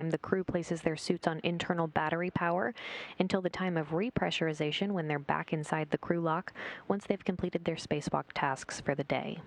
The crew places their suits on internal battery power until the time of repressurization when they're back inside the crew lock once they've completed their spacewalk tasks for the day.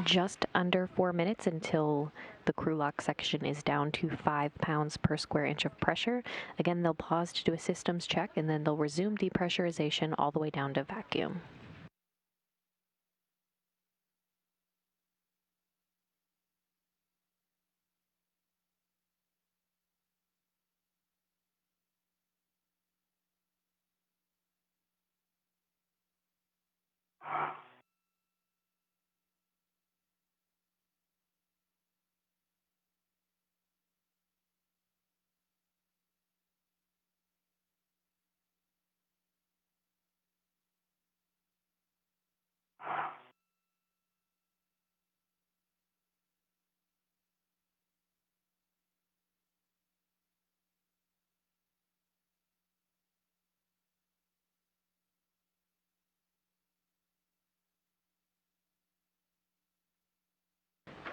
Just under 4 minutes until the crew lock section is down to 5 pounds per square inch of pressure. Again, they'll pause to do a systems check, and then they'll resume depressurization all the way down to vacuum.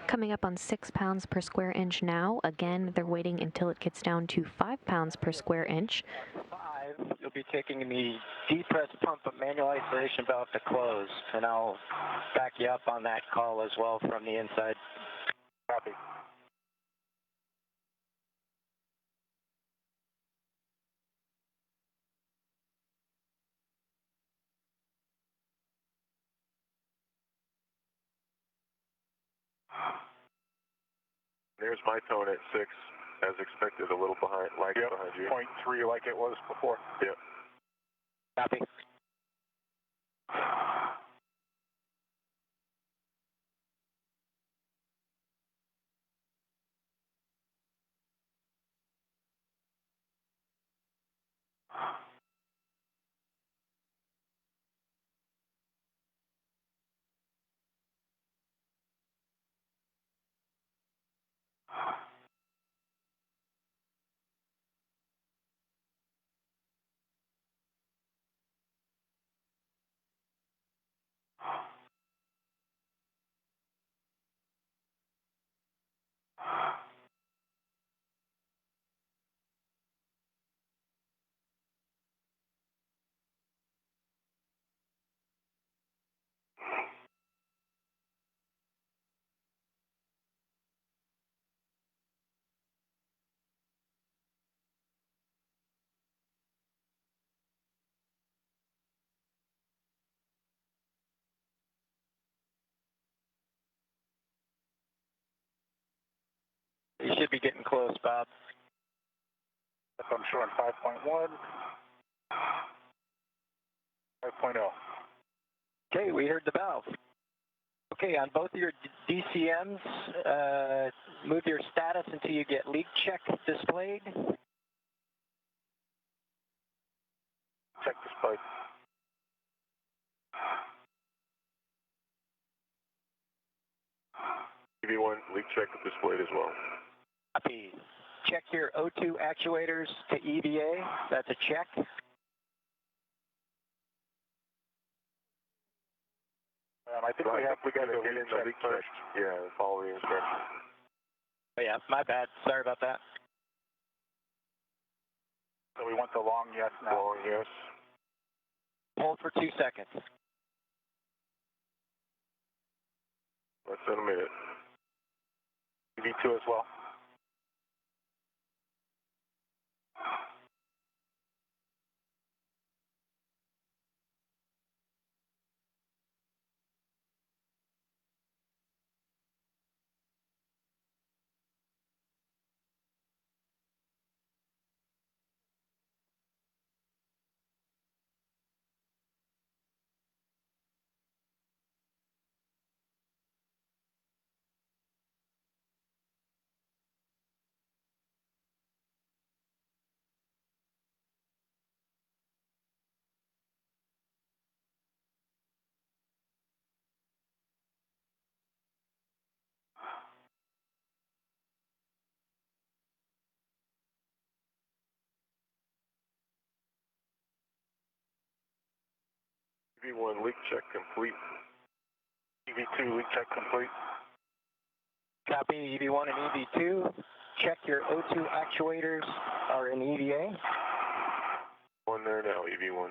Coming up on 6 pounds per square inch now. Again, they're waiting until it gets down to 5 pounds per square inch. 5, you'll be taking the depress pump manual isolation valve to close, and I'll back you up on that call as well from the inside. Copy. There's my tone at 6, as expected, a little behind, behind you. 0.3 like it was before. Yep. Copy. You should be getting close, Bob. I'm showing 5.1, 5.0. Okay, we heard the valve. Okay, on both of your DCMs, move your status until you get leak check displayed. Check displayed. EV1 leak check displayed as well. Copy. Check your O2 actuators to EVA. That's a check. I think we have to get in the leak check. Yeah, follow the instructions. Oh yeah, my bad. Sorry about that. So we want the long yes now. Long yes. Hold for 2 seconds. Less than a minute. EV2 as well. EV1 leak check complete. EV2 leak check complete. Copy EV1 and EV2. Check your O2 actuators are in EVA. One there now, EV1.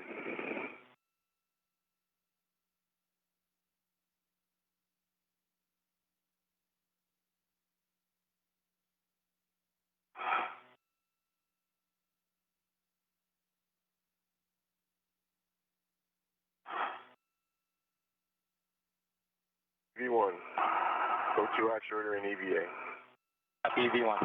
EV1. O2 actuator in EVA. Copy EV1.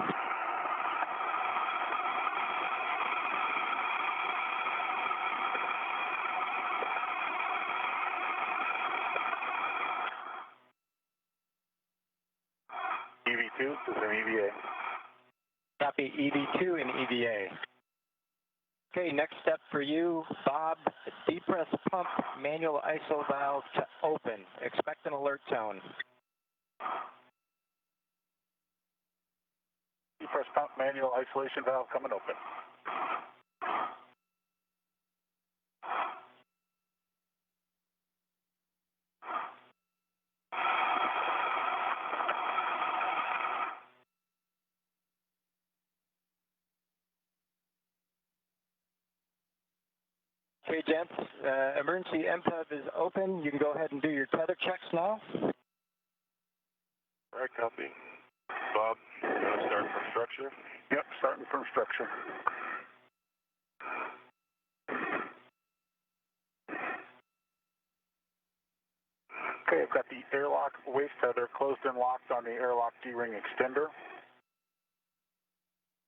EV2 is in EVA. Copy EV2 and EVA. Okay, next step for you, Bob, depress pump manual ISO valve to open. Expect an alert tone. Depress pump manual isolation valve coming open. Okay, gents, emergency MPEV is open. You can go ahead and do your tether checks now. All right, copy. Bob, you want to start from structure? Yep, starting from structure. Okay, I've got the airlock waist tether closed and locked on the airlock D-ring extender.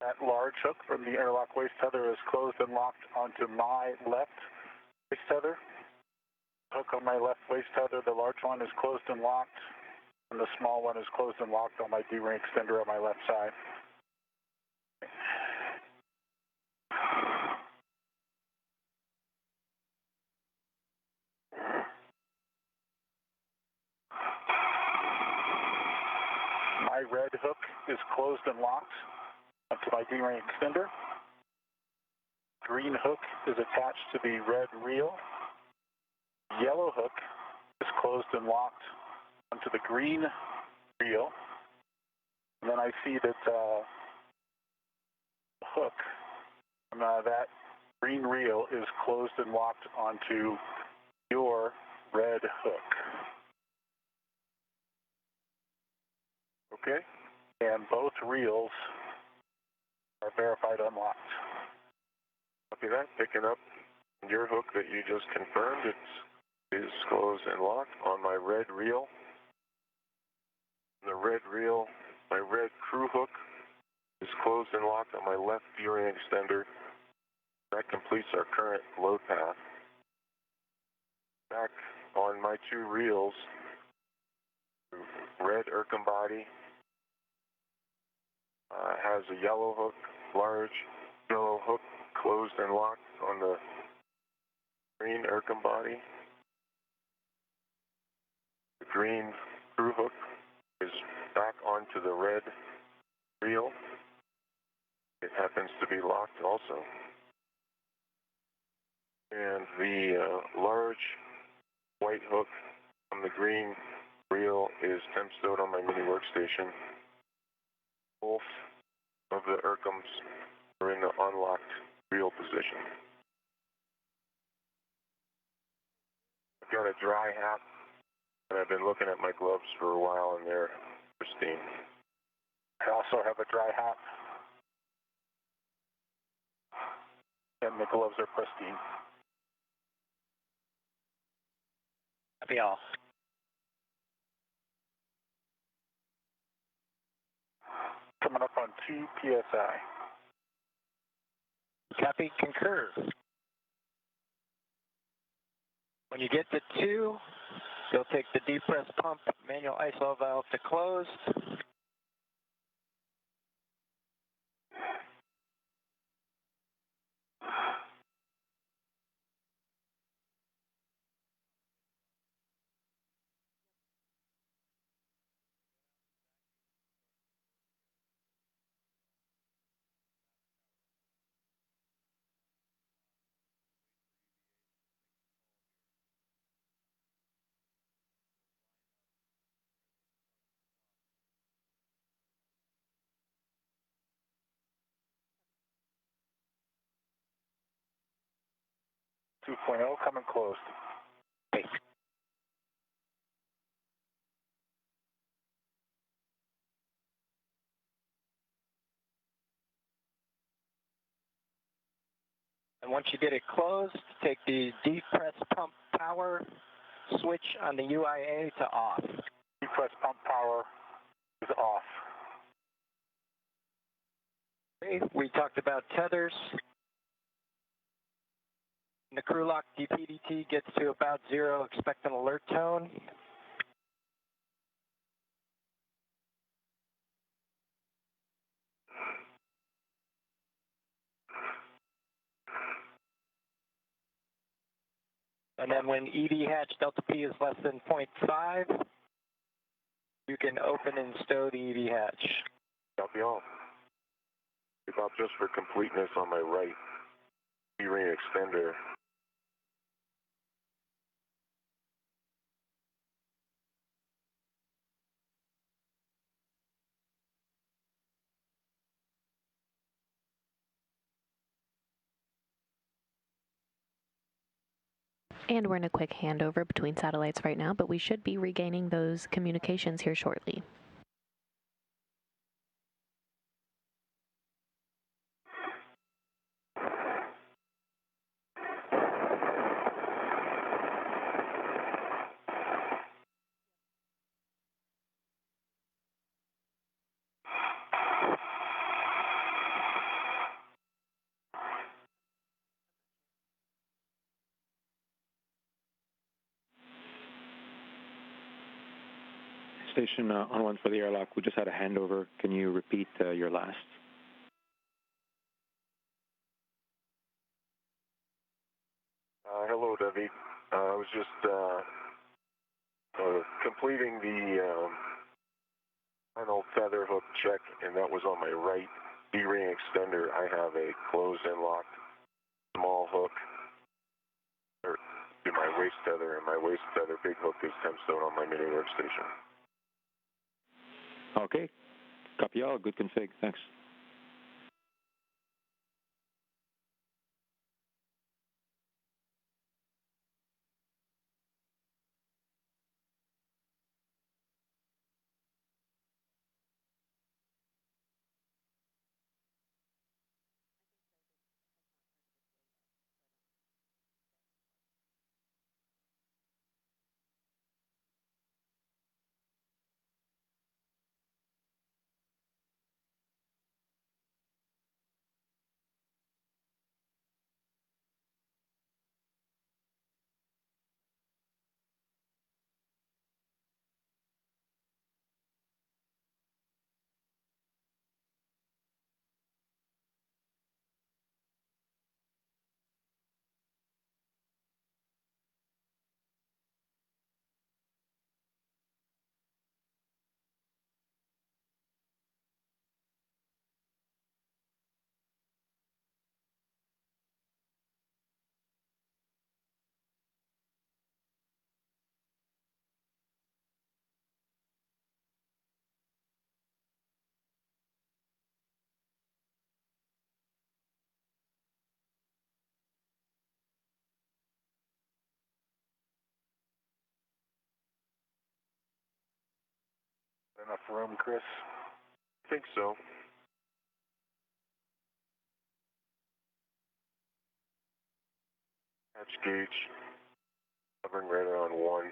That large hook from the airlock waist tether is closed and locked onto my left waist tether. Hook on my left waist tether, the large one is closed and locked, and the small one is closed and locked on my D-ring extender on my left side. My red hook is closed and locked onto my D-ring extender. Green hook is attached to the red reel. Yellow hook is closed and locked onto the green reel. And then I see that the hook on that green reel is closed and locked onto your red hook. Okay. And both reels are verified unlocked. Copy that. Picking up your hook that you just confirmed. It is closed and locked on my red reel. The red reel, my red crew hook is closed and locked on my left D-ring extender. That completes our current load path. Back on my two reels, red Irkham body has a yellow hook, large yellow hook closed and locked on the green Irkham body. The green crew hook is back onto the red reel. It happens to be locked also. And the large white hook on the green reel is temp stowed on my mini workstation. Both of the Irkhams are in the unlocked reel position. I've got a dry hat, and I've been looking at my gloves for a while, and they're pristine. I also have a dry hat, and the gloves are pristine. Copy all. Coming up on 2 PSI. Copy, concur. When you get to 2, you'll take the depress pump manual ISO valve to close. Two coming closed. Okay. And once you get it closed, take the depress pump power switch on the UIA to off. Depress pump power is off. Okay, we talked about tethers. When the crew lock DPDT gets to about 0, expect an alert tone. And then when EV hatch delta P is less than 0.5, you can open and stow the EV hatch. Copy all. Bob, just for completeness on my right D-ring extender, And we're in a quick handover between satellites right now, but we should be regaining those communications here shortly. Station on one for the airlock. We just had a handover. Can you repeat your last? Hello, Debbie. I was just completing the final feather hook check, and that was on my right D-ring extender. I have a closed and locked small hook to my waist tether, and my waist tether big hook is tempstone on my mini workstation. Okay. Copy all. Good config. Thanks. Enough room, Chris? I think so. Hatch gauge hovering right around 1.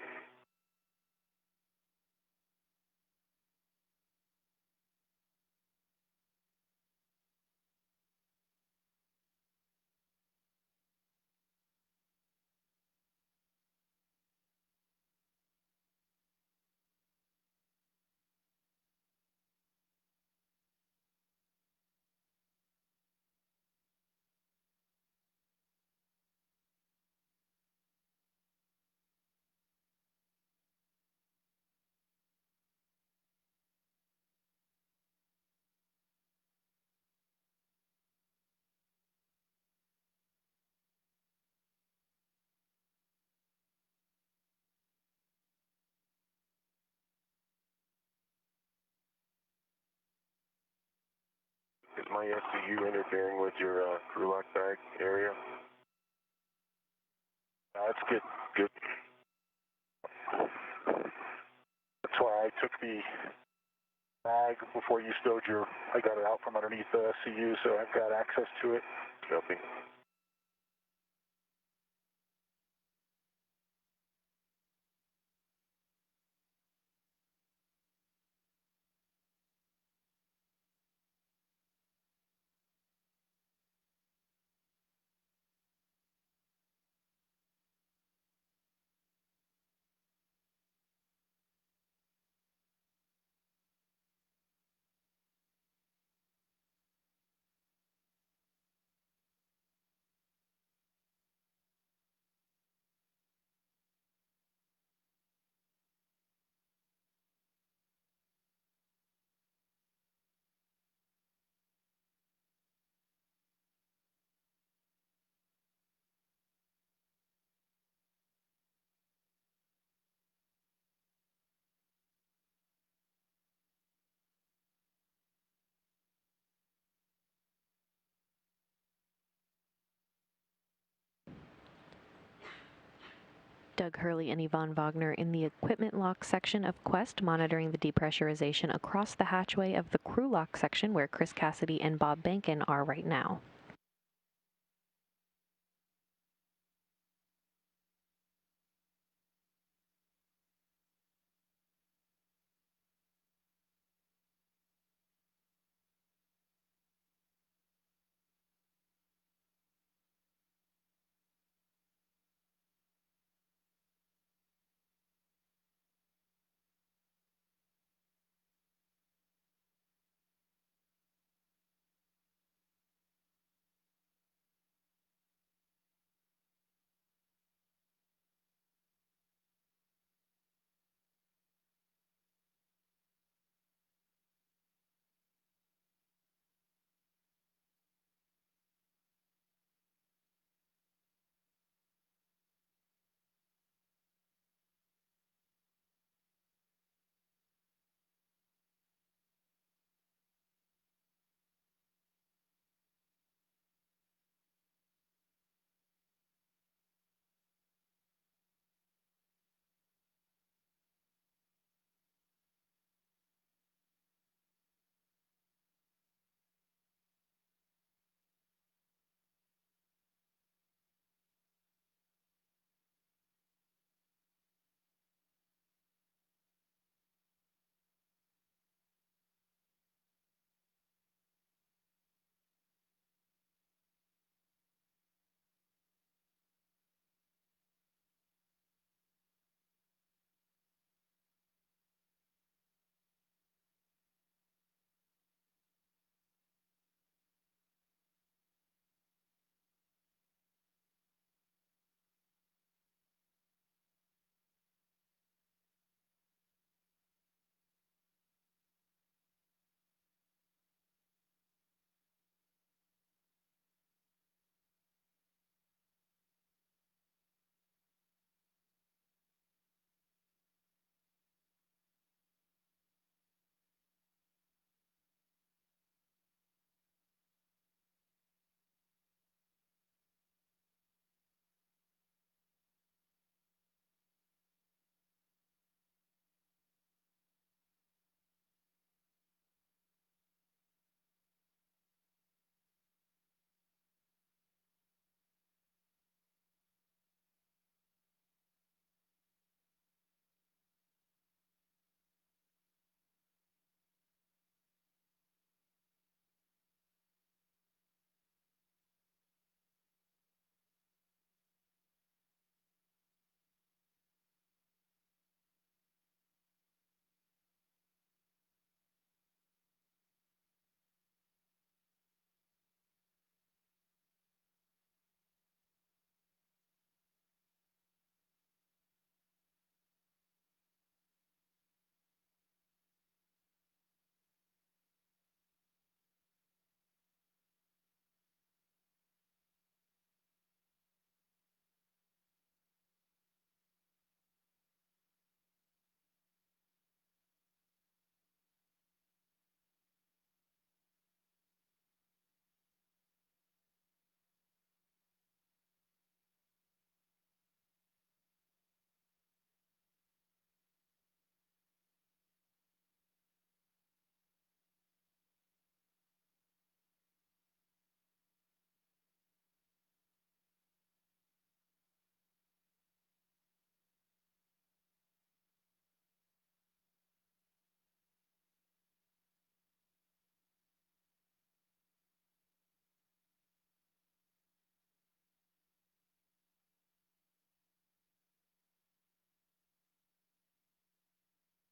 Is my SCU interfering with your crew lock bag area? That's good. Good. That's why I took the bag before you stowed your, I got it out from underneath the CU, so I've got access to it. Copy. Doug Hurley and Yvonne Wagner in the equipment lock section of Quest, monitoring the depressurization across the hatchway of the crew lock section where Chris Cassidy and Bob Bankin are right now.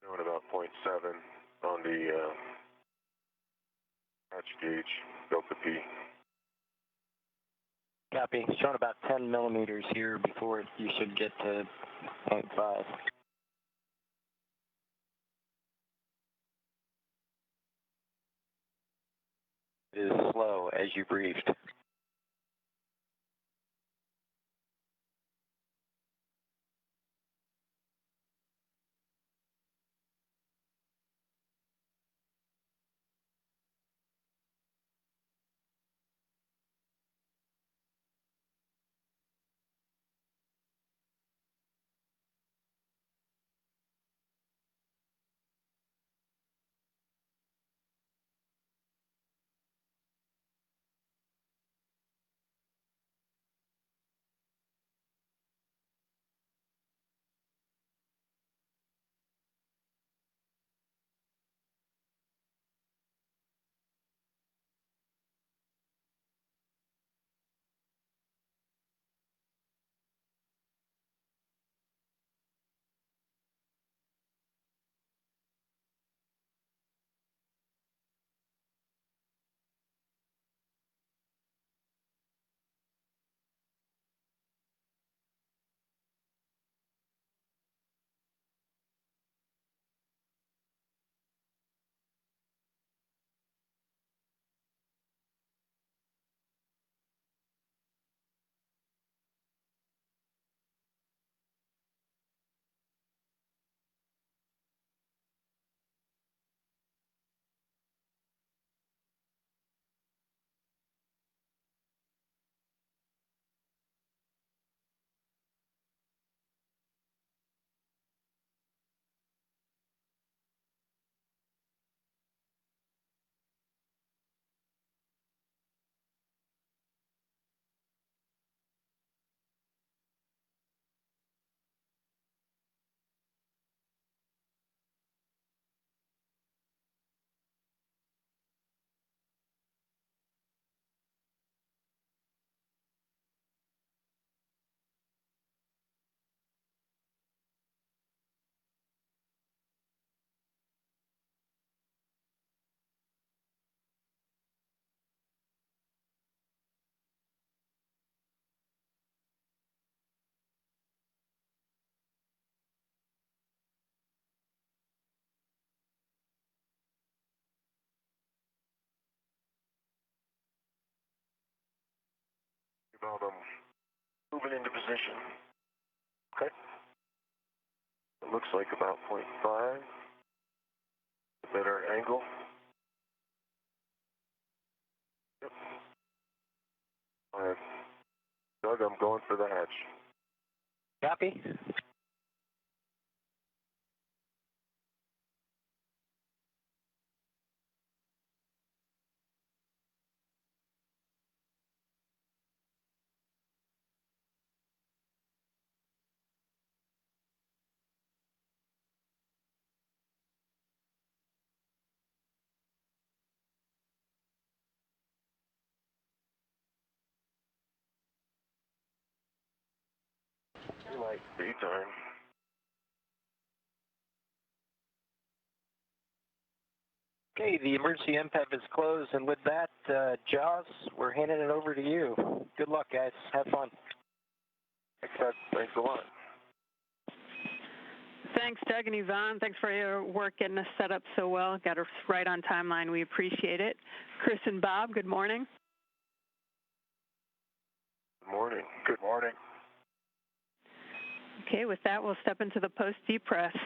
Doing about 0.7 on the hatch gauge, Delta P. Copy. Showing about 10 millimeters here before you should get to 0.5. It is slow as you briefed. About moving into position. Okay. It looks like about 0.5. A better angle. Yep. All right. Doug, I'm going for the hatch. Copy. Like free time. Okay, the emergency MPEV is closed, and with that, Jaws, we're handing it over to you. Good luck, guys. Have fun. Thanks a lot. Thanks, Doug and Yvonne. Thanks for your work getting us set up so well. Got us right on timeline. We appreciate it. Chris and Bob, good morning. Good morning. Good morning. Okay, with that, we'll step into the post-depress.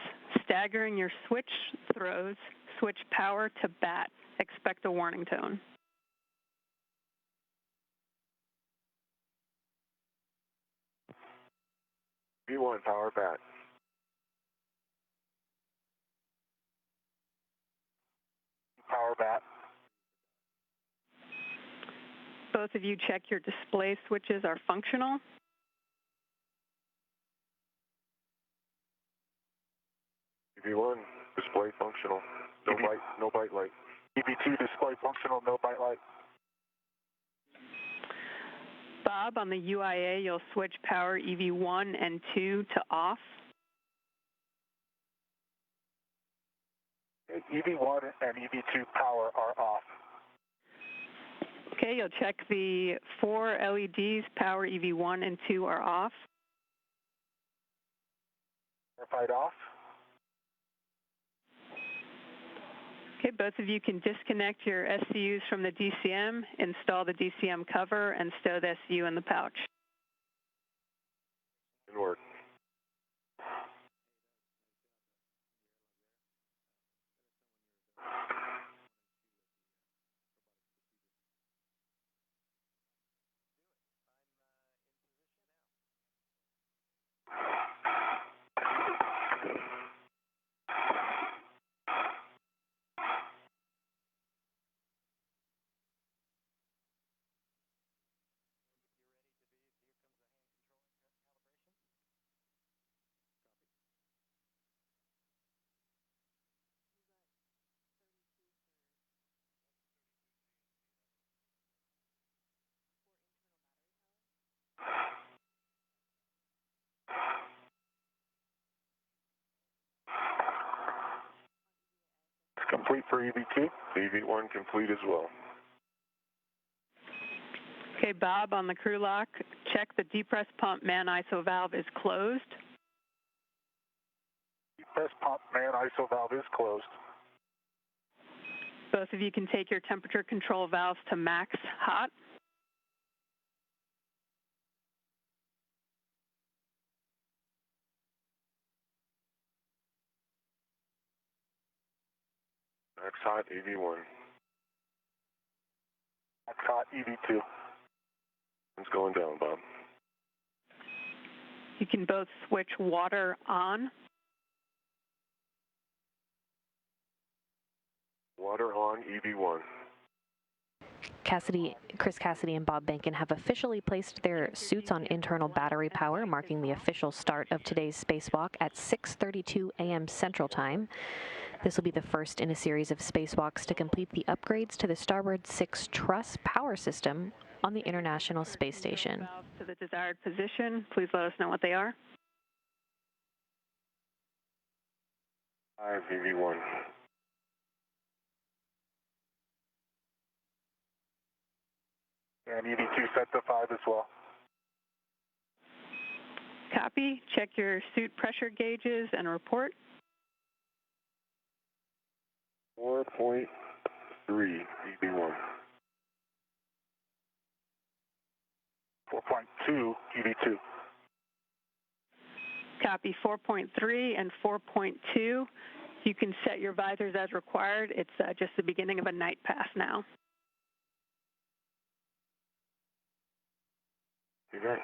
Staggering your switch throws, switch power to bat. Expect a warning tone. V1 power bat. Power bat. Both of you check your display switches are functional. V1 display functional. No bite light. EV2 display functional, no bite light. Bob, on the UIA, you'll switch power EV1 and 2 to off. EV1 and EV2 power are off. Okay, you'll check the 4 LEDs, power EV1 and 2 are off. Verified off. Okay, both of you can disconnect your SCUs from the DCM, install the DCM cover, and stow the SCU in the pouch. Good work. Complete for EV2. EV1 complete as well. Okay, Bob, on the crew lock, check the depress pump man ISO valve is closed. Depress pump man ISO valve is closed. Both of you can take your temperature control valves to max hot. Max hot EV1. Max hot EV2. It's going down, Bob. You can both switch water on. Water on EV1. Chris Cassidy and Bob Bankin have officially placed their suits on internal battery power, marking the official start of today's spacewalk at 6:32 a.m. Central Time. This will be the first in a series of spacewalks to complete the upgrades to the Starboard 6 truss power system on the International Space Station. To the desired position, please let us know what they are. 5 EV1. And EV2 set to 5 as well. Copy. Check your suit pressure gauges and report. 4.3 EV1. 4.2 EV2. Copy 4.3 and 4.2. You can set your visors as required. It's just the beginning of a night pass now. Good night.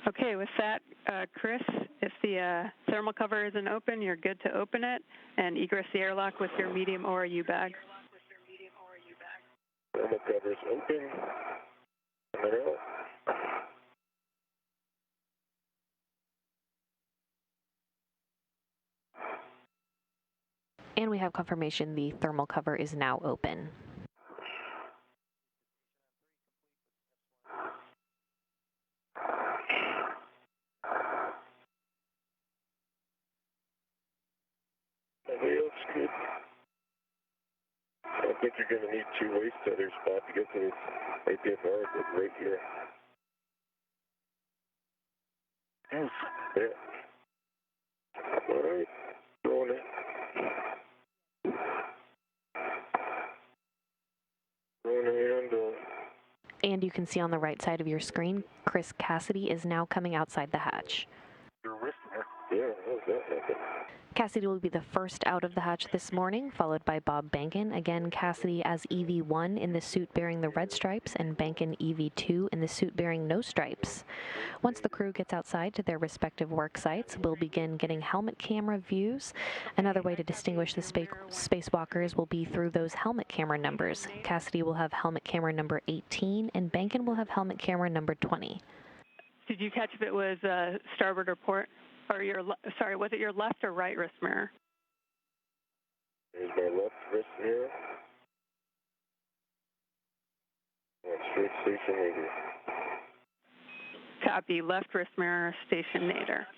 Okay, with that, Chris, if the thermal cover isn't open, you're good to open it and egress the airlock with your medium ORU bag. Thermal cover is open. Coming out. And we have confirmation the thermal cover is now open. Everything looks good. I don't think you're going to need 2 waist tethers, Bob, to get to this APFR, but right here. Yes. Yeah. All right. Throwing it. Throwing it and And you can see on the right side of your screen, Chris Cassidy is now coming outside the hatch. Your wrist there. yeah, how's that happen? Cassidy will be the first out of the hatch this morning, followed by Bob Bankin. Again, Cassidy as EV1 in the suit bearing the red stripes, and Bankin EV2 in the suit bearing no stripes. Once the crew gets outside to their respective work sites, we'll begin getting helmet camera views. Another way to distinguish the spacewalkers will be through those helmet camera numbers. Cassidy will have helmet camera number 18, and Bankin will have helmet camera number 20. Did you catch if it was starboard or port? Or your, sorry, was it your left or right wrist mirror? Here's my left wrist mirror. And straight station nadir. Copy, left wrist mirror, station nadir.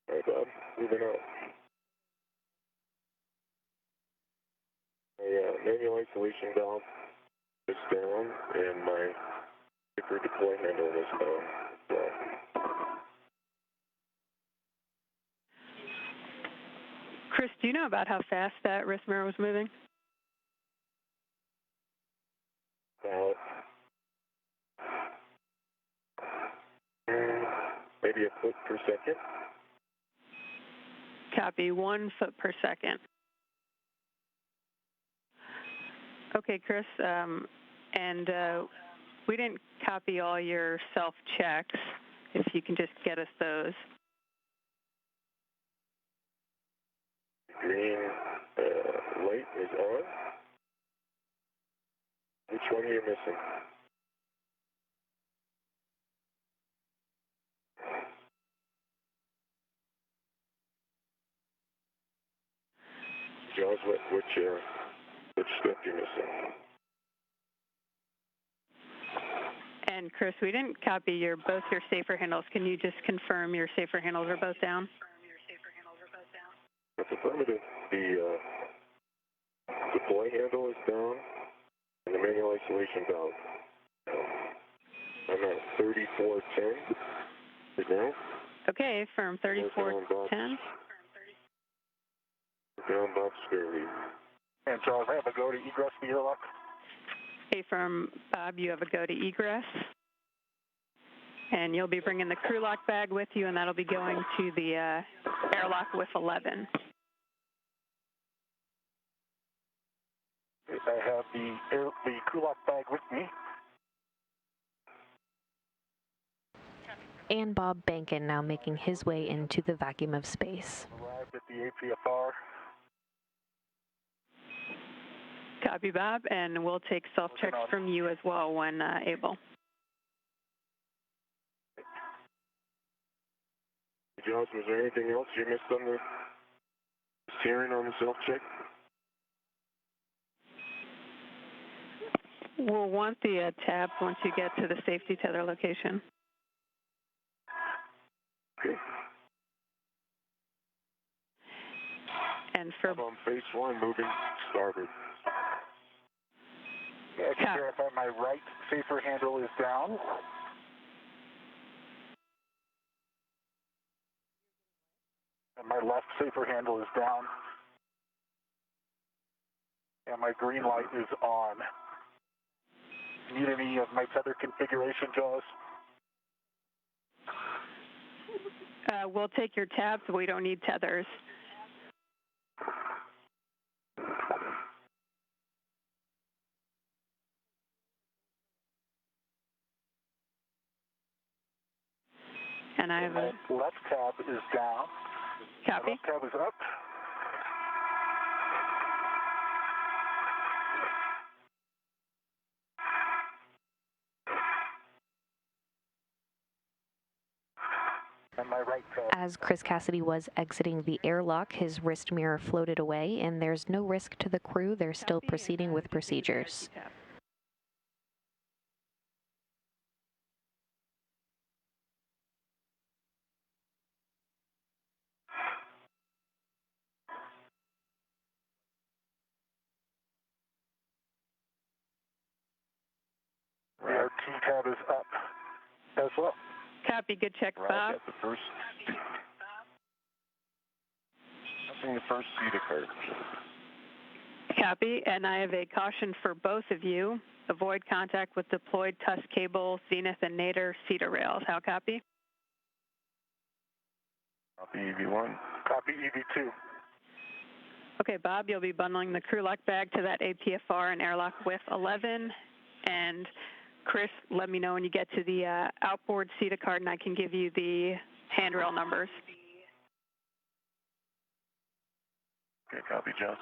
All right, Bob, moving out. My manual isolation valve is down, and my zipper deploy handle is down. So, Chris, do you know about how fast that wrist mirror was moving? about maybe a foot per second. Copy, 1 foot per second. Okay, Chris, and we didn't copy all your self-checks. If you can just get us those. Green light is on. Which one are you missing? Jaws, which step you missing? And Chris, we didn't copy both your safer handles. Can you just confirm your safer handles are both down? That's affirmative. The deploy handle is down, and the manual isolation valve. I'm at 3410 right now. Okay, firm 3410. Down box spare lead. And Charles, I have a go to egress the airlock. Okay, from Bob, you have a go to egress. And you'll be bringing the crew lock bag with you, and that'll be going to the airlock with 11. I have the crew lock bag with me. And Bob Bankin now making his way into the vacuum of space. Arrived at the APFR. Copy, Bob, and we'll take self-checks from you as well when able. Jaws, was there anything else you missed on the steering on the self-check? We'll want the tabs once you get to the safety tether location. Okay. And for I'm on phase 1, moving starboard. Yeah, I can verify my right safer handle is down. And my left safer handle is down. And my green light is on. Need any of my tether configuration, Jaws? we'll take your tabs. We don't need tethers. And I have my left tab is down. Copy. My left tab is up. And my right tab. As Chris Cassidy was exiting the airlock, his wrist mirror floated away, and there's no risk to the crew. They're still proceeding with procedures. The RT tab is up as well. Copy. Good check, Right Bob. at the first. Nothing the first seat occurred. Copy. And I have a caution for both of you. Avoid contact with deployed TUS cable, Zenith and Nader cedar rails. How copy? Copy EV1. Copy EV2. Okay, Bob, you'll be bundling the crew lock bag to that APFR and airlock with 11. And Chris, let me know when you get to the outboard CETA card, and I can give you the handrail numbers. Okay, copy, Joss.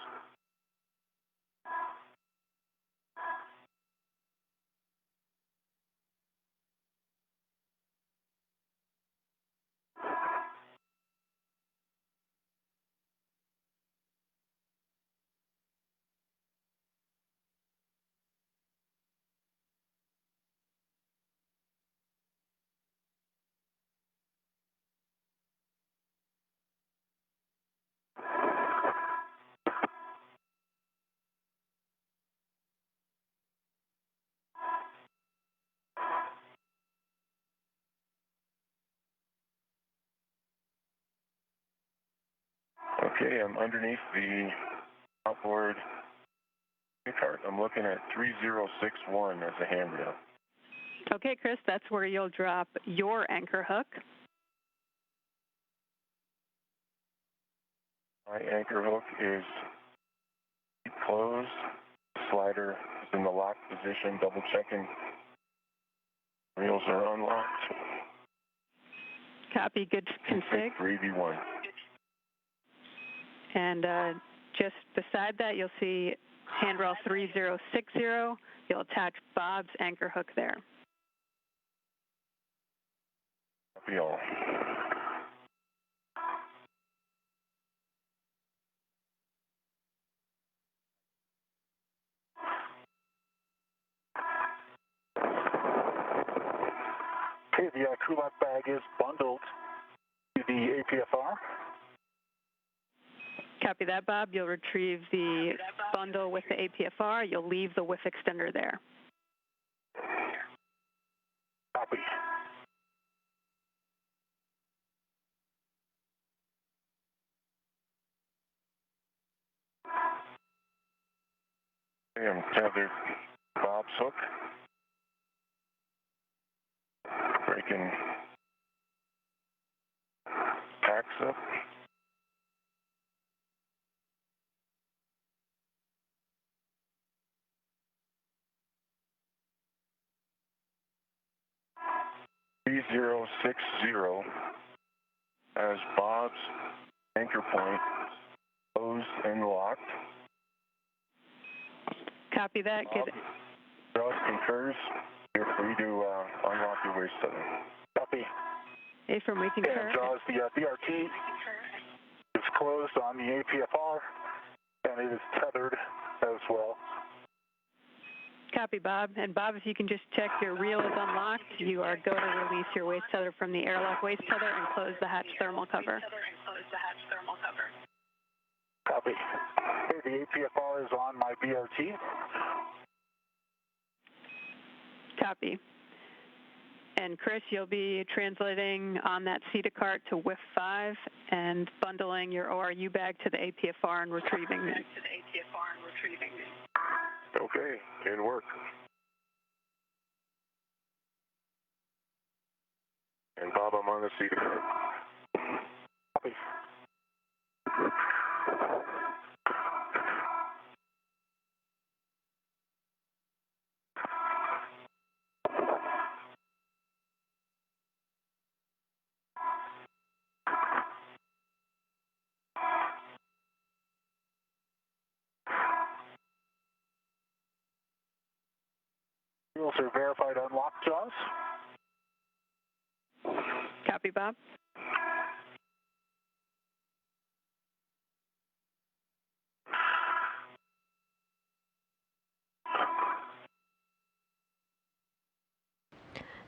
Okay, I'm underneath the outboard cart. I'm looking at 3061 as a handrail. Okay, Chris, that's where you'll drop your anchor hook. My anchor hook is closed. Slider is in the lock position, double checking. Rails are unlocked. Copy, good config. 3V1. And just beside that, you'll see handrail 3060. You'll attach Bob's anchor hook there. Copy all. Okay, the crew lock bag is bundled to the APFR. Copy that, Bob. You'll retrieve the bundle with the APFR. You'll leave the whiff extender there. Copy. Okay, I'm tethered Bob's hook. Breaking JAXA. (3060) as Bob's anchor point closed and locked. Copy that. Bob, Good. Ross concurs. You're free to unlock your waist tether. Copy. From we concur. And Jaws, the BRT is closed on the APFR, and it is tethered as well. Copy, Bob. And Bob, if you can just check your reel is unlocked, you are go to release your waste tether from the airlock waste tether and close the hatch thermal cover. Copy. Okay, the APFR is on my BRT. Copy. And Chris, you'll be translating on that CETA cart to WIF 5 and bundling your ORU bag to the APFR and retrieving it. Okay, in work. And Bob, I'm on the CETA cart. Copy. Wheels are verified unlocked, jaws. Copy, Bob.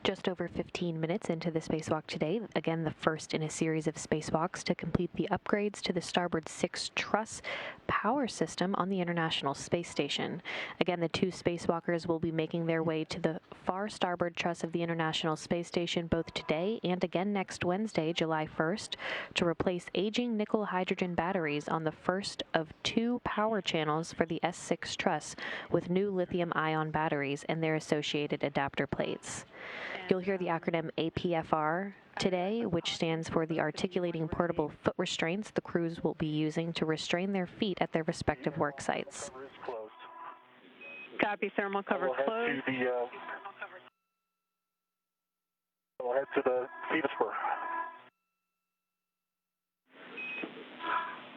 Just over 15 minutes into the spacewalk today, again the first in a series of spacewalks to complete the upgrades to the starboard 6 truss power system on the International Space Station. Again, the 2 spacewalkers will be making their way to the far starboard truss of the International Space Station both today and again next Wednesday, July 1st, to replace aging nickel-hydrogen batteries on the first of 2 power channels for the S6 truss with new lithium-ion batteries and their associated adapter plates. You'll hear the acronym APFR today, which stands for the Articulating Portable Foot Restraints the crews will be using to restrain their feet at their respective work sites. Copy, thermal cover closed. We'll head to the CETA spur.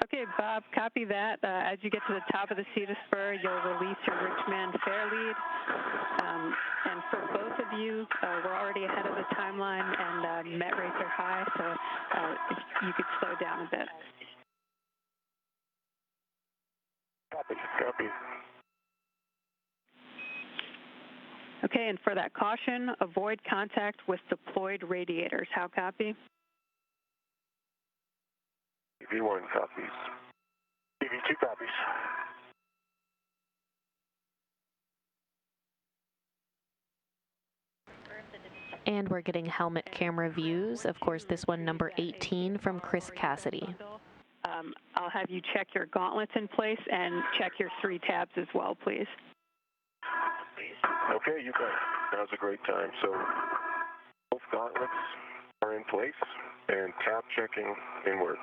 Okay, Bob, copy that. As you get to the top of the CETA spur, you'll release your Richmond fair lead. And for both of you, we're already ahead of the timeline and met rates are high, so if you could slow down a bit. Copy, copy. Okay, and for that caution, avoid contact with deployed radiators. How copy? EV1 copies. EV2 copies. And we're getting helmet camera views. Of course, this one number 18 from Chris Cassidy. I'll have you check your gauntlets in place and check your 3 tabs as well, please. Okay, you bet. Now's a great time. So both gauntlets are in place and tab checking in work.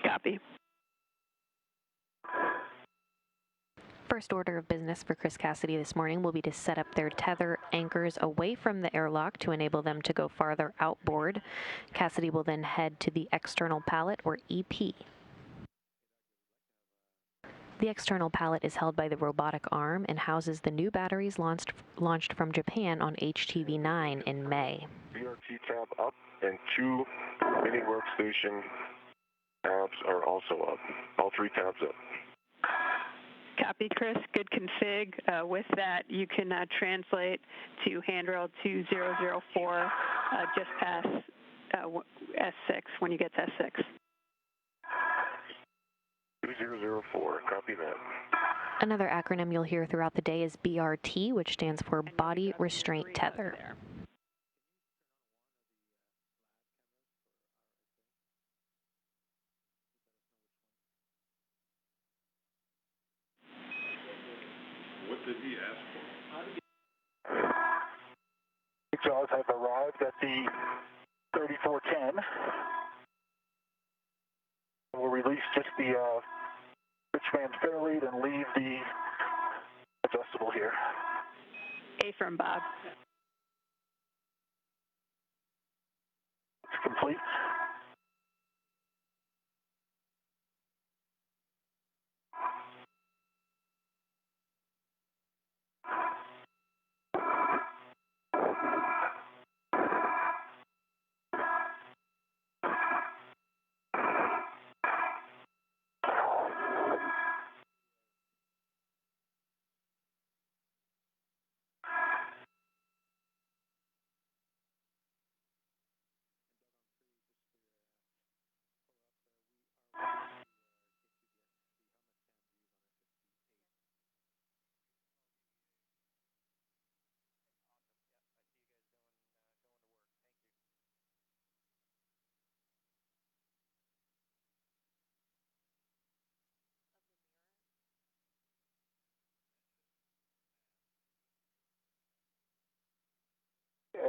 Copy. First order of business for Chris Cassidy this morning will be to set up their tether anchors away from the airlock to enable them to go farther outboard. Cassidy will then head to the external pallet, or EP. The external pallet is held by the robotic arm and houses the new batteries launched from Japan on HTV-9 in May. BRT tab up and 2 mini workstation tabs are also up. All 3 tabs up. Copy, Chris. Good config. With that, you can translate to handrail 2004 just past S6 when you get to S6. 2004, copy that. Another acronym you'll hear throughout the day is BRT, which stands for Body Restraint Tether. What did he ask for? Jaws have arrived at the 3410. We'll release just the Richmond fair lead and leave the adjustable here. Affirm, Bob. It's complete.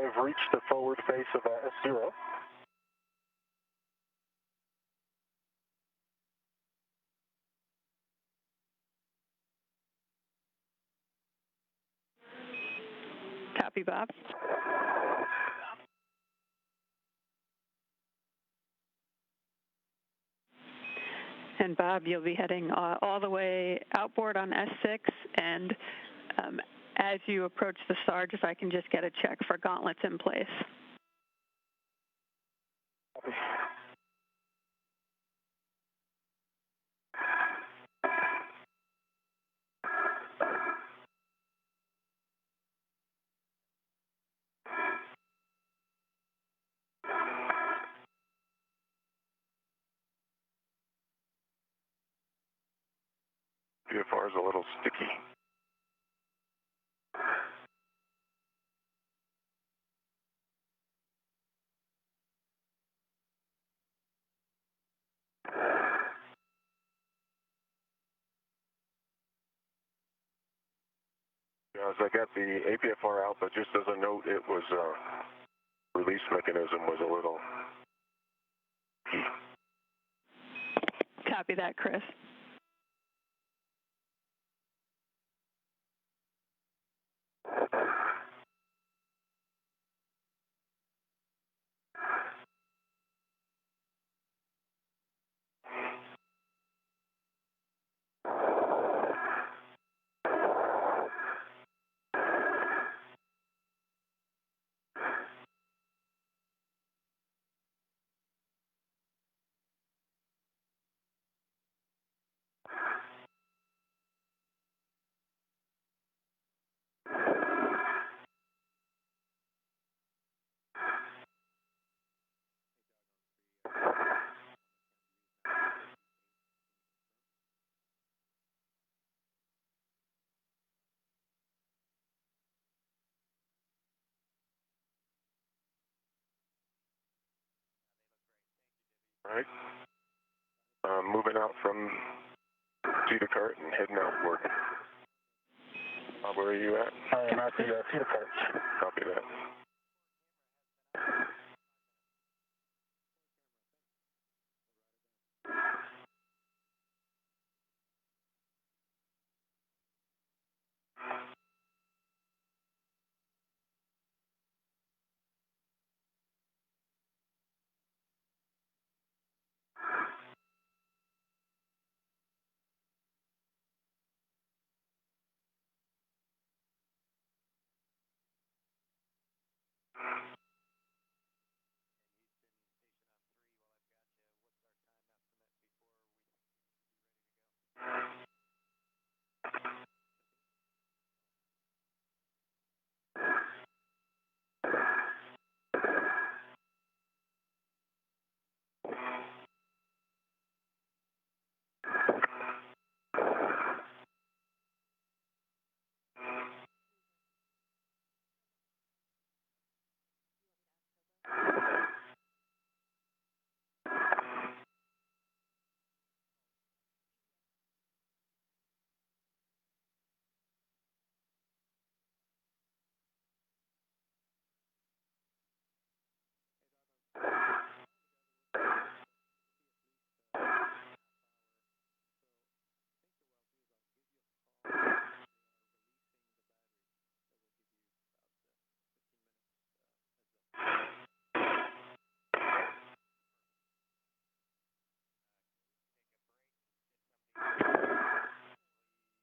I've reached the forward face of S0. Copy, Bob. And Bob, you'll be heading all the way outboard on S6, and as you approach the Sarge, if I can just get a check for gauntlets in place. VFR is a little sticky. Yeah, as I got the APFR out, but just as a note, it was release mechanism was a little. Copy that, Chris. All right. Moving out from Cedar Cart and heading outward. Where are you at? I am at the Cedar Cart. Copy that.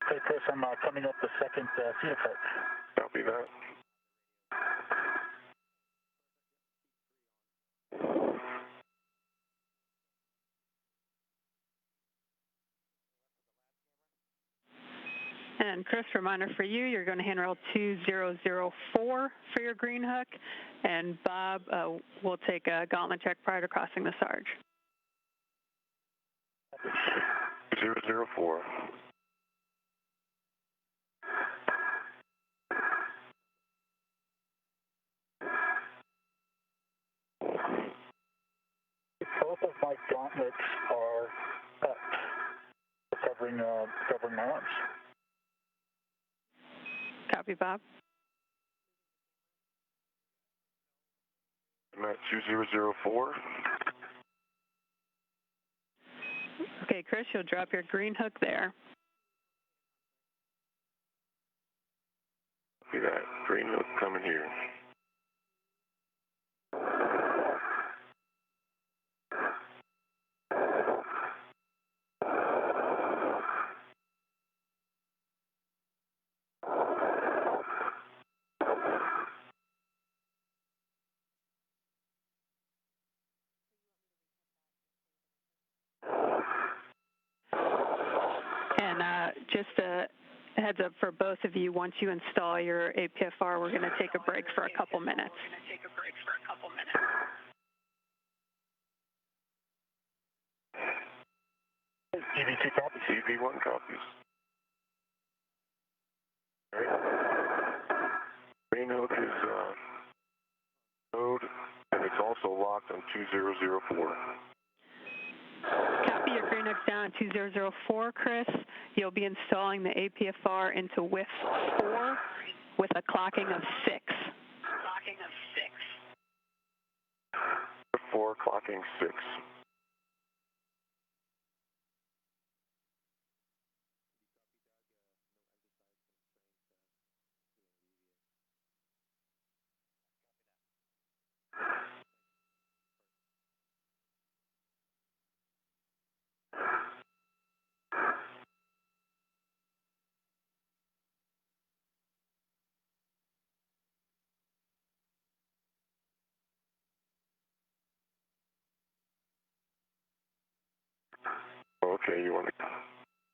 Hey, Chris, I'm coming up the second Cedar Cart. Copy that. And Chris, reminder for you, you're going to handrail 2004 for your green hook, and Bob will take a gauntlet check prior to crossing the Sarge. 004. Both of my gauntlets are up, covering my arms. Copy, Bob. I'm at 2004. Okay, Chris, you'll drop your green hook there. See that green hook coming here. And just a heads up for both of you, once you install your APFR, we're going to take a break for a couple minutes. EV2 copies. EV1 copies. All right. Green hook is node, and it's also locked on 2004. Copy, your green hook's down at 2004, Chris. You'll be installing the APFR into WIF 4 with a clocking of 6. 4 clocking 6. Okay, you want to...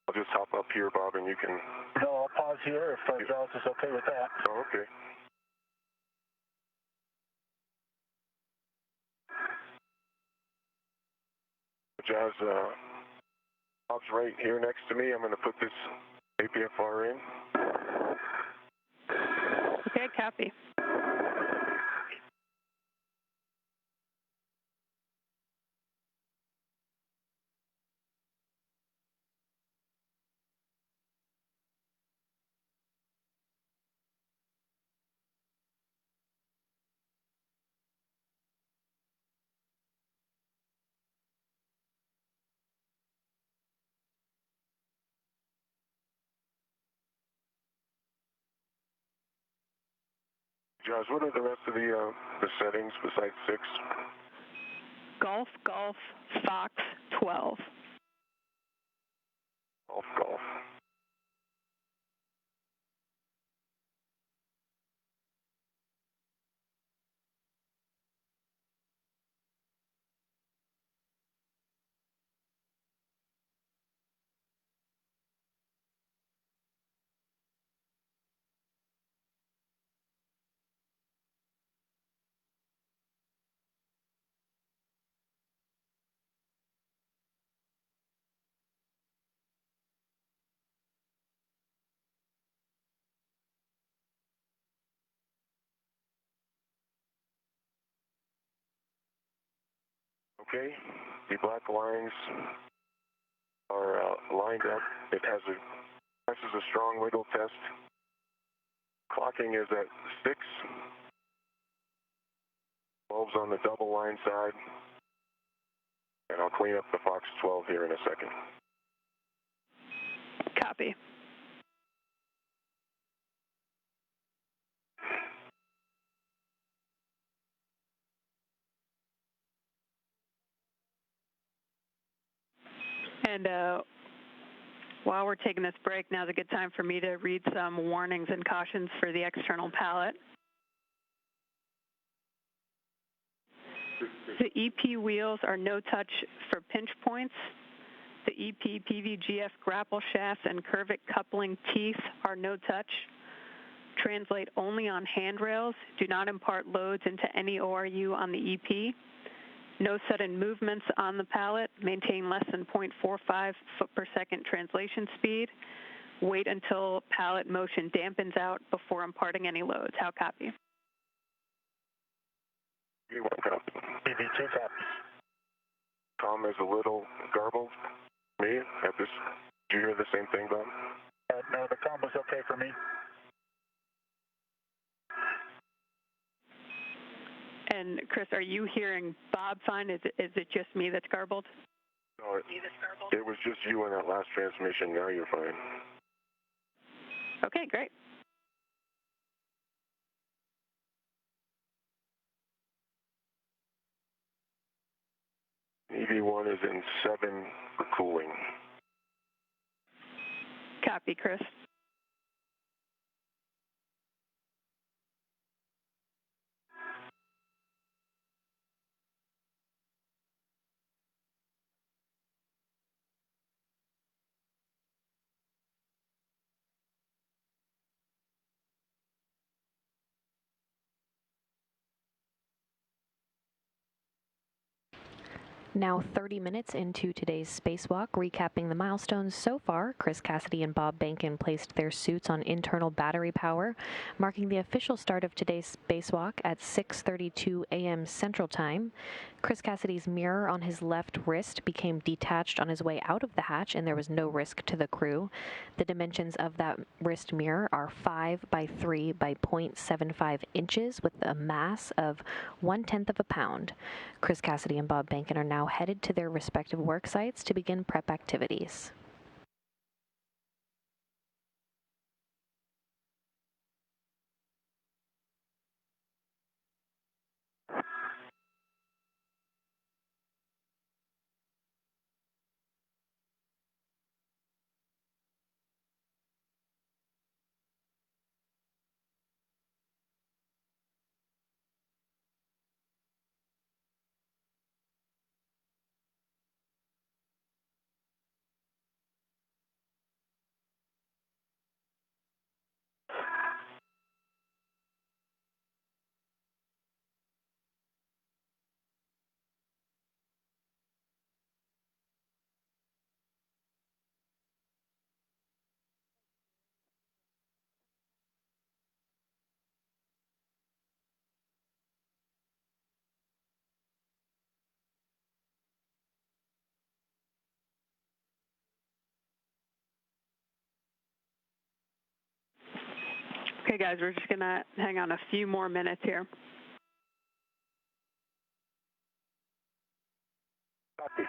I'll just hop up here, Bob, and you can... No, I'll pause here if Jaws is okay with that. Oh, okay. Jaws, Bob's right here next to me. I'm going to put this APFR in. Okay, copy. Jaws, what are the rest of the settings besides 6? Golf, Golf, Fox, 12. Golf. Okay, the black lines are lined up. It has this is a strong wiggle test. Clocking is at 6. 12's on the double line side. And I'll clean up the Fox 12 here in a second. Copy. And while we're taking this break, now's a good time for me to read some warnings and cautions for the external pallet. The EP wheels are no touch for pinch points. The EP PVGF grapple shafts and curvic coupling teeth are no touch. Translate only on handrails. Do not impart loads into any ORU on the EP. No sudden movements on the pallet. Maintain less than 0.45 foot per second translation speed. Wait until pallet motion dampens out before imparting any loads. How copy? EV1 copy. EV2 copies. Tom is a little garbled. Me at this. Do you hear the same thing, Bob? No, the combo's okay for me. And Chris, are you hearing Bob fine? Is it just me that's garbled? No, it was just you in that last transmission. Now you're fine. Okay, great. EV1 is in 7 for cooling. Copy, Chris. Now 30 minutes into today's spacewalk, recapping the milestones so far, Chris Cassidy and Bob Behnken placed their suits on internal battery power, marking the official start of today's spacewalk at 6:32 a.m. Central Time. Chris Cassidy's mirror on his left wrist became detached on his way out of the hatch, and there was no risk to the crew. The dimensions of that wrist mirror are 5 by 3 by 0.75 inches with a mass of 1/10 of a pound. Chris Cassidy and Bob Behnken are now headed to their respective work sites to begin prep activities. Okay, guys, we're just going to hang on a few more minutes here. Copy.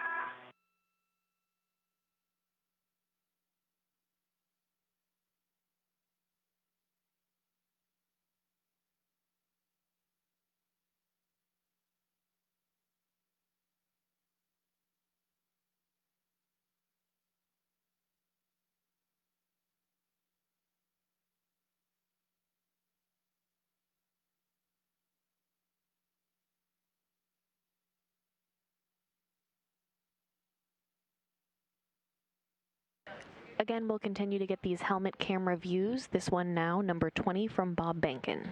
Again, we'll continue to get these helmet camera views. This one now, number 20 from Bob Behnken.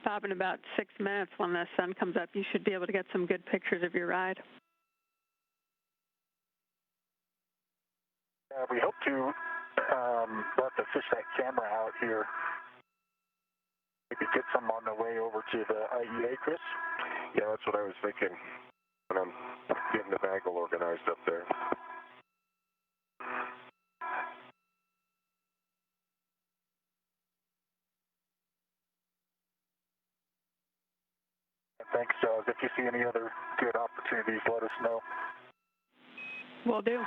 Bob, in about 6 minutes when the sun comes up, you should be able to get some good pictures of your ride. We hope to let the fish that camera out here. Maybe get some on the way over to the IEA, Chris? Yeah, that's what I was thinking when I'm getting the bagel organized up there. Thanks, if you see any other good opportunities, let us know. Will do.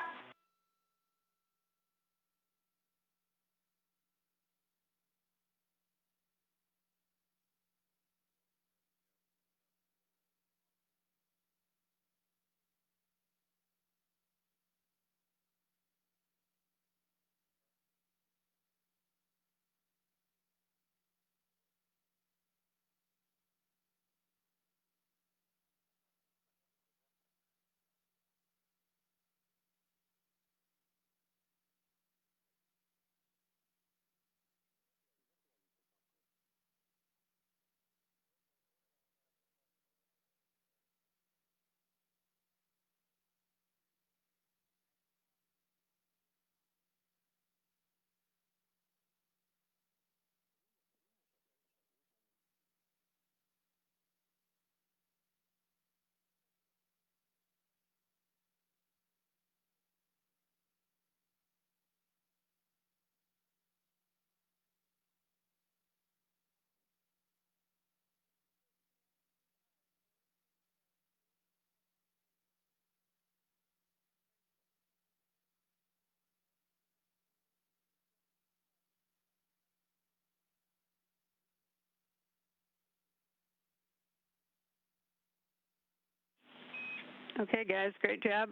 Okay, guys, great job.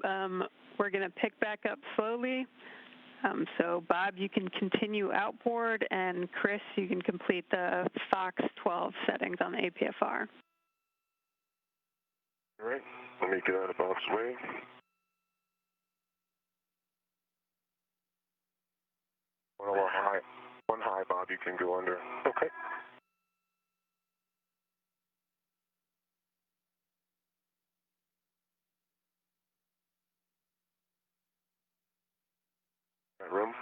We're going to pick back up slowly. So, Bob, you can continue outboard, and Chris, you can complete the Fox 12 settings on the APFR. All right, let me get out of Bob's way. One high, Bob, you can go under. Okay. Room.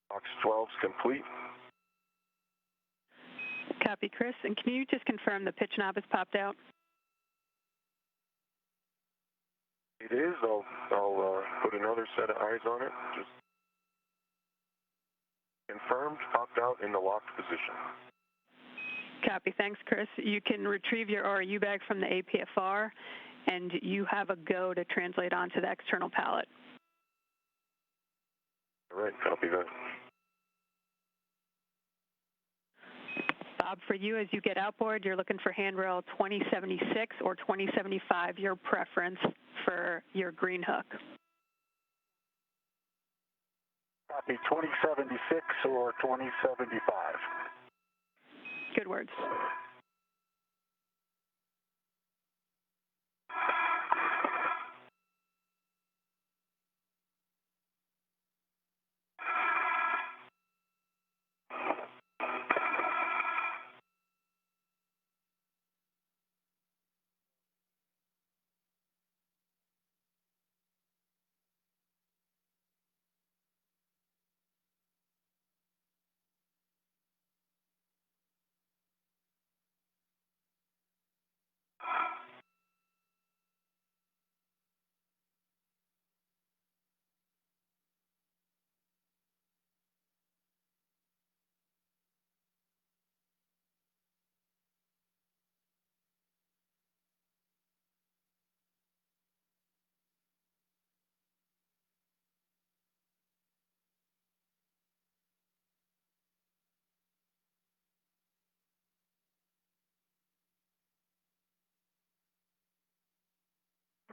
Box 12's complete. Copy, Chris. And can you just confirm the pitch knob has popped out? It is. I'll put another set of eyes on it. Just confirmed, popped out in the locked position. Copy. Thanks, Chris. You can retrieve your RU bag from the APFR, and you have a go to translate onto the external pallet. All right, copy that. Bob, for you, as you get outboard, you're looking for handrail 2076 or 2075, your preference for your green hook. Copy 2076 or 2075. Good words.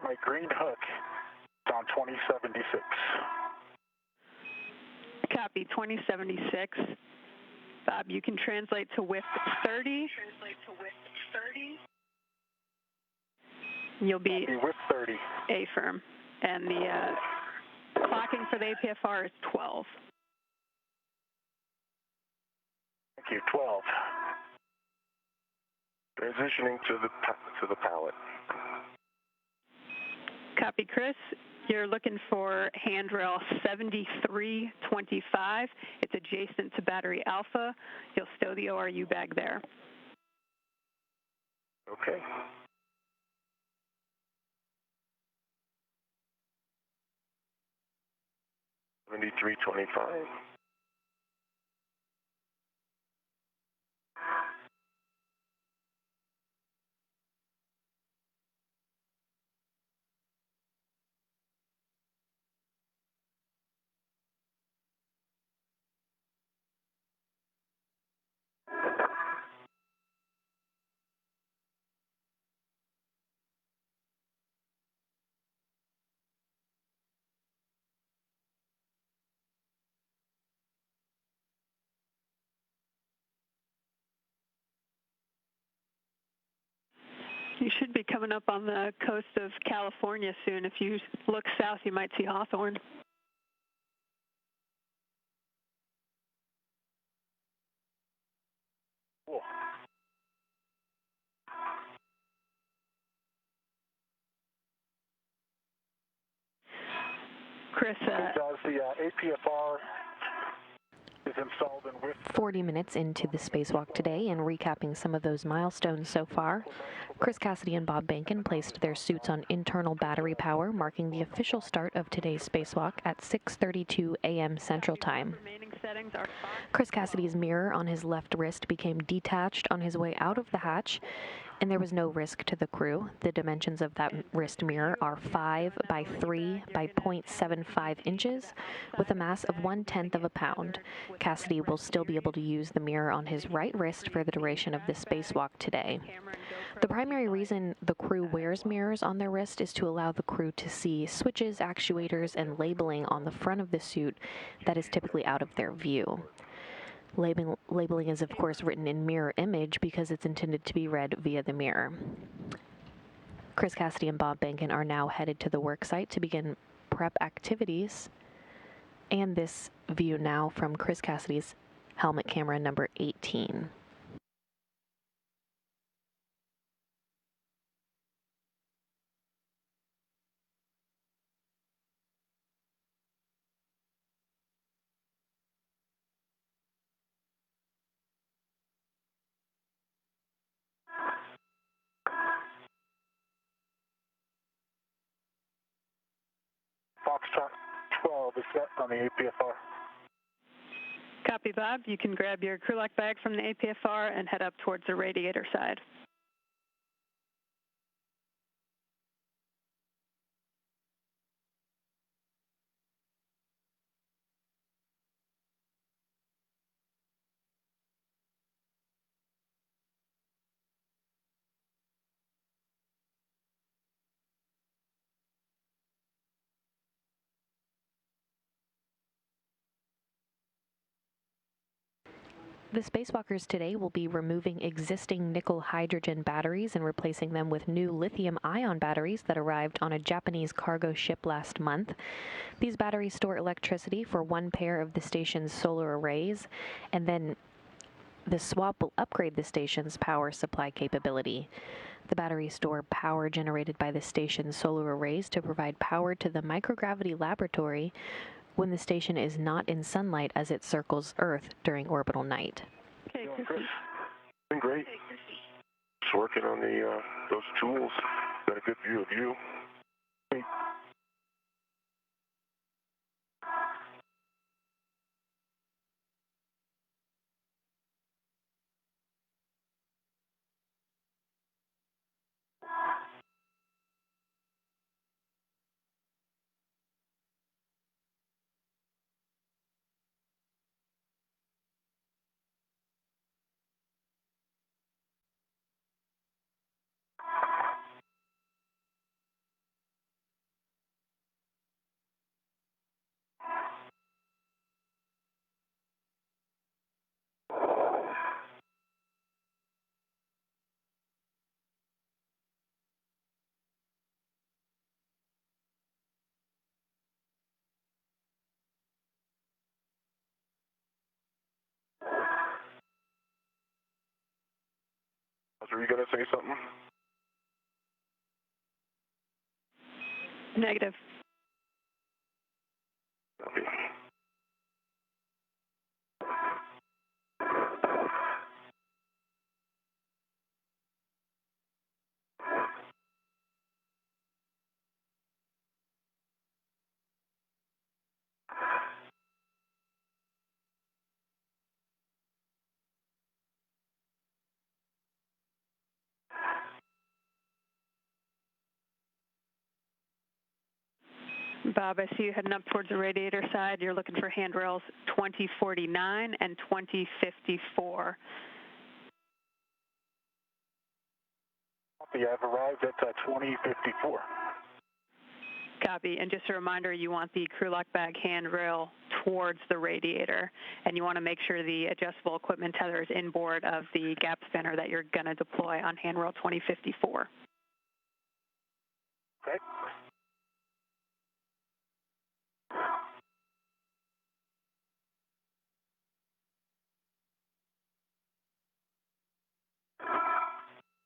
My green hook is on 2076. Copy 2076. Bob, you can translate to width 30. You'll be width 30. A firm. And the clocking for the APFR is 12. Thank you, 12. Transitioning to the pallet. Copy, Chris. You're looking for handrail 7325. It's adjacent to battery alpha. You'll stow the ORU bag there. Okay. $73.25. You should be coming up on the coast of California soon. If you look south, you might see Hawthorne. Cool. Chris, does the APFR is installed in with 40 minutes into the spacewalk today, and recapping some of those milestones so far, Chris Cassidy and Bob Behnken placed their suits on internal battery power, marking the official start of today's spacewalk at 6:32 a.m. Central Time. Chris Cassidy's mirror on his left wrist became detached on his way out of the hatch, and there was no risk to the crew. The dimensions of that wrist mirror are 5 by 3 by 0.75 inches, with a mass of 1/10 of a pound. Cassidy will still be able to use the mirror on his right wrist for the duration of the spacewalk today. The primary reason the crew wears mirrors on their wrist is to allow the crew to see switches, actuators, and labeling on the front of the suit that is typically out of their view. Labeling is, of course, written in mirror image because it's intended to be read via the mirror. Chris Cassidy and Bob Behnken are now headed to the work site to begin prep activities. And this view now from Chris Cassidy's helmet camera number 18. Foxtrot 12 is set on the APFR. Copy, Bob. You can grab your crew lock bag from the APFR and head up towards the radiator side. The spacewalkers today will be removing existing nickel-hydrogen batteries and replacing them with new lithium-ion batteries that arrived on a Japanese cargo ship last month. These batteries store electricity for one pair of the station's solar arrays, and then the swap will upgrade the station's power supply capability. The batteries store power generated by the station's solar arrays to provide power to the microgravity laboratory when the station is not in sunlight as it circles Earth during orbital night. Okay, Chris. Been great. Just working on the those tools. Got a good view of you. Great. Were you going to say something? Negative. Okay. Bob, I see you heading up towards the radiator side. You're looking for handrails 2049 and 2054. Copy, I've arrived at 2054. Copy. And just a reminder, you want the crew lock bag handrail towards the radiator, and you want to make sure the adjustable equipment tether is inboard of the gap spinner that you're going to deploy on handrail 2054. Okay.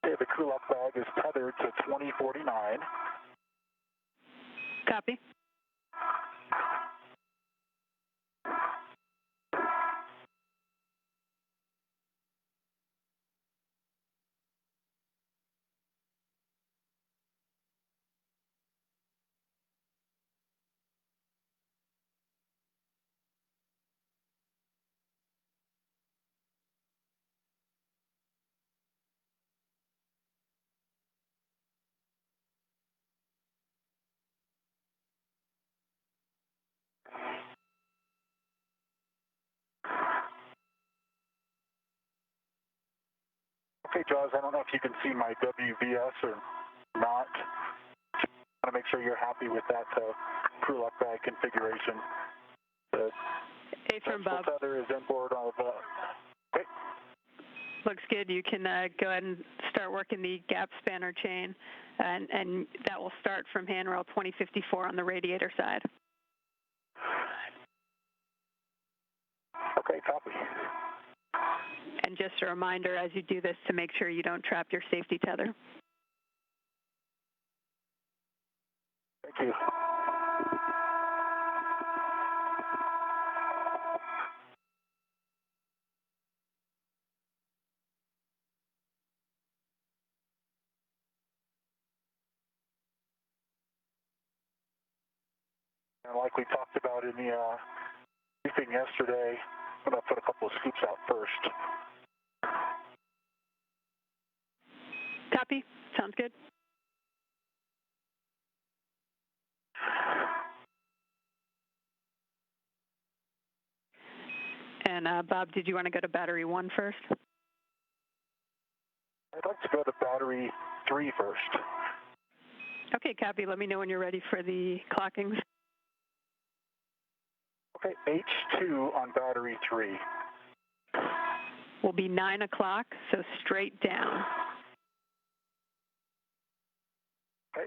Okay, the crew lock bag is tethered to 2049. Copy. Okay, Jaws, I don't know if you can see my WVS or not. I want to make sure you're happy with that crew lock bag configuration. The Affirm, Bob. tether is inboard of, okay. Looks good. You can go ahead and start working the gap spanner chain, and that will start from handrail 2054 on the radiator side. Okay, copy. And just a reminder as you do this to make sure you don't trap your safety tether. Thank you. And like we talked about in the briefing yesterday, I'm going to put a couple of scoops out first. Copy. Sounds good. And Bob, did you want to go to battery 1 first? I'd like to go to battery 3 first. Okay, copy. Let me know when you're ready for the clockings. Okay, H2 on battery 3. Will be 9 o'clock, so straight down. Okay.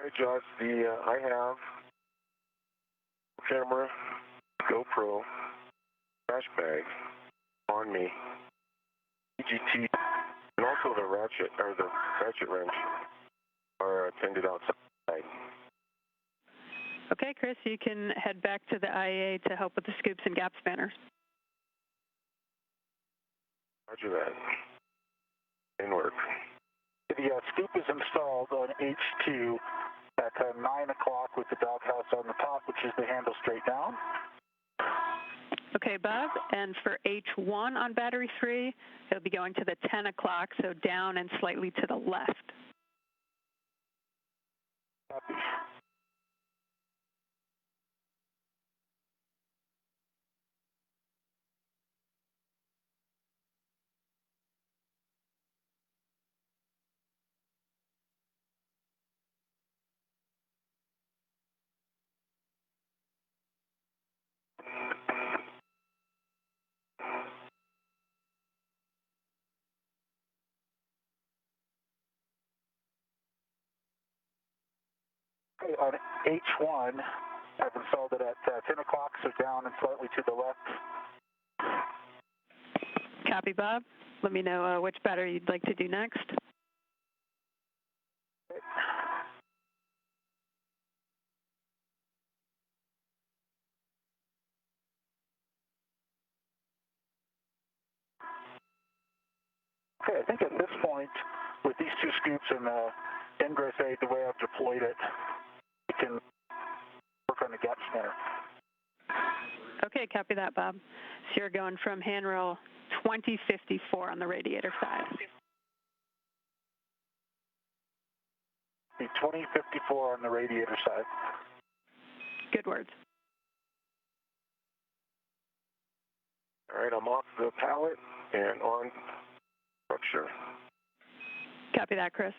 Hey, Josh, I have camera, GoPro, trash bag on me, EGT, and also the ratchet wrench are attended outside. Okay, Chris, you can head back to the IAA to help with the scoops and gap spanners. Roger that. Inward. The scoop is installed on H2 at 9 o'clock with the doghouse on the top, which is the handle straight down. Okay, Bob, and for H1 on battery 3, it'll be going to the 10 o'clock, so down and slightly to the left. Copy. Okay, on H1, I've installed it at 10 o'clock, so down and slightly to the left. Copy, Bob. Let me know which battery you'd like to do next. Okay, I think at this point, with these 2 scoops and ingress aid, the way I've deployed it, we can work on the gap spanner. Okay, copy that, Bob. So you're going from handrail 2054 on the radiator side. The 2054 on the radiator side. Good words. All right, I'm off the pallet and on structure. Copy that, Chris.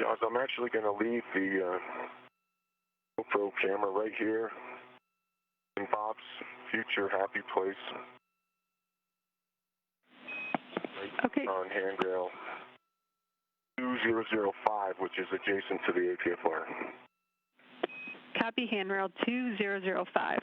Jaws, I'm actually going to leave the GoPro camera right here in Bob's future happy place. Right Okay. on handrail 2005, which is adjacent to the APFR. Copy, handrail 2005.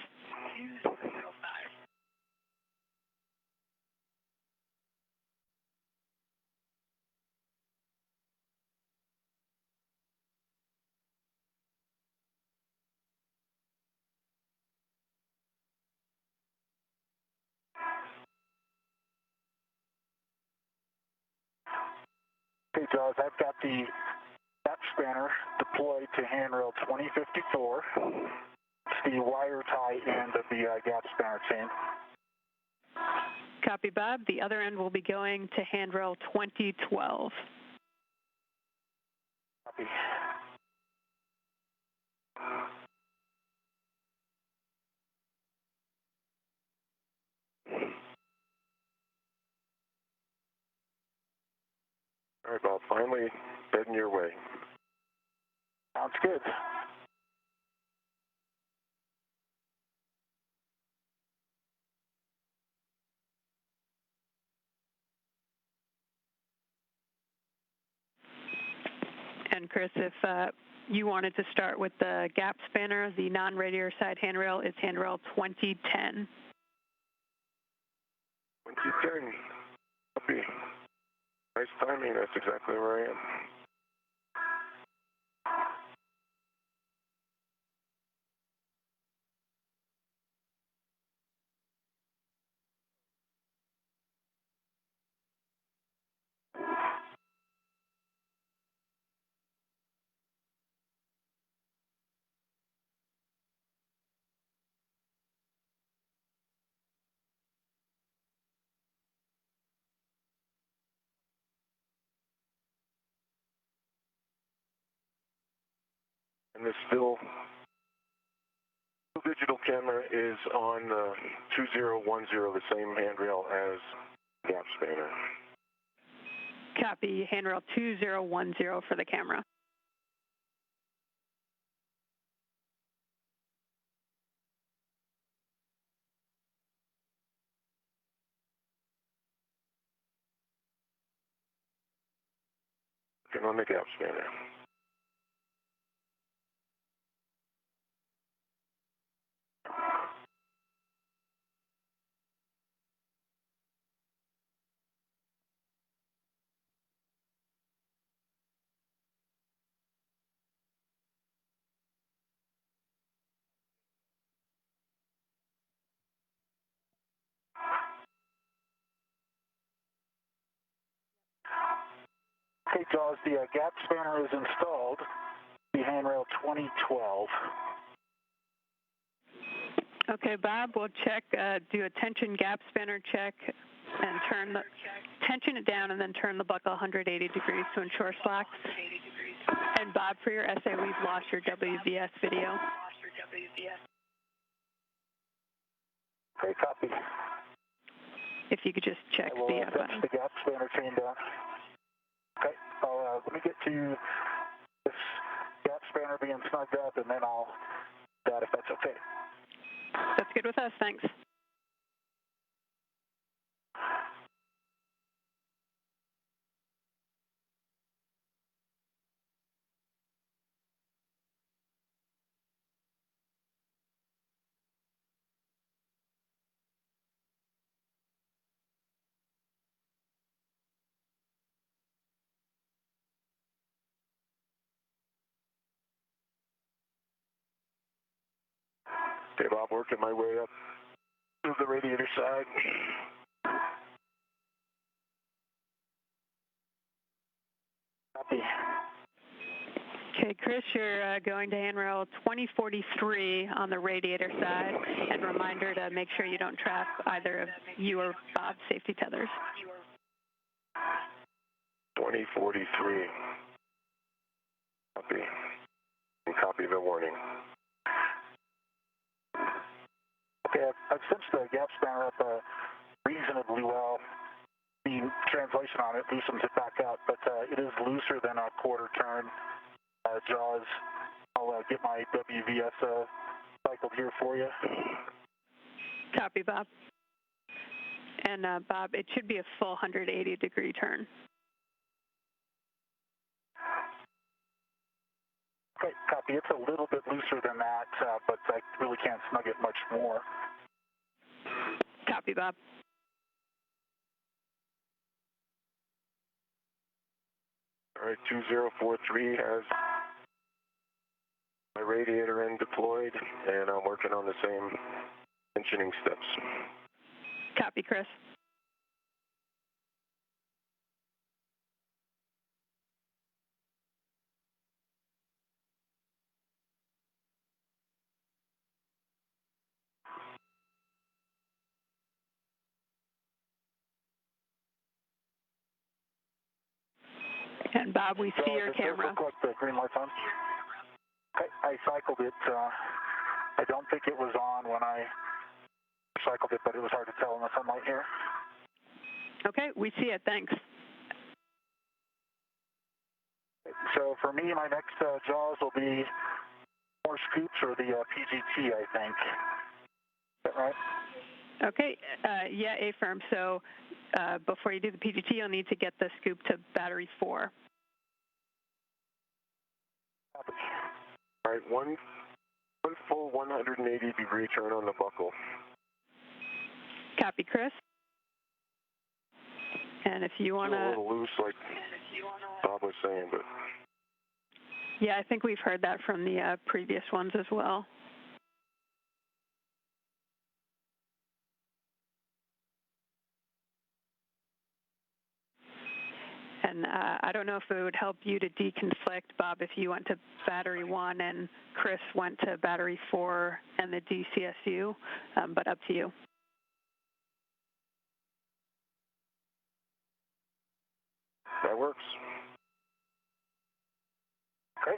Okay, Jaws, I've got the gap spanner deployed to handrail 2054. It's the wire tie end of the gap spanner chain. Copy, Bob. The other end will be going to handrail 2012. Copy. All right, Bob, finally heading your way. Sounds good. And Chris, if you wanted to start with the gap spanner, the non-radiator side handrail is handrail 2010. 2010. Copy. Nice timing. That's exactly where I am. And the still digital camera is on 2010, the same handrail as gap spanner. Copy, handrail 2010 for the camera. Working on the gap spanner. Okay, Jaws, the gap spanner is installed. The handrail 2012. Okay, Bob, we'll check, do a tension gap spanner check and tension it down and then turn the buckle 180 degrees to ensure slacks. And Bob, for your essay, we've lost your WVS video. Okay, copy. If you could just check I will the fix the gap spanner chain down. Okay, let me get to this gap spanner being snugged up, and then I'll do that if that's okay. That's good with us, thanks. Okay, Bob, working my way up to the radiator side. Copy. Okay, Chris, you're going to handrail 2043 on the radiator side, and reminder to make sure you don't trap either of you or Bob's safety tethers. 2043. Copy. And copy the warning. Okay, I've cinched the gap spanner up reasonably well. The translation on it loosens it back out, but it is looser than a quarter turn jaws. I'll get my WVS cycled here for you. Copy, Bob. And Bob, it should be a full 180-degree turn. Okay, copy. It's a little bit looser than that, but I really can't snug it much more. Copy, Bob. All right, 2043 has my radiator end deployed, and I'm working on the same tensioning steps. Copy, Chris. And Bob, we see your camera. Look like the green light's on. I cycled it. I don't think it was on when I cycled it, but it was hard to tell in the sunlight here. Okay, we see it. Thanks. So for me, my next jaws will be more scoops or the PGT, I think. Is that right? Okay, yeah, affirm. So before you do the PGT, you'll need to get the scoop to battery 4. All right, one full 180-degree turn on the buckle. Copy, Chris. And if you want to... a little loose, like Bob was saying, but... Yeah, I think we've heard that from the previous ones as well. And I don't know if it would help you to deconflict, Bob, if you went to battery 1 and Chris went to battery 4 and the DCSU, but up to you. That works. Okay.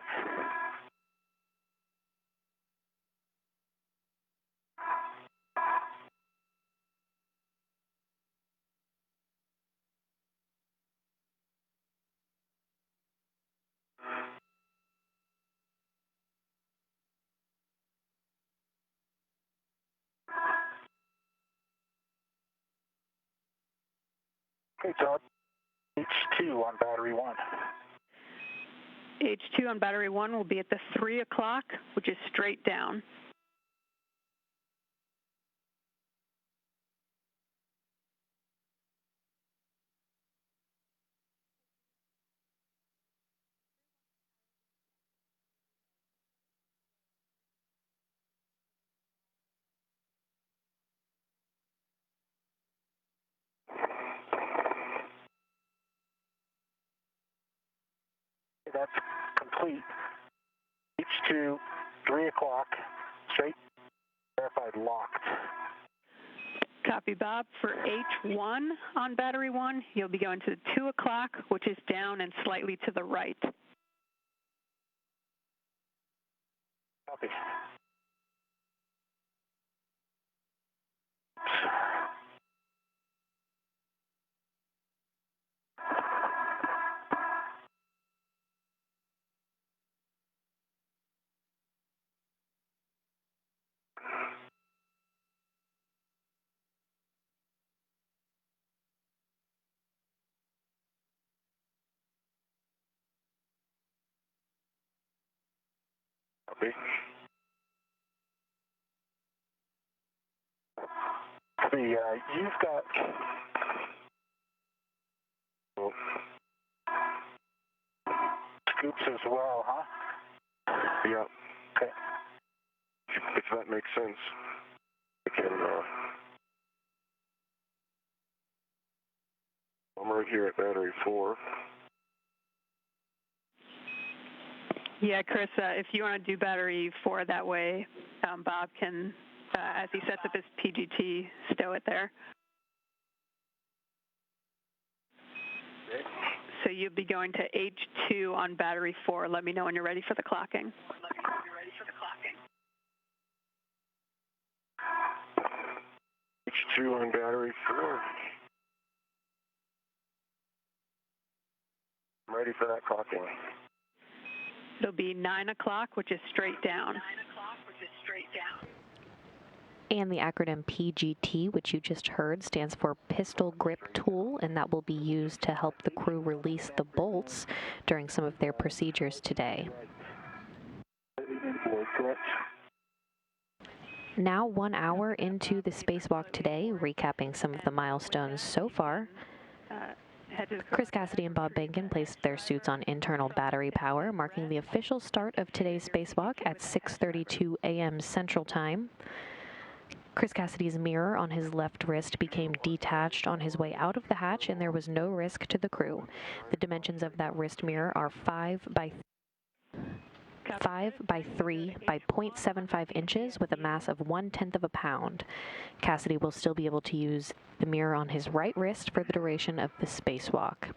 Okay, Todd. H2 on battery 1. H2 on battery 1 will be at the 3 o'clock, which is straight down. That's complete. H2, 3 o'clock, straight, verified, locked. Copy, Bob. For H1 on battery 1, you'll be going to 2 o'clock, which is down and slightly to the right. Copy. Copy. You've got... scoops as well, huh? Yeah. Okay. If that makes sense, I can, I'm right here at battery 4. Yeah, Chris, if you want to do battery 4 that way, Bob can, as he sets up his PGT, stow it there. Okay. So you'll be going to H2 on battery 4. Let me know when you're ready for the clocking. H2 on battery 4. ready for that clocking. It'll be 9 o'clock, which is straight down. And the acronym PGT, which you just heard, stands for Pistol Grip Tool, and that will be used to help the crew release the bolts during some of their procedures today. Now 1 hour into the spacewalk today, recapping some of the milestones so far. Chris Cassidy and Bob Behnken placed their suits on internal battery power, marking the official start of today's spacewalk at 6:32 a.m. Central Time. Chris Cassidy's mirror on his left wrist became detached on his way out of the hatch, and there was no risk to the crew. The dimensions of that wrist mirror are 5 by 3 by 0.75 inches with a mass of 1/10 of a pound. Cassidy will still be able to use the mirror on his right wrist for the duration of the spacewalk.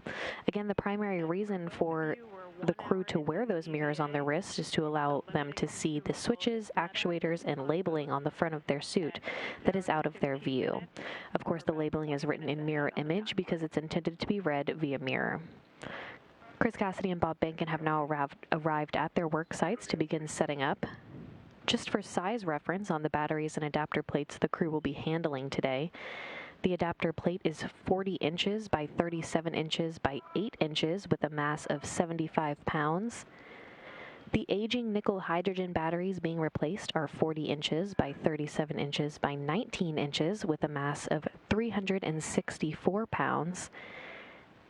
Again, the primary reason for the crew to wear those mirrors on their wrists is to allow them to see the switches, actuators, and labeling on the front of their suit that is out of their view. Of course, the labeling is written in mirror image because it's intended to be read via mirror. Chris Cassidy and Bob Behnken have now arrived at their work sites to begin setting up. Just for size reference on the batteries and adapter plates the crew will be handling today, the adapter plate is 40 inches by 37 inches by 8 inches with a mass of 75 pounds. The aging nickel-hydrogen batteries being replaced are 40 inches by 37 inches by 19 inches with a mass of 364 pounds.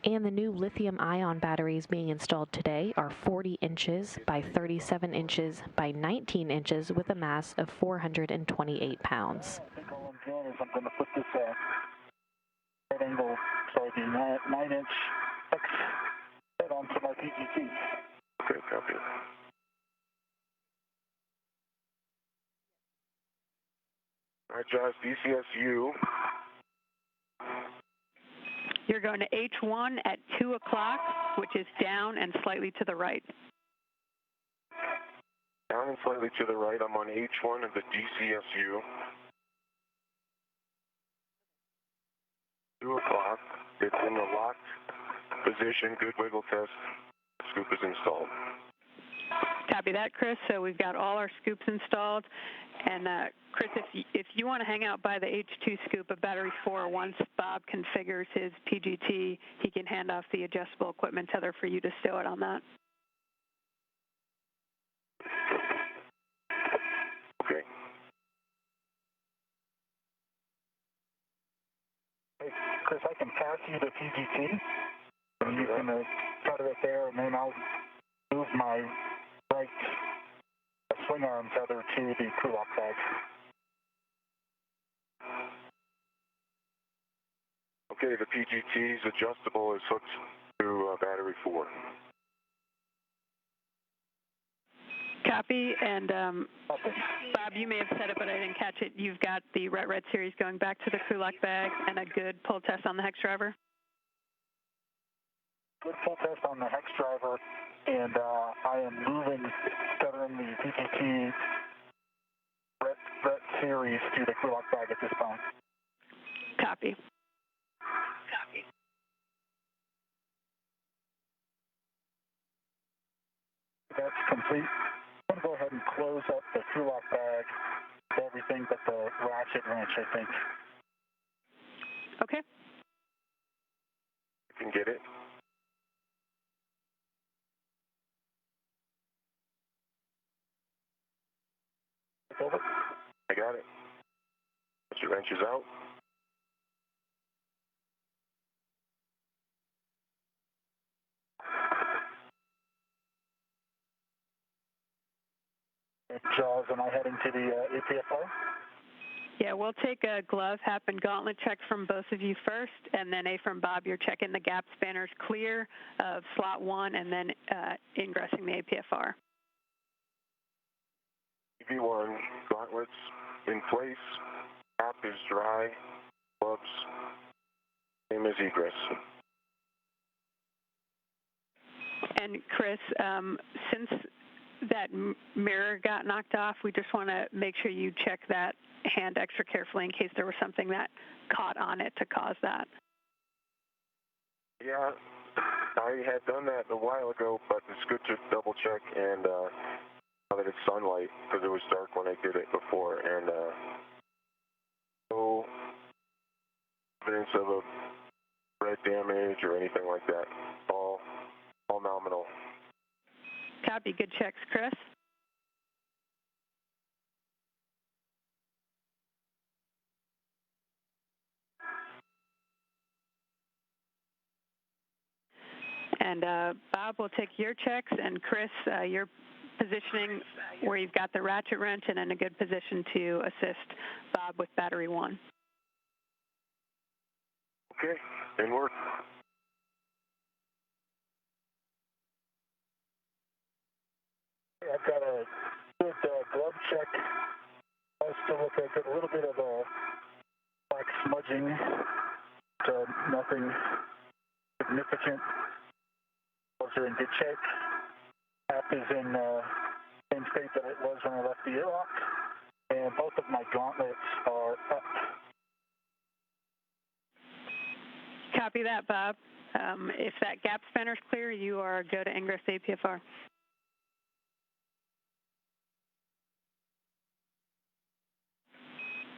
And the new lithium-ion batteries being installed today are 40 inches by 37 inches by 19 inches with a mass of 428 pounds. I think all I'm doing is I'm going to put this right angle, sorry, the 9-inch X head onto my PGT. Okay, copy. All right, Josh, DCSU. You're going to H1 at 2 o'clock, which is down and slightly to the right. Down and slightly to the right, I'm on H1 of the DCSU. 2 o'clock, it's in the locked position, good wiggle test, scoop is installed. Copy that, Chris. So we've got all our scoops installed. And Chris, if you want to hang out by the H2 scoop of battery 4, once Bob configures his PGT, he can hand off the adjustable equipment tether for you to stow it on that. Okay. Hey, Chris, I can pass you the PGT, and you can tether it there, and then I'll move my right swing arm tether to the crew lock bag. Okay, the PGT's adjustable is hooked to battery 4. Copy, and Bob, you may have said it, but I didn't catch it. You've got the red series going back to the crew lock bag and a good pull test on the hex driver? Good pull test on the hex driver, and I am moving, tethering the PGT red series to the crew lock bag at this time. Copy. That's complete. I'm going to go ahead and close up the crew lock bag with everything but the ratchet wrench, I think. Okay. You can get it. Over. I got it. Your wrench is out. Jaws, am I heading to the APFR? Yeah, we'll take a glove, hap, and gauntlet check from both of you first, and then from Bob, you're checking the gap spanners clear of slot 1 and then ingressing the APFR. EV1, gauntlets in place, hap is dry, gloves, same as egress. And Chris, since that mirror got knocked off, we just want to make sure you check that hand extra carefully in case there was something that caught on it to cause that. Yeah, I had done that a while ago, but it's good to double check and now that it's sunlight, because it was dark when I did it before, and no evidence of a red damage or anything like that. All nominal. Copy. Good checks, Chris. And Bob will take your checks, and Chris, your positioning where you've got the ratchet wrench and in a good position to assist Bob with battery 1. Okay, in work. I've got a good glove check. I still look at a little bit of black smudging, so nothing significant. Gloves are in good shape. Cap is in same state that it was when I left the airlock, and both of my gauntlets are up. Copy that, Bob. If that gap spanner's clear, you are go to ingress APFR.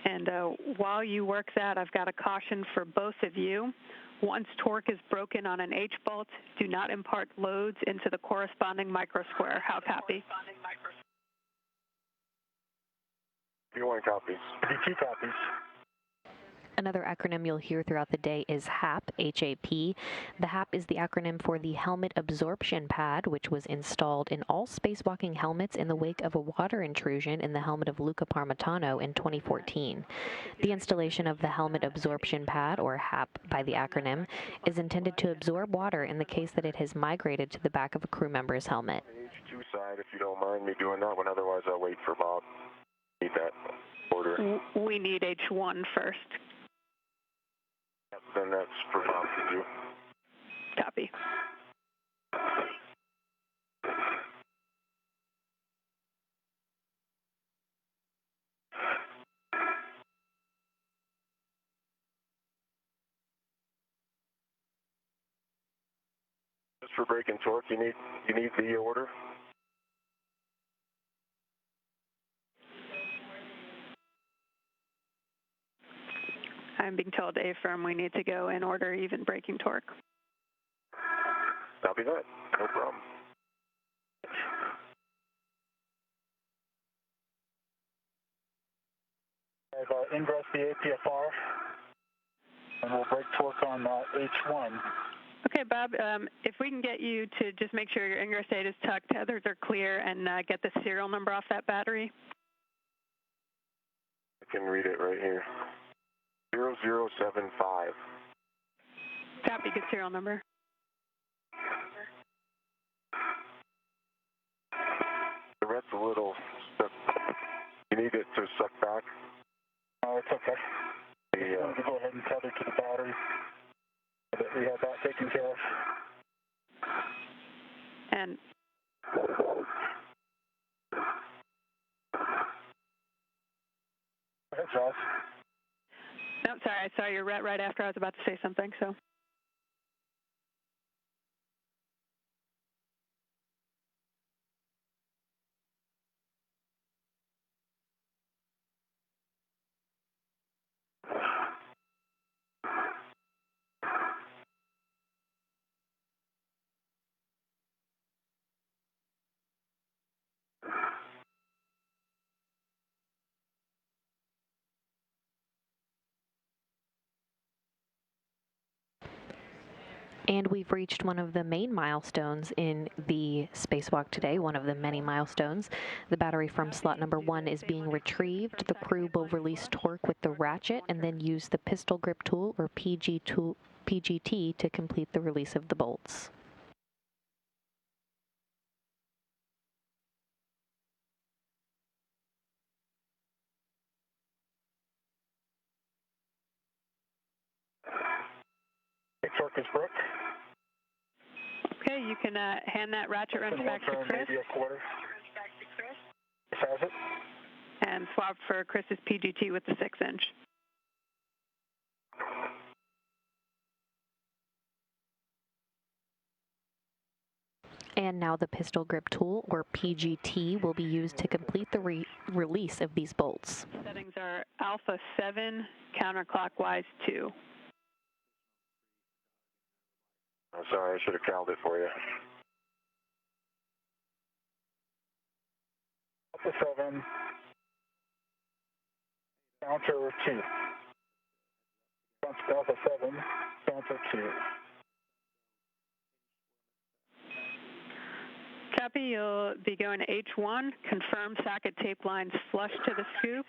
And while you work that, I've got a caution for both of you. Once torque is broken on an H-bolt, do not impart loads into the corresponding microsquare. How copy? P1 copies. P2 copies. Another acronym you'll hear throughout the day is HAP, H-A-P. The HAP is the acronym for the Helmet Absorption Pad, which was installed in all spacewalking helmets in the wake of a water intrusion in the helmet of Luca Parmitano in 2014. The installation of the Helmet Absorption Pad, or HAP by the acronym, is intended to absorb water in the case that it has migrated to the back of a crew member's helmet. H2 side, if you don't mind me doing that one, otherwise I'll wait for Bob. Need that order. We need H1 first. Then that's for Bob to do. Copy. Just for brake and torque, you need the order? I'm being told A-firm we need to go in order, even braking torque. Copy that. No problem. I've ingressed the APFR, and we'll brake torque on H1. Okay, Bob, if we can get you to just make sure your ingress date is tucked, tethers are clear, and get the serial number off that battery. I can read it right here. 0075. Copy, good serial number. The red's a little stuck. You need it to suck back? Oh, it's okay. I'm going to go ahead and tether to the battery. We have that taken care of. And Go ahead, Josh. no, sorry, I saw your right after I was about to say something, so. And we've reached one of the main milestones in the spacewalk today, one of the many milestones. The battery from slot number 1 is being retrieved. The crew will release torque with the ratchet and then use the pistol grip tool, or PGT, to complete the release of the bolts. Torque is broke. Okay, you can hand that ratchet wrench back to Chris. Maybe a quarter. Has it? And swap for Chris's PGT with the 6-inch. And now the pistol grip tool, or PGT, will be used to complete the release of these bolts. Settings are alpha 7, counterclockwise 2. I'm sorry, I should have called it for you. Alpha 7, counter 2. Alpha 7, counter 2. Copy, you'll be going to H1, confirm socket tape lines flush to the scoop,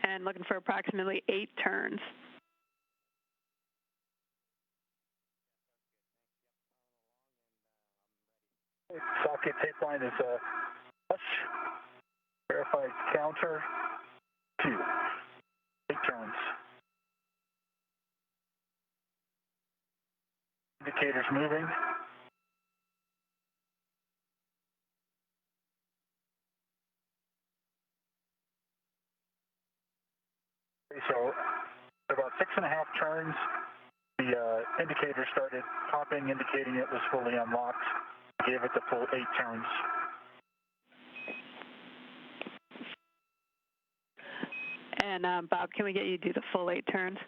and looking for approximately 8 turns. Socket tape line is flush, verified counter 2. 8 turns. Indicators moving. So about 6.5 turns, the indicator started popping, indicating it was fully unlocked. Gave it the full 8 turns. And Bob, can we get you to do the full 8 turns?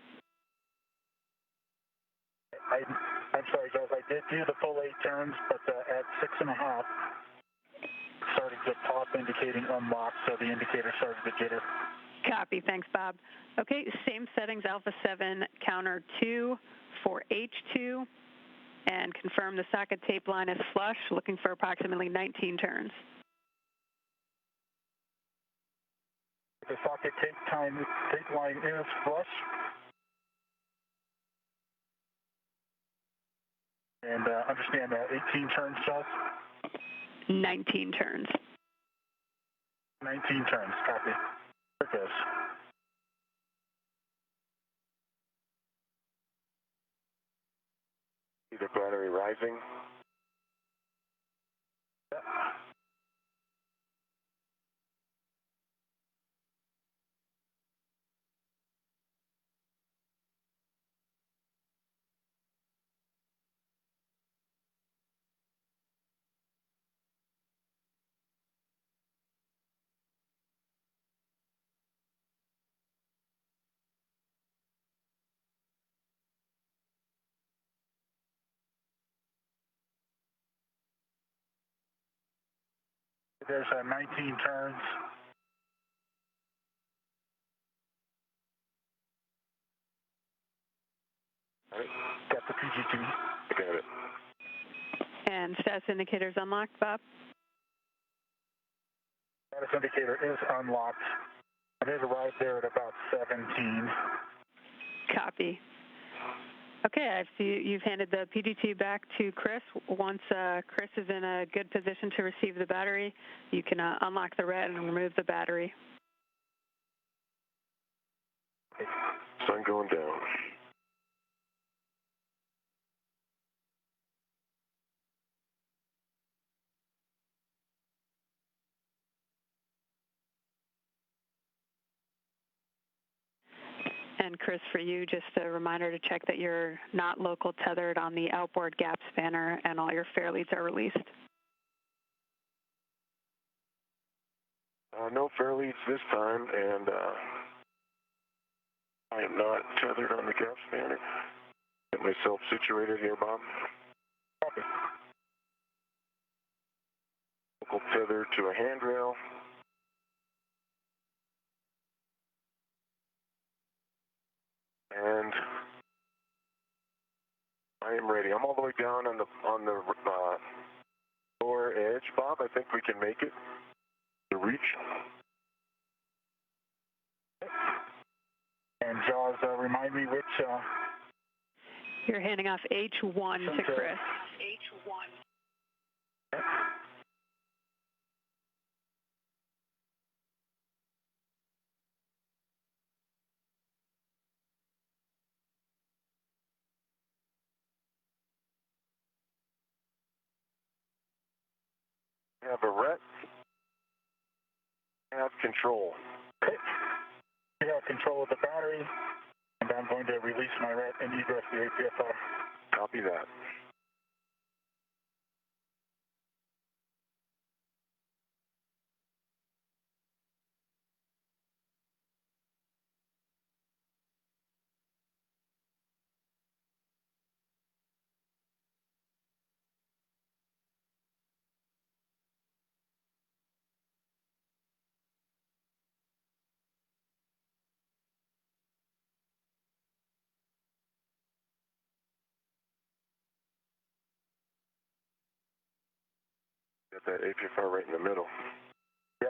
I'm sorry, guys. I did do the full 8 turns, but at 6.5, started to pop, indicating unlocked, so the indicator started to jitter. Copy. Thanks, Bob. Okay, same settings, alpha 7, counter 2 for H2, and confirm the socket tape line is flush, looking for approximately 19 turns. The socket tape line is flush. And understand 18 turns, Charles? 19 turns. 19 turns, copy. There goes. See the battery rising? Yeah. There's 19 turns. All right. Got the PGT. Got it. And status indicators unlocked, Bob? Status indicator is unlocked. It has arrived there at about 17. Copy. Okay, I see you've handed the PGT back to Chris. Once Chris is in a good position to receive the battery, you can unlock the red and remove the battery. Sun going down. And Chris, for you, just a reminder to check that you're not local tethered on the outboard gap spanner and all your fair leads are released. No fair leads this time, and I am not tethered on the gap spanner. Get myself situated here, Bob. Copy. Local tether to a handrail. And I am ready. I'm all the way down on the lower edge, Bob. I think we can make it to reach. And Jaws, remind me which... You're handing off H1 to Chris. H1. Have a rep. Have control. Okay. You have control of the battery, and I'm going to release my ret and egress the APFR. Copy that. put that APFR right in the middle. Yeah.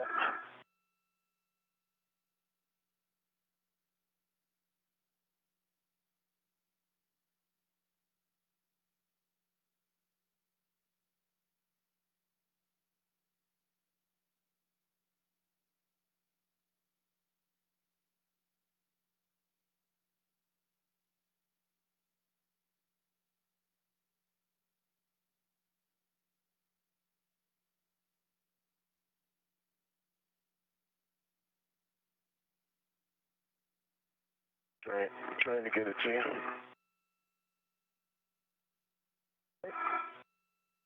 Right, I'm trying to get it to you.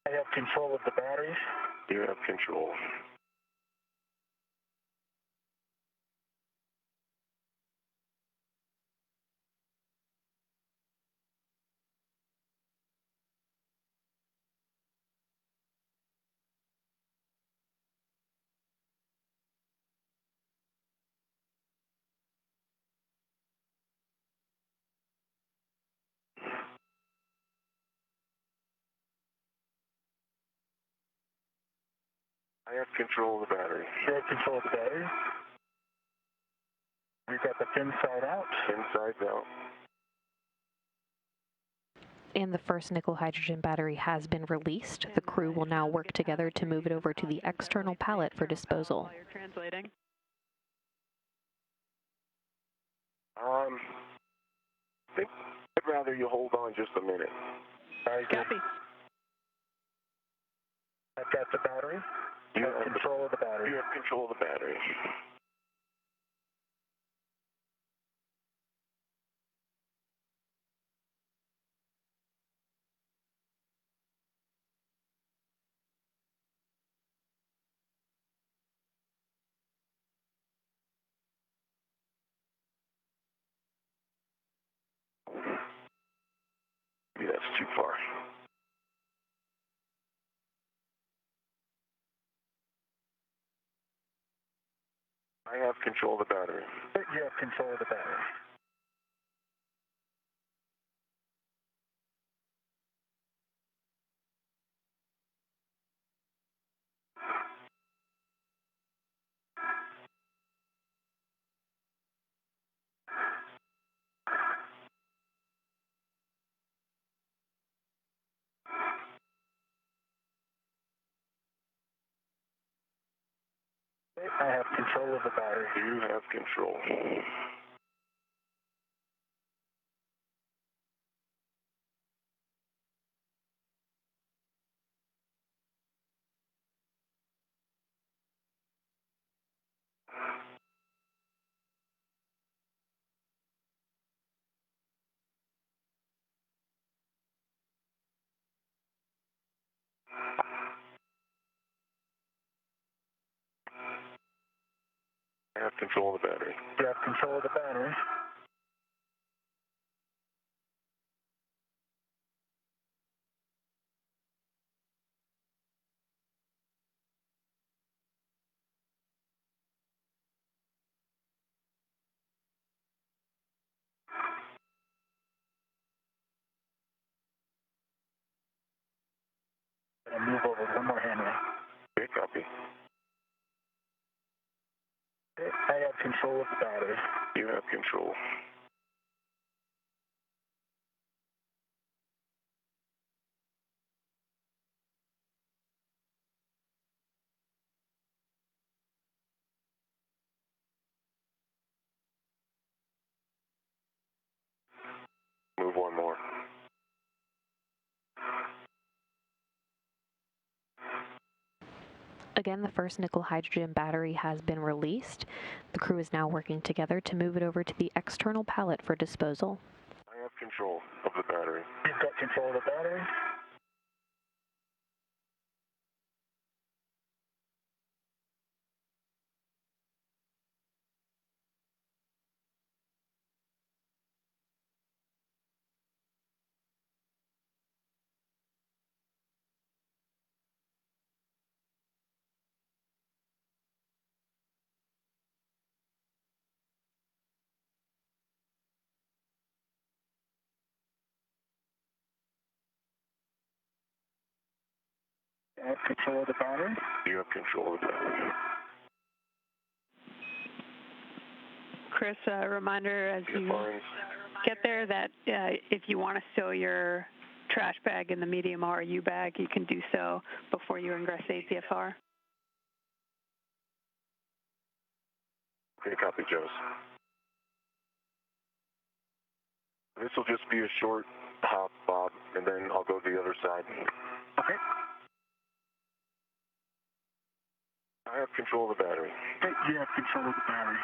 I have control of the batteries. You have control. I have control of the battery. You have control of the battery. We've got the pin side out. Inside out. And the first nickel hydrogen battery has been released. The crew will now work together to move it over to the external pallet for disposal. While you're translating. I think I'd rather you hold on just a minute. Copy. I've got the battery. You have control of the battery. You have control of the battery. Maybe that's too far. I have control of the battery. You have control of the battery. I have control of the battery. You have control. I have control of the battery. You have control of the battery. I'll move over one more handle. Okay, copy. I have control of the battery. You have control. Move one more. Again, the first nickel hydrogen battery has been released. The crew is now working together to move it over to the external pallet for disposal. I have control of the battery. You've got control of the battery. I have control of the battery. You have control of the battery. Chris, a reminder as you Fines. get there that if you want to stow your trash bag in the medium RU bag, you can do so before you ingress APFR. Okay, copy, Joes. This will just be a short hop, Bob, and then I'll go to the other side. Okay. I have control of the battery. Okay, you have control of the battery.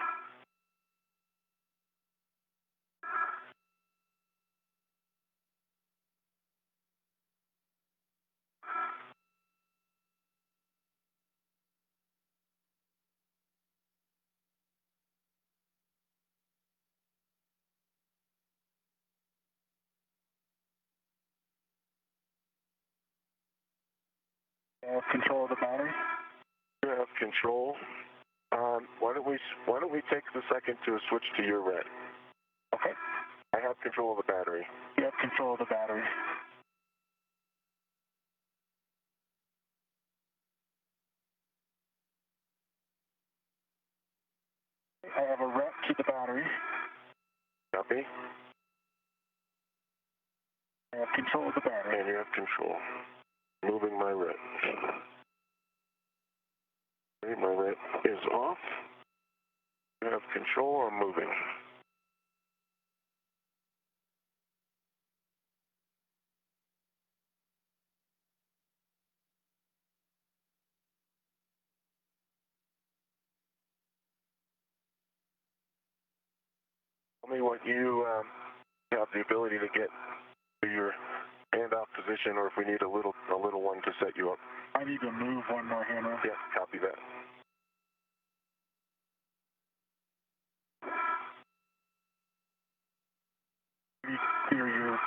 I have control of the battery. You have control. Why don't we take the second to switch to your red? Okay. I have control of the battery. You have control of the battery. I have a ret to the battery. Copy. I have control of the battery. And you have control. Moving my red. Okay, my red is off. You have control. I'm moving. Tell me what you have the ability to get to your handoff position, or if we need a little one to set you up. I need to move one more handoff. Yeah, copy that. Clear you.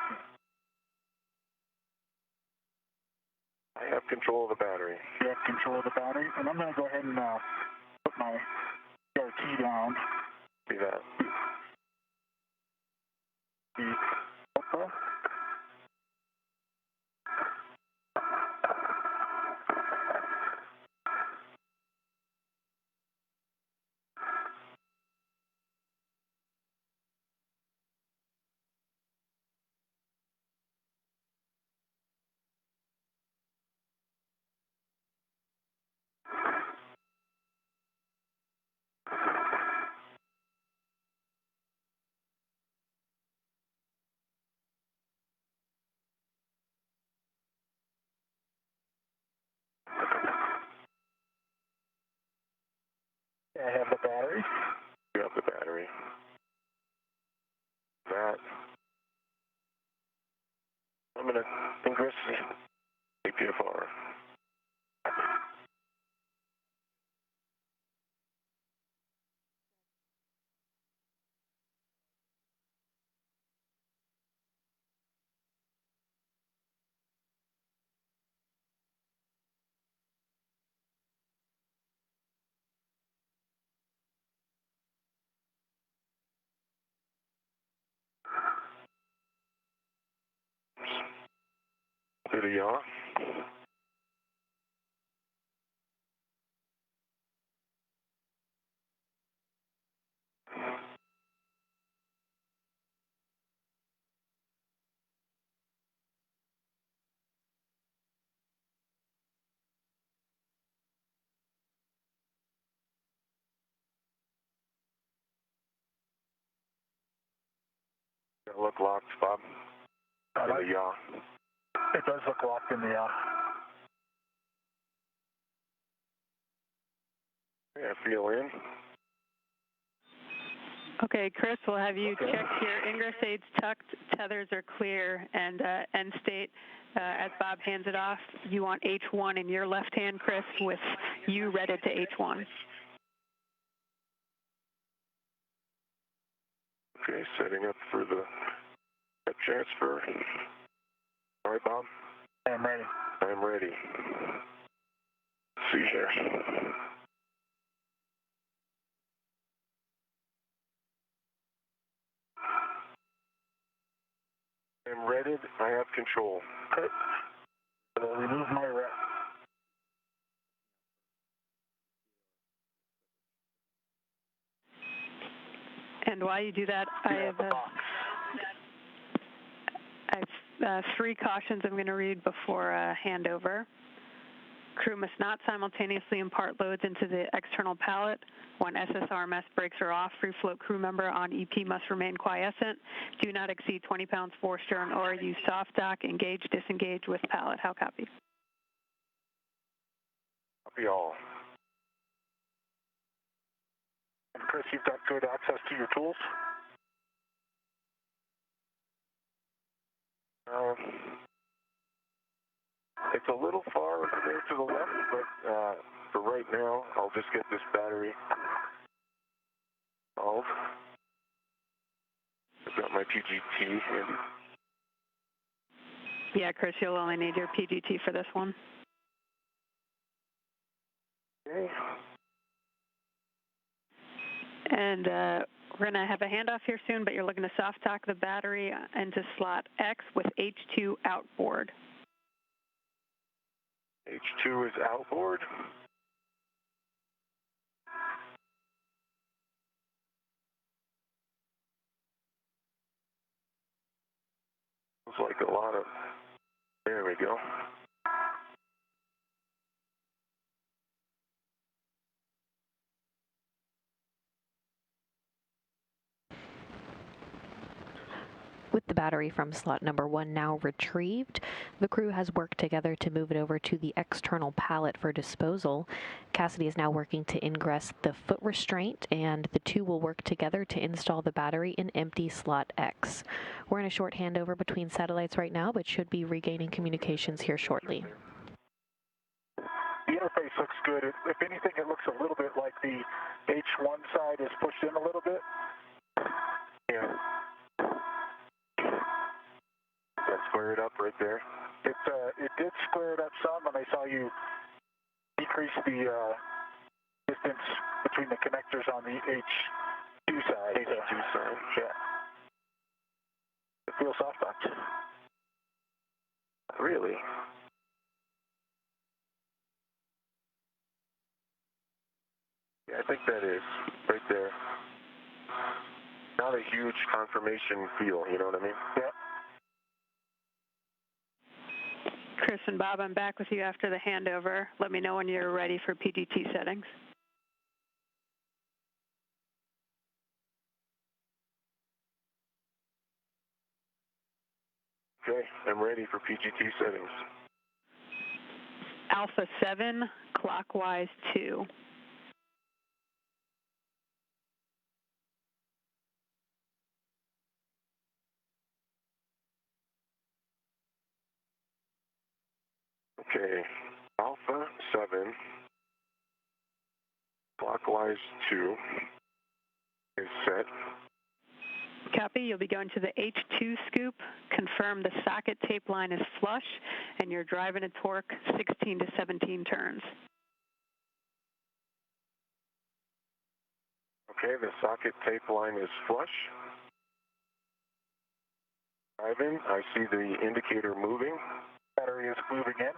I have control of the battery. You have control of the battery, and I'm going to go ahead and put my RT down. See that? The Alpha. I have the battery. You have the battery. That. I'm going to ingress the APFR. To the yaw. Look locked, Bob. To the yaw. It does look locked in the Yeah, feel in. Okay, Chris, we'll have you check your ingress aids tucked, tethers are clear, and end state. As Bob hands it off, you want H1 in your left hand, Chris, with you redded to H1. Okay, setting up for the transfer. All right, Bob? I'm ready. I'm ready. Let's see here. I'm readied. I have control. Okay. Remove my ret. while you do that, I have 3 cautions I'm going to read before handover. Crew must not simultaneously impart loads into the external pallet. When SSRMS brakes are off, free float crew member on EP must remain quiescent. Do not exceed 20 pounds forestern or use soft dock. Engage, disengage with pallet. How copy? Copy all. And Chris, you've got good access to your tools? It's a little far over there to the left, but for right now, I'll just get this battery solved. I've got my PGT in. Yeah, Chris, you'll only need your PGT for this one. Okay. And we're going to have a handoff here soon, but you're looking to soft dock the battery into slot X with H2 outboard. H2 is outboard. Looks like a lot of, there we go. With the battery from slot number 1 now retrieved, the crew has worked together to move it over to the external pallet for disposal. Cassidy is now working to ingress the foot restraint, and the two will work together to install the battery in empty slot X. We're in a short handover between satellites right now, but should be regaining communications here shortly. The interface looks good. If anything, it looks a little bit like the H1 side is pushed in a little bit. Yeah. That squared up right there. It did square it up some, and I saw you decrease the distance between the connectors on the H2 side. H2 side. Yeah. It feels soft docked. Really? Yeah, I think that is right there. Not a huge confirmation feel, you know what I mean? Yeah. Chris and Bob, I'm back with you after the handover. Let me know when you're ready for PGT settings. Okay, I'm ready for PGT settings. Alpha 7, clockwise 2. Okay, Alpha 7, clockwise 2 is set. Copy. You'll be going to the H2 scoop. Confirm the socket tape line is flush, and you're driving a torque 16 to 17 turns. Okay, the socket tape line is flush. Driving, I see the indicator moving. Battery is moving in.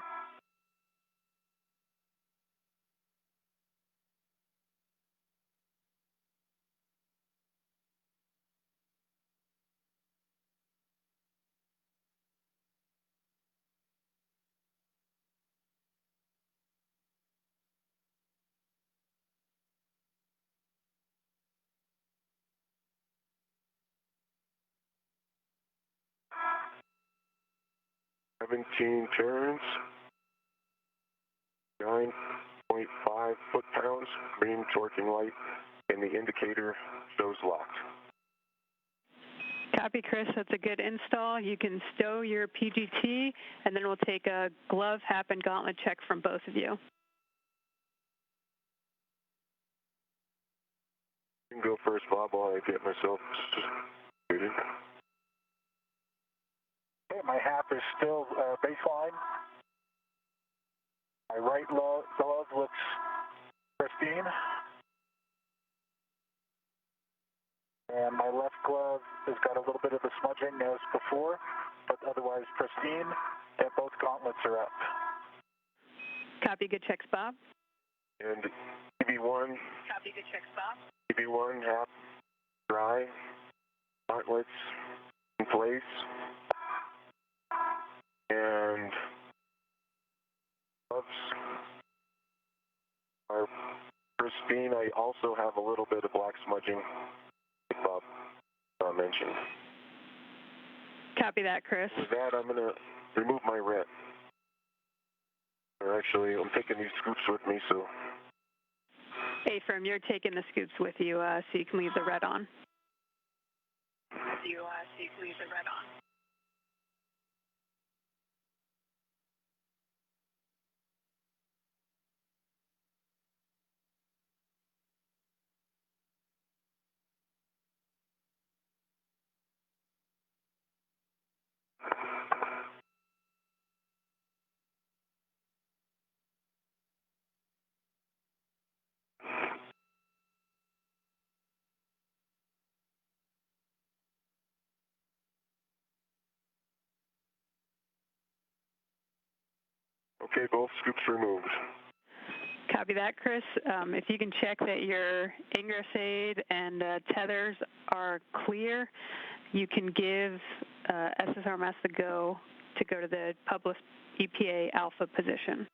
Seventeen turns. 9.5 foot-pounds, green torquing light, and the indicator shows locked. Copy, Chris. That's a good install. You can stow your PGT, and then we'll take a glove, hap, and gauntlet check from both of you. You can go first, Bob, while I get myself situated. Okay, my hap is still baseline. My right glove looks pristine. And my left glove has got a little bit of a smudging as before, but otherwise pristine, and both gauntlets are up. Copy, good checks, Bob. And EB1. Copy, good checks, Bob. EB1, hap, dry. by, outlets in place, and gloves are pristine. I also have a little bit of black smudging, like Bob mentioned. Copy that, Chris. With that, I'm going to remove my red. Or actually, I'm taking these scoops with me, so. Hey, firm, you're taking the scoops with you, so you can leave the red on. So you can leave the red on. Okay, both scoops removed. Copy that, Chris. If you can check that your ingress aid and tethers are clear, you can give SSRMS the go to the published EPA alpha position.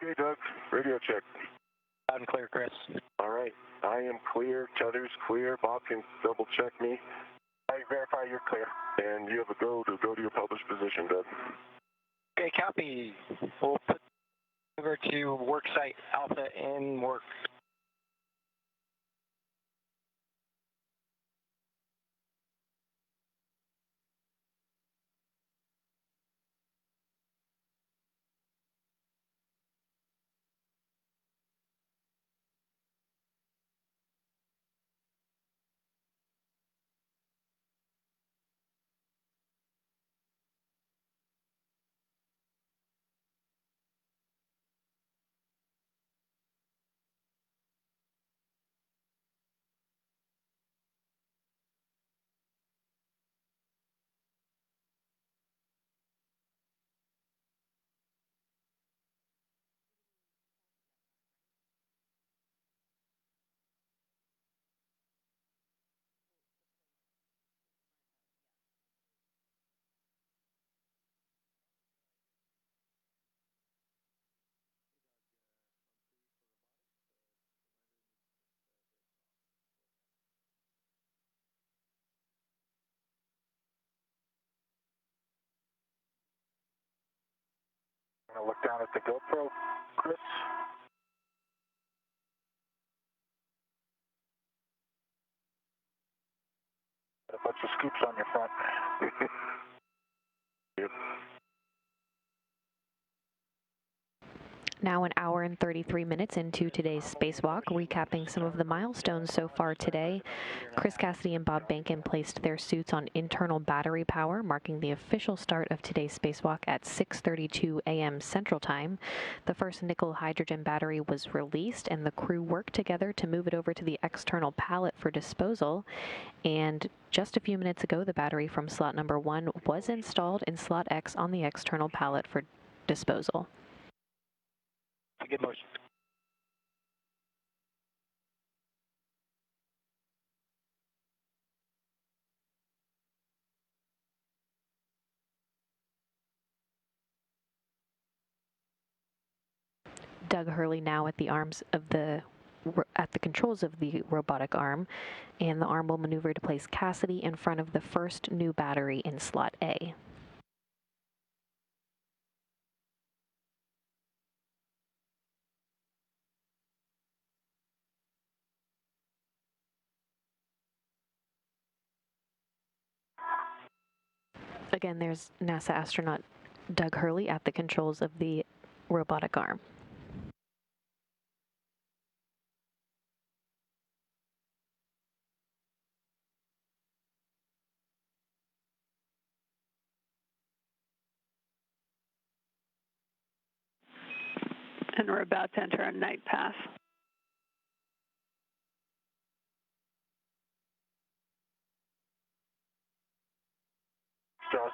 Okay, Doug, radio check. Loud and clear, Chris. All right, I am clear, tethers clear. Bob can double check me. I verify you're clear. And you have a go to your published position, Doug. Okay, copy. We'll put over to work site Alpha in work. I'm going to look down at the GoPro, Chris. Got a bunch of scoops on your front. Yep. Now an hour and 33 minutes into today's spacewalk, recapping some of the milestones so far today. Chris Cassidy and Bob Bankin placed their suits on internal battery power, marking the official start of today's spacewalk at 6:32 a.m. Central Time. The first nickel hydrogen battery was released, and the crew worked together to move it over to the external pallet for disposal. And just a few minutes ago, the battery from slot number 1 was installed in slot X on the external pallet for disposal. Good motion. Doug Hurley now at the controls of the robotic arm, and the arm will maneuver to place Cassidy in front of the first new battery in slot A. Again, there's NASA astronaut Doug Hurley at the controls of the robotic arm. And we're about to enter a night pass. Just.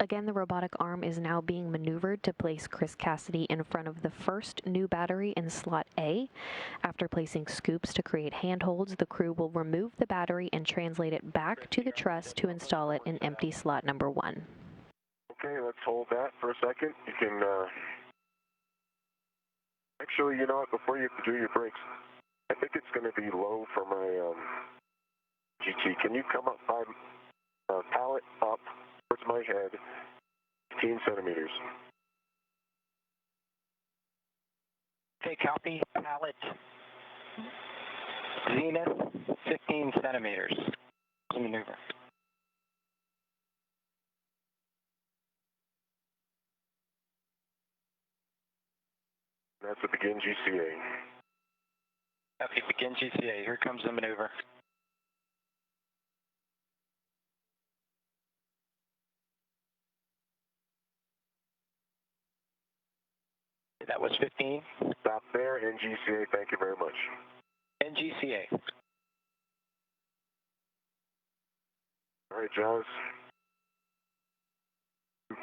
Again, the robotic arm is now being maneuvered to place Chris Cassidy in front of the first new battery in slot A. After placing scoops to create handholds, the crew will remove the battery and translate it back to the truss to install it in empty slot number 1. Okay, let's hold that for a second. You can, actually, you know what, before you do your brakes, I think it's going to be low for my GT. Can you come up by pallet up towards my head, 15 centimeters? Okay, copy. Pallet zenith, 15 centimeters. Maneuver. That's a begin GCA. Copy, begin GCA. Here comes the maneuver. That was 15. Stop there, NGCA, thank you very much. NGCA. All right, Jaws. Oops.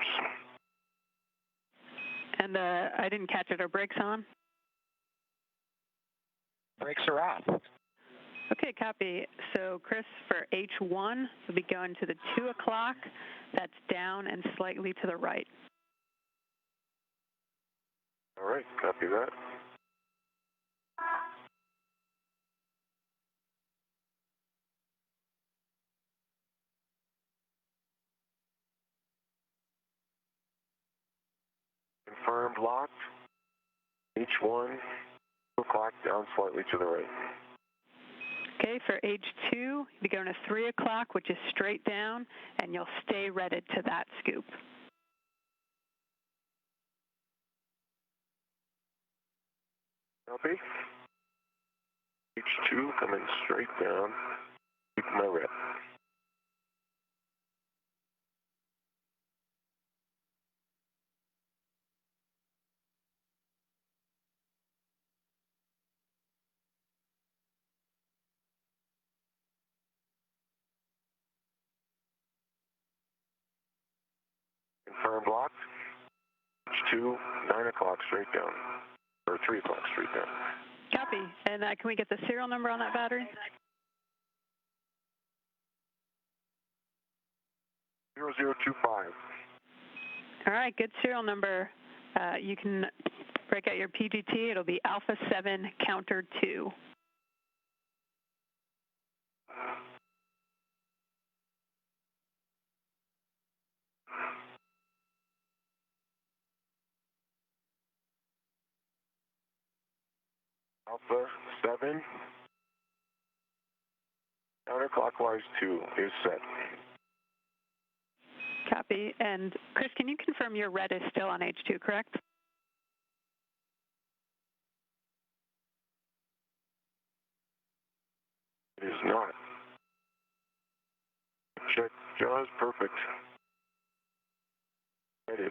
And I didn't catch it. Are brakes on? Brakes are on. Okay, copy. So, Chris, for H1, we'll be going to the 2 o'clock. That's down and slightly to the right. All right, copy that. Confirmed locked. H1, 2 o'clock, down slightly to the right. Okay, for H2, you'll be going to 3 o'clock, which is straight down, and you'll stay redded to that scoop. Copy. H2 coming straight down. Keep my rep. Confirmed locked. H2, 9 o'clock straight down. Or 3 o'clock straight down. Copy. And can we get the serial number on that battery? 0025. All right, good serial number. You can break out your PGT. It'll be Alpha 7 Counter 2. Alpha 7. Counterclockwise 2 is set. Copy. And Chris, can you confirm your red is still on H2, correct? It is not. Check Jaws, perfect. Ready.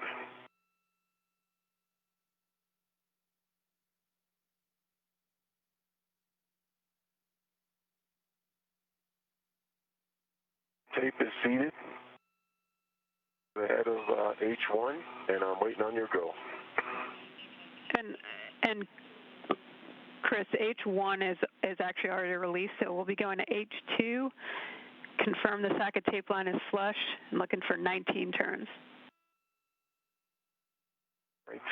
Tape is seated. The head of H1, and I'm waiting on your go. And Chris, H1 is actually already released, so we'll be going to H2. Confirm the socket tape line is flush and looking for 19 turns.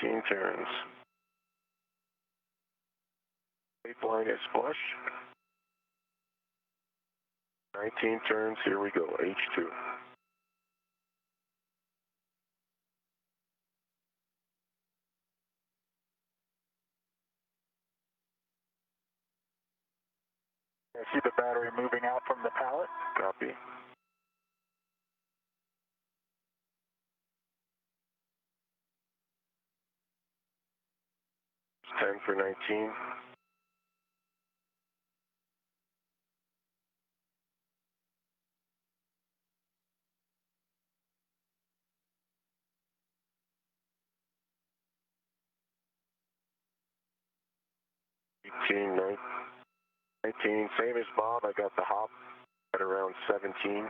19 turns. Tape line is flush. 19 turns, here we go, H2. I see the battery moving out from the pallet. Copy. It's 10 for 19. Eighteen, 19, same as Bob. I got the hop at around 17.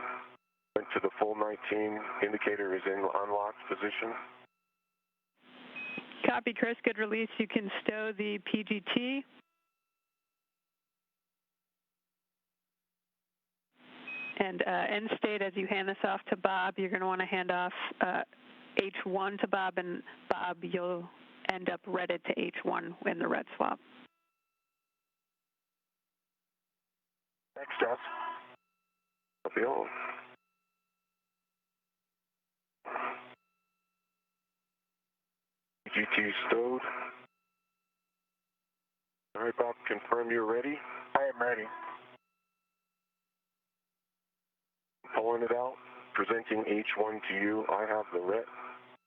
went to the full 19. Indicator is in unlocked position. Copy, Chris. Good release. You can stow the PGT. And end state, as you hand this off to Bob, you're going to want to hand off H1 to Bob, and Bob, you'll end up redded to H1 in the red swap. Thanks, Jess. Copy all. GT stowed. All right, Bob, confirm you're ready. I am ready. Pulling it out, presenting H1 to you. I have the ret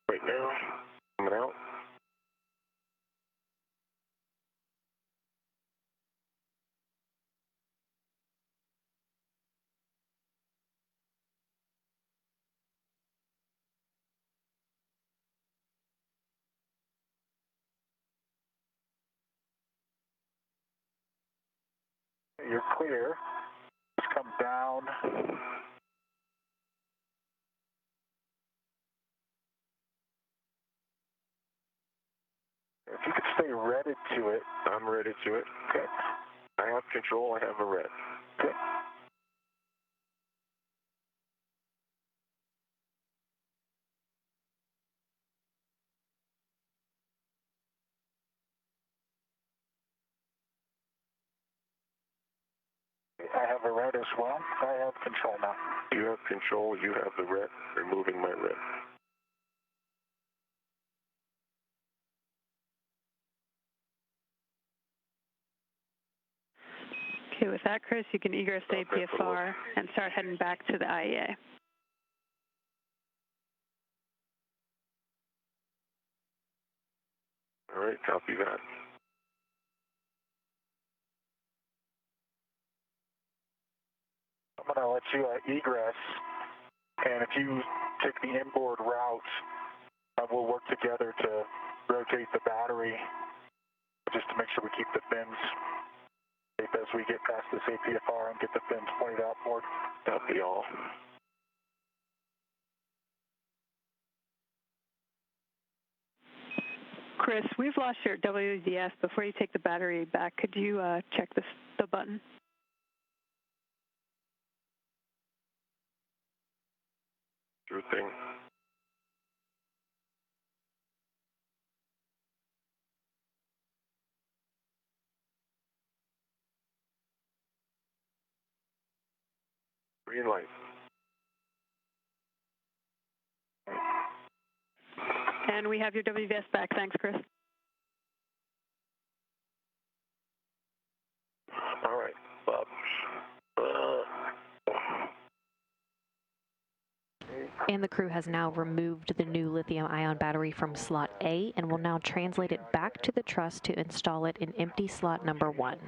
right now. Coming out. You're clear. Just come down. If you could stay redded to it. I'm ready to it. Okay. I have control. I have a ret. Okay. I have a red as well. I have control now. You have control. You have the ret. Removing my ret. Okay, with that, Chris, you can egress the APFR and start heading back to the IEA. All right, copy that. I'm going to let you egress, and if you take the inboard route, we'll work together to rotate the battery just to make sure we keep the fins safe as we get past this APFR and get the fins pointed outboard. Copy all. Chris, we've lost your WDS. Before you take the battery back, could you check the button? Sure thing. Green light. And we have your WDS back. Thanks, Chris. All right, Bob. And the crew has now removed the new lithium-ion battery from slot A and will now translate it back to the truss to install it in empty slot number 1.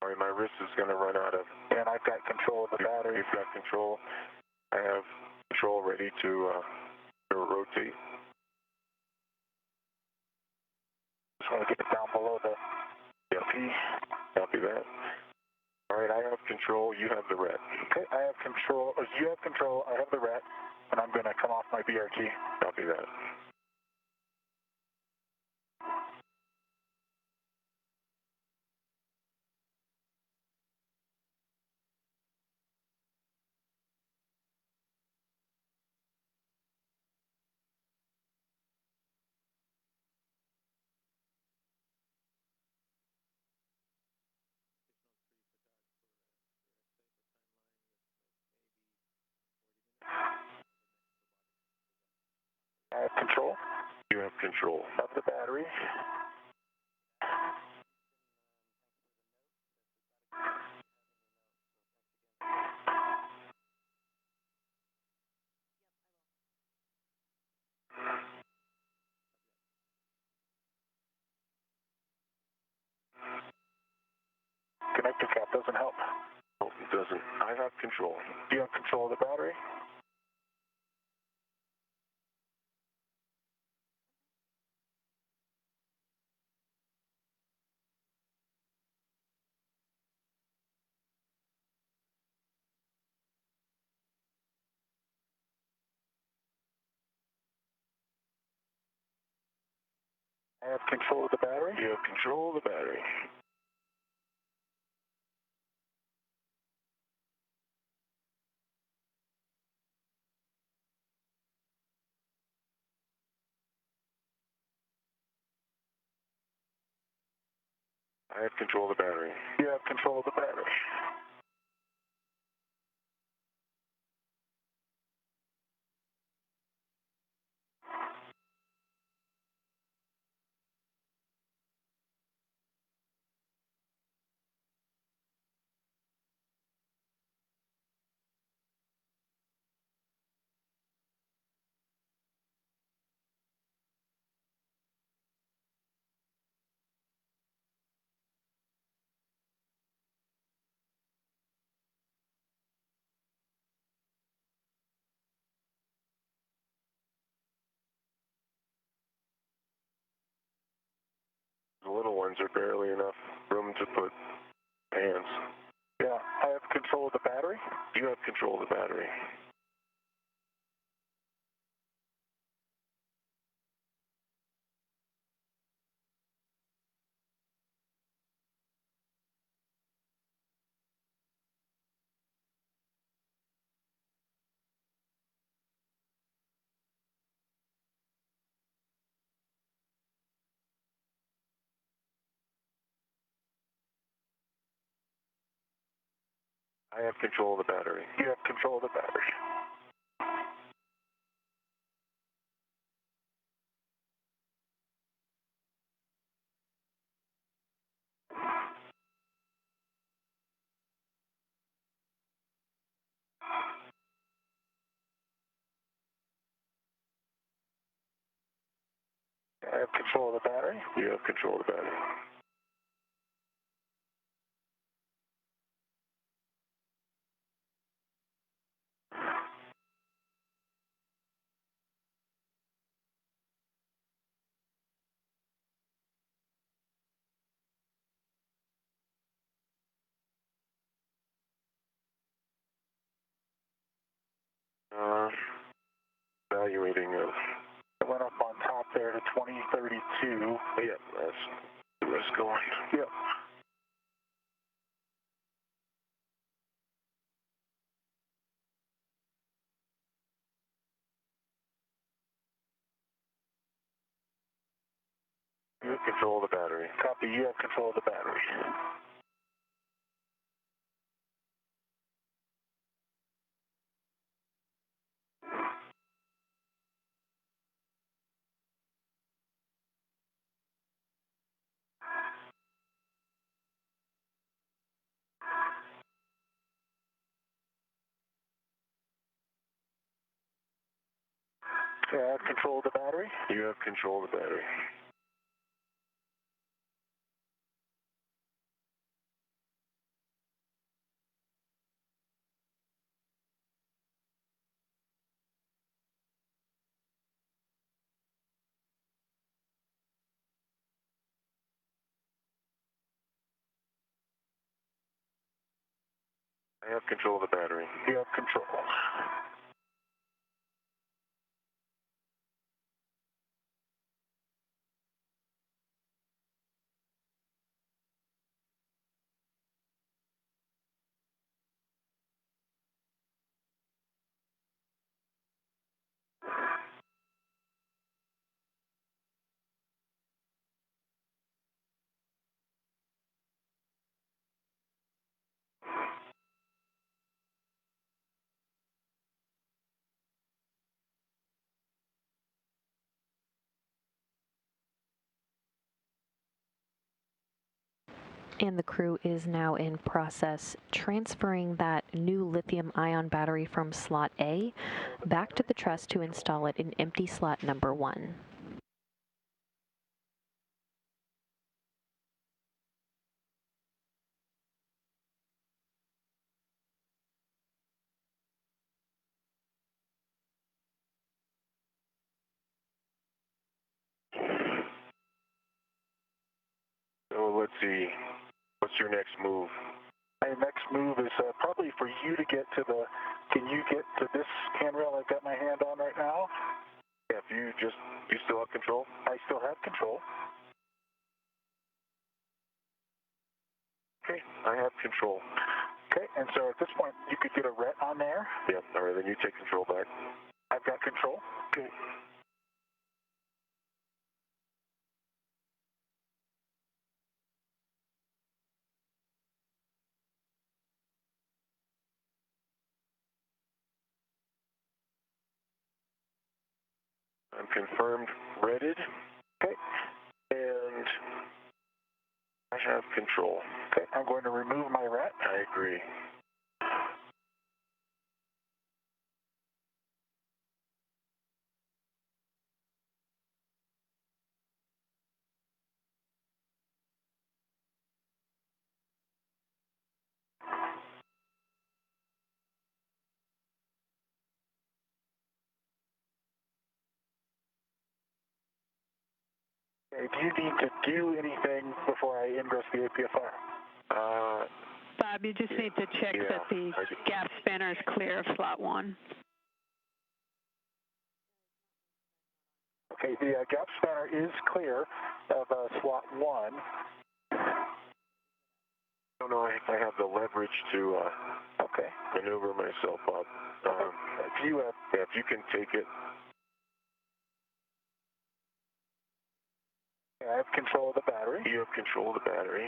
All right, my wrist is going to run out of... And I've got control of the battery. You've got control. I have control ready to rotate. Just want to get it down below the P. Copy that. All right, I have control. You have the ret. Okay, I have control. Or you have control. I have the ret, and I'm going to come off my BRT. Copy that. I have control. You have control. Of the battery. Connector cap doesn't help. No, it doesn't. I have control. Do you have control of the battery? I have control of the battery. You have control of the battery. I have control of the battery. You have control of the battery. The little ones are barely enough room to put hands. Yeah, I have control of the battery. You have control of the battery. I have control of the battery. You have control of the battery. I have control of the battery. You have control of the battery. Evaluating It went up on top there to 2032. yeah, that's the risk going. Yep. You have control of the battery. Copy, you have control of the battery. Okay, I have control of the battery. You have control of the battery. I have control of the battery. You have control. And the crew is now in process transferring that new lithium-ion battery from slot A back to the truss to install it in empty slot number 1. So let's see. What's your next move? My next move is probably for you to get to the, can you get to this handrail I've got my hand on right now? Yeah, if you still have control? I still have control. Okay, I have control. Okay, and so at this point, you could get a RET on there. Yep, all right, then you take control back. I've got control. Okay. I'm confirmed redded. Okay. And I have control. Okay, I'm going to remove my RET. I agree. Okay, do you need to do anything before I ingress the APFR? Bob, you just need to check that the gap spanner is clear of slot 1. Okay, the gap spanner is clear of slot 1. I don't know if I have the leverage to maneuver myself up. If you if you can take it. I have control of the battery. You have control of the battery.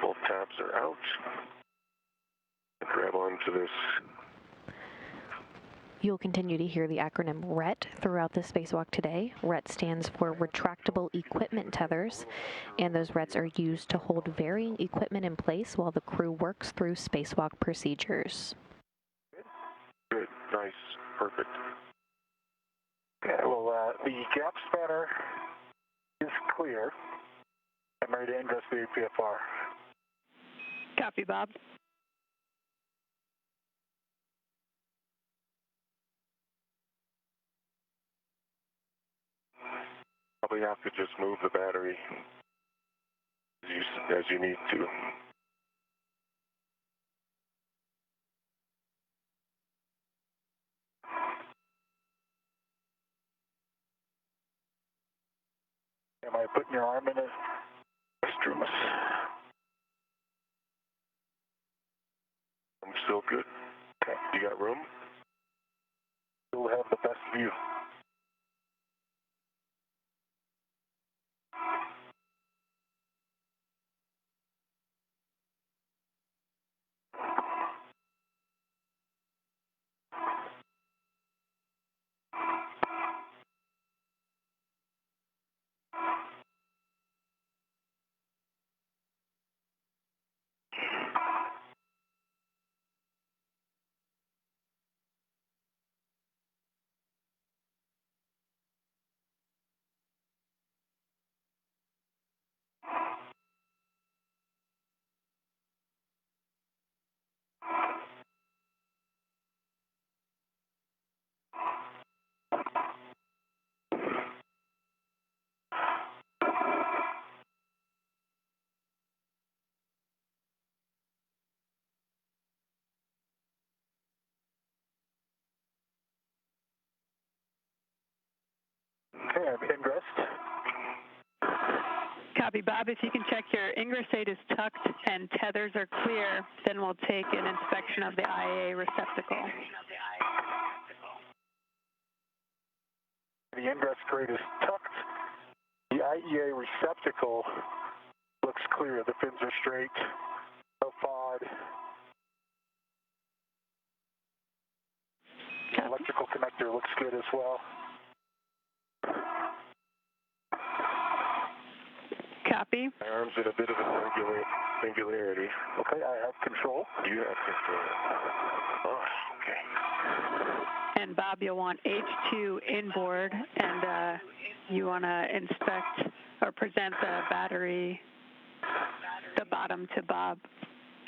Both tabs are out. Grab onto this. You'll continue to hear the acronym RET throughout the spacewalk today. RET stands for Retractable Equipment Tethers, and those RETs are used to hold varying equipment in place while the crew works through spacewalk procedures. Good, nice, perfect. Okay, well, the gap spanner is clear. I'm ready to ingress the APFR. Copy, Bob. Probably have to just move the battery as you need to. Am I putting your arm in a Roscosmos? I'm still good. Okay. You got room? You'll have the best view. Okay, I'm ingressed. Copy, Bob. If you can check your ingress aid is tucked and tethers are clear, then we'll take an inspection of the IAA receptacle. The ingress grate is tucked. The IEA receptacle looks clear. The fins are straight. No FOD. The electrical connector looks good as well. Copy. My arm's in a bit of a singularity. Okay, I have control. You have control. Oh, okay. And Bob, you'll want H2 inboard, and you want to inspect or present the battery, the bottom to Bob,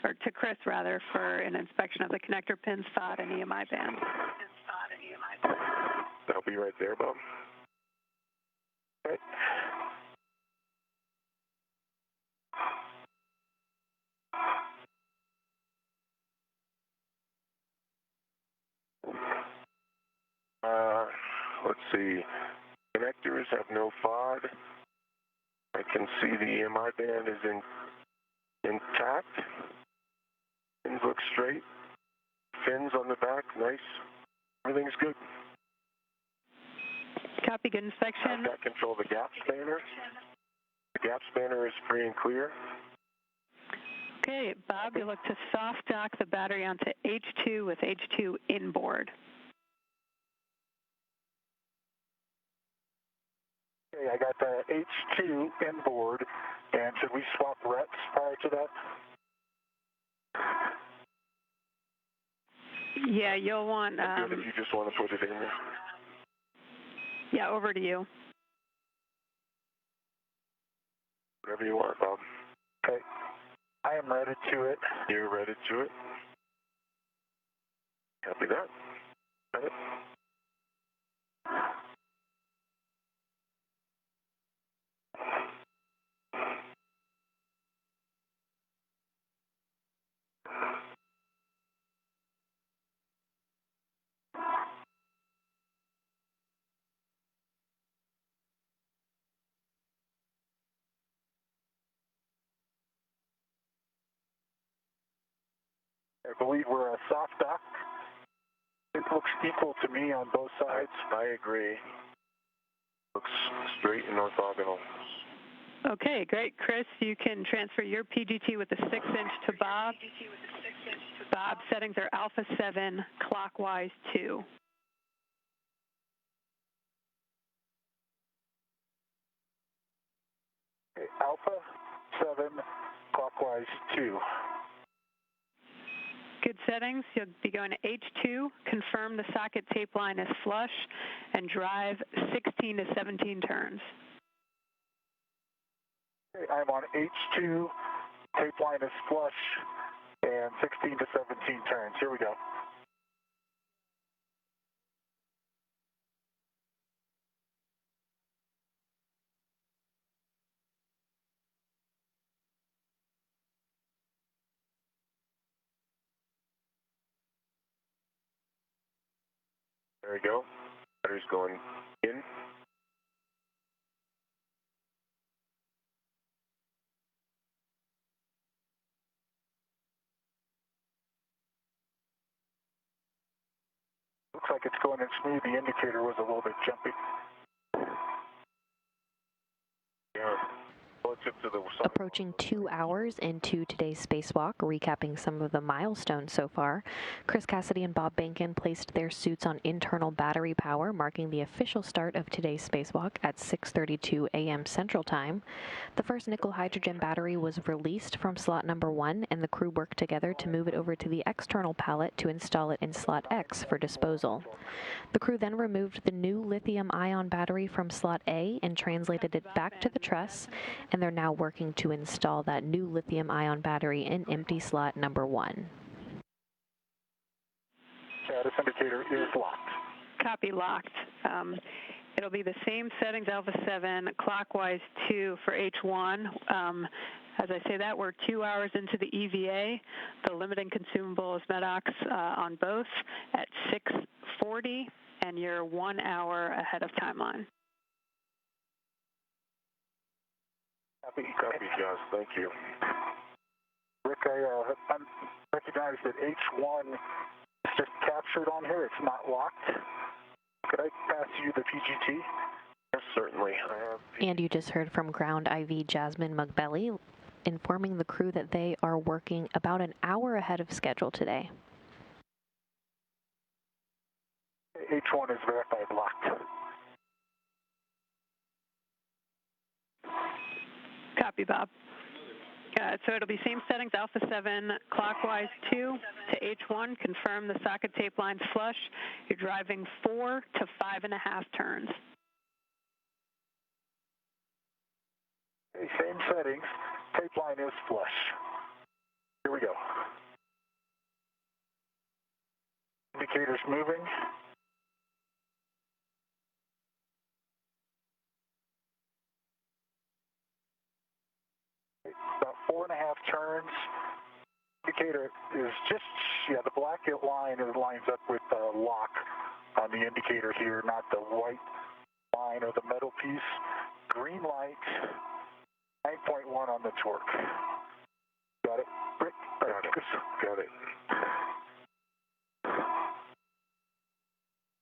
or to Chris rather, for an inspection of the connector pins, FOD, and EMI band. That'll be right there, Bob. Okay. Let's see. Connectors have no FOD. I can see the EMI band is intact. Fins look straight. Fins on the back, nice. Everything's good. Copy, good inspection. I've got control of the gap spanner. The gap spanner is free and clear. Okay, Bob, you look to soft dock the battery onto H2 with H2 inboard. Okay, I got the H2 inboard, and should we swap reps prior to that? Yeah, you'll want... Good if you just want to put it in there. Yeah, over to you. Whatever you want, Bob. Okay. I am ready to it. You're ready to it. Copy that. Got it. I believe we're a soft dock. It looks equal to me on both sides. I agree. Looks straight and orthogonal. Okay, great. Chris, you can transfer your PGT with the 6-inch to Bob. Bob, settings are alpha 7, clockwise 2. Okay, alpha 7, clockwise 2. Good settings. You'll be going to H2, confirm the socket tape line is flush, and drive 16 to 17 turns. Okay, I'm on H2, tape line is flush, and 16 to 17 turns. Here we go. There we go. Battery's going in. Looks like it's going in smooth. The indicator was a little bit jumpy. Yeah. Relative to the Approaching 2 hours into today's spacewalk, recapping some of the milestones so far. Chris Cassidy and Bob Bankin placed their suits on internal battery power, marking the official start of today's spacewalk at 6:32 a.m. Central Time. The first nickel hydrogen battery was released from slot number 1, and the crew worked together to move it over to the external pallet to install it in slot X for disposal. The crew then removed the new lithium-ion battery from slot A and translated it back to the truss, and they're now working to install that new lithium-ion battery in empty slot number 1. Status indicator is locked. Copy, locked. It'll be the same settings, alpha 7, clockwise 2 for H1. As I say that, we're 2 hours into the EVA. The limiting consumable is MEDOX on both at 6:40, and you're 1 hour ahead of timeline. Copy, Josh. Thank you. Rick, I recognize that H1 is just captured on here. It's not locked. Could I pass you the PGT? Yes, certainly. And you just heard from Ground IV Jasmine Mugbelly, informing the crew that they are working about an hour ahead of schedule today. H1 is verified locked. Copy, Bob. So it'll be same settings, alpha 7, clockwise 2 to H1. Confirm the socket tape line's flush. You're driving 4 to 5.5 turns. same settings. Tape line is flush. Here we go. Indicators moving. About 4.5 turns. Indicator is just, the black line lines up with the lock on the indicator here, not the white line or the metal piece. Green light, 9.1 on the torque. Got it? Rick? Got it.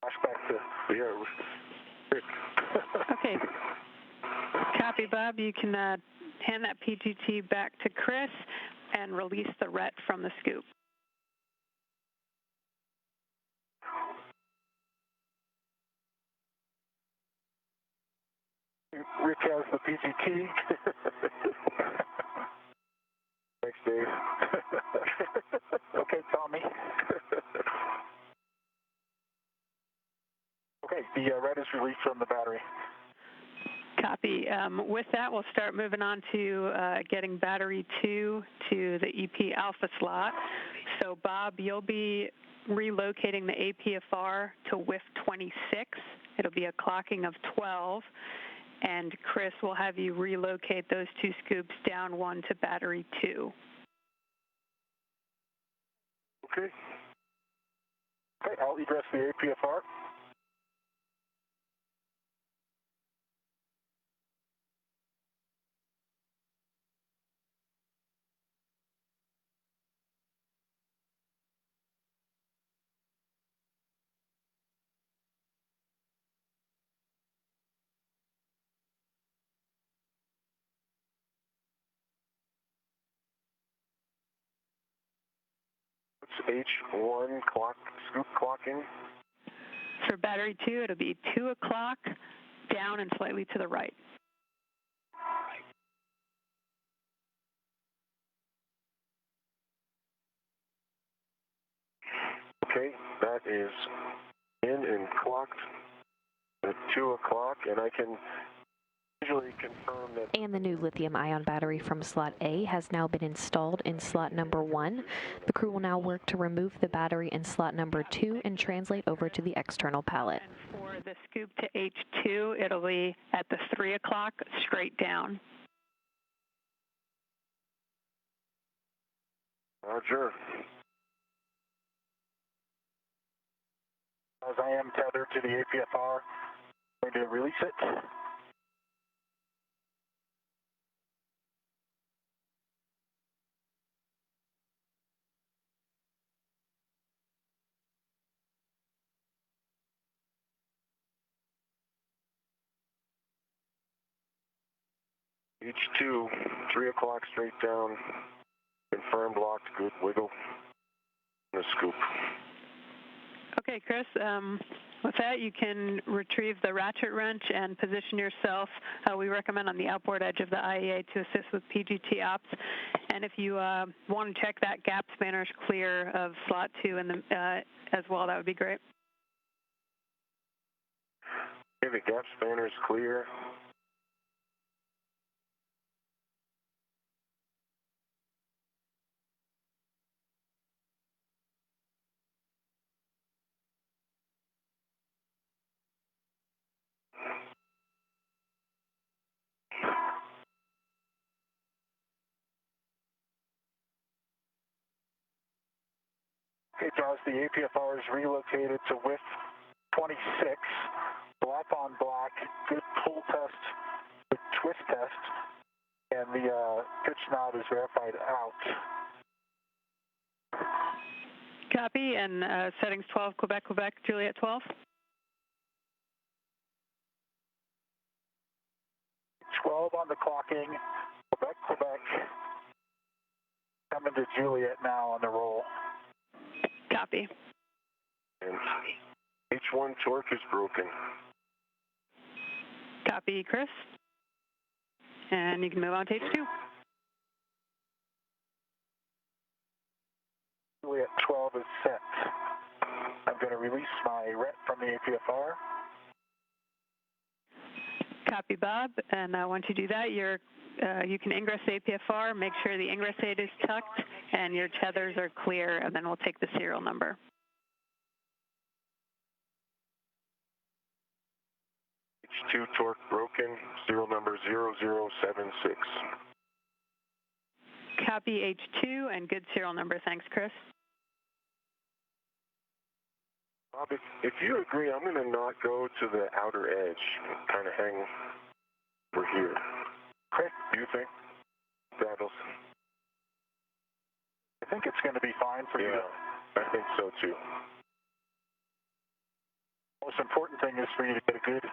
Flashback to... Yeah, Rick. Okay. Copy, Bob. You can hand that PGT back to Chris and release the RET from the scoop. Rick has the PGT. Thanks, Dave. Okay, Tommy. Okay, the RET is released from the battery. Copy. With that, we'll start moving on to getting battery 2 to the EP alpha slot. So, Bob, you'll be relocating the APFR to WIF 26. It'll be a clocking of 12. And Chris will have you relocate those 2 scoops down 1 to battery 2. Okay. Okay, I'll egress the APFR. H1 clock, scoop clocking. For battery 2, it'll be 2 o'clock, down and slightly to the right. Okay, that is in and clocked at 2 o'clock, and I can visually confirm that... And the new lithium-ion battery from slot A has now been installed in slot number 1. The crew will now work to remove the battery in slot number 2 and translate over to the external pallet. And for the scoop to H2, it'll be at the 3 o'clock, straight down. Roger. As I am tethered to the APFR, I'm going to release it. H2, 3 o'clock straight down, confirmed locked, good wiggle, and a scoop. Okay, Chris, with that, you can retrieve the ratchet wrench and position yourself, we recommend, on the outboard edge of the IEA to assist with PGT ops. And if you want to check that gap spanner's clear of slot 2 in the, as well, that would be great. Okay, the gap spanner's clear. Okay, Jaws, the APFR is relocated to WIF 26. Black on black, good pull test, good twist test, and the pitch knob is verified out. Copy, and settings 12, Quebec, Quebec, Juliet 12. 12 on the clocking, Quebec, Quebec. Coming to Juliet now on the roll. Copy. And H1 torque is broken. Copy, Chris. And you can move on to H2. Juliet 12 is set. I'm going to release my RET from the APFR. Copy, Bob. And once you do that, you can ingress the APFR, make sure the ingress aid is tucked, and your tethers are clear, and then we'll take the serial number. H2 torque broken, serial number 0076. Copy H2 and good serial number. Thanks, Chris. Bob, if you agree, I'm going to not go to the outer edge, kind of hang over here. Chris, do you think? Daddles? I think it's going to be fine for you. Yeah, I think so too. Most important thing is for you to get a good,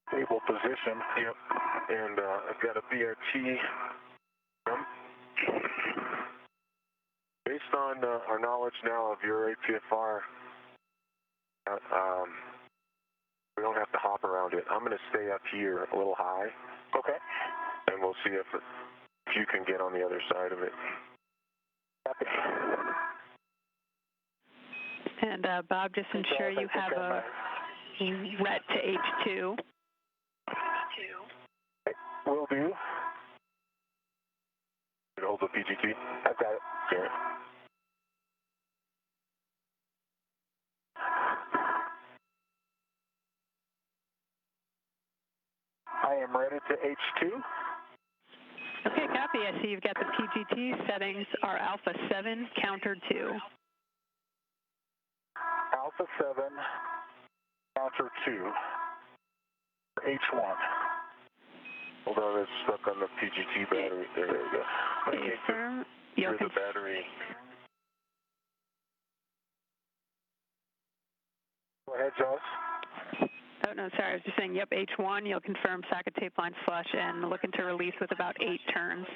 stable position. Yep. And I've got a BRT. Based on our knowledge now of your APFR, we don't have to hop around it. I'm going to stay up here a little high. Okay. And we'll see if you can get on the other side of it. Copy. And Bob, just ensure you have a ret to H2. Will do. Hold the PGT. I've got it. Okay. I am ready to H2. Okay, copy. I see you've got the PGT settings are Alpha 7, counter 2. Alpha 7, counter 2, H1. Hold on, it's stuck on the PGT battery. There we go. Affirm. Here's the battery. Go ahead, Joss. Oh, no, sorry. I was just saying, yep, H1. You'll confirm socket tape line flush and looking to release with about 8 turns.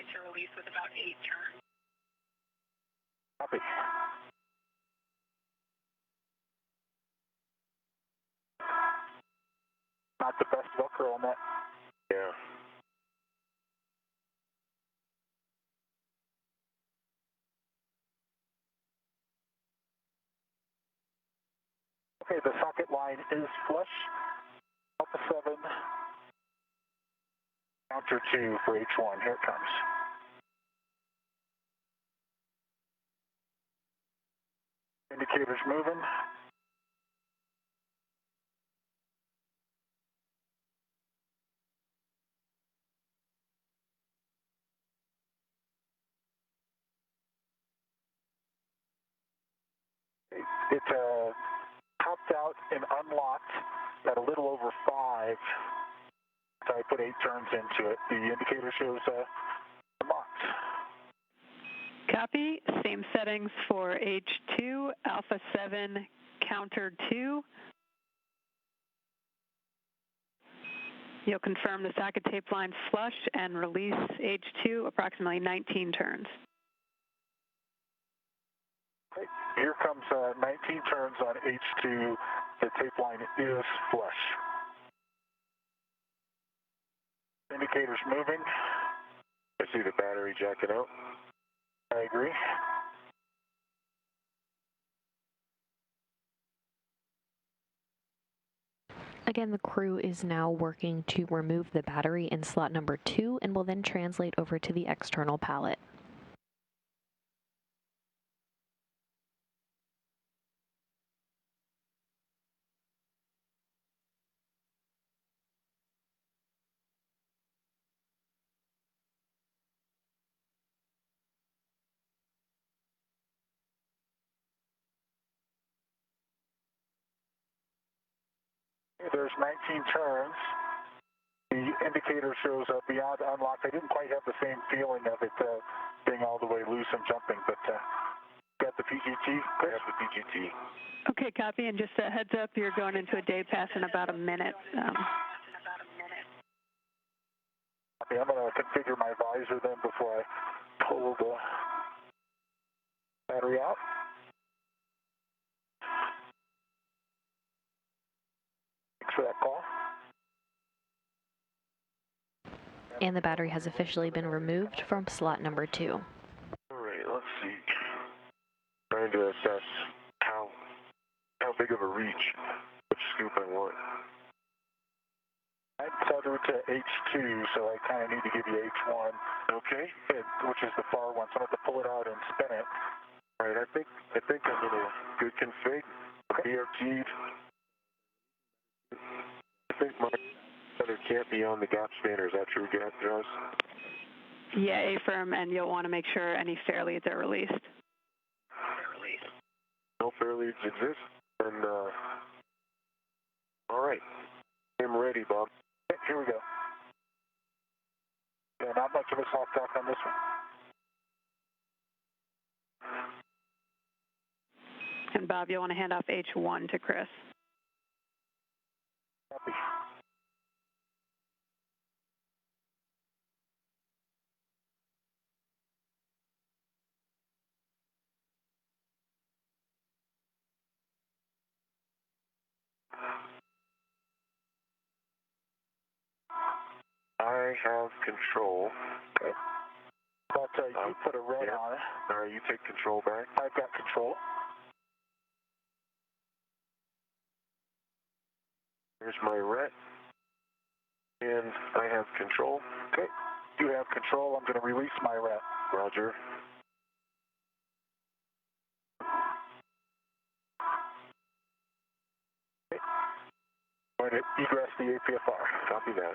Copy. Not the best Velcro on that. Yeah. Okay, the socket line is flush. Alpha 7, counter 2 for H1. Here it comes. Indicators moving. It popped out and unlocked at a little over 5. So I put 8 turns into it. The indicator shows unlocked. Copy. Same settings for H2, Alpha 7, counter 2. You'll confirm the socket tape line flush and release H2 approximately 19 turns. Okay. Here comes 19 turns on H2. The tape line is flush. Indicators moving. I see the battery jacking out. I agree. Again, the crew is now working to remove the battery in slot number 2 and will then translate over to the external pallet. There's 19 turns. The indicator shows beyond unlocked. I didn't quite have the same feeling of it being all the way loose and jumping, but got the PGT? I have the PGT. Okay, copy. And just a heads up, you're going into a day pass in about a minute. Okay, I'm going to configure my visor then before I pull the battery out. Thanks for that call. And the battery has officially been removed from slot number 2. All right, let's see. Trying to assess how big of a reach, which scoop I want. tethered to H2, so I kind of need to give you H1. Okay. Which is the far one, so I'm going to have to pull it out and spin it. All right, I think I'm in a good config. BRT. I think my tether can't be on the gap spanner. Is that true, Joss? Yeah, A-firm, and you'll want to make sure any fair leads are released. No fair leads exist. And, all right. I'm ready, Bob. Okay, here we go. Yeah, not much of a soft dock on this one. And Bob, you'll want to hand off H1 to Chris. Copy. I have control. Okay. But you put a red on it. All right, you take control back. I've got control. Here's my ret. And I have control. Okay. You have control. I'm going to release my ret. Roger. Okay. I'm going to egress the APFR. Copy that.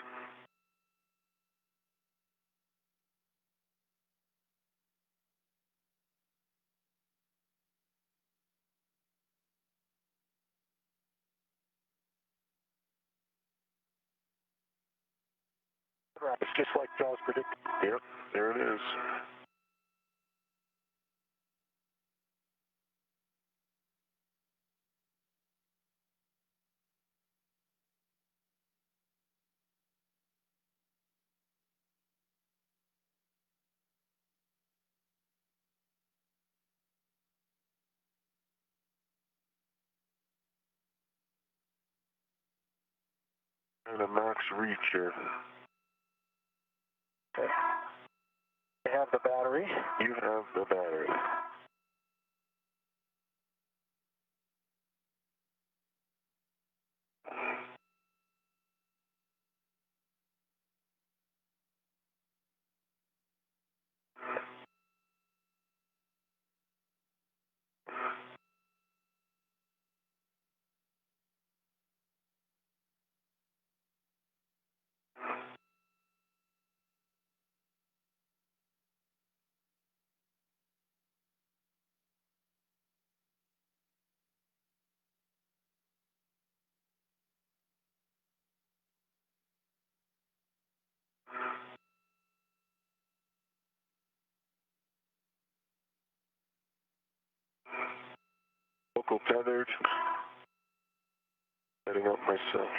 It's just like Jaws predicted. Yep, there it is. And a max reach here. Okay. I have the battery. You have the battery. Local tethered. Setting up myself.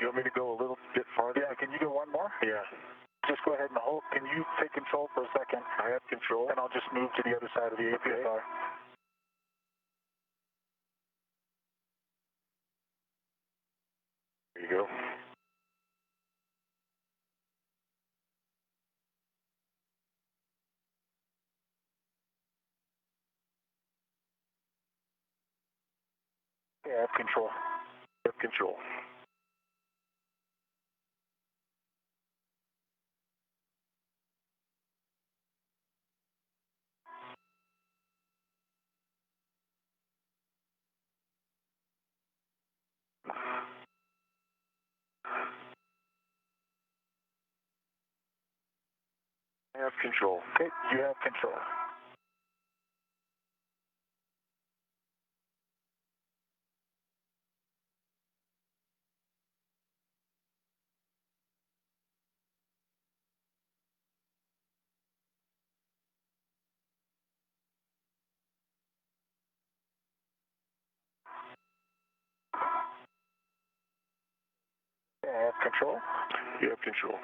You want me to go a little bit farther? Yeah, can you go one more? Yeah. Just go ahead and hold. Can you take control for a second? I have control. And I'll just move to the other side of the APFR. Okay. There you go. Yeah, I have control. I have control. I have control. Okay, you have control. Okay, I have control. You have control.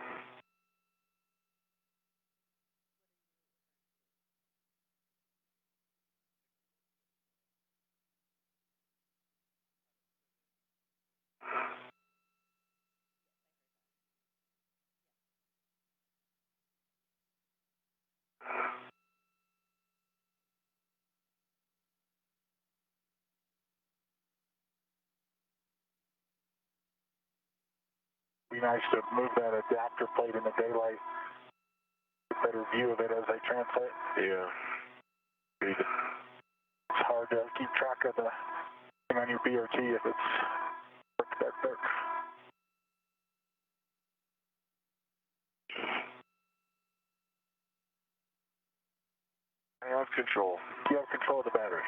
be nice to move that adapter plate in the daylight. Better view of it as I translate. Yeah. It's hard to keep track of the thing on your BRT if it's that dark. I have control. You have control of the battery.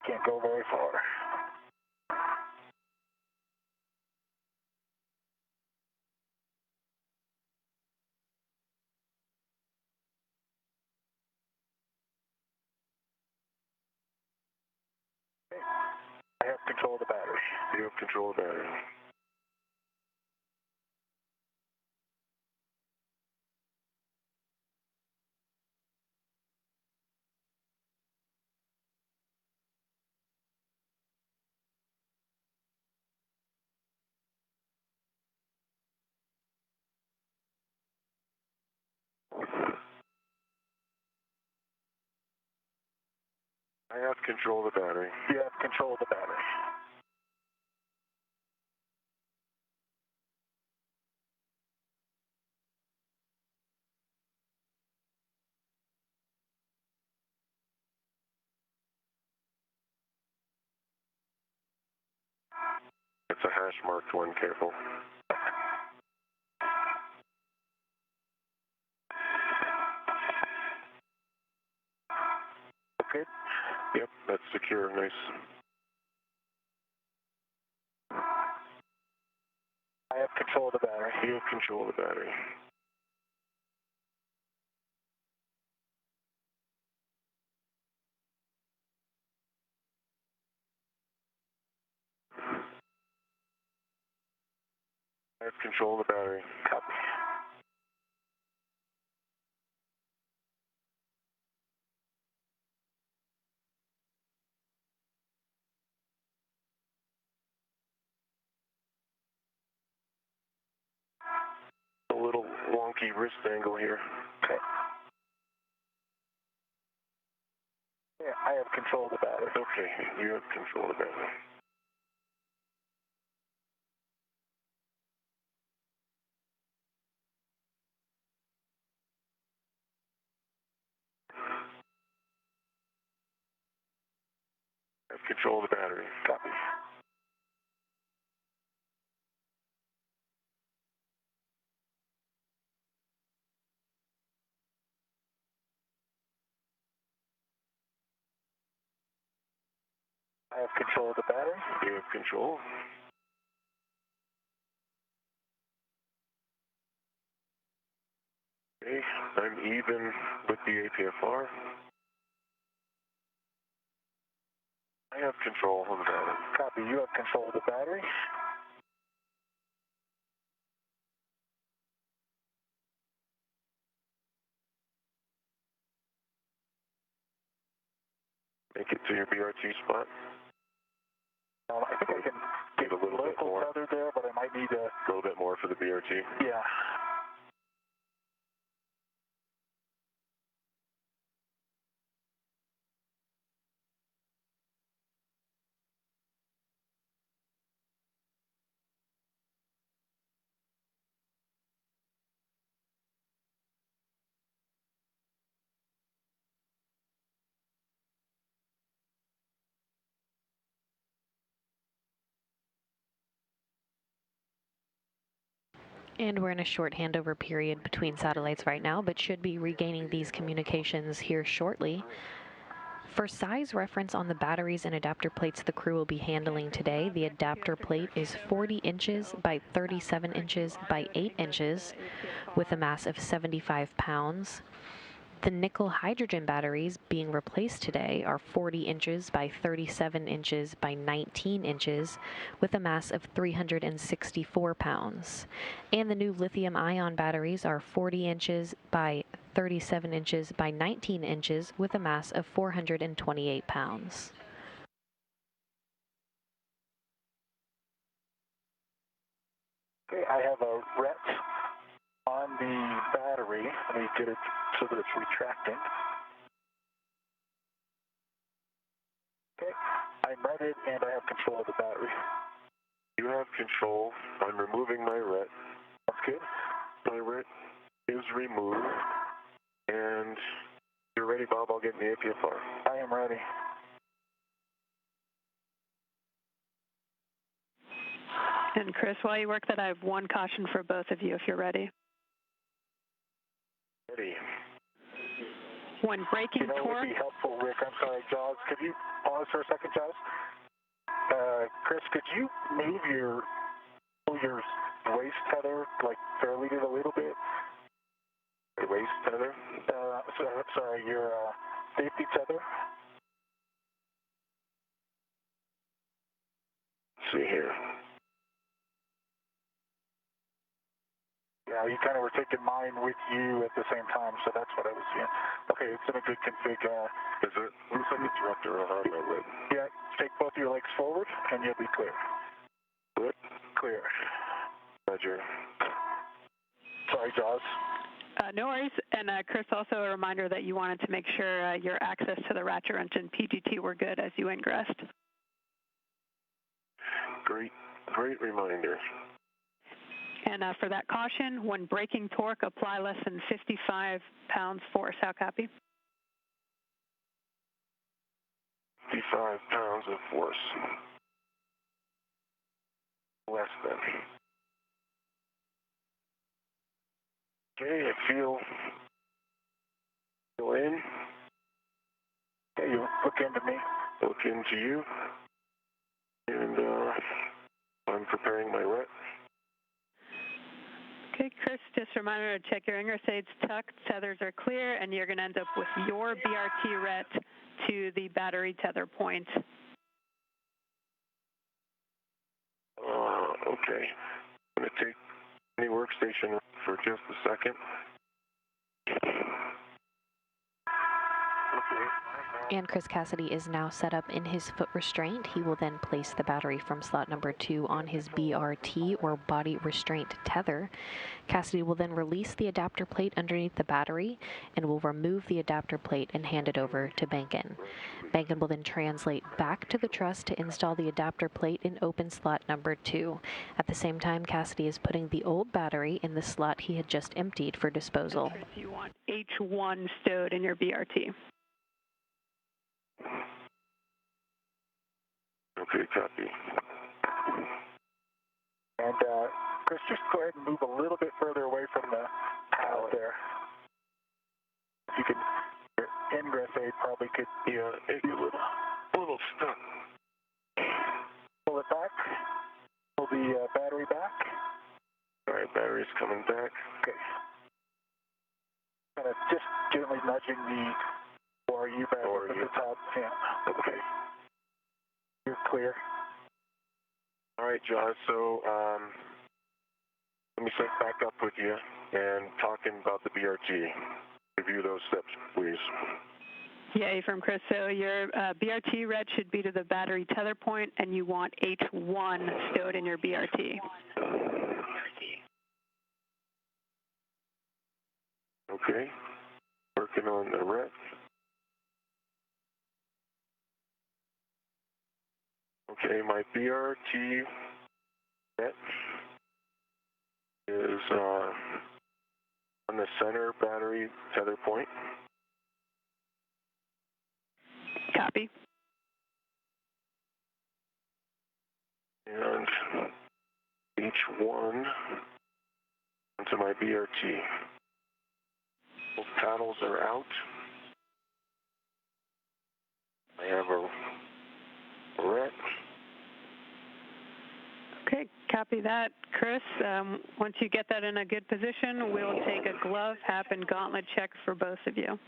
Can't go very far. Okay. I have control of the battery. You have control of the battery. I have control of the battery. You have control of the battery. It's a hash marked one, careful. Okay. Yep, that's secure, nice. I have control of the battery. You have control of the battery. I have control of the battery. Copy. A little wonky wrist angle here. Okay. Yeah, I have control of the battery. Okay, you have control of the battery. I have control of the battery. Copy. I have control of the battery. You have control. Okay, I'm even with the APFR. I have control of the battery. Copy. You have control of the battery. Make it to your BRT spot. I think I can Get a little bit more. tether there, but I might need to. A little bit more for the BRT. Yeah. And we're in a short handover period between satellites right now, but should be regaining these communications here shortly. For size reference on the batteries and adapter plates the crew will be handling today, the adapter plate is 40 inches by 37 inches by 8 inches with a mass of 75 pounds. The nickel hydrogen batteries being replaced today are 40 inches by 37 inches by 19 inches with a mass of 364 pounds. And the new lithium ion batteries are 40 inches by 37 inches by 19 inches with a mass of 428 pounds. Okay, I have a ret on the battery. Let me get it so that it's retracting. Okay, I'm reted and I have control of the battery. You have control. I'm removing my RET. That's good. My RET is removed. And you're ready, Bob? I'll get in the APFR. I am ready. And Chris, while you work that, I have one caution for both of you if you're ready. Ready. When braking What torque... would be helpful, Rick? I'm sorry, Jaws. Could you pause for a second, Jaws? Chris, could you move your waist tether, like, fairly a little bit? The waist tether? Sorry, your safety tether? Let's see here. Yeah, you kind of were taking mine with you at the same time, so that's what I was seeing. Okay, it's in a good config. Is it? Looks like it's wrapped around my leg. Yeah, take both your legs forward, and you'll be clear. Good? Clear. Roger. Sorry, Jaws. No worries. And Chris, also a reminder that you wanted to make sure your access to the Ratchet wrench and PGT were good as you ingressed. Great reminder. And for that caution, when braking torque, apply less than 55 pounds force. How copy? 55 pounds of force. Less than. Okay, I feel in. Okay, you look into me. Look into you. And I'm preparing my RET. Okay, Chris, just a reminder to check your ingress aids tucked, tethers are clear, and you're going to end up with your BRT RET to the battery tether point. Okay. I'm going to take the workstation for just a second. And Chris Cassidy is now set up in his foot restraint. He will then place the battery from slot number 2 on his BRT, or body restraint tether. Cassidy will then release the adapter plate underneath the battery and will remove the adapter plate and hand it over to Bankin. Bankin will then translate back to the truss to install the adapter plate in open slot number 2. At the same time, Cassidy is putting the old battery in the slot he had just emptied for disposal. Chris, you want H1 stowed in your BRT. Okay, copy. And Chris, just go ahead and move a little bit further away from the pallet there. If you could, your ingress aid probably could be a little stuck. Pull it back. Pull the battery back. All right, battery's coming back. Okay. Kind of just gently nudging the ORU back up at the top. Yeah. Okay. You're clear. All right, John. So let me sync back up with you and talking about the BRT. Review those steps, please. Yay from Chris. So your BRT RET should be to the battery tether point, and you want H1 stowed in your BRT. Okay. Working on the RET. Okay, my BRT RET is on the center battery tether point. Copy. And H1 onto my BRT. Both paddles are out. I have a RET. Okay, copy that, Chris. Once you get that in a good position, we'll take a glove, hap, and gauntlet check for both of you.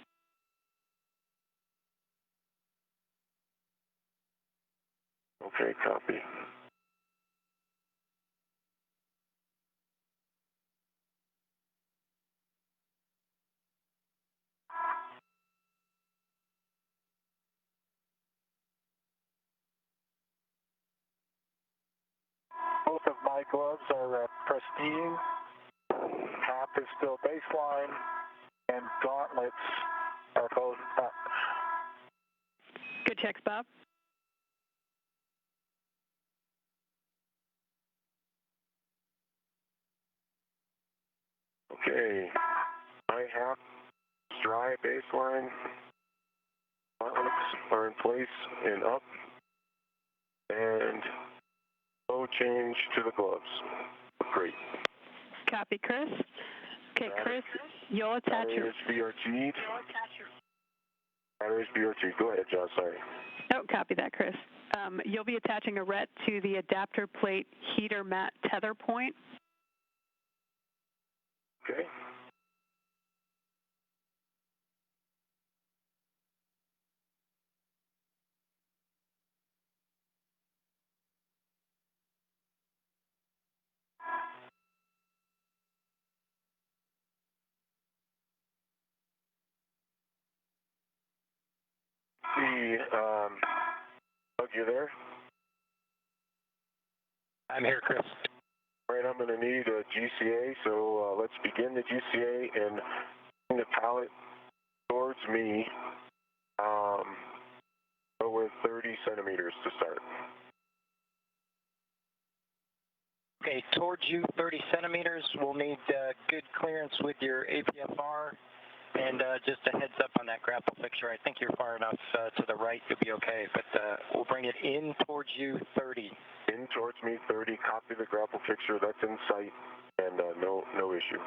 Okay, copy. Both of my gloves are pristine. Hap is still baseline, and gauntlets are both up. Good checks, Bob. Okay. I have dry baseline. Hooks are in place and up. And no change to the gloves. Great. Copy, Chris. Okay, Chris, you'll attach your... Batteries BRT. Batteries BRT. Go ahead, John, sorry. Oh, copy that, Chris. You'll be attaching a RET to the adapter plate heater mat tether point. Okay. Doug, you there? I'm here, Chris. All right, I'm going to need a GCA, so let's begin the GCA and bring the pallet towards me. Go with 30 centimeters to start. Okay, towards you, 30 centimeters. We'll need good clearance with your APFR. And just a heads up on that grapple fixture. I think you're far enough to the right to be okay, but we'll bring it in towards you, 30. In towards me, 30. Copy the grapple fixture. That's in sight, and no issue.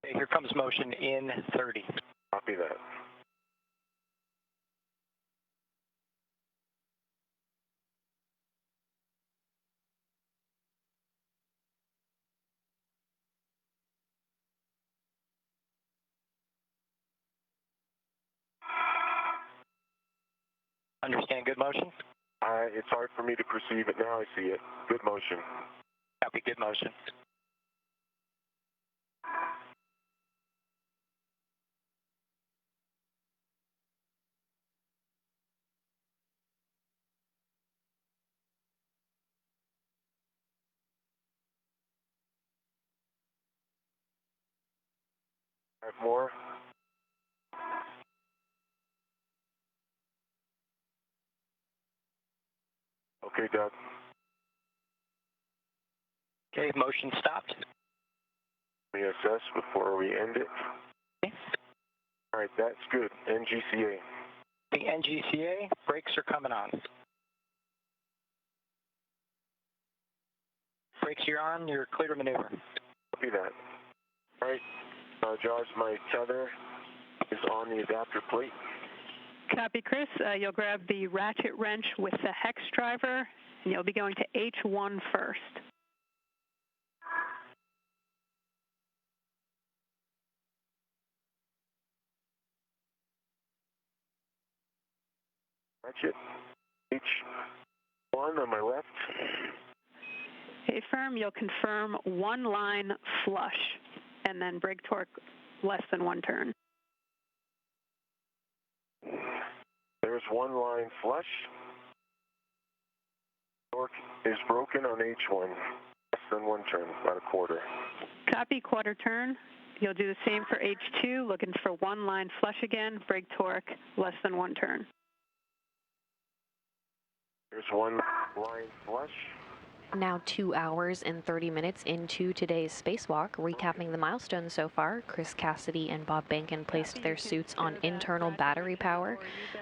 Okay, here comes motion in 30. Copy that. Understand good motion? It's hard for me to perceive it now. I see it. Good motion. Copy, good motion. Five more. Okay, Doug. Okay, motion stopped. Let me assess before we end it. Okay. All right, that's good. NGCA. The NGCA, brakes are coming on. Brakes are on, you're clear to maneuver. Copy that. All right, Josh, my tether is on the adapter plate. Copy, Chris. You'll grab the ratchet wrench with the hex driver, and you'll be going to H1 first. Ratchet. H1 on my left. Okay, firm, you'll confirm one line flush, and then brake torque less than 1 turn. There's one line flush. Torque is broken on H1. Less than 1 turn, about a quarter. Copy, quarter turn. You'll do the same for H2, looking for one line flush again, brake torque less than 1 turn. There's one line flush. Now 2 hours and 30 minutes into today's spacewalk. Recapping the milestones so far, Chris Cassidy and Bob Bankin placed their suits on internal battery power,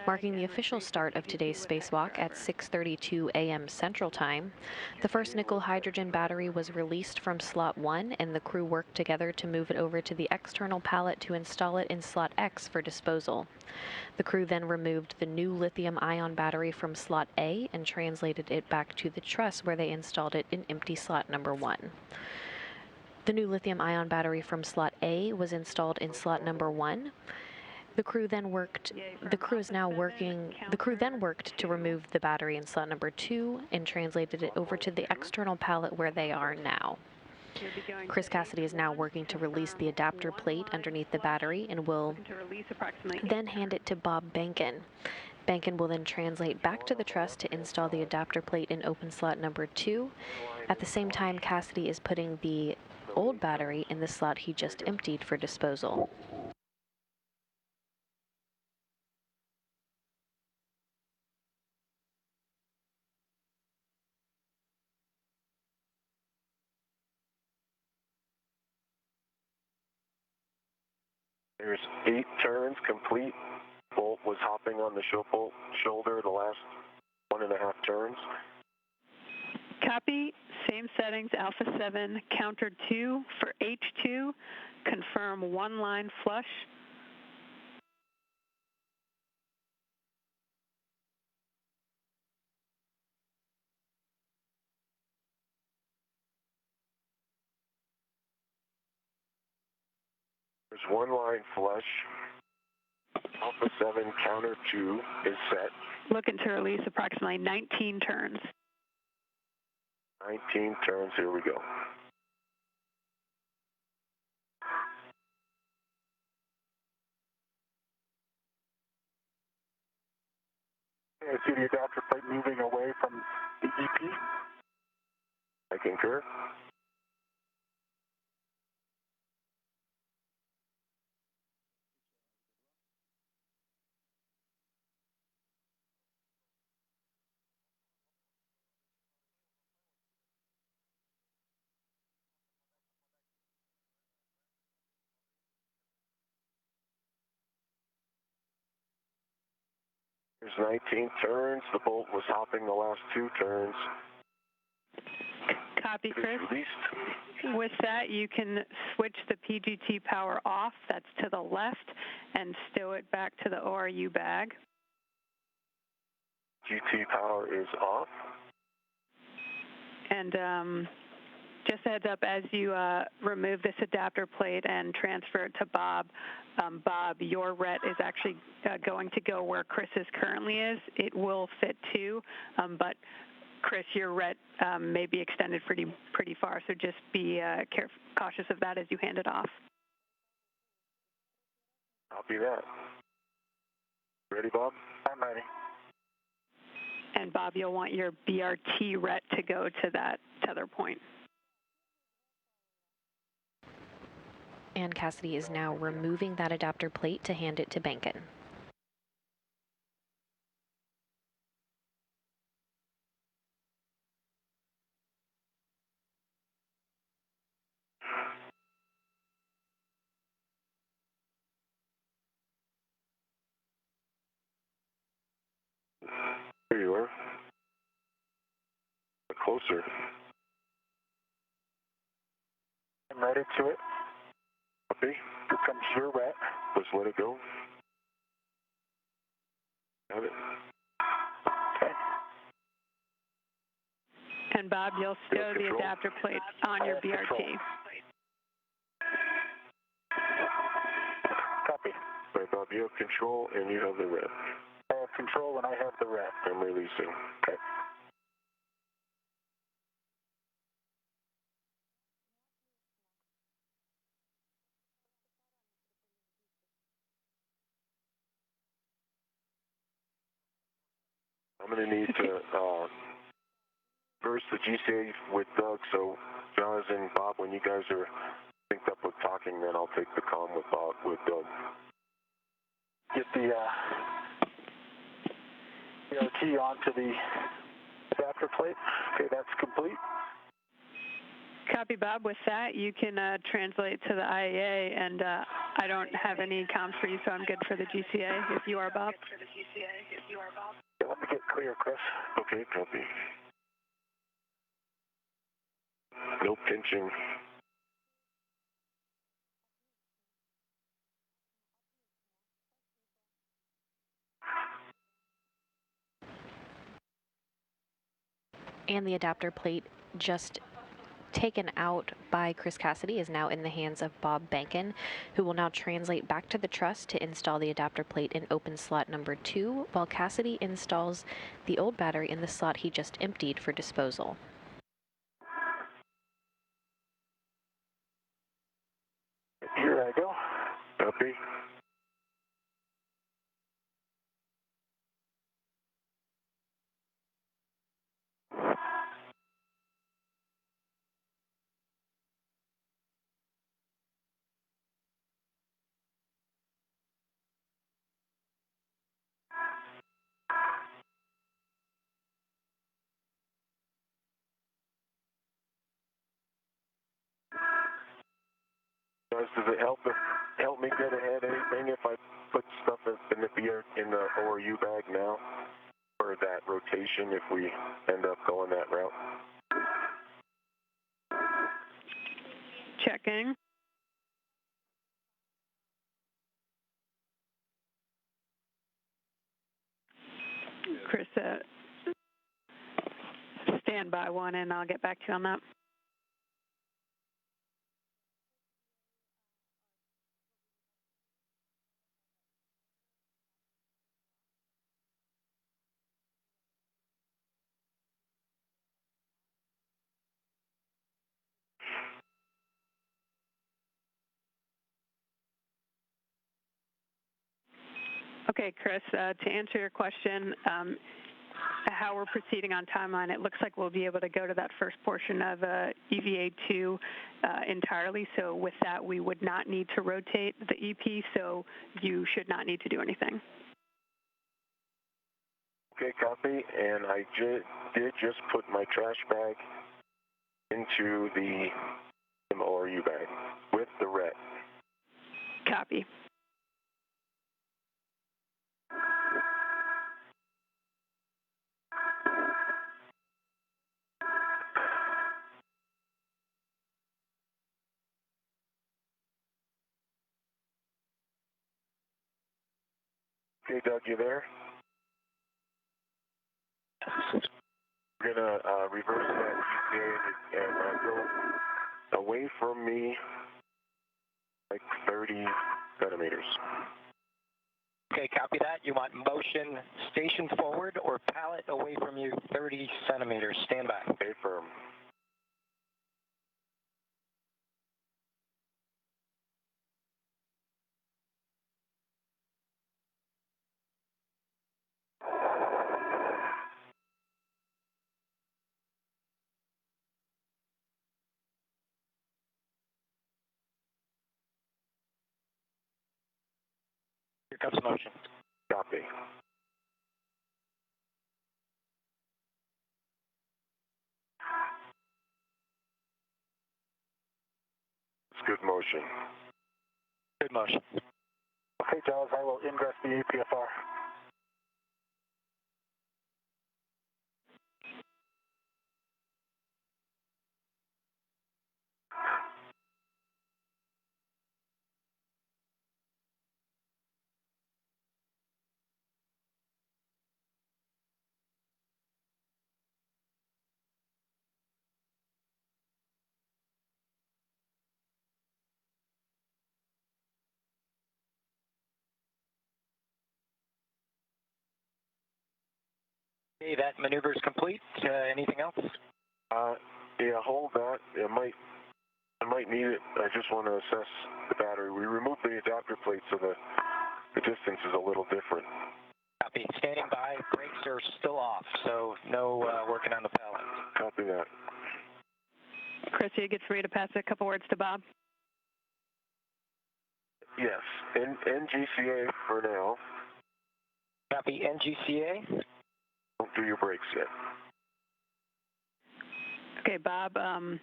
marking the official start of today's spacewalk at 6:32 a.m. Central Time. The first nickel-hydrogen battery was released from slot 1, and the crew worked together to move it over to the external pallet to install it in slot X for disposal. The crew then removed the new lithium-ion battery from slot A and translated it back to the truss where they installed it in empty slot number 1. The new lithium-ion battery from slot A was installed in slot number 1. The crew then worked to remove the battery in slot number 2 and translated it over to the external pallet where they are now. Chris Cassidy is now working to release the adapter plate underneath the battery and will then hand it to Bob Bankin. Bankin will then translate back to the truss to install the adapter plate in open slot number 2. At the same time, Cassidy is putting the old battery in the slot he just emptied for disposal. There's 8 turns complete. Bolt was hopping on the shoulder the last 1.5 turns. Copy. Same settings, Alpha 7, counter 2 for H2. Confirm 1 line flush. There's 1 line flush. Alpha 7, counter 2 is set. Looking to release approximately 19 turns. 19 turns, here we go. I see the adapter plate moving away from the EP. I concur. There's 19 turns. The bolt was hopping the last 2 turns. Copy, Chris. Released. With that, you can switch the PGT power off, that's to the left, and stow it back to the ORU bag. GT power is off. And just a heads up, as you remove this adapter plate and transfer it to Bob, Bob, your RET is actually going to go where Chris's currently is. It will fit too, but Chris, your RET may be extended pretty far, so just be cautious of that as you hand it off. Copy that. Ready, Bob? I'm ready. And Bob, you'll want your BRT RET to go to that tether point. And Cassidy is now removing that adapter plate to hand it to Bankin. Here you are. Closer. I'm ready to it. Copy. Here comes your RET. Just let it go. Got it. Okay. And Bob, you'll stow the adapter plate on your BRT. Control. Copy. Right, Bob, you have control and you have the RET. I have control and I have the RET. I'm releasing. Okay. I'm going to need to verse the GCA with Doug, so Jonathan, Bob, when you guys are synced up with talking, then I'll take the comm with Bob, with Doug. Get the BRT onto the adapter plate. Okay, that's complete. Copy, Bob. With that, you can translate to the IAA, and I don't have any comms for you, so I'm good for the GCA if you are, Bob. Yeah, let me get clear, Chris. Okay, copy. No pinching. And the adapter plate just taken out by Chris Cassidy is now in the hands of Bob Bankin, who will now translate back to the truss to install the adapter plate in open slot number 2, while Cassidy installs the old battery in the slot he just emptied for disposal. Here I go. Copy. Does it help me get ahead anything if I put stuff in the ORU bag now for that rotation if we end up going that route? Checking. Chris, stand by one and I'll get back to you on that. Okay, Chris, to answer your question, how we're proceeding on timeline, it looks like we'll be able to go to that first portion of EVA2 entirely. So with that, we would not need to rotate the EP, so you should not need to do anything. Okay, copy. And I did just put my trash bag into the ORU bag with the ret. Copy. Okay, Doug, you there? We're going to reverse that GCA and go away from me like 30 centimeters. Okay, copy that. You want motion station forward or pallet away from you 30 centimeters. Stand by. Stay firm. Here comes motion. Copy. It's good motion. Good motion. Okay, Jaws, I will ingress the APFR. Okay, that maneuver is complete. Anything else? Yeah, hold that. I might need it. I just want to assess the battery. We removed the adapter plate, so the distance is a little different. Copy. Standing by. Brakes are still off, so no working on the pallet. Copy that. Chris, you get free to pass a couple words to Bob. Yes, NGCA for now. Copy. NGCA. Don't do your brakes yet. Okay, Bob, I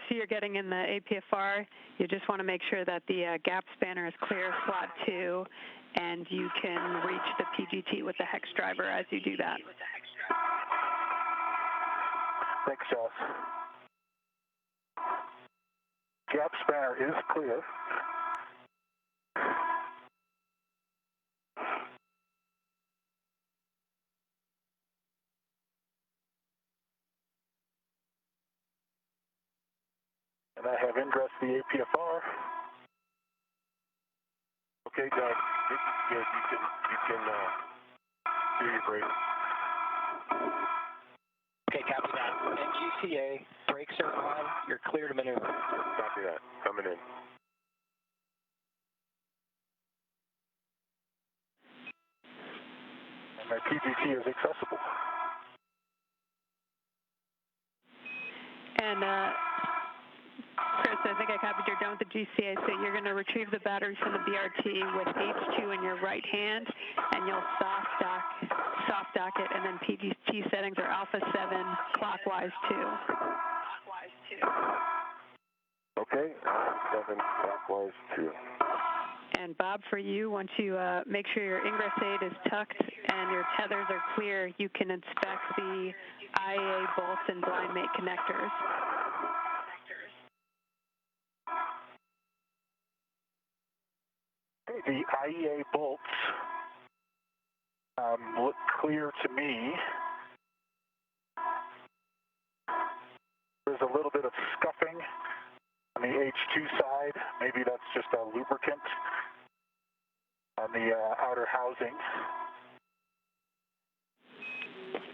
see you're getting in the APFR. You just want to make sure that the gap spanner is clear, slot 2, and you can reach the PGT with the hex driver as you do that. Thanks, Jaws. Gap spanner is clear. And I have ingressed the APFR. Okay, Doug. This is good. You can do your brakes. Okay, copy that. NGCA. Brakes are on. You're clear to maneuver. Copy that. Coming in. And my PGT is accessible. And Chris, I think I copied you're done with the GCA, so you're going to retrieve the batteries from the BRT with H2 in your right hand, and you'll soft dock it, and then PGT settings are alpha 7, clockwise 2. Okay, Okay, 7 clockwise 2. And Bob, for you, once you make sure your ingress aid is tucked and your tethers are clear, you can inspect the IEA bolts and blind mate connectors. The IEA bolts look clear to me. There's a little bit of scuffing on the H2 side. Maybe that's just a lubricant on the outer housing.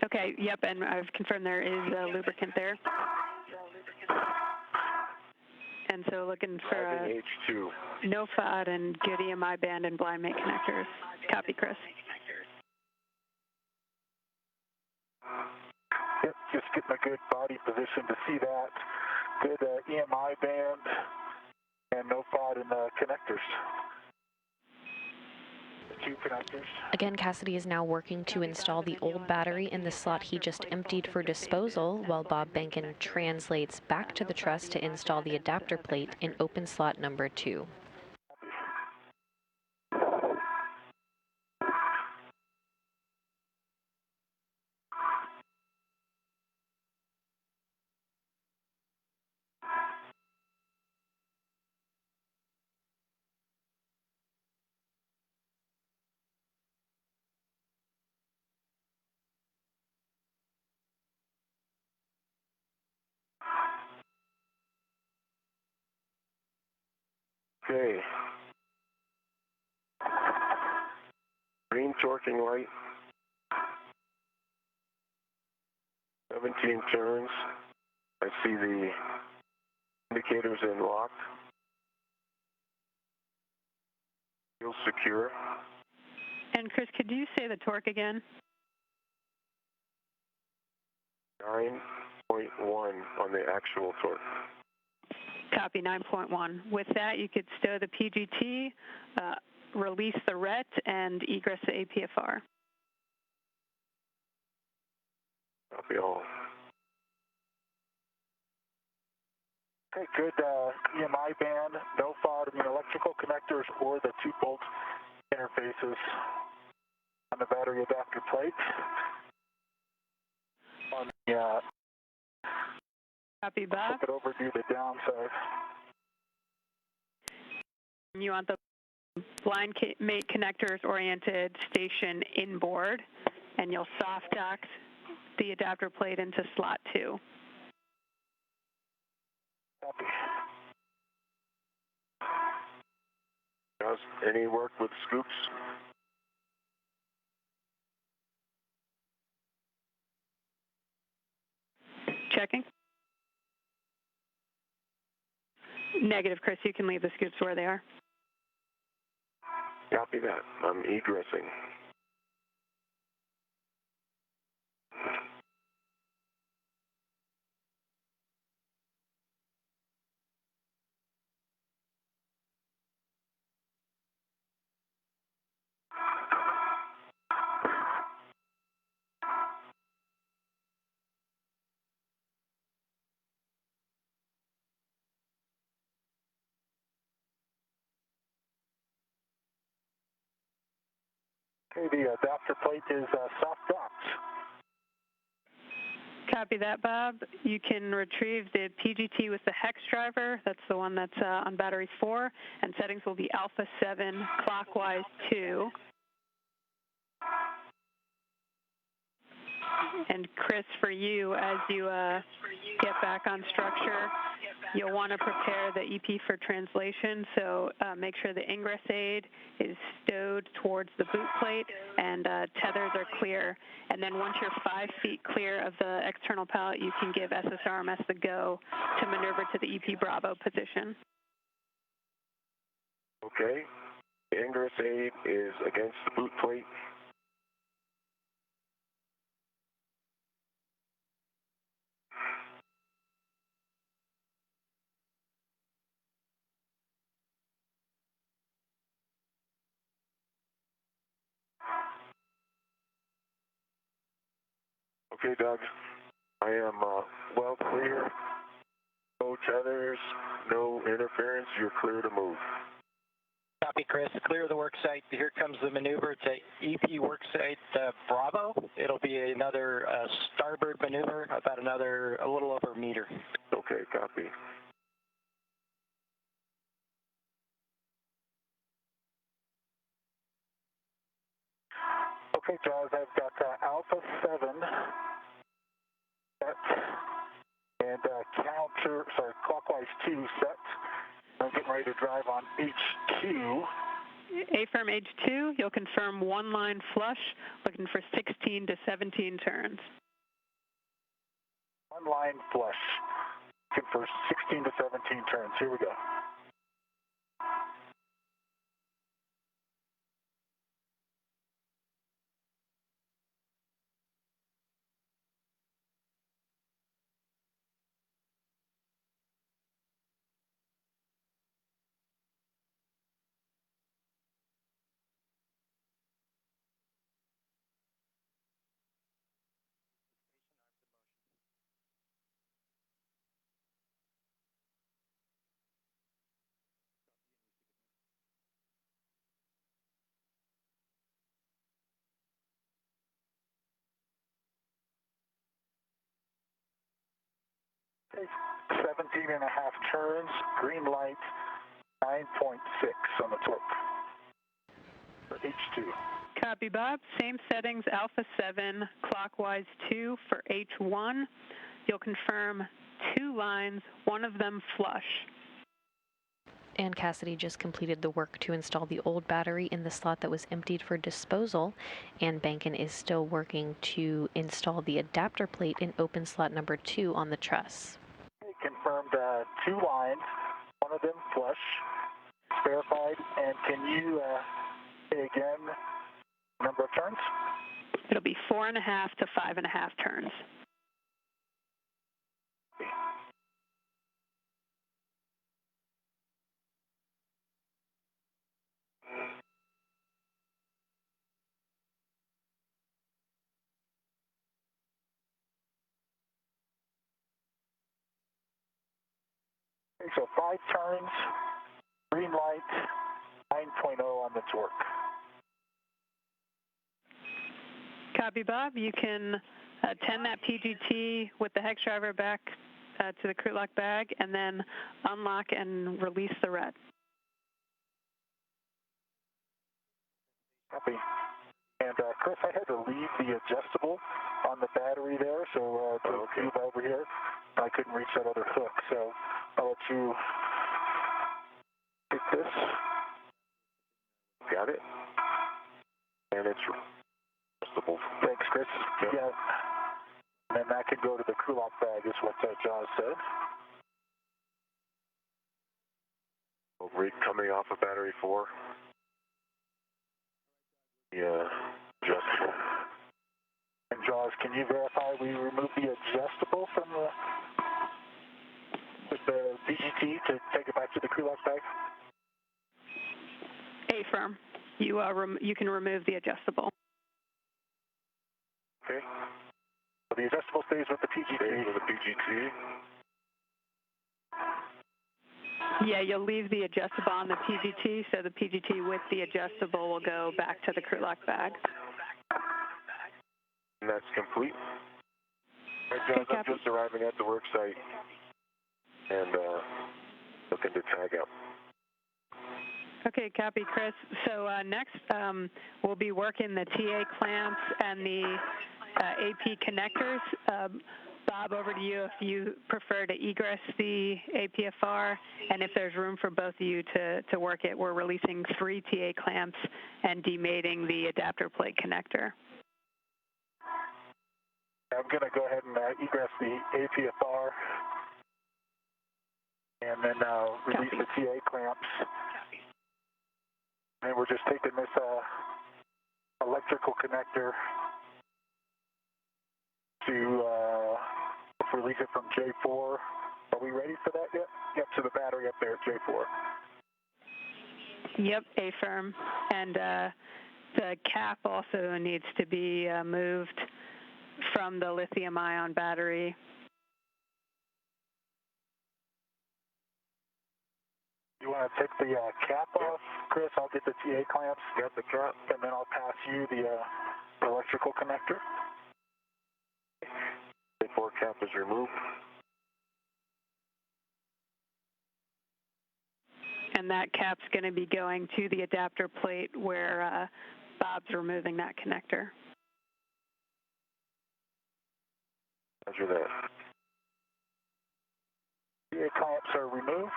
Okay, yep, and I've confirmed there is a lubricant there. And so looking for H2. no FOD and good EMI band and blind mate connectors. Copy, Chris. Yep, just getting a good body position to see that. Good EMI band and no FOD in the connectors. The 2 connectors. Again, Cassidy is now working to install the old battery in the slot he just emptied for disposal, while Bob Benkin translates back to the truss to install the adapter plate in open slot number 2. Okay. Green torquing light. 17 turns. I see the indicators in lock. Feels secure. And Chris, could you say the torque again? 9.1 on the actual torque. Copy, 9.1. With that, you could stow the PGT, release the RET, and egress the APFR. Copy all. Okay, good EMI band, no FOD in the electrical connectors or the 2 bolt interfaces on the battery adapter plate. On the Copy, Bob. flip it over to the downside. You want the blind mate connectors oriented station inboard, and you'll soft dock the adapter plate into slot 2. Copy. Does any work with scoops? Checking. Negative, Chris. You can leave the scoops where they are. Copy that. I'm egressing. Okay, the adapter plate is soft docked. Copy that, Bob. You can retrieve the PGT with the hex driver. That's the one that's on battery 4, and settings will be alpha 7, clockwise 2. And Chris, for you, as you get back on structure, you'll want to prepare the EP for translation, so make sure the ingress aid is stowed towards the boot plate and tethers are clear. And then once you're 5 feet clear of the external pallet, you can give SSRMS the go to maneuver to the EP Bravo position. Okay. The ingress aid is against the boot plate. Okay, Doug. I am well clear No tethers, no interference, you're clear to move. Copy, Chris. Clear the work site. Here comes the maneuver to EP work site Bravo. It'll be another starboard maneuver, about a little over a meter. Okay, copy. Okay, Jaws, I've got Alpha 7 set and clockwise 2 set. I'm getting ready to drive on H2. A-firm H2, you'll confirm one line flush, looking for 16 to 17 turns. One line flush, looking for 16 to 17 turns. Here we go. Okay, 17 and a half turns, green light, 9.6 on the torque for H2. Copy, Bob. Same settings, Alpha 7, clockwise 2 for H1. You'll confirm 2 lines, one of them flush. And Cassidy just completed the work to install the old battery in the slot that was emptied for disposal, and Bankin is still working to install the adapter plate in open slot number 2 on the truss. Okay, confirmed 2 lines, one of them flush, verified, and can you say again number of turns? It'll be 4.5 to 5.5 turns. Okay, so 5 turns, green light, 9.0 on the torque. Copy, Bob. You can tend that PGT with the hex driver back to the crew lock bag and then unlock and release the red. Copy. And Chris, I had to leave the adjustable on the battery there, so to move over here, I couldn't reach that other hook, so I'll let you take this. Got it. And it's adjustable. Thanks, Chris. Yeah. And then that could go to the crew lock bag, is what Jaws said. Rig coming off of battery 4. Yeah, adjustable. And Jaws, can you verify we removed the adjustable from with the PGT to take it back to the crew lock bag? A-firm. You can remove the adjustable. Okay. So the adjustable stays with the PGT. Stays with the PGT. Yeah, you'll leave the adjustable on the PGT, so the PGT with the adjustable will go back to the crew lock bag. And that's complete. All right, John, I'm just arriving at the work site and looking to tag out. Okay, copy, Chris. So next, we'll be working the TA clamps and the AP connectors. Bob, over to you if you prefer to egress the APFR, and if there's room for both of you to work it. We're releasing 3 TA clamps and demating the adapter plate connector. I'm going to go ahead and egress the APFR and then release the TA clamps. And we're just taking this electrical connector to release it from J4. Are we ready for that yet? Yep, to the battery up there at J4. Yep, A-firm. And the cap also needs to be moved from the lithium-ion battery. take the cap off, Chris. I'll get the TA clamps. Got the cap, and then I'll pass you the electrical connector. The port cap is removed. And that cap's going to be going to the adapter plate where Bob's removing that connector. Roger that. TA clamps are removed.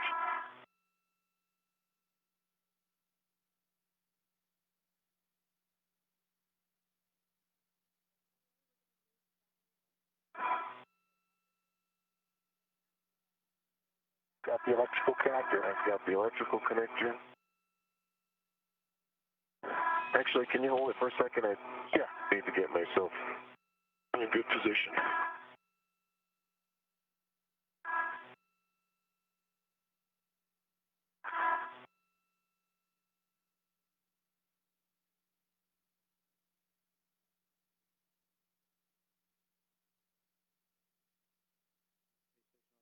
Got the electrical connector. I've got the electrical connector. Actually, can you hold it for a second? I need to get myself in a good position.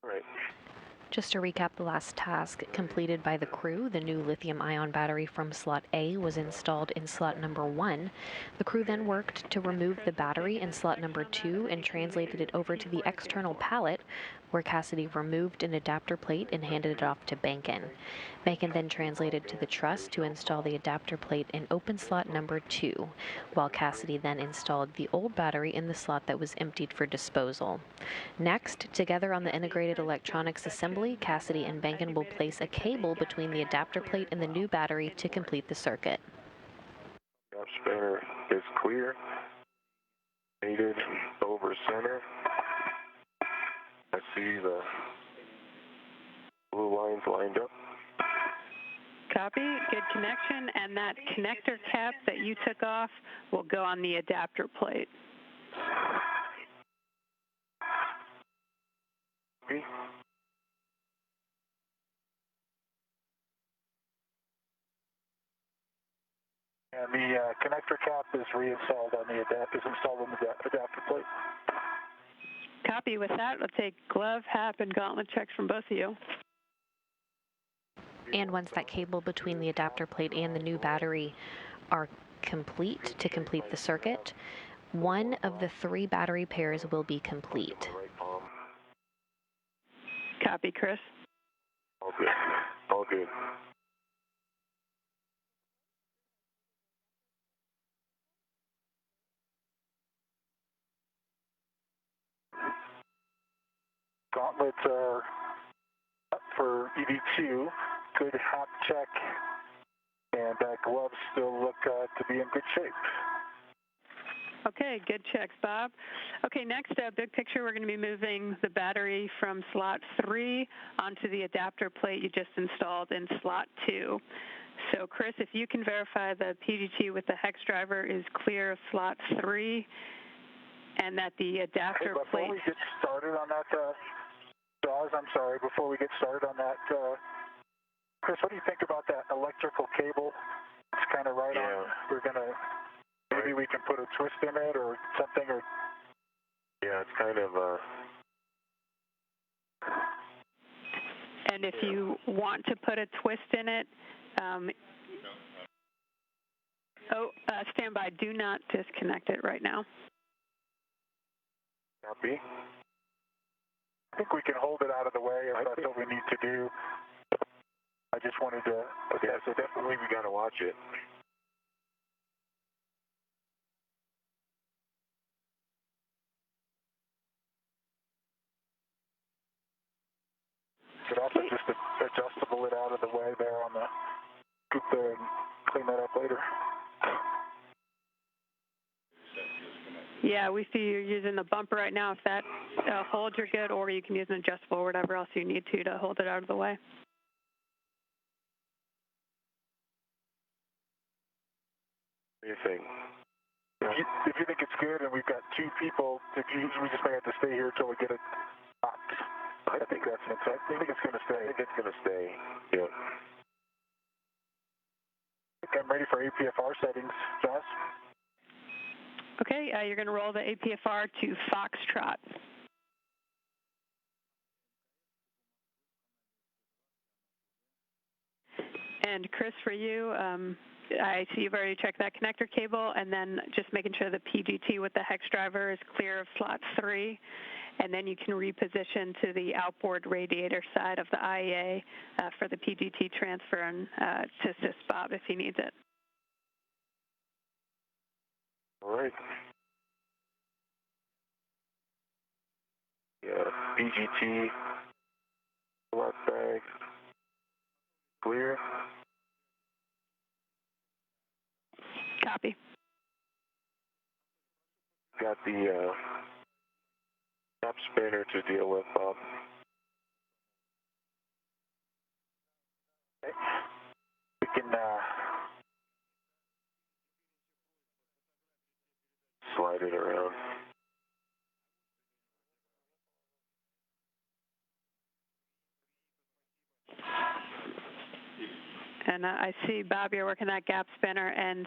All right. Just to recap the last task completed by the crew, the new lithium-ion battery from slot A was installed in slot number 1. The crew then worked to remove the battery in slot number 2 and translated it over to the external pallet, where Cassidy removed an adapter plate and handed it off to Bankin. Bankin then translated to the truss to install the adapter plate in open slot number 2, while Cassidy then installed the old battery in the slot that was emptied for disposal. Next, together on the integrated electronics assembly, Cassidy and Bankin will place a cable between the adapter plate and the new battery to complete the circuit. Top spanner is clear. Needed over center. I see the blue lines lined up. Copy, good connection, and that connector cap that you took off will go on the adapter plate. Okay. And the connector cap is reinstalled on the adapter, is installed on the adapter plate. Copy. With that, I'll take glove, hat, and gauntlet checks from both of you. And once that cable between the adapter plate and the new battery are complete to complete the circuit, one of the 3 battery pairs will be complete. Copy, Chris. All good. All good. Gauntlets are up for EV2. Good hat check. And gloves still look to be in good shape. Okay, good checks, Bob. Okay, next, big picture, we're going to be moving the battery from slot 3 onto the adapter plate you just installed in slot 2. So, Chris, if you can verify the PGT with the hex driver is clear of slot 3 and that the adapter plate... Before we get started on that, Jaws, I'm sorry, before we get started on that, Chris, what do you think about that electrical cable? It's kind of right on. We're going to... Maybe we can put a twist in it or something, or... Yeah, it's kind of, And if you want to put a twist in it, stand by. Do not disconnect it right now. Copy. I think we can hold it out of the way if that's what we need to do. I just wanted to... Okay, so definitely we got to watch it. Could also just adjustable it out of the way there on the scoop there and clean that up later. Yeah, we see you're using the bumper right now. If that holds, you're good, or you can use an adjustable or whatever else you need to hold it out of the way. What do you think? If you think it's good and we've got 2 people, we just may have to stay here until we get it locked. I think that's it. I think it's going to stay. I think it's going to stay. Yeah. Okay, I'm ready for APFR settings, Josh. Okay, you're going to roll the APFR to Foxtrot. And Chris, for you, I see you've already checked that connector cable, and then just making sure the PGT with the hex driver is clear of slot 3, and then you can reposition to the outboard radiator side of the IEA for the PGT transfer and to assist Bob if he needs it. All right. Yeah, PGT, lock bag, clear. Copy. Got the top spinner to deal with, Bob. Okay. We can slide it around. And I see, Bob, you're working that gap spinner, and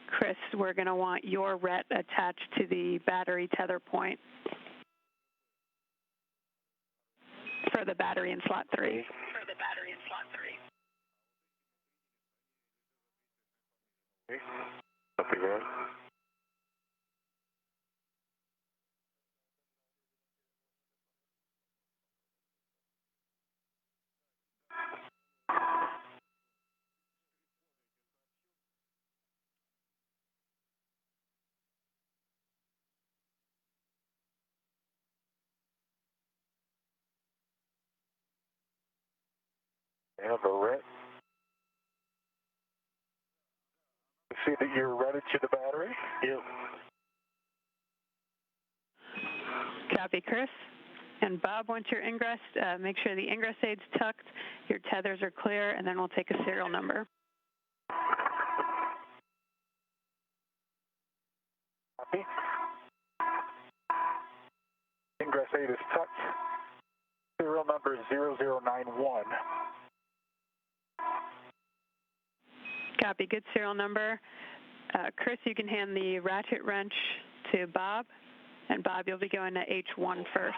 Chris, we're going to want your RET attached to the battery tether point for the battery in slot 3. Okay. For the battery in slot 3. Okay. Copy that. I have a RET. see that you're routed to the battery. Yep. Copy, Chris. And Bob, once you're ingress, make sure the ingress aid's tucked, your tethers are clear, and then we'll take a serial number. Copy. Ingress aid is tucked. Serial number is 0091. Copy, good serial number. Chris, you can hand the ratchet wrench to Bob. And Bob, you'll be going to H1 first.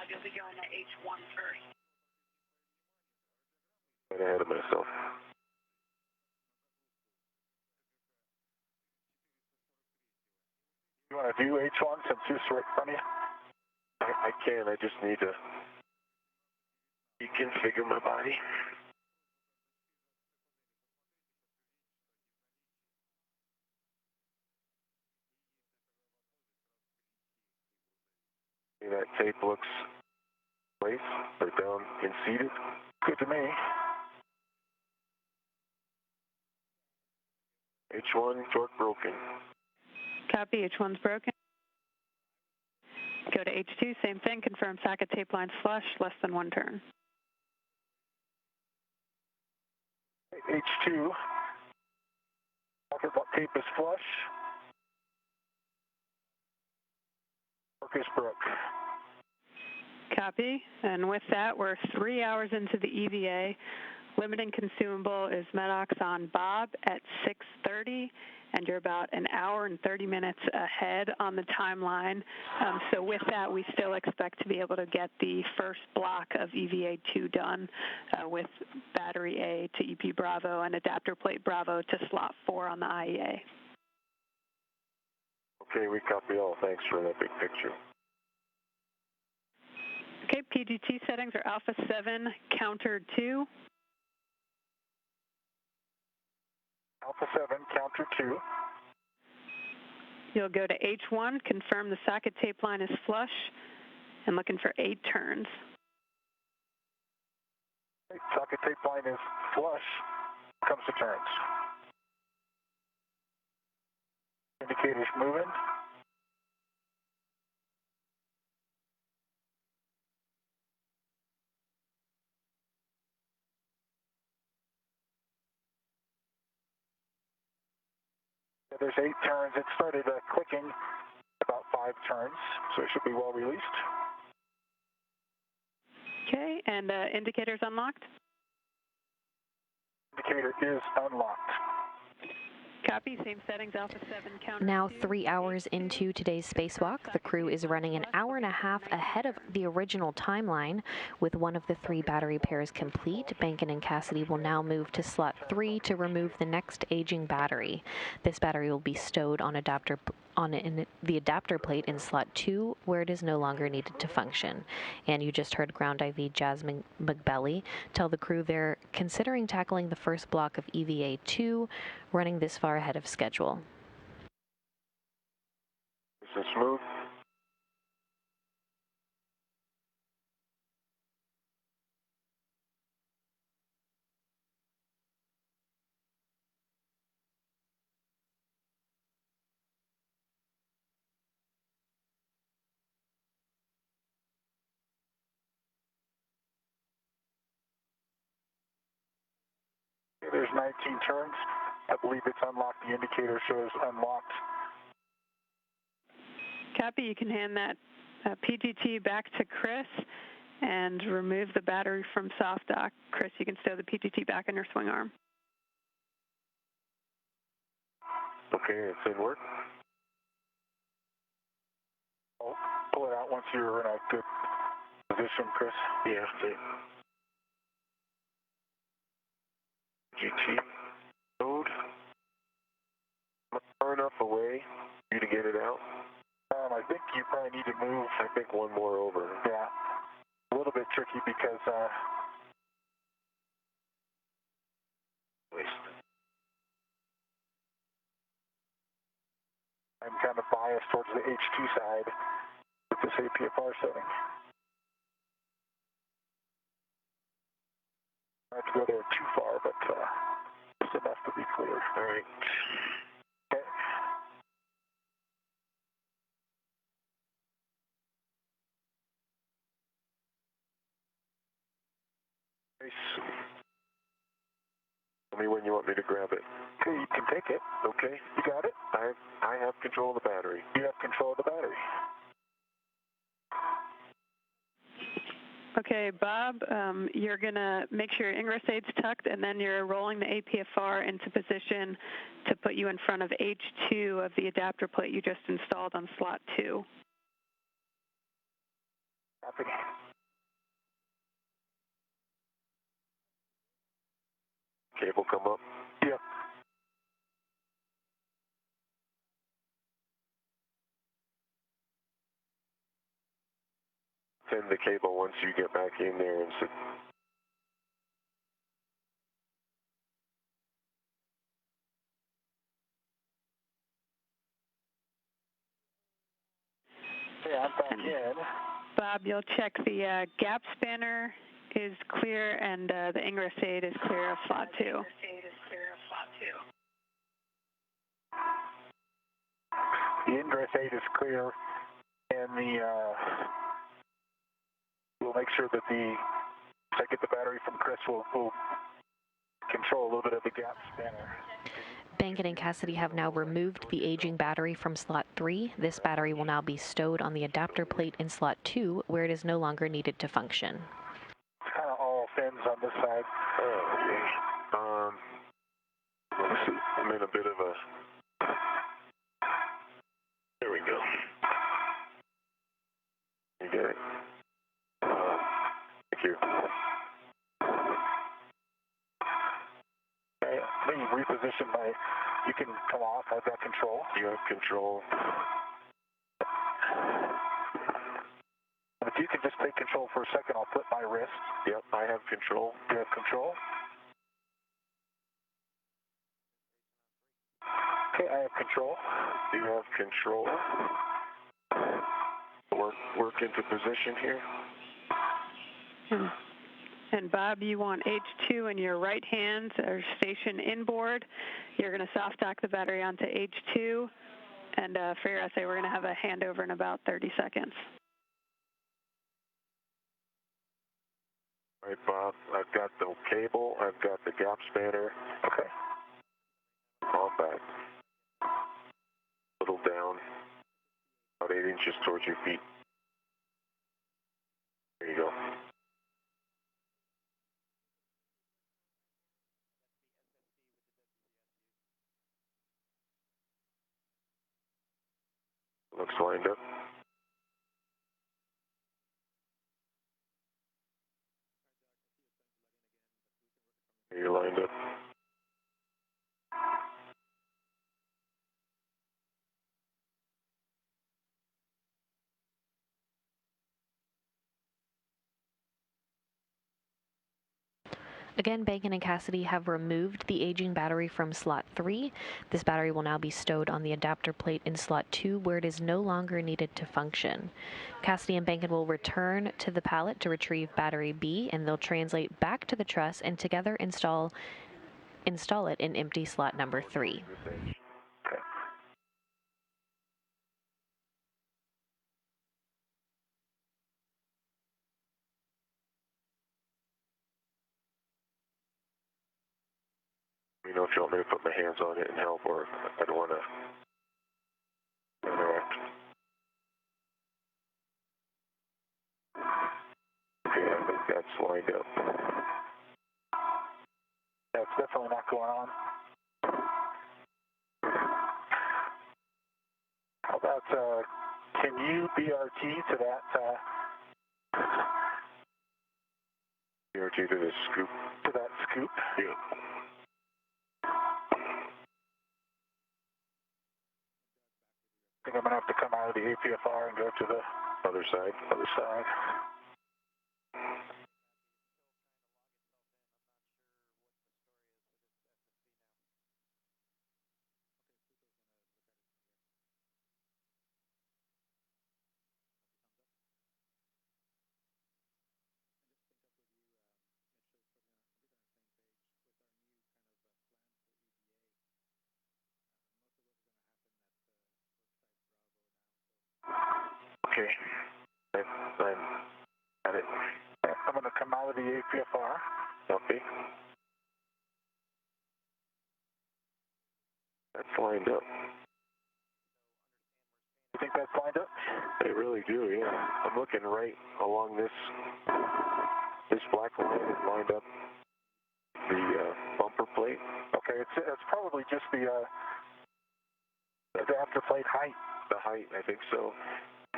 Right ahead of myself. You want to do H1 since it's right in front of you? I can. I just need to deconfigure my body. See, that tape looks place or down and seated. Good to me. H1 torque broken. Copy, H1's broken. Go to H2, same thing, confirm socket tape line flush, less than 1 turn. H2, socket tape is flush. Torque is broke. Copy, and with that, we're 3 hours into the EVA. Limiting consumable is Medox on Bob at 6:30, and you're about an hour and 30 minutes ahead on the timeline. So with that, we still expect to be able to get the first block of EVA2 done with battery A to EP Bravo and adapter plate Bravo to slot 4 on the IEA. Okay, we copy all. Thanks for that big picture. Okay, PGT settings are Alpha 7, counter 2. Alpha 7, counter 2. You'll go to H1, confirm the socket tape line is flush, and looking for 8 turns. Socket tape line is flush. Comes to turns. Indicators moving. There's 8 turns. It started clicking about 5 turns, so it should be well released. Okay, and indicators unlocked? Indicator is unlocked. Copy, same settings, Alpha 7, counter. Now 3 hours into today's spacewalk, the crew is running an hour and a half ahead of the original timeline. With one of the 3 battery pairs complete, Bankin and Cassidy will now move to slot 3 to remove the next aging battery. This battery will be stowed on the adapter plate in slot 2, where it is no longer needed to function. And you just heard Ground IV Jasmine McBelly tell the crew they're considering tackling the first block of EVA 2, running this far ahead of schedule. Is this smooth? There's 19 turns. I believe it's unlocked. The indicator shows unlocked. Copy, you can hand that PGT back to Chris and remove the battery from soft dock. Chris, you can stow the PGT back in your swing arm. Okay, it's in work. I'll pull it out once you're in a good position, Chris. Yeah, okay. GT mode. Far enough away for you to get it out? I think you probably need to move. I think one more over. Yeah. A little bit tricky because I'm kind of biased towards the H2 side with this APFR setting. I have to go there too far, but just enough to be clear. All right. Okay. Tell me when you want me to grab it. Okay, you can take it. Okay. You got it? I have control of the battery. You have control of the battery. Okay, Bob, you're going to make sure your ingress aid's tucked, and then you're rolling the APFR into position to put you in front of H2 of the adapter plate you just installed on slot 2. Copy. Cable come up? Yep. Send the cable once you get back in there and sit. Okay, I'm back in. Bob, you'll check the gap spanner is clear and the ingress aid is clear of slot 2. The ingress aid is clear, and we'll make sure that once I get the battery from Chris, we'll control a little bit of the gap spanner. Bankin and Cassidy have now removed the aging battery from slot 3. This battery will now be stowed on the adapter plate in slot 2, where it is no longer needed to function. It's kind of all fins on this side. Okay. I'm in a bit of a... There we go. You get it? Thank you. Okay, let me reposition you can come off. I've got control. You have control. If you can just take control for a second, I'll flip my wrist. Yep, I have control. You have control? Okay, I have control. You have control. Work into position here. And Bob, you want H2 in your right hand or station inboard. You're going to soft dock the battery onto H2. And for your essay, we're going to have a handover in about 30 seconds. All right, Bob, I've got the cable, I've got the gap spanner. Okay. All back. A little down. About 8 inches towards your feet. There you go. Looks lined up. You're lined up. Again, Bacon and Cassidy have removed the aging battery from slot 3. This battery will now be stowed on the adapter plate in slot 2, where it is no longer needed to function. Cassidy and Bacon will return to the pallet to retrieve battery B, and they'll translate back to the truss and together install it in empty slot number 3. You know if you want me to put my hands on it and help, or I don't want to interact. Okay, I think that's lined up. That's definitely not going on. How about, can you BRT to that, BRT to the scoop? To that scoop? Yeah. I think I'm going to have to come out of the APFR and go to the Other side? other side. Okay. I'm at it. I'm going to come out of the APFR. Okay. That's lined up. You think that's lined up? I really do, yeah. I'm looking right along this black line is lined up. The bumper plate. Okay, it's probably just the adapter plate height. The height, I think so.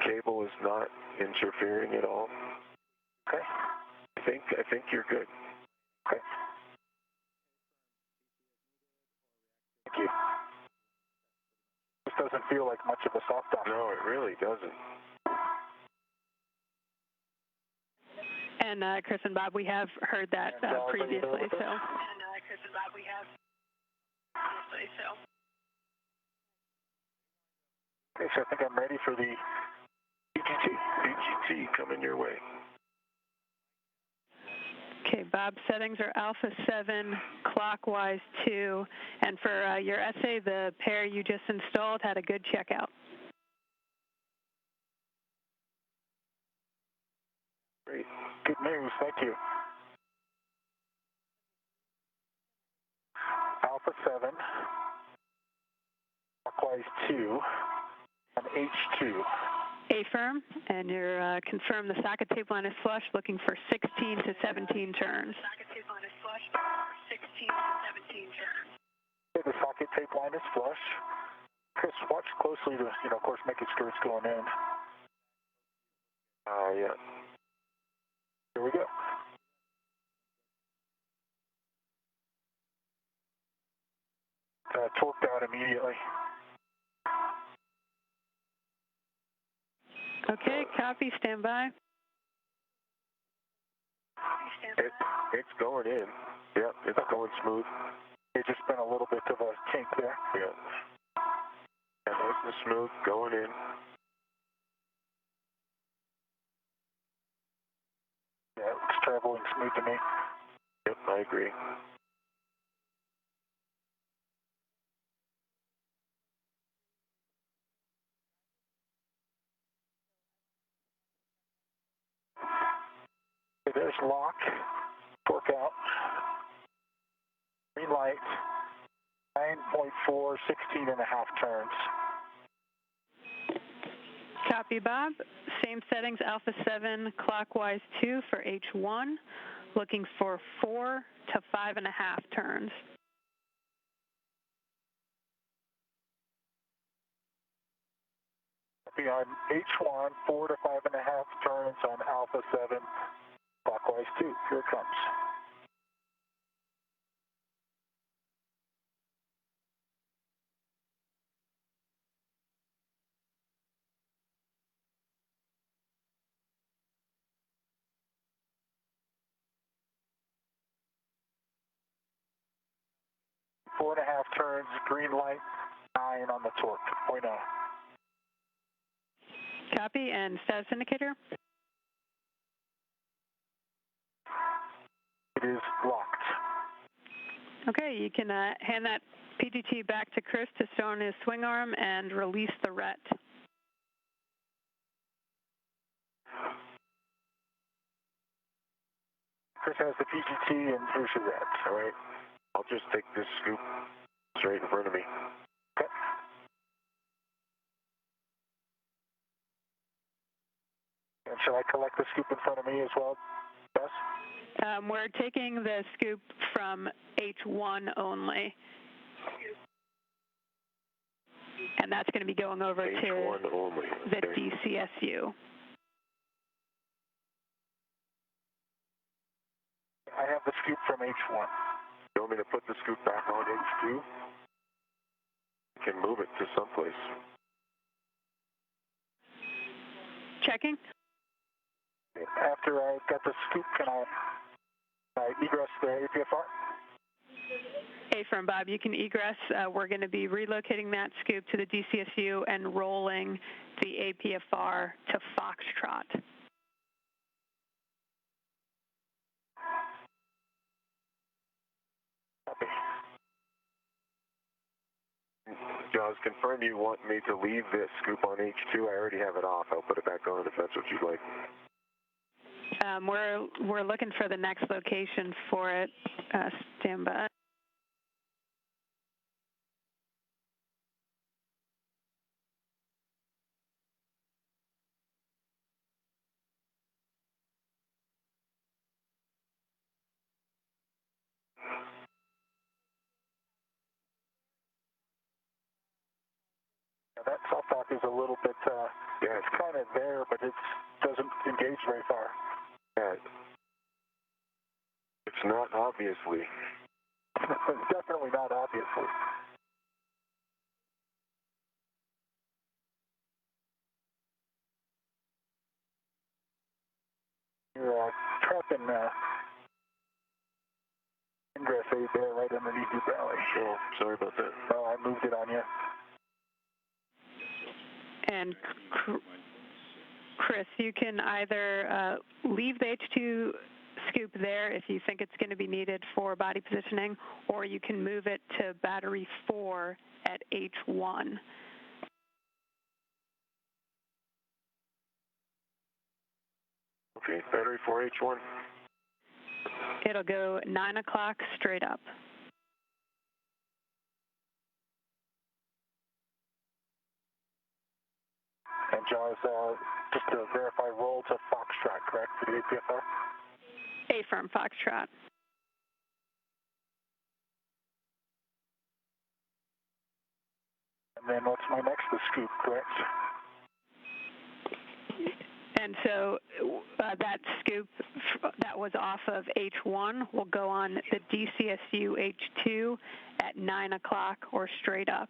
Cable is not interfering at all. Okay. I think you're good. Okay. Thank you. This doesn't feel like much of a soft dock. No, it really doesn't. And Chris and Bob, we have heard that previously, so. Okay, so I think I'm ready for the BGT coming your way. Okay, Bob's settings are Alpha 7, clockwise 2, and for your essay, the pair you just installed had a good checkout. Great. Good news. Thank you. Alpha 7, clockwise 2, and H2. A-firm, and you're confirmed the socket tape line is flush, looking for 16 to 17 turns. Socket tape line is flush, 16 to 17 turns. Okay, the socket tape line is flush. Chris, watch closely to, of course, make it sure it's going in. Yeah. Here we go. Torqued out immediately. Okay, copy, stand by. It's going in. Yep, it's going smooth. It's just been a little bit of a kink there. Yeah. And nice and smooth, going in. Yeah, it's traveling smooth to me. Yep, I agree. Okay, there's lock, torque out, green light, 9.4, 16 and a half turns. Copy, Bob. Same settings, Alpha 7, clockwise 2 for H1, looking for 4 to 5.5 turns. Copy on H1, 4 to 5.5 turns on Alpha 7, clockwise 2. Here it comes. Four and a half turns, green light, 9 on the torque, 0.0. Copy, and status indicator? It is locked. Okay, you can hand that PGT back to Chris to stow on his swing arm and release the RET. Chris has the PGT and here's your RET. All right. I'll just take this scoop straight in front of me. Okay. And shall I collect the scoop in front of me as well, Bess? We're taking the scoop from H1 only. And that's going to be going over H1 to only. the Okay. DCSU. I have the scoop from H1. You want me to put the scoop back on H2? You can move it to someplace. Checking? After I got the scoop, can I egress the APFR? Affirm, Bob, you can egress. We're going to be relocating that scoop to the DCSU and rolling the APFR to Foxtrot. Copy. Jaws, confirm you want me to leave this scoop on H2. I already have it off. I'll put it back on if that's what you'd like. We're looking for the next location for it. Stand by. That soft dock is a little bit, Yeah, it's kind of there, but it doesn't engage very far. yeah. It's not obviously. It's definitely not obviously. You're trapping ingress aid there right underneath your belly. Oh, sorry about that. Oh, I moved it on you. And Chris, you can either leave the H2 scoop there if you think it's going to be needed for body positioning, or you can move it to battery 4 at H1. Okay, battery 4H1. It'll go 9 o'clock straight up. And Jaws, just to verify, roll to Foxtrot, correct, for the APFR? Affirm, Foxtrot. And then what's my next? The scoop, correct? And so that scoop that was off of H1 will go on the DCSU H2 at 9 o'clock or straight up.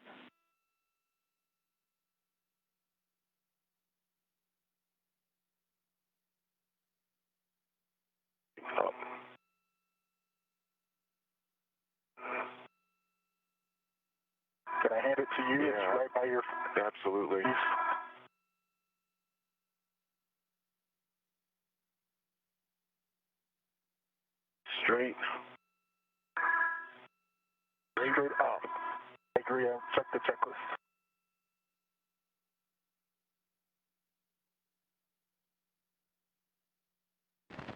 Up. Can I hand it to you? Yeah. It's right by your... Absolutely. Straight. Straight up. I agree. I'll check the checklist.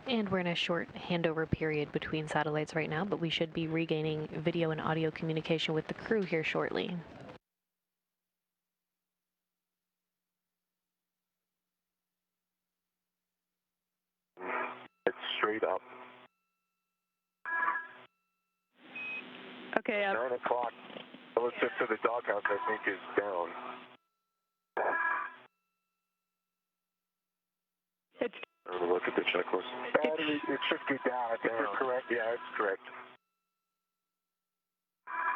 And we're in a short handover period between satellites right now, but we should be regaining video and audio communication with the crew here shortly. It's straight up. Okay. 9 o'clock, relative to the doghouse, I think is down. it should get down. I think you're correct. Yeah, it's correct.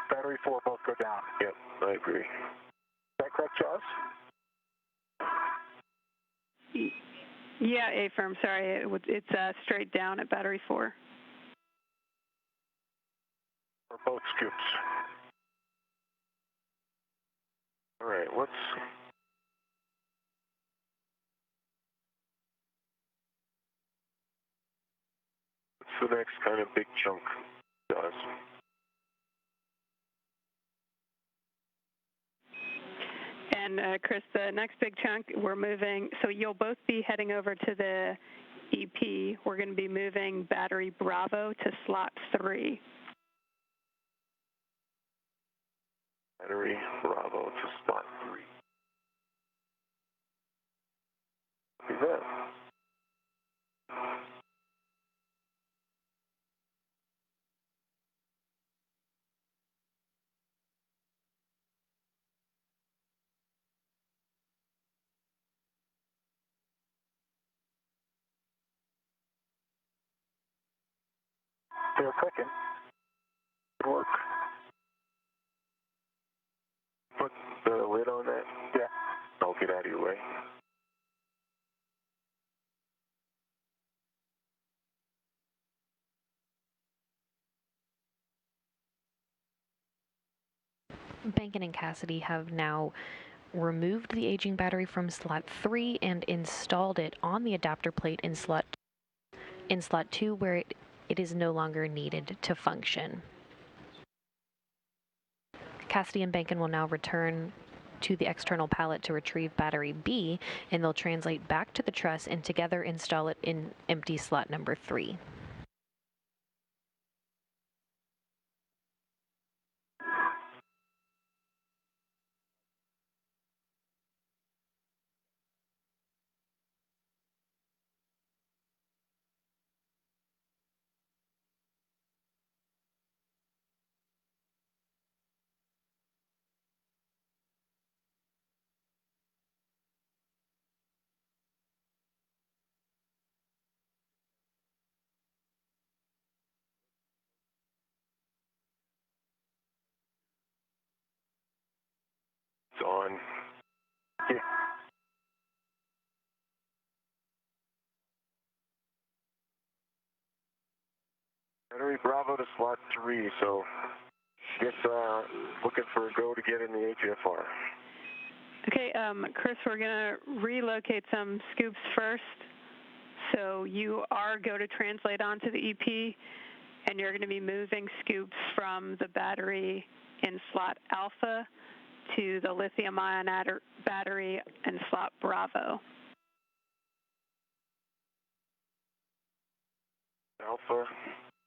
Battery 4 both go down. Yep, I agree. Is that correct, Jaws? Yeah, A-firm, sorry. It's straight down at battery 4. For both scoops. All right, what's the next kind of big chunk, Jaws? And Chris, the next big chunk, we're moving, so you'll both be heading over to the EP. We're going to be moving battery Bravo to slot 3. Battery Bravo to slot 3. Look at that. They're clicking. Good work. Put the lid on that? Yeah. I'll get out of your way. Bankin and Cassidy have now removed the aging battery from slot 3 and installed it on the adapter plate in slot 2, where it is no longer needed to function. Cassidy and Bankin will now return to the external pallet to retrieve battery B, and they'll translate back to the truss and together install it in empty slot number 3. It's on. Yeah. Battery Bravo to slot 3, so guess looking for a go to get in the HFR. Okay, Chris, we're going to relocate some scoops first. So you are go to translate onto the EP, and you're going to be moving scoops from the battery in slot Alpha to the lithium-ion battery in slot Bravo. Alpha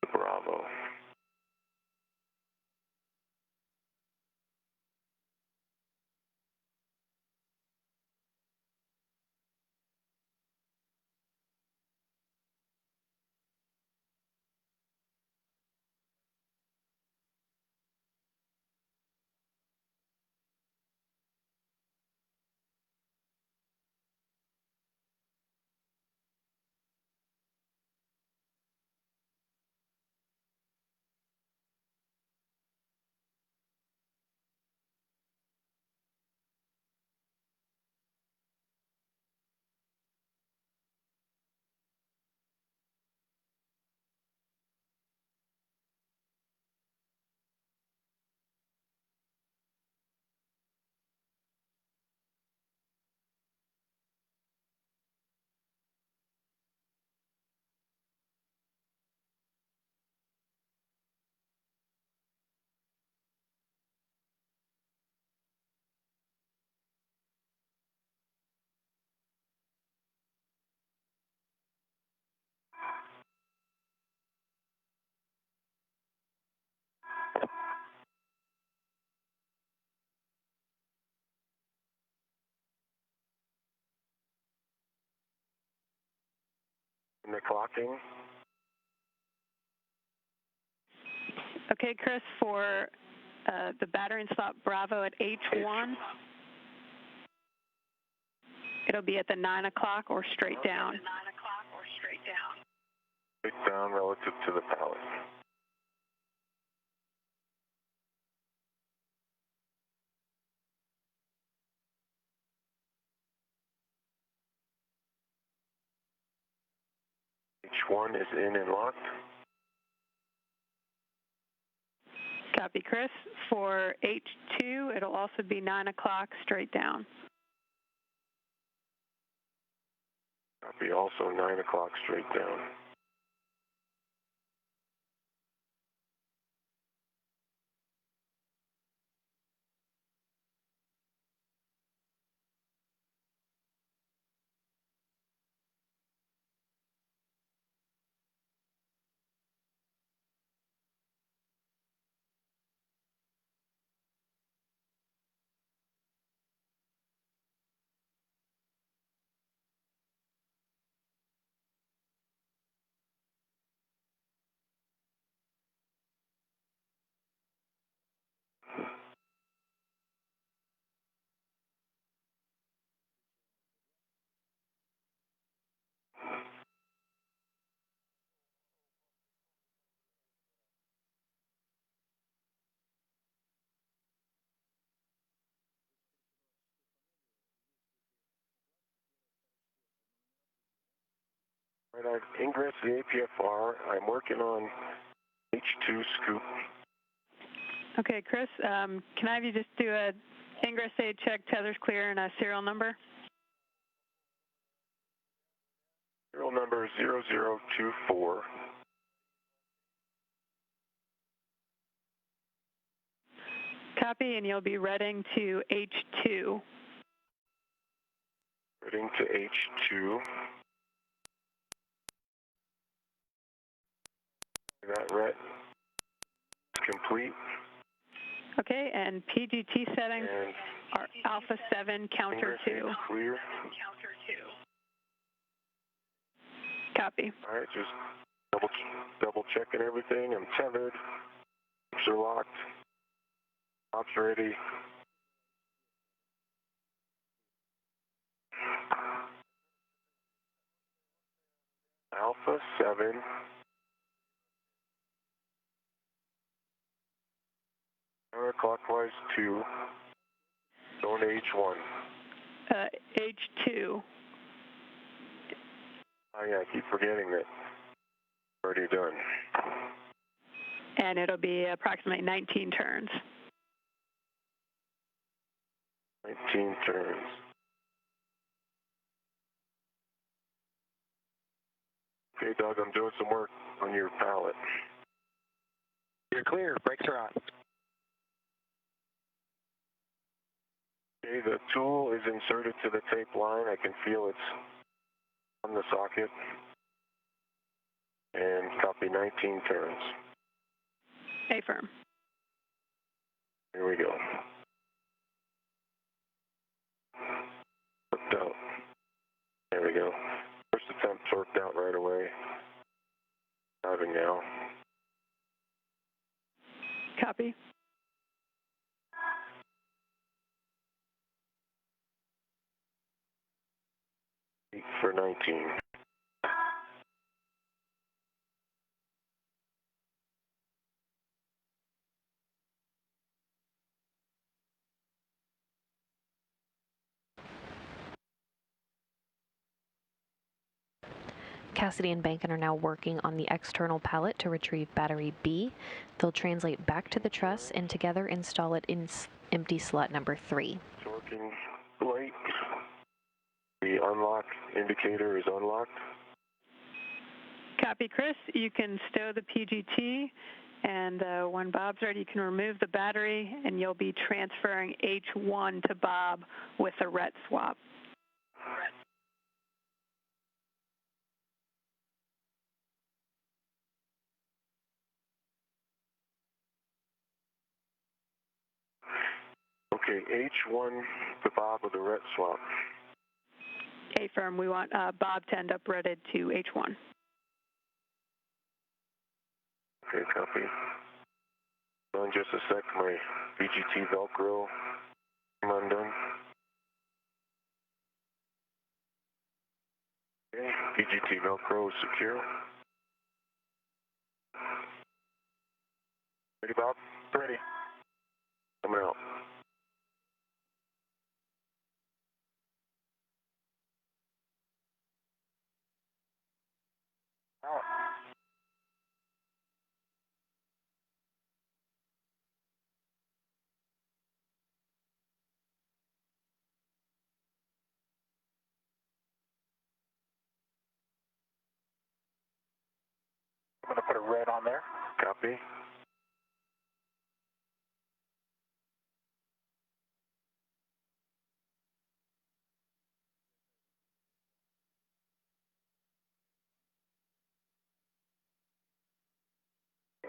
to Bravo. And the clocking. Okay, Chris, for the battery in slot Bravo at H1, it'll be at the 9 o'clock or straight down. straight down relative to the pallet. H1 is in and locked. Copy, Chris. For H2, it'll also be 9 o'clock straight down. Copy, also 9 o'clock straight down. Right, I've ingressed the APFR. I'm working on H2 scoop. Okay, Chris, can I have you just do a ingress aid check, tether's clear, and a serial number? Serial number 0024. Copy, and you'll be reading to H2. Heading to H2. That ret is complete. Okay, and PGT settings And are Alpha 7, counter 2. Clear. Copy. All right, just double checking everything. I'm tethered. Hoops are locked. Ops ready. Alpha 7. Counterclockwise 2. Going to H1. H2. Oh yeah, I keep forgetting that. Already done. And it'll be approximately 19 turns. 19 turns. Okay, Doug, I'm doing some work on your pallet. You're clear. Brakes are on. Okay, the tool is inserted to the tape line. I can feel it's on the socket. And copy 19 turns. Affirm. Here we go. Worked out. There we go. First attempt worked out right away. Diving now. Copy. For 19. Cassidy and Bankin are now working on the external pallet to retrieve battery B. They'll translate back to the truss and together install it in empty slot number 3. Working light. The unlock indicator is unlocked. Copy, Chris. You can stow the PGT, and when Bob's ready, you can remove the battery, and you'll be transferring H1 to Bob with a ret swap. Okay, H1 to Bob with a ret swap. Affirm. We want Bob to end up redded to H1. Okay, copy. In just a sec, my BGT Velcro undone. Okay, BGT Velcro is secure. Ready, Bob? Ready. Coming out. Out. I'm going to put a red on there. Copy.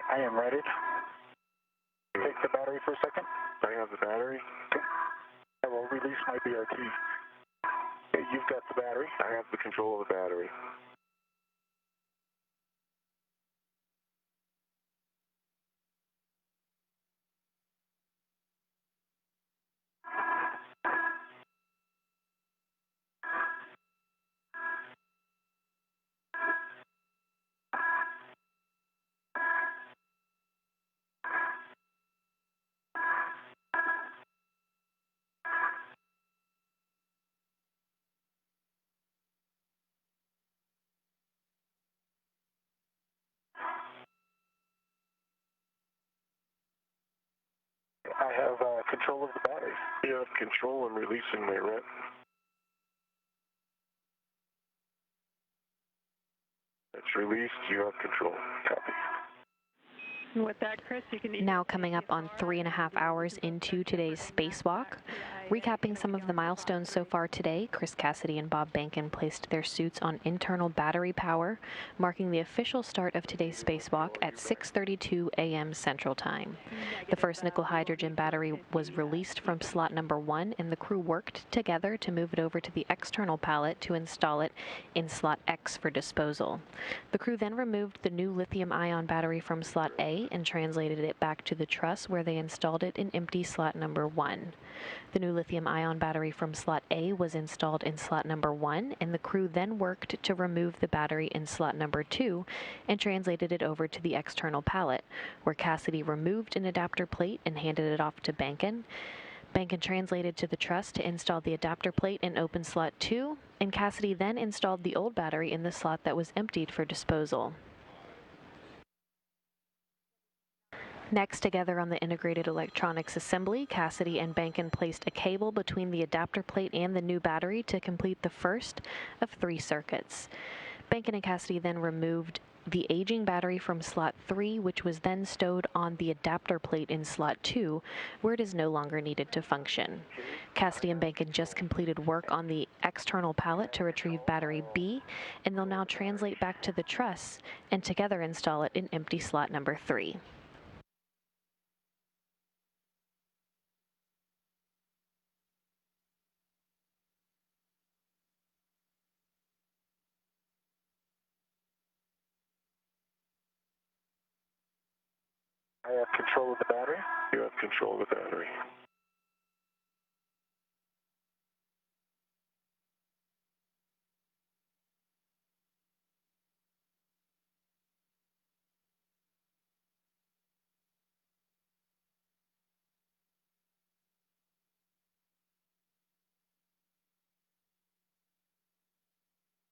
I am ready. Take the battery for a second. I have the battery. I will release my BRT. Okay, you've got the battery. I have the control of the battery. I have control of the battery. You have control in releasing my red. It's released. You have control. Copy. And with that, Chris, you can... Now coming up on 3.5 hours into today's spacewalk. Recapping some of the milestones so far today, Chris Cassidy and Bob Behnken placed their suits on internal battery power, marking the official start of today's spacewalk at 6:32 a.m. Central Time. The first nickel hydrogen battery was released from slot number 1, and the crew worked together to move it over to the external pallet to install it in slot X for disposal. The crew then removed the new lithium-ion battery from slot A and translated it back to the truss, where they installed it in empty slot number 1. The new lithium-ion battery from slot A was installed in slot number 1, and the crew then worked to remove the battery in slot number 2 and translated it over to the external pallet, where Cassidy removed an adapter plate and handed it off to Behnken. Behnken translated to the truss to install the adapter plate in open slot 2, and Cassidy then installed the old battery in the slot that was emptied for disposal. Next, together on the integrated electronics assembly, Cassidy and Behnken placed a cable between the adapter plate and the new battery to complete the first of 3 circuits. Behnken and Cassidy then removed the aging battery from slot 3, which was then stowed on the adapter plate in slot 2, where it is no longer needed to function. Cassidy and Behnken just completed work on the external pallet to retrieve battery B, and they'll now translate back to the truss and together install it in empty slot number 3. I have control of the battery. You have control of the battery.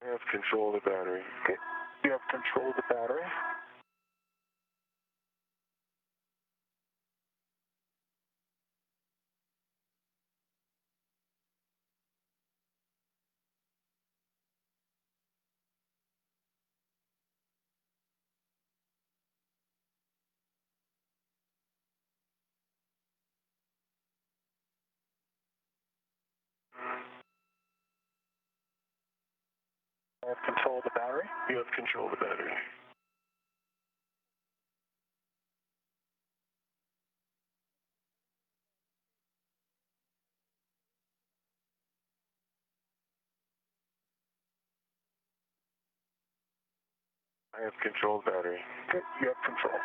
I have control of the battery. Okay. You have control of the battery. I have control of the battery. You have control of the battery. I have control of the battery. Okay. You have control.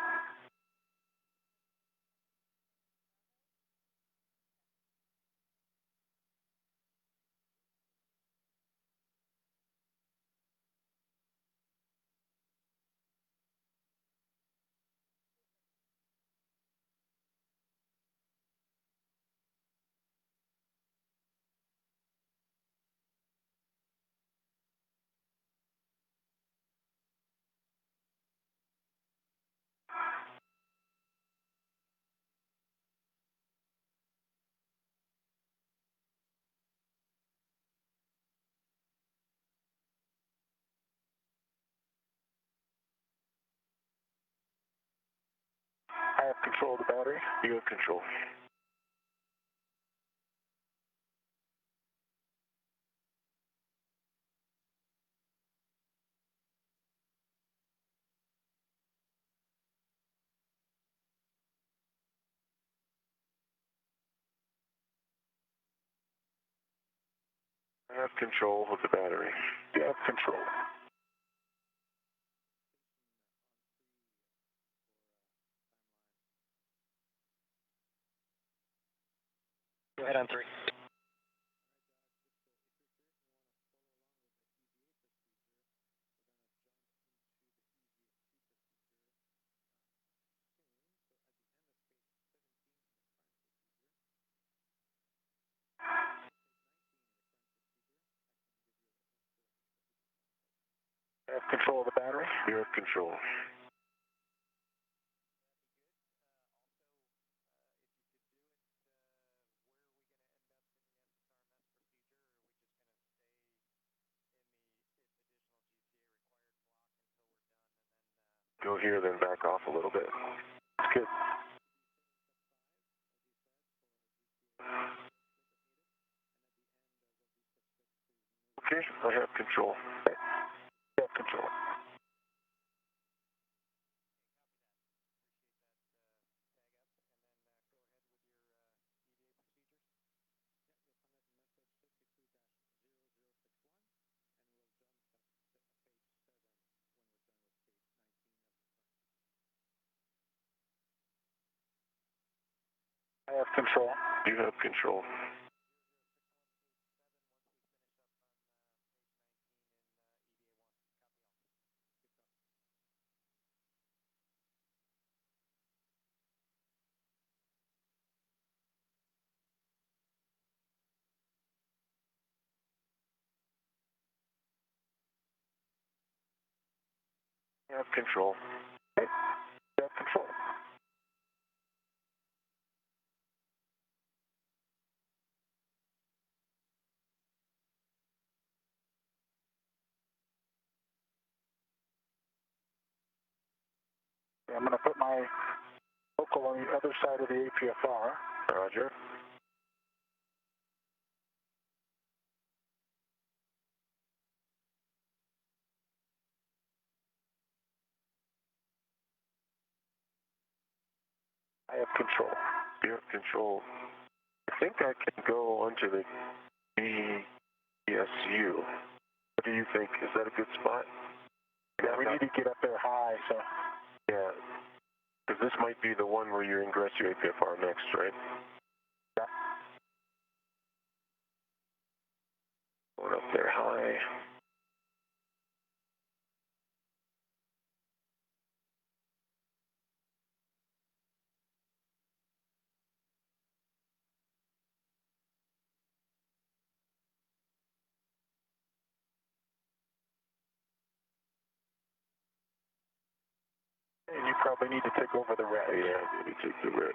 I have control of the battery. You have control. I have control of the battery. You have control. Go ahead on 3. I have control of the battery. You have control. Go here, then back off a little bit. Good. Okay, I have control. You have control. I have control. You have control. You have control. You have control. I'm going to put my local on the other side of the APFR. Roger. I have control. You have control. I think I can go onto the BSU. What do you think? Is that a good spot? Yeah, we need to get up there high, so. Yeah. Because this might be the one where you ingress your APFR next, right? Yeah. Going up there high. And you probably need to take over the red. Yeah, maybe take the red.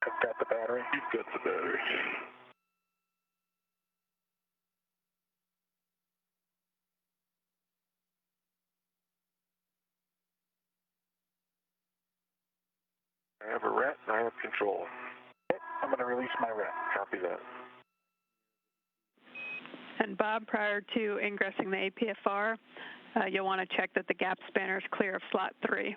I've got the battery. You've got the battery. I have a ret, and I have control. Okay, I'm going to release my red. Copy that. And Bob, prior to ingressing the APFR, you'll want to check that the gap spanner is clear of slot 3.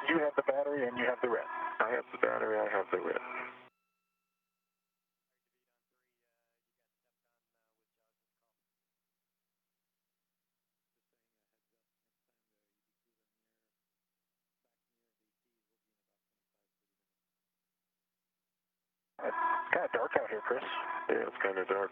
You have the battery and you have the red. I have the battery, I have the ret. It's kind of dark out here, Chris. Yeah, it's kind of dark.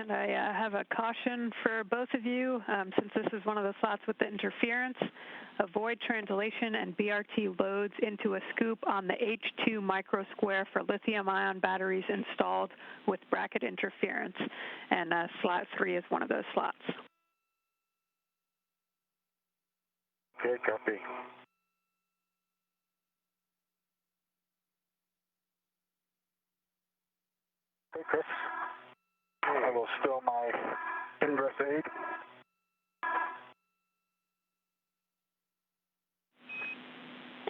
and I have a caution for both of you. Since this is one of the slots with the interference, avoid translation and BRT loads into a scoop on the H2 microsquare for lithium-ion batteries installed with bracket interference, and slot 3 is one of those slots. Okay, copy. Okay, Chris. I will still my ingress aid.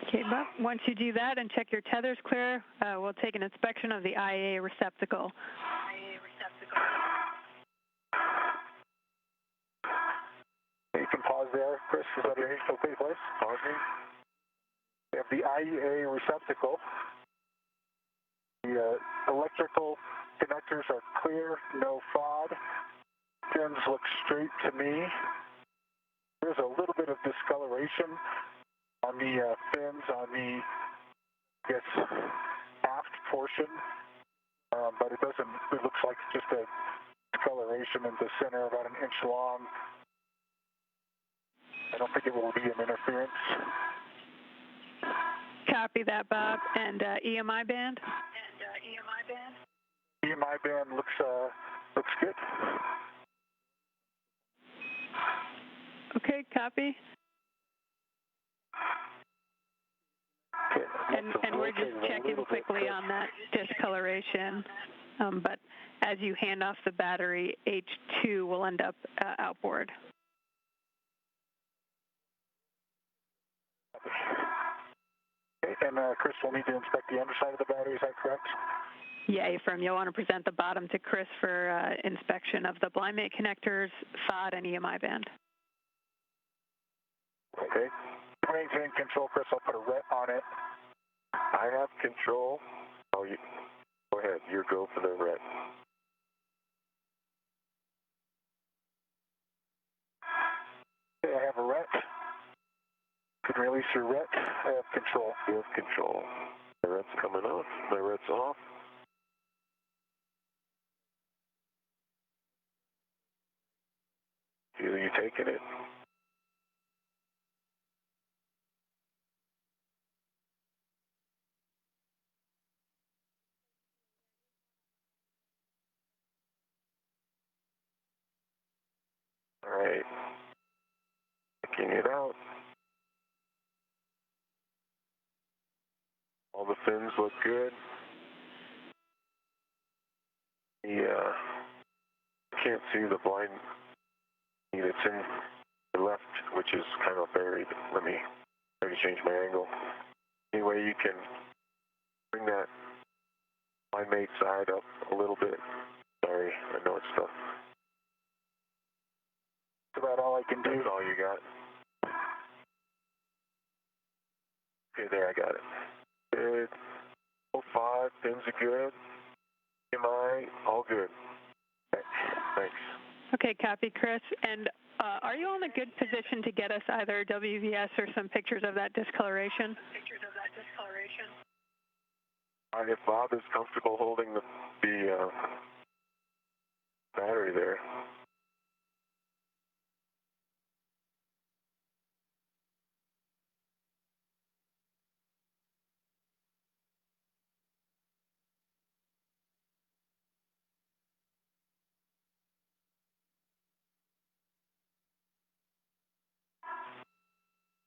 Okay, Bob, once you do that and check your tethers clear, we'll take an inspection of the IAA receptacle. You can pause there, Chris. Is that okay place? Pausing. We have the IEA receptacle. The electrical connectors are clear, no FOD. Pins look straight to me. There's a little bit of discoloration on the fins on the, I guess, aft portion, but it looks like just a discoloration in the center, about an inch long. I don't think it will be an interference. Copy that, Bob. And EMI band? EMI band looks good. Okay, copy. Okay, And we're just checking quickly on that discoloration. But as you hand off the battery, H2 will end up outboard. Okay, and Chris will need to inspect the underside of the battery, is that correct? Yeah, Ephraim, you'll want to present the bottom to Chris for inspection of the blind mate connectors, FOD, and EMI band. Okay. Maintain control, Chris. I'll put a ret on it. I have control. Oh, you go ahead. You go for the ret. Okay, I have a ret. You can release your ret. I have control. You have control. My ret's coming off. My ret's off. Are you taking it? All right. Checking it out. All the fins look good. Can't see the blind that's in the left, which is kind of buried. Let me try to change my angle. Anyway, you can bring that blind mate side up a little bit. Sorry, I know it's tough. That's about all I can do. That's all you got? Okay, there, I got it. Good. 05, pins are good. MI, all good. Okay, thanks. Okay, copy, Chris. And are you in a good position to get us either WVS or some pictures of that discoloration? If Bob is comfortable holding the battery there.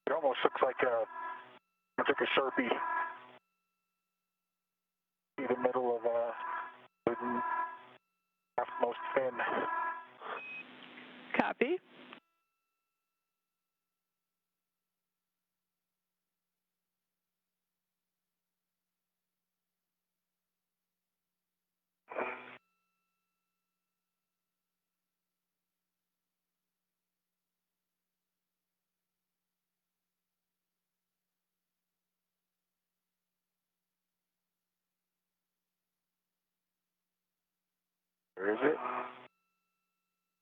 It almost looks like I took a Sharpie through the middle of the leftmost fin. Copy. Where is it?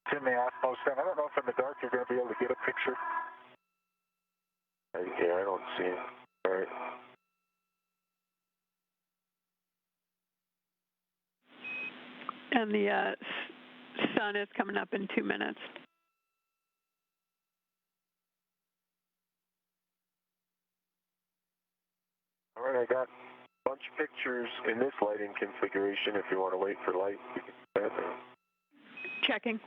It's in the aftmost fin. I don't know if in the dark you're going to be able to get a picture. Yeah, I don't see it. All right. And the sun is coming up in 2 minutes. All right, I got a bunch of pictures in this lighting configuration. If you want to wait for light, you can do that. Checking.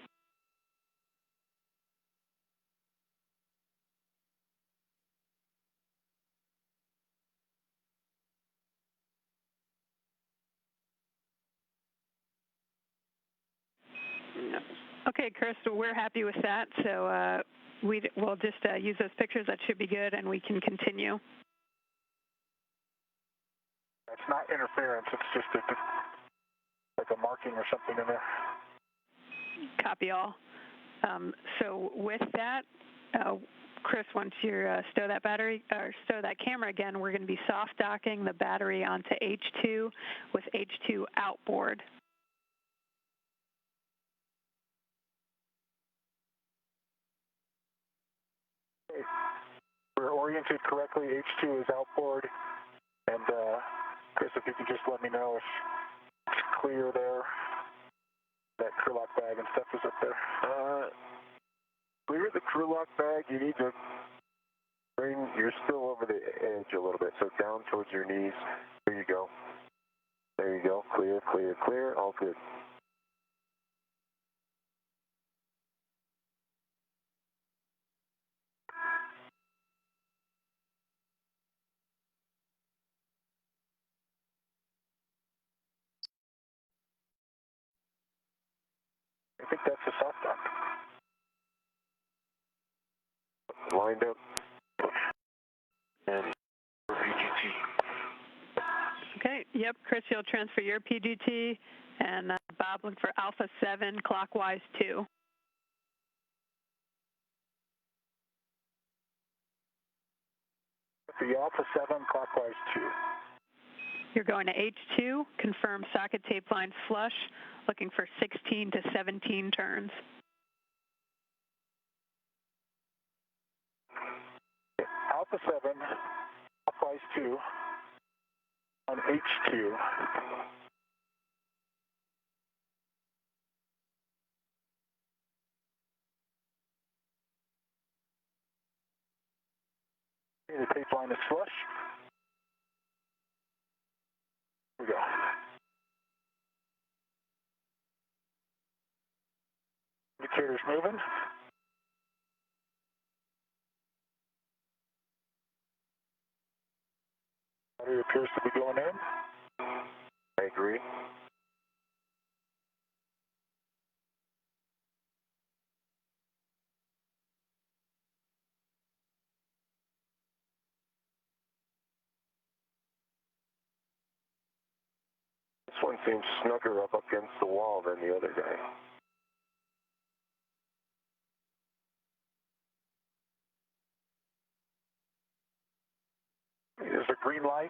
Okay, Chris, so we're happy with that. So we'll just use those pictures. That should be good, and we can continue. It's not interference. It's just like a marking or something in there. Copy all. So with that, Chris, once you stow that battery or stow that camera again, we're going to be soft docking the battery onto H2 with H2 outboard. We're oriented correctly. H2 is outboard. And Chris, if you could just let me know if it's clear there. That crew lock bag and stuff is up there. Clear the crew lock bag. You need to bring, you're still over the edge a little bit, so down towards your knees. There you go. There you go. Clear, clear, clear. All good. I think that's a soft dock. Lined up. And PGT. Okay, yep, Chris, you'll transfer your PGT, and Bob, look for Alpha 7, clockwise 2. The Alpha 7, clockwise 2. You're going to H2, confirm socket tape line flush, looking for 16 to 17 turns. Alpha 7, clockwise 2, on H2. Okay, the tape line is flush. Here we go. Indicator's moving. Battery appears to be going in. I agree. This one seems snugger up against the wall than the other guy. There's a green light.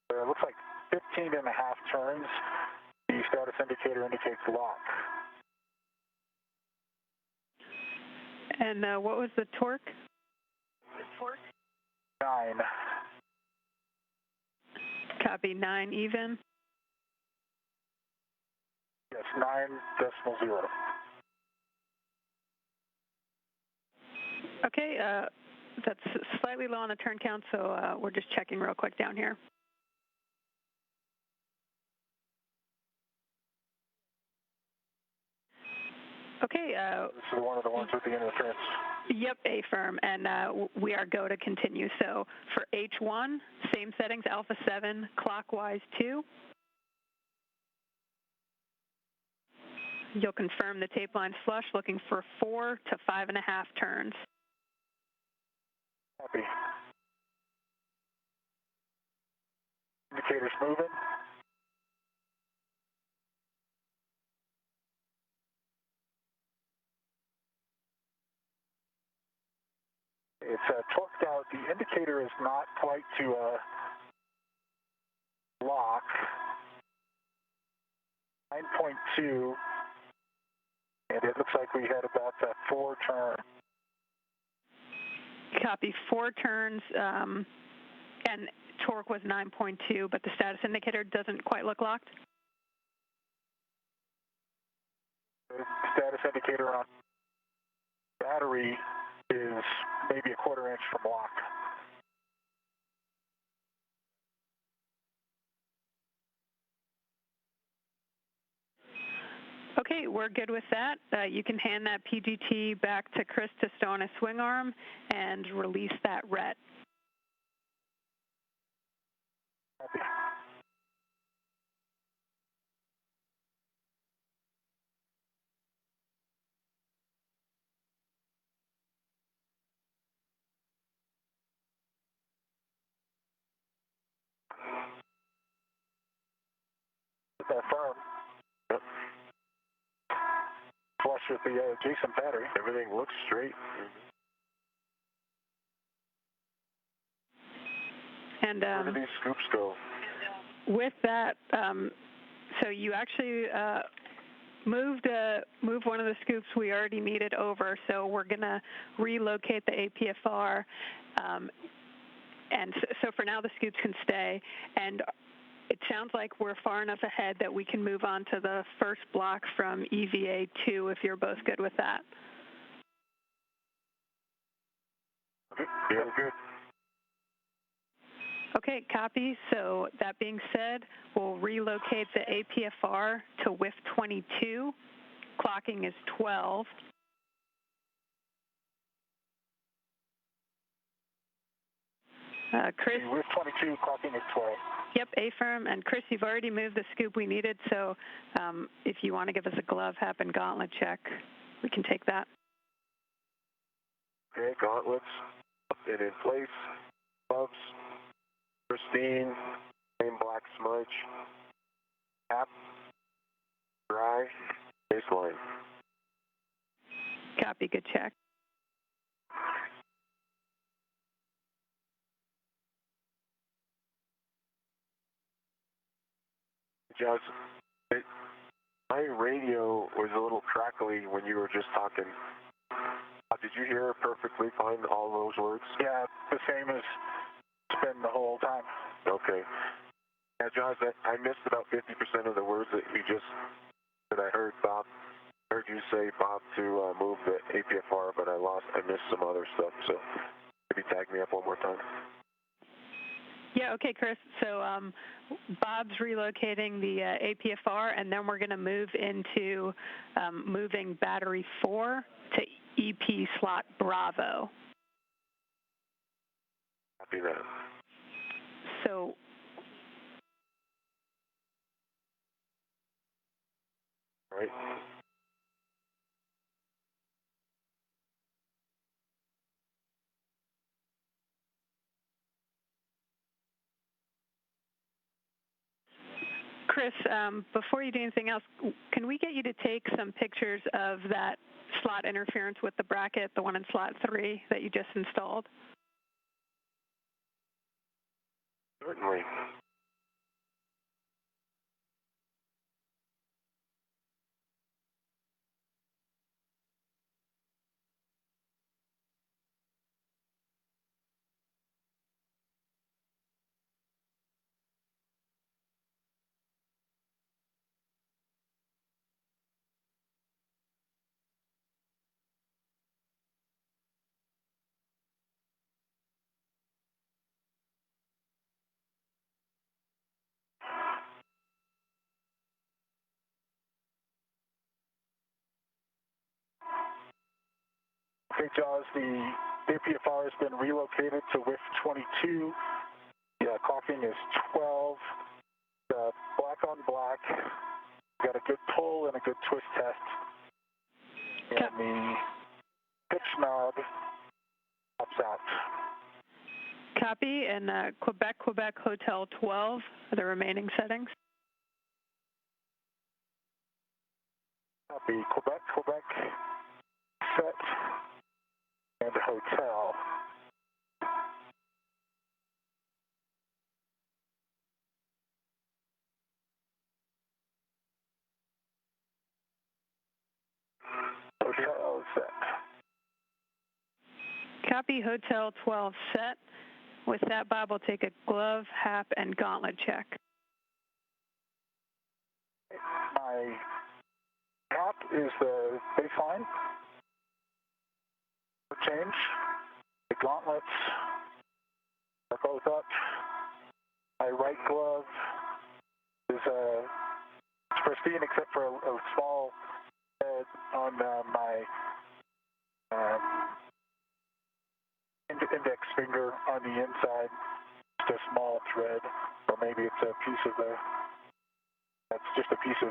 It looks like 15 and a half turns. The status indicator indicates lock. And what was the torque? The torque? 9. Copy, 9 even. Yes, 9.0. Okay, that's slightly low on the turn count, so we're just checking real quick down here. Okay. This is one of the ones with the interference. Yep, A-firm, and we are go to continue. So for H1, same settings, Alpha 7, clockwise 2. You'll confirm the tape line flush, looking for 4 to 5.5 turns. Copy. Indicator's moving. It's torqued out. The indicator is not quite to lock. 9.2, and it looks like we had about 4 turns. Copy, 4 turns, and torque was 9.2, but the status indicator doesn't quite look locked? The status indicator on battery is maybe a 1/4 inch from lock. Okay, we're good with that. You can hand that PGT back to Chris to stow on a swing arm and release that RET. Copy. Get that firm. Yep. Flush with the adjacent battery. Everything looks straight. And where do these scoops go? with that, so you actually moved one of the scoops we already needed over, so we're going to relocate the APFR. And so for now, the scoops can stay. And it sounds like we're far enough ahead that we can move on to the first block from EVA 2 if you're both good with that. Yeah, good. Okay, copy. So that being said, we'll relocate the APFR to WIF 22. Clocking is 12. Chris? WIF 22, clocking is 12. Yep, A-firm. And Chris, you've already moved the scoop we needed, so if you want to give us a glove, hap, and gauntlet check, we can take that. Okay, gauntlets, and in place, gloves, pristine, plain black smudge, cap, dry, baseline. Copy, good check. Jazz, my radio was a little crackly when you were just talking. Did you hear perfectly fine all those words? Yeah, the same as it's been the whole time. Okay. Yeah, Josh, I missed about 50% of the words that I heard Bob. I heard you say, Bob, to move the APFR, but I missed some other stuff, so maybe tag me up one more time. Yeah, okay, Chris. So Bob's relocating the APFR, and then we're going to move into moving battery 4 to EP slot Bravo. Copy that. So all right. Chris, before you do anything else, can we get you to take some pictures of that slot interference with the bracket, the one in slot 3 that you just installed? Certainly. Okay, Jaws, the APFR has been relocated to WIF 22. Yeah, clocking is 12. Black on black. Got a good pull and a good twist test. And the pitch knob pops out. Copy. And Quebec Hotel 12 are the remaining settings. Copy. Quebec set and hotel. Hotel set. Copy. Hotel 12 set. With that, Bob will take a glove, hap, and gauntlet check. My hap is the baseline. Change. The gauntlets are both up. My right glove is pristine except for a small head on my index finger on the inside. Just a small thread, or maybe it's a piece of that's just a piece of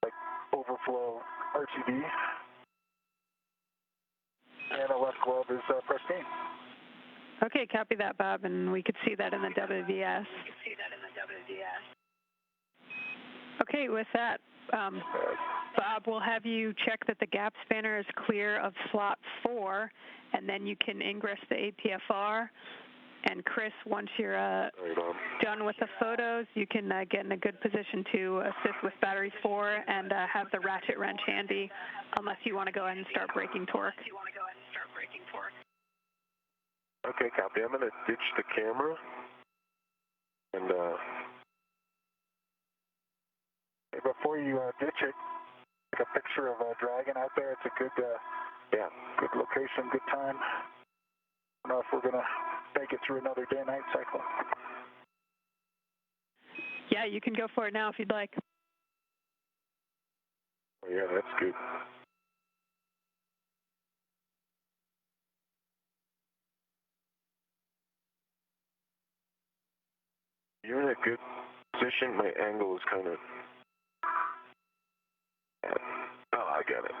like overflow RTD. And the left glove is pristine. Okay, copy that, Bob, and we could see that in the WVS. Okay, with that, Bob, we'll have you check that the gap spanner is clear of slot 4, and then you can ingress the APFR. And Chris, once you're done with the photos, you can get in a good position to assist with battery 4 and have the ratchet wrench handy, unless you want to go ahead and start braking torque. Okay, copy. I'm going to ditch the camera and before you ditch it, take a picture of a dragon out there. It's a good, good location, good time. I don't know if we're going to make it through another day-night cycle. Yeah, you can go for it now if you'd like. Oh, yeah, that's good. You're in a good position. My angle is kind of... Oh, I got it.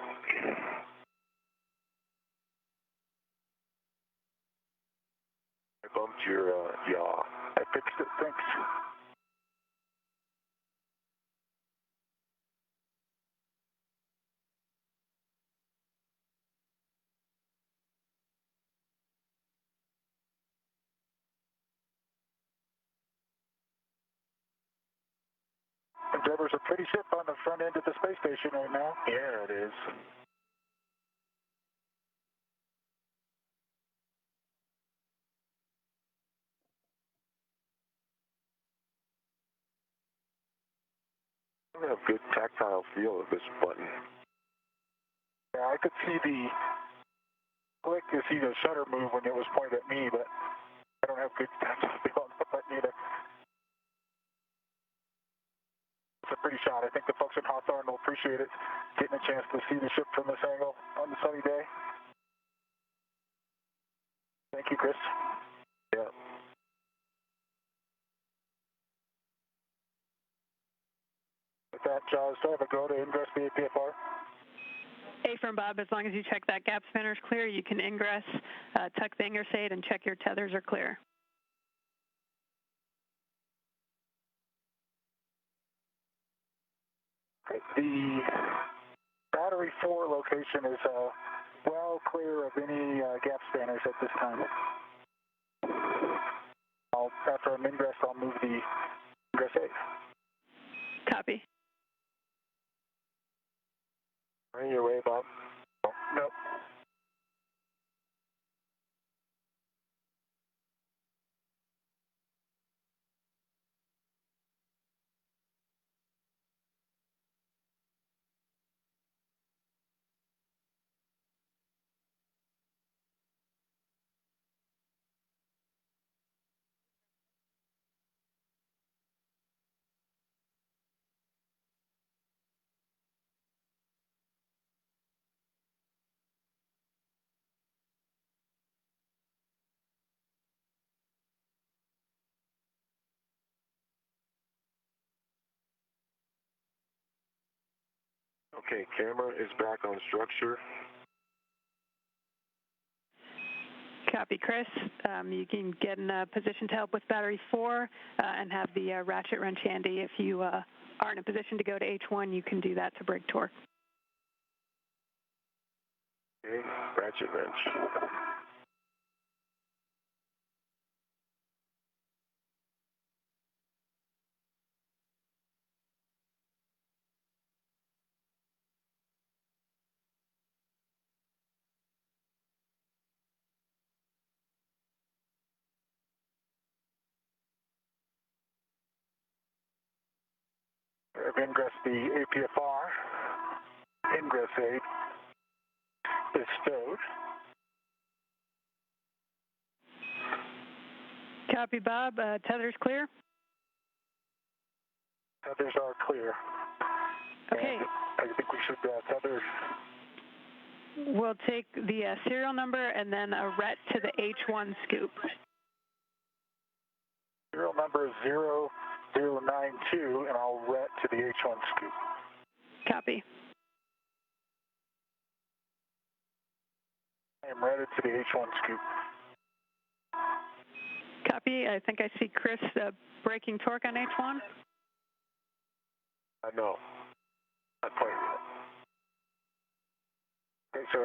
I bumped your yaw. I fixed it, thanks. Endeavor's a pretty ship on the front end of the space station right now. Yeah, it is. I don't have good tactile feel of this button. Yeah, I could see the click to see the shutter move when it was pointed at me, but I don't have good tactile feel on the button either. It's a pretty shot. I think the folks in Hawthorne will appreciate it, getting a chance to see the ship from this angle on the sunny day. Thank you, Chris. Yeah. With that, Jaws, do I have a go to ingress the APFR? Affirm, Bob, as long as you check that gap spanner is clear, you can ingress, tuck the ingress aid, and check your tethers are clear. The battery 4 location is well clear of any gap spanners at this time. After I'm ingress, I'll move the ingress aid. Copy. On your way, Bob? Nope. Okay, camera is back on structure. Copy, Chris. You can get in a position to help with battery 4 and have the ratchet wrench handy. If you are in a position to go to H1, you can do that to brake torque. Okay, ratchet wrench. I've ingressed the APFR. ingress aid is stowed. Copy, Bob. Tether's clear? Tethers are clear. Okay. And I think we should tether. We'll take the serial number and then a ret to the H1 scoop. Serial number is 0092, and I'll ret to the H1 scoop. Copy. I am retted to the H1 scoop. Copy. I think I see Chris braking torque on H1. No. Not quite yet. Okay, so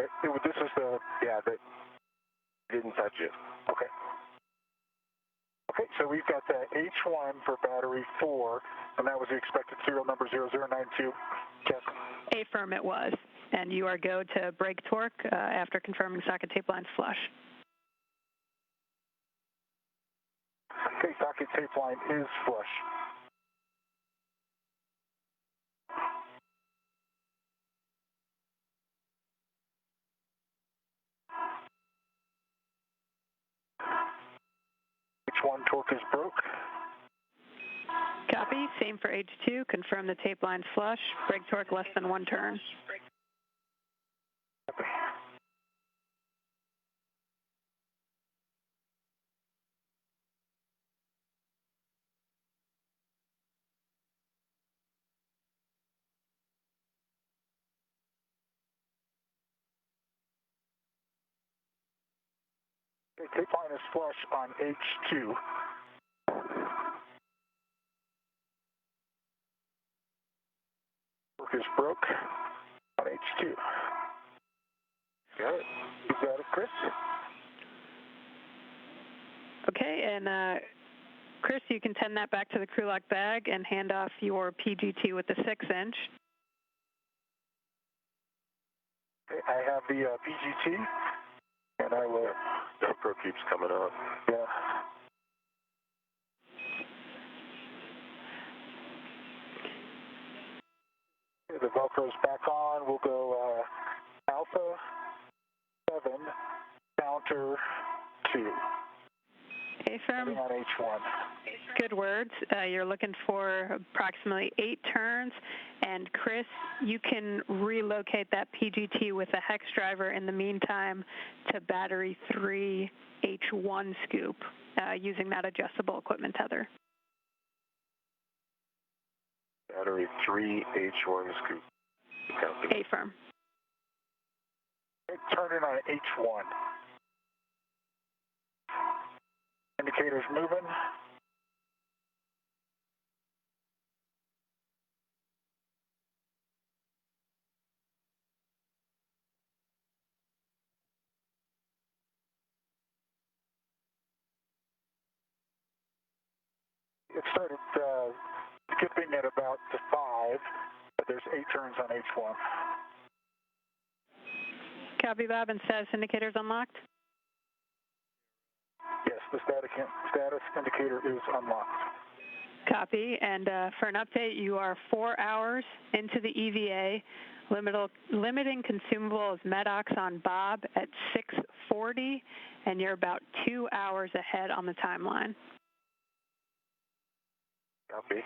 this is the, that Didn't touch it. okay. Okay, so we've got the H1 for battery 4, and that was the expected serial number 0092. Check. Affirm it was. And you are go to brake torque after confirming socket tape lines flush. Okay, socket tape line is flush. H1 torque is broke. Copy. Same for H2. Confirm the tape lines flush. Brake torque less than 1 turn. Okay. Okay, tape line is flush on H2. Torque is broke on H2. Got it. You got it, Chris? Okay, and Chris, you can send that back to the crew lock bag and hand off your PGT with the 6-inch. Okay, I have the PGT, and I will. Velcro keeps coming up. Yeah. Okay, the Velcro's back on. We'll go Alpha 7, counter 2. Affirm. On H1. Good words. You're looking for approximately 8 turns. And Chris, you can relocate that PGT with a hex driver in the meantime to battery 3 H1 scoop using that adjustable equipment tether. Battery 3 H1 scoop. Affirm. Turn in on H1. Indicators moving. It started skipping at about the 5, but there's 8 turns on H1. Copy, Bob, and status indicators unlocked? Yes, the status indicator is unlocked. Copy, and for an update, you are 4 hours into the EVA. Limiting consumables MEDOX on Bob at 6:40, and you're about 2 hours ahead on the timeline. Copy.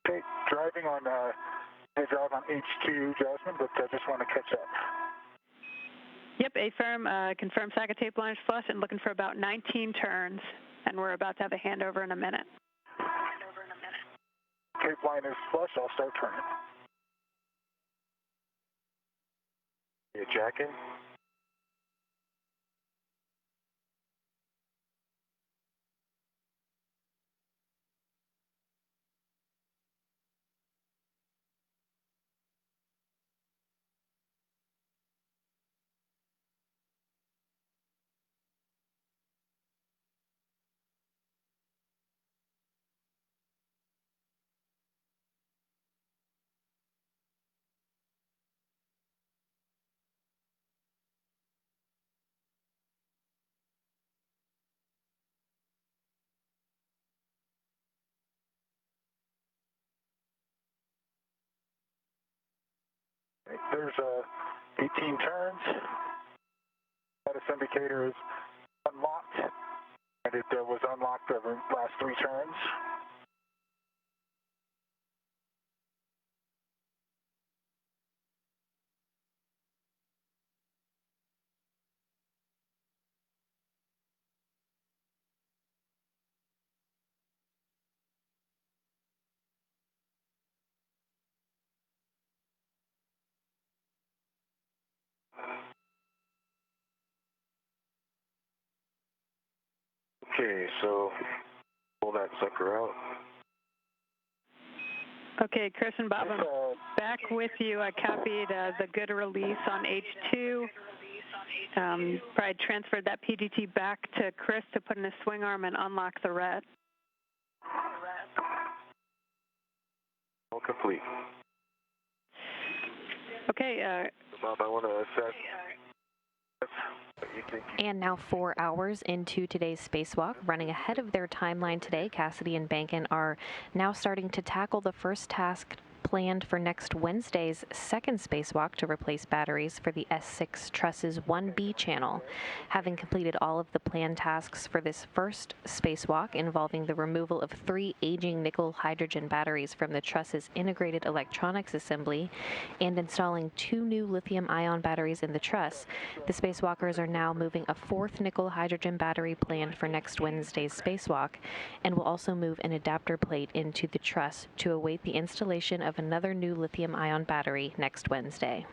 Okay, driving on drive on H2, Jasmine, but I just want to catch up. Yep, affirm, confirm socket tape lines flush and looking for about 19 turns, and we're about to have a handover in a minute. Tape line is flush, I'll start turning. You jacking? there's 18 turns. Status indicator is unlocked, and it was unlocked over the last 3 turns. Okay, so pull that sucker out. Okay, Chris and Bob, I'm back with you. I copied the good release on H2. Probably transferred that PGT back to Chris to put in a swing arm and unlock the ret. All complete. Okay. Bob, I want to assess. And now 4 hours into today's spacewalk, running ahead of their timeline today, Cassidy and Bankin are now starting to tackle the first task planned for next Wednesday's second spacewalk to replace batteries for the S6 Truss's 1B channel. Having completed all of the planned tasks for this first spacewalk involving the removal of 3 aging nickel-hydrogen batteries from the Truss's integrated electronics assembly and installing 2 new lithium-ion batteries in the truss, the spacewalkers are now moving a 4th nickel-hydrogen battery planned for next Wednesday's spacewalk, and will also move an adapter plate into the truss to await the installation of another new lithium-ion battery next Wednesday.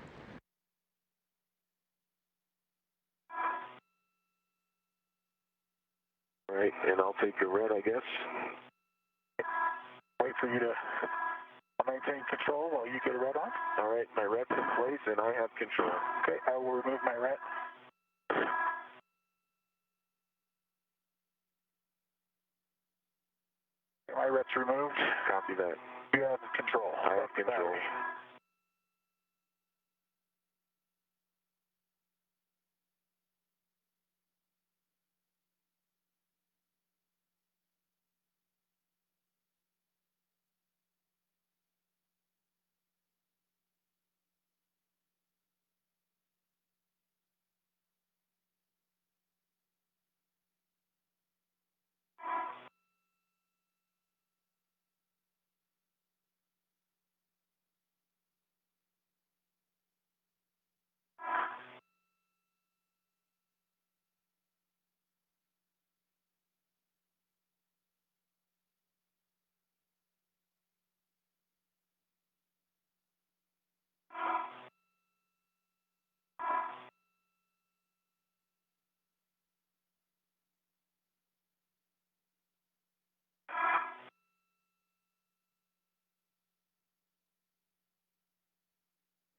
All right, and I'll take a red, I guess. Wait for you to maintain control while you get a red on. All right, my red's in place and I have control. Okay, I will remove my red. My red's removed. Copy that. You have control. I have control.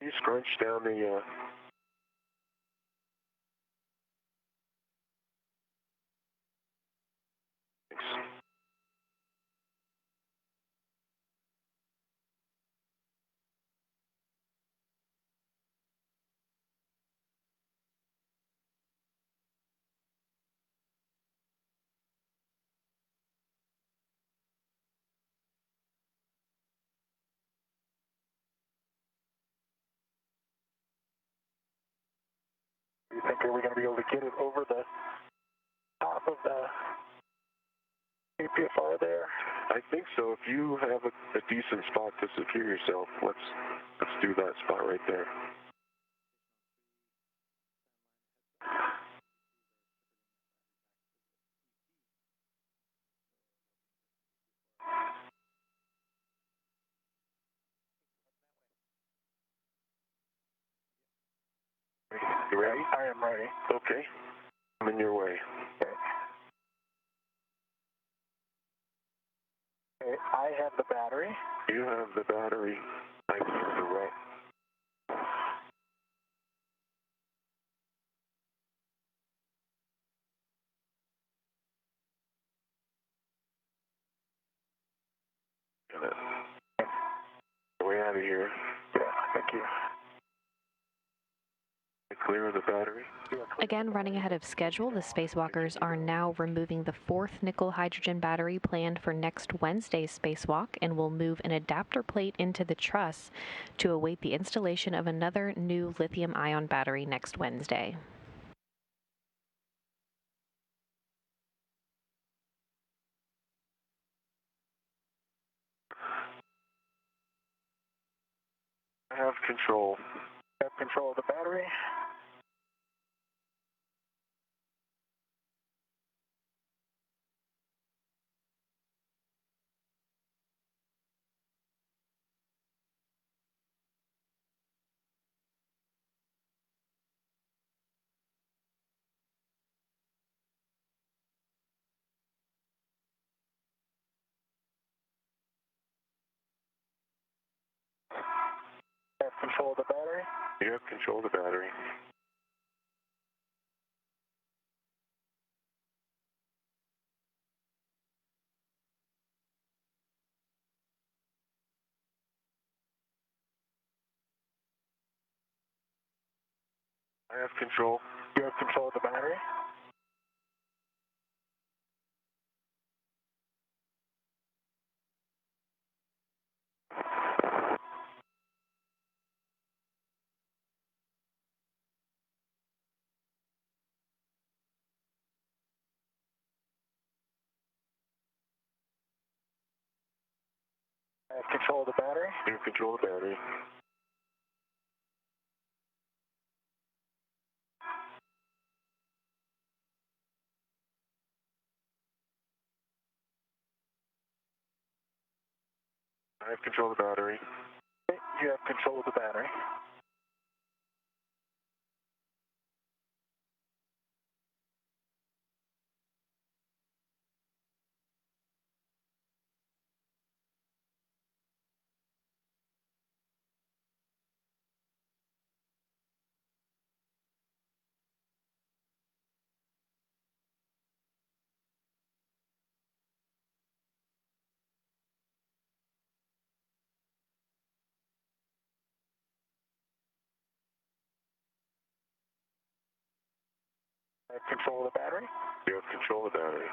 You scrunch down the You think we're going to be able to get it over the top of the APFR there? I think so. If you have a decent spot to secure yourself, let's do that spot right there. You ready? I am ready. Okay. I'm in your way. Okay, I have the battery. You have the battery. I have the red. Way out of here. Yeah, thank you. Clear of the battery. You are Again, running ahead of schedule, the spacewalkers are now removing the 4th nickel hydrogen battery planned for next Wednesday's spacewalk and will move an adapter plate into the truss to await the installation of another new lithium-ion battery next Wednesday. I have control. I have control of the battery. I have control of the battery. You have control of the battery. I have control. You have control of the battery. I have control of the battery. You have control of the battery. I have control of the battery. Okay, you have control of the battery. I have control of the battery. You have control of the battery.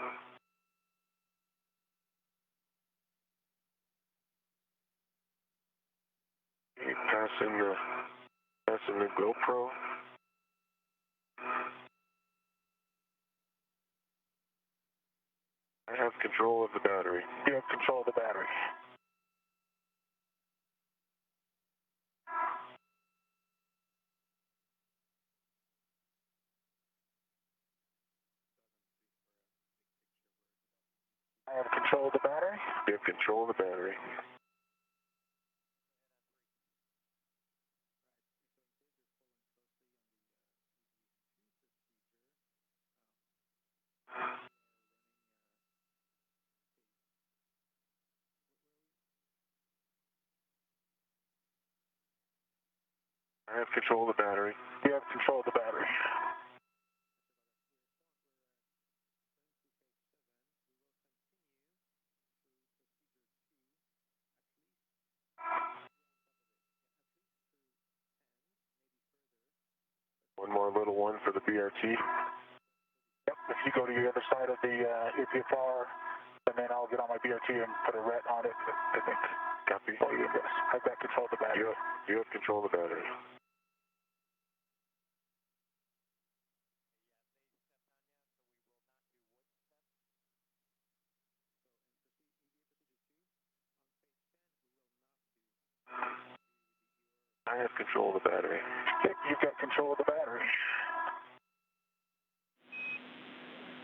Okay, passing the GoPro. I have control of the battery. You have control of the battery. I have control of the battery. You have control of the battery. I have control of the battery. You have control of the battery. One more little one for the BRT. Yep, if you go to the other side of the APFR, and then I'll get on my BRT and put a ret on it, I think. Copy. Oh, yes, I've got control of the battery. You have control of the battery. I have control of the battery. Okay, you've got control of the battery.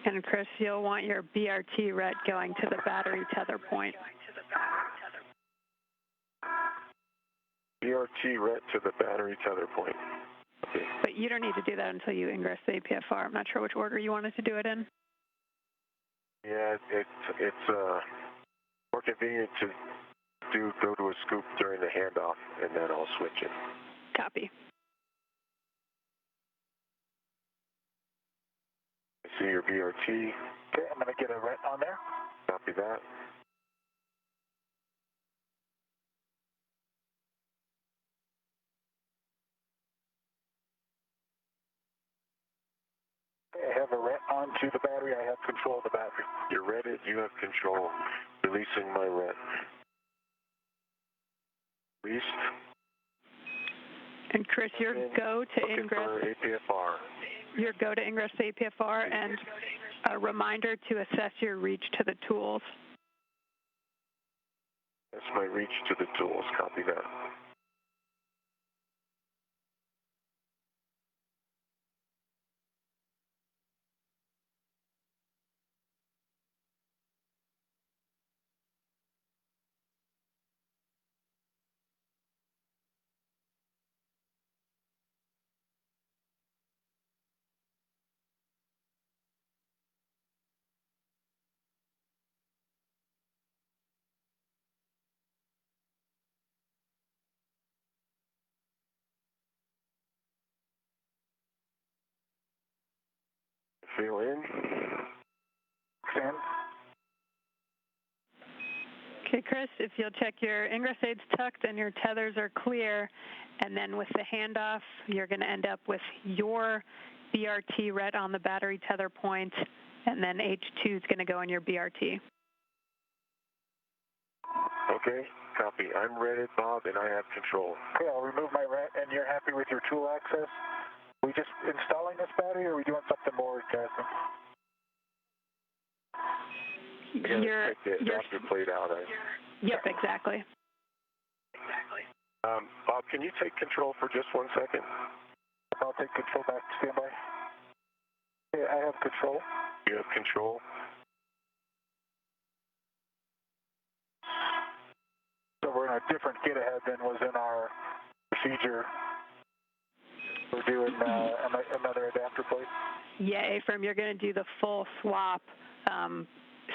And Chris, you'll want your BRT ret going to the battery tether point. BRT ret to the battery tether point. Okay. But you don't need to do that until you ingress the APFR. I'm not sure which order you wanted to do it in. Yeah, it's more convenient to go to a scoop during the handoff, and then I'll switch it. Copy. I see your BRT. Okay, I'm going to get a ret on there. Copy that. have a ret onto the battery. I have control of the battery. You're ready. You have control. Releasing my ret. Released. And Chris, your go to ingress. Looking for APFR. Your go to ingress APFR, and a reminder to assess your reach to the tools. That's my reach to the tools. Copy that. Feel in. Stand. Okay, Chris, if you'll check your ingress aids tucked and your tethers are clear, and then with the handoff, you're going to end up with your BRT ret on the battery tether point, and then H2 is going to go in your BRT. Okay, copy. I'm ready, Bob, and I have control. Okay, I'll remove my ret, and you're happy with your tool access? Are we just installing this battery, or are we doing something more, Jasmine? Take the adapter plate out. Yep, exactly. Bob, can you take control for just 1 second? I'll take control back to standby. Okay, I have control. You have control. So we're in a different get ahead than was in our procedure. We're doing another adapter plate. Yeah, A-firm, you're going to do the full swap.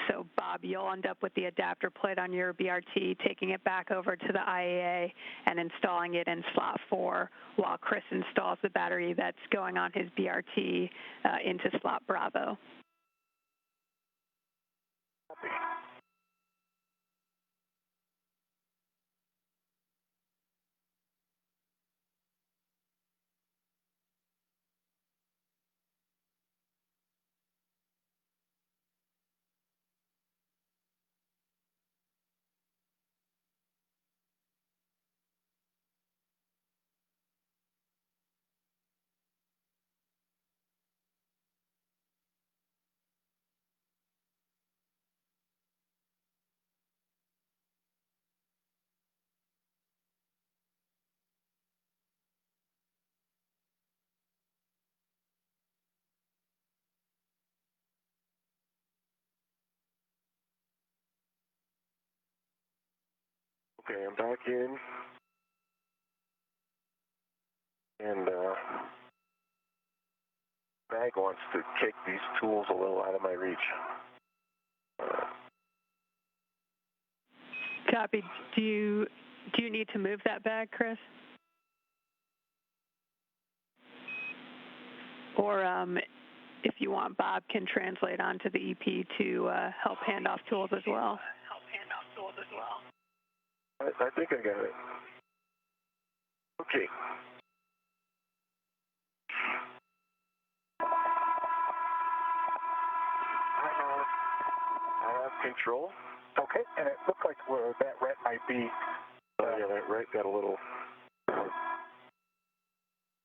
So, Bob, you'll end up with the adapter plate on your BRT, taking it back over to the IAA and installing it in slot 4 while Chris installs the battery that's going on his BRT into slot Bravo. Okay, I'm back in. And Mag wants to kick these tools a little out of my reach. Copy. Do you need to move that bag, Chris? Or if you want, Bob can translate onto the EP to help hand off tools as well. I think I got it. Okay. I have control. Okay, and it looked like that ret might be... yeah, that ret got a little...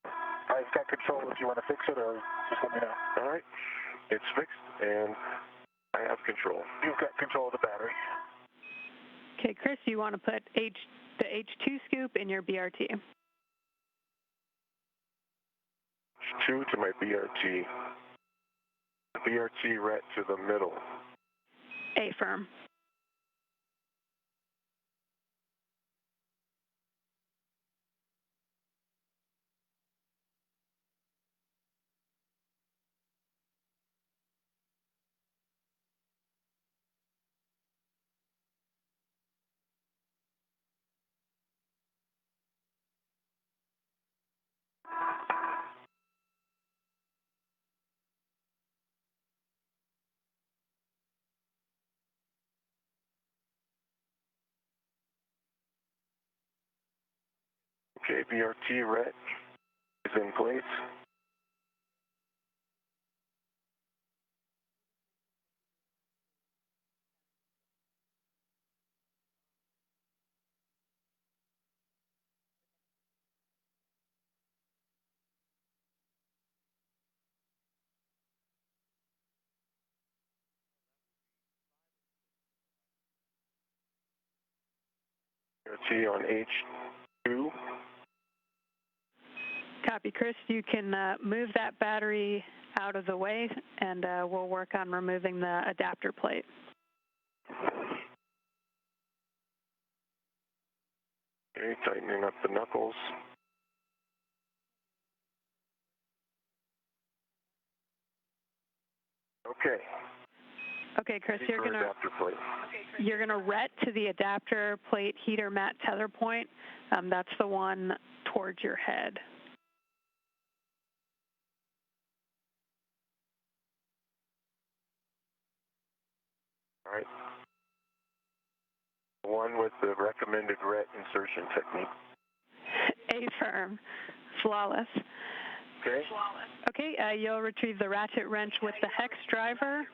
I've got control if you want to fix it, or just let me know. All right. It's fixed, and I have control. You've got control of the battery. Okay, Chris, you want to put the H2 scoop in your BRT. H2 to my BRT. BRT ret to the middle. A-firm. Okay, BRT ret is in place. RT on H2. Copy, Chris. You can move that battery out of the way, and we'll work on removing the adapter plate. Okay, tightening up the knuckles. Okay. Okay, Chris, you're gonna ret to the adapter plate heater mat tether point. That's the one towards your head. All right. The one with the recommended ret insertion technique. A-firm. Flawless. Okay. Okay, you'll retrieve the ratchet wrench with the hex driver,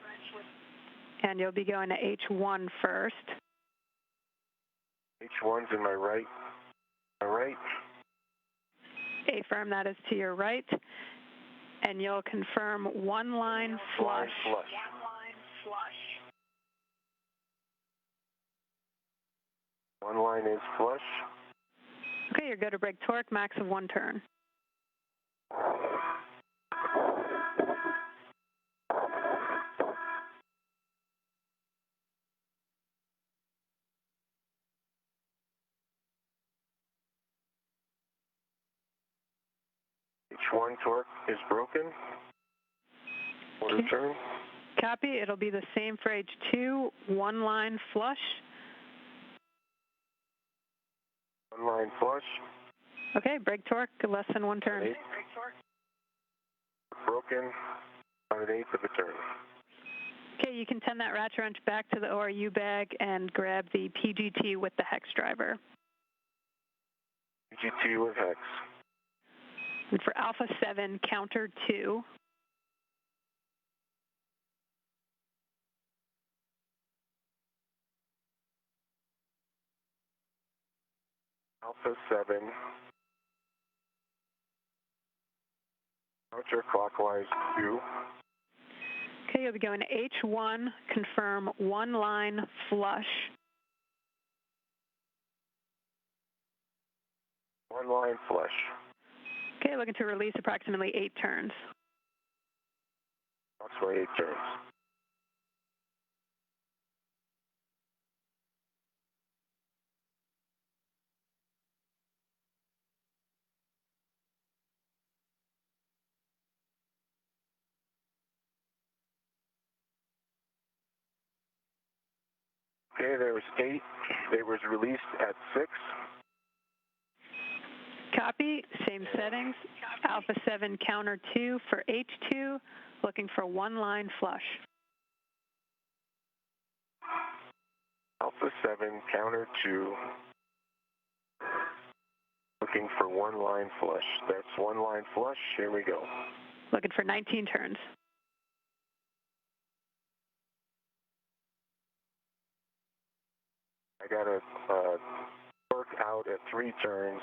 and you'll be going to H1 first. H1's in my right. My right. A-firm, that is to your right. And you'll confirm one line flush. One line is flush. Okay, you're good to brake torque, max of 1 turn. H1 torque is broken. Quarter turn. Copy, it'll be the same for H2, one line flush. One line flush. Okay, brake torque, less than 1 turn. Broken on 1/8 of a turn. Okay, you can send that ratchet wrench back to the ORU bag and grab the PGT with the hex driver. PGT with hex. And for Alpha 7, counter 2. Alpha 7. Counterclockwise 2. Okay, you'll be going to H1, confirm one line flush. One line flush. Okay, looking to release approximately 8 turns. Approximately 8 turns. Okay, there was 8. It was released at 6. Copy, same settings. Alpha 7, counter 2 for H2, looking for one line flush. Alpha 7, counter 2. Looking for one line flush. That's one line flush. Here we go. Looking for 19 turns. I got a torque out at 3 turns.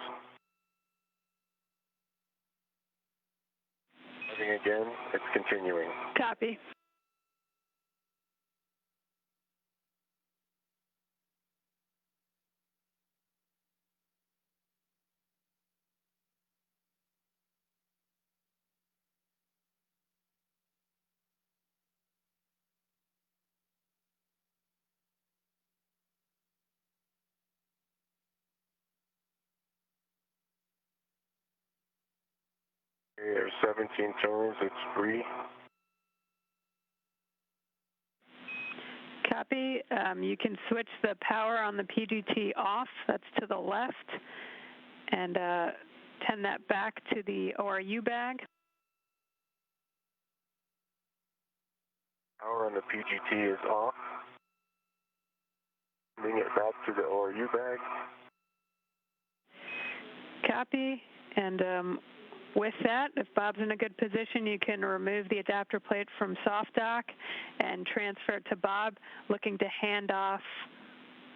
Moving again, it's continuing. Copy. Okay, there's 17 turns. It's free. Copy. You can switch the power on the PGT off. That's to the left. And send that back to the ORU bag. Power on the PGT is off. Bring it back to the ORU bag. Copy. And with that, if Bob's in a good position, you can remove the adapter plate from soft dock and transfer it to Bob, looking to hand off,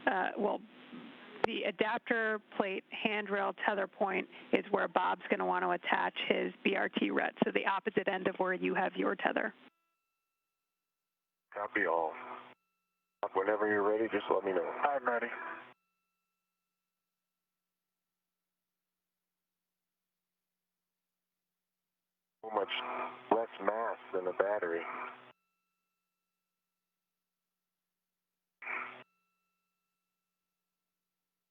the adapter plate handrail tether point is where Bob's going to want to attach his BRT ret, so the opposite end of where you have your tether. Copy all. Whenever you're ready, just let me know. I'm ready. so much less mass than a battery.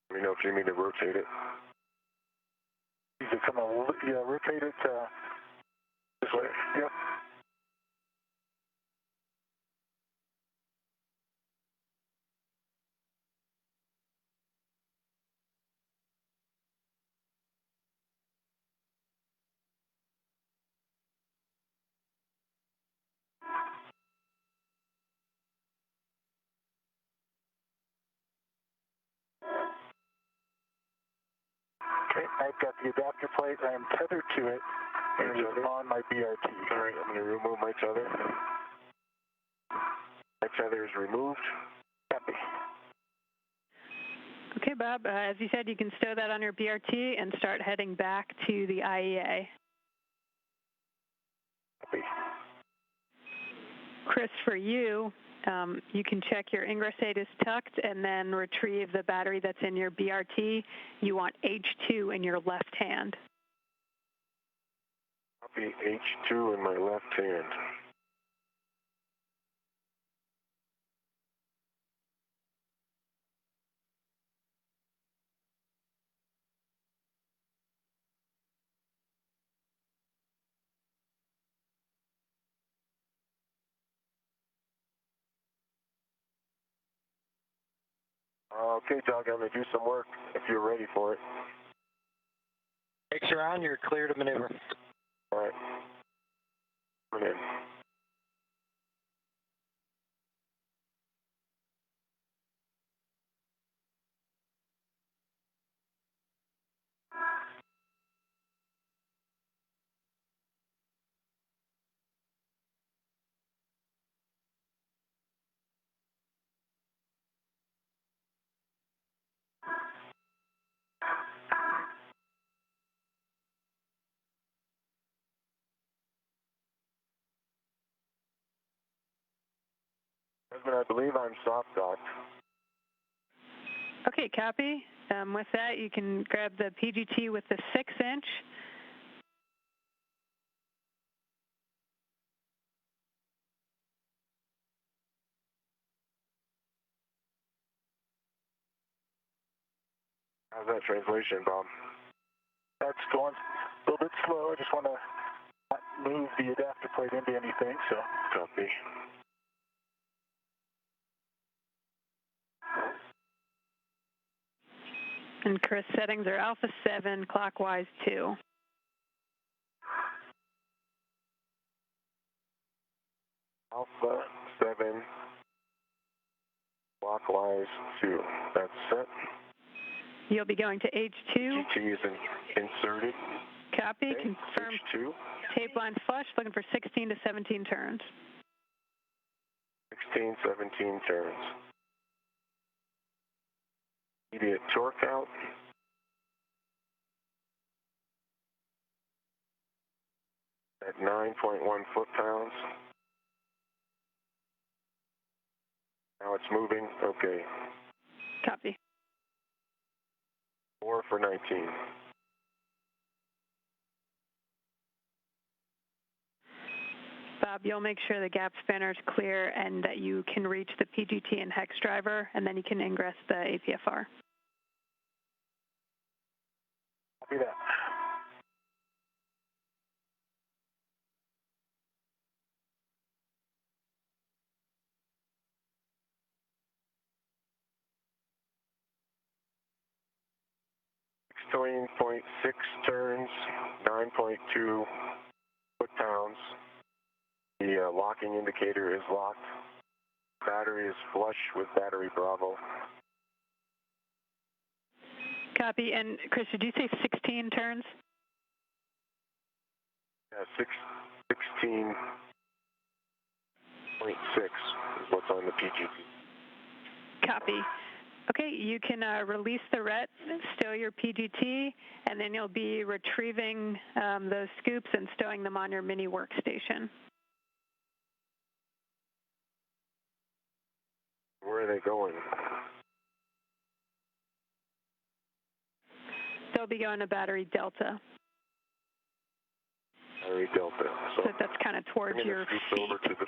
Let me know if you need me to rotate it. You can come on, yeah, rotate it this way. Yep. Okay, I've got the adapter plate. I am tethered to it. And it's on my BRT. All right, I'm going to remove my tether. My tether is removed. Copy. Okay, Bob, as you said, you can stow that on your BRT and start heading back to the IEA. Copy. Chris, for you, you can check your ingress aid is tucked and then retrieve the battery that's in your BRT. You want H2 in your left hand. Copy. H2 in my left hand. Okay, Doug, I'm going to do some work if you're ready for it. Brakes are on, you're clear to maneuver. All right. Coming in. Husband, I believe I'm soft docked. Okay, copy. With that, you can grab the PGT with the 6-inch. How's that translation, Bob? That's going a little bit slow. I just want to not move the adapter plate into anything, so. Copy. And Chris, settings are alpha 7, clockwise 2. Alpha 7, clockwise 2. That's set. You'll be going to H2. GT is inserted. Copy. Okay. Confirm. H2. Tape line flush, looking for 16 to 17 turns. 16, 17 turns. Immediate torque out. At 9.1 foot-pounds. Now it's moving. Okay. Copy. 4 for 19. Bob, you'll make sure the gap spanner is clear and that you can reach the PGT and hex driver, and then you can ingress the APFR. Copy that. .6 turns, 9.2 foot-pounds. The locking indicator is locked. Battery is flush with battery Bravo. Copy. And Chris, did you say 16 turns? Yeah, 16.6 is what's on the PGT. Copy. Okay, you can release the RET, stow your PGT, and then you'll be retrieving those scoops and stowing them on your mini workstation. Where are they going? They'll be going to battery Delta. Battery Delta. So that's kind of towards your feet. Over to the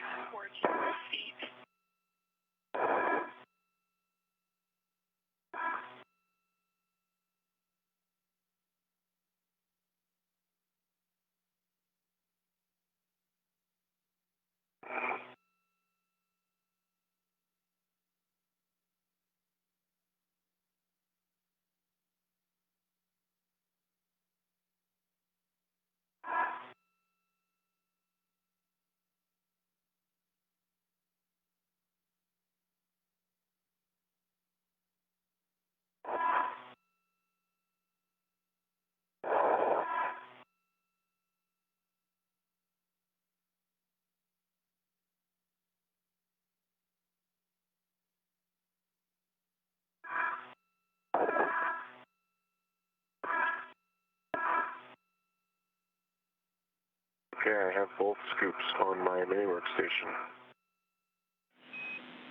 Okay, I have both scoops on my mini workstation.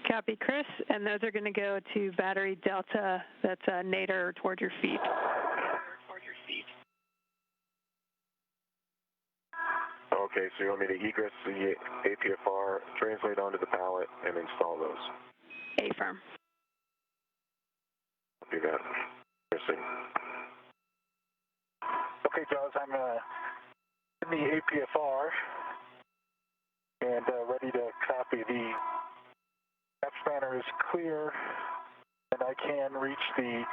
Copy, Chris, and those are going to go to battery Delta, that's nadir toward your feet. Okay, so you want me to egress the APFR, translate onto the pallet, and install those? A-firm. I'll do that. Missing. Okay, Jaws, I'm in the APFR and ready to copy. The F spanner is clear, and I can reach the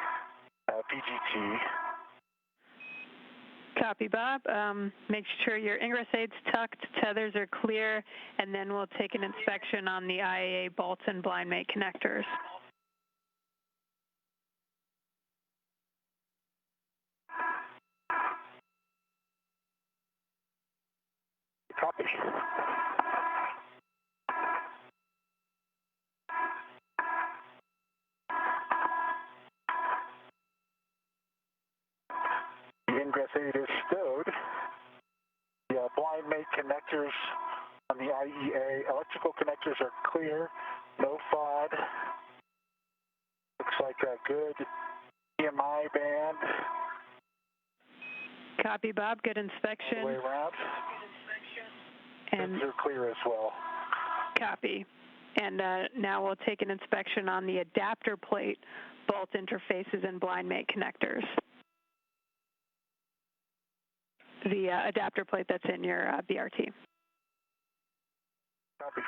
PGT. Copy, Bob. Make sure your ingress aid's tucked, tethers are clear, and then we'll take an inspection on the IAA bolts and blind mate connectors. Copy. The ingress aid is stowed. The blind mate connectors on the IEA electrical connectors are clear, no FOD. Looks like a good EMI band. Copy, Bob. Good inspection. All the way around. And they're clear as well. Copy. And now we'll take an inspection on the adapter plate, bolt interfaces, and blind mate connectors. The adapter plate that's in your BRT. Copy.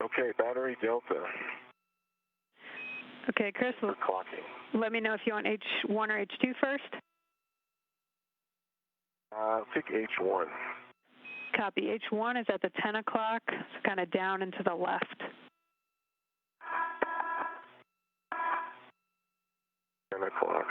Okay, battery Delta. Okay, Chris, Clocking. let me know if you want H1 or H2 first. Pick H1. Copy. H1 is at the 10 o'clock, it's kind of down and to the left. 10 o'clock.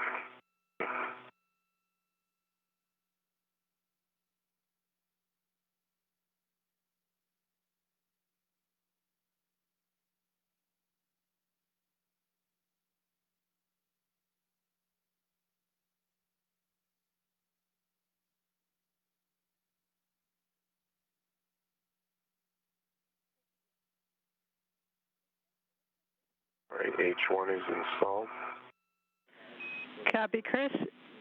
All right, H1 is installed. Copy, Chris.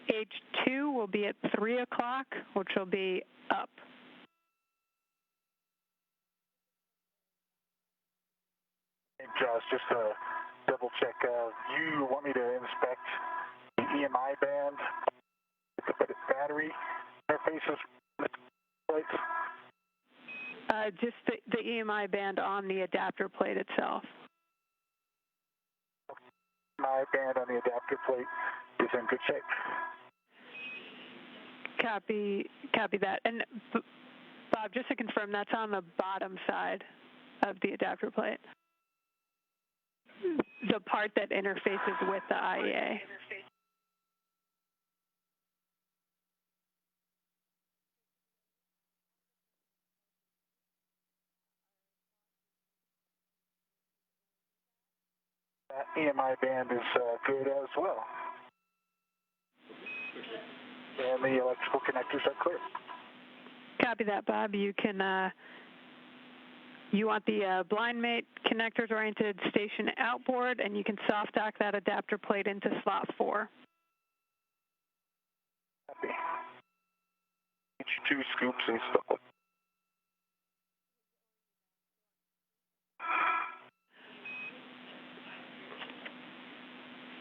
H2 will be at 3 o'clock, which will be up. Hey, Josh, just to double check, you want me to inspect the EMI band, the battery interfaces, plates? Just the EMI band on the adapter plate itself. My band on the adapter plate is in good shape. Copy that. And Bob, just to confirm, that's on the bottom side of the adapter plate. The part that interfaces with the IEA. That EMI band is good as well. And the electrical connectors are clear. Copy that, Bob. You can You want the blind mate connectors oriented station outboard, and you can soft dock that adapter plate into slot 4. Copy. H2 scoops installed.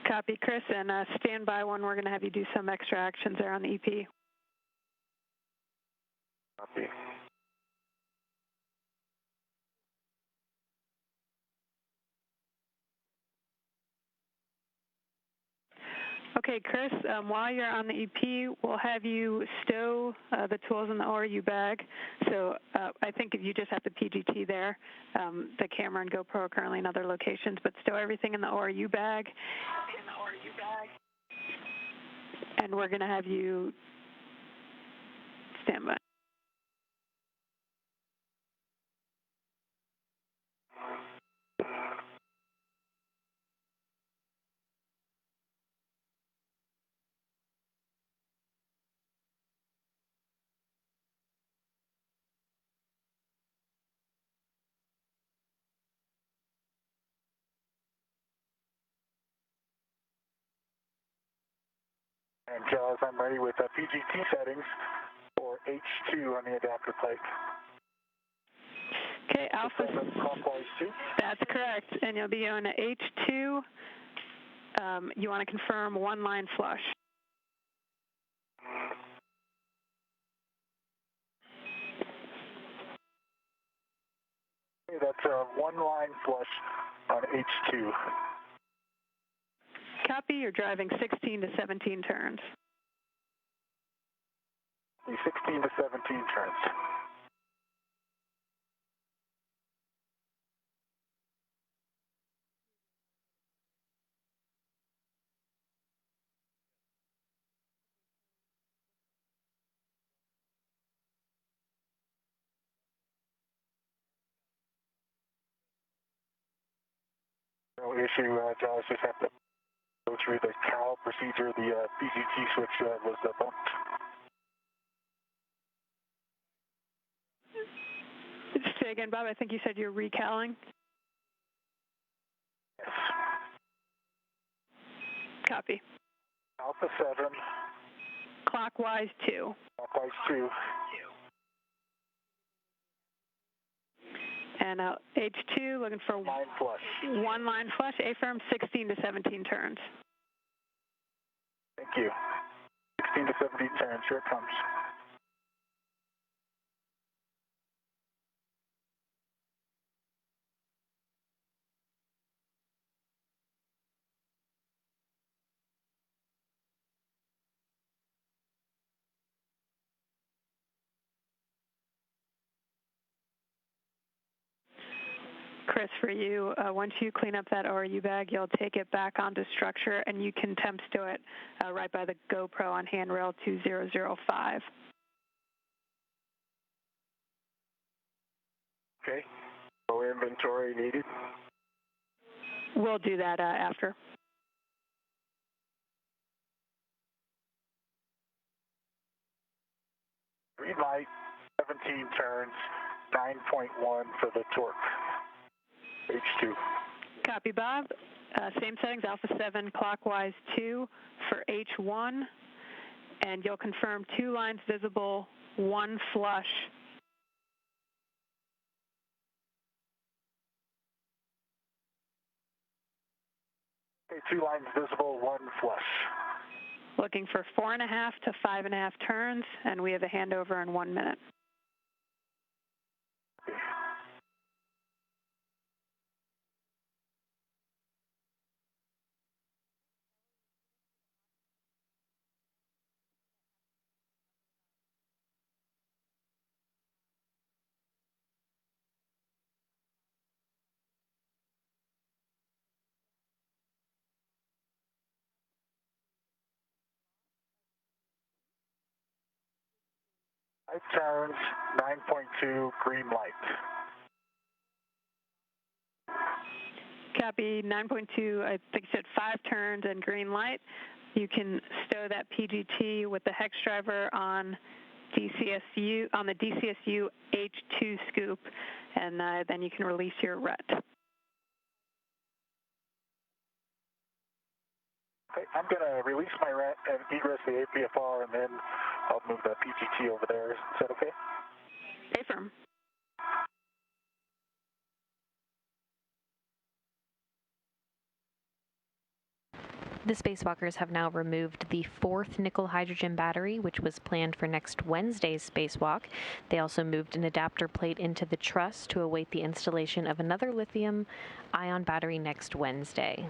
Copy, Chris, and stand by when we're going to have you do some extra actions there on the EP. Copy. Okay, Chris, while you're on the EP, we'll have you stow the tools in the ORU bag. So I think if you just have the PGT there, the camera and GoPro are currently in other locations, but stow everything in the ORU bag. And we're going to have you stand by. And Jaws, I'm ready with PGT settings for H2 on the adapter plate. Okay, Alpha. Clockwise 2. That's correct. And you'll be on H2. You want to confirm one line flush. Okay, that's one line flush on H2. Copy, you're driving 16 to 17 turns. 16 to 17 turns. No issue, Jaws, just have to go through the CAL procedure. The PGT switch was bumped. Say again, Bob, I think you said you're recalling. Yes. Copy. Alpha 7. Clockwise 2. Clockwise 2. And H2, looking for Line flush. one line flush, A-firm 16 to 17 turns. Thank you. 16 to 17 turns, here it comes. Chris, for you, once you clean up that ORU bag, you'll take it back onto structure, and you can temp stow it right by the GoPro on handrail 2005. Okay. No inventory needed. We'll do that after. Green light, 17 turns, 9.1 for the torque. H2. Copy, Bob. Same settings, Alpha 7 clockwise 2 for H1, and you'll confirm 2 lines visible, 1 flush. Okay, 2 lines visible, 1 flush. Looking for 4.5 to 5.5 turns, and we have a handover in 1 minute. Five turns, 9.2, green light. Copy, 9.2, I think you said 5 turns and green light. You can stow that PGT with the hex driver on DCSU, on the DCSU H2 scoop, and then you can release your RET. Okay, I'm going to release my RET and egress the APFR, and then I'll move the PGT over there. Is that okay? Stay firm. The spacewalkers have now removed the 4th nickel hydrogen battery, which was planned for next Wednesday's spacewalk. They also moved an adapter plate into the truss to await the installation of another lithium-ion battery next Wednesday.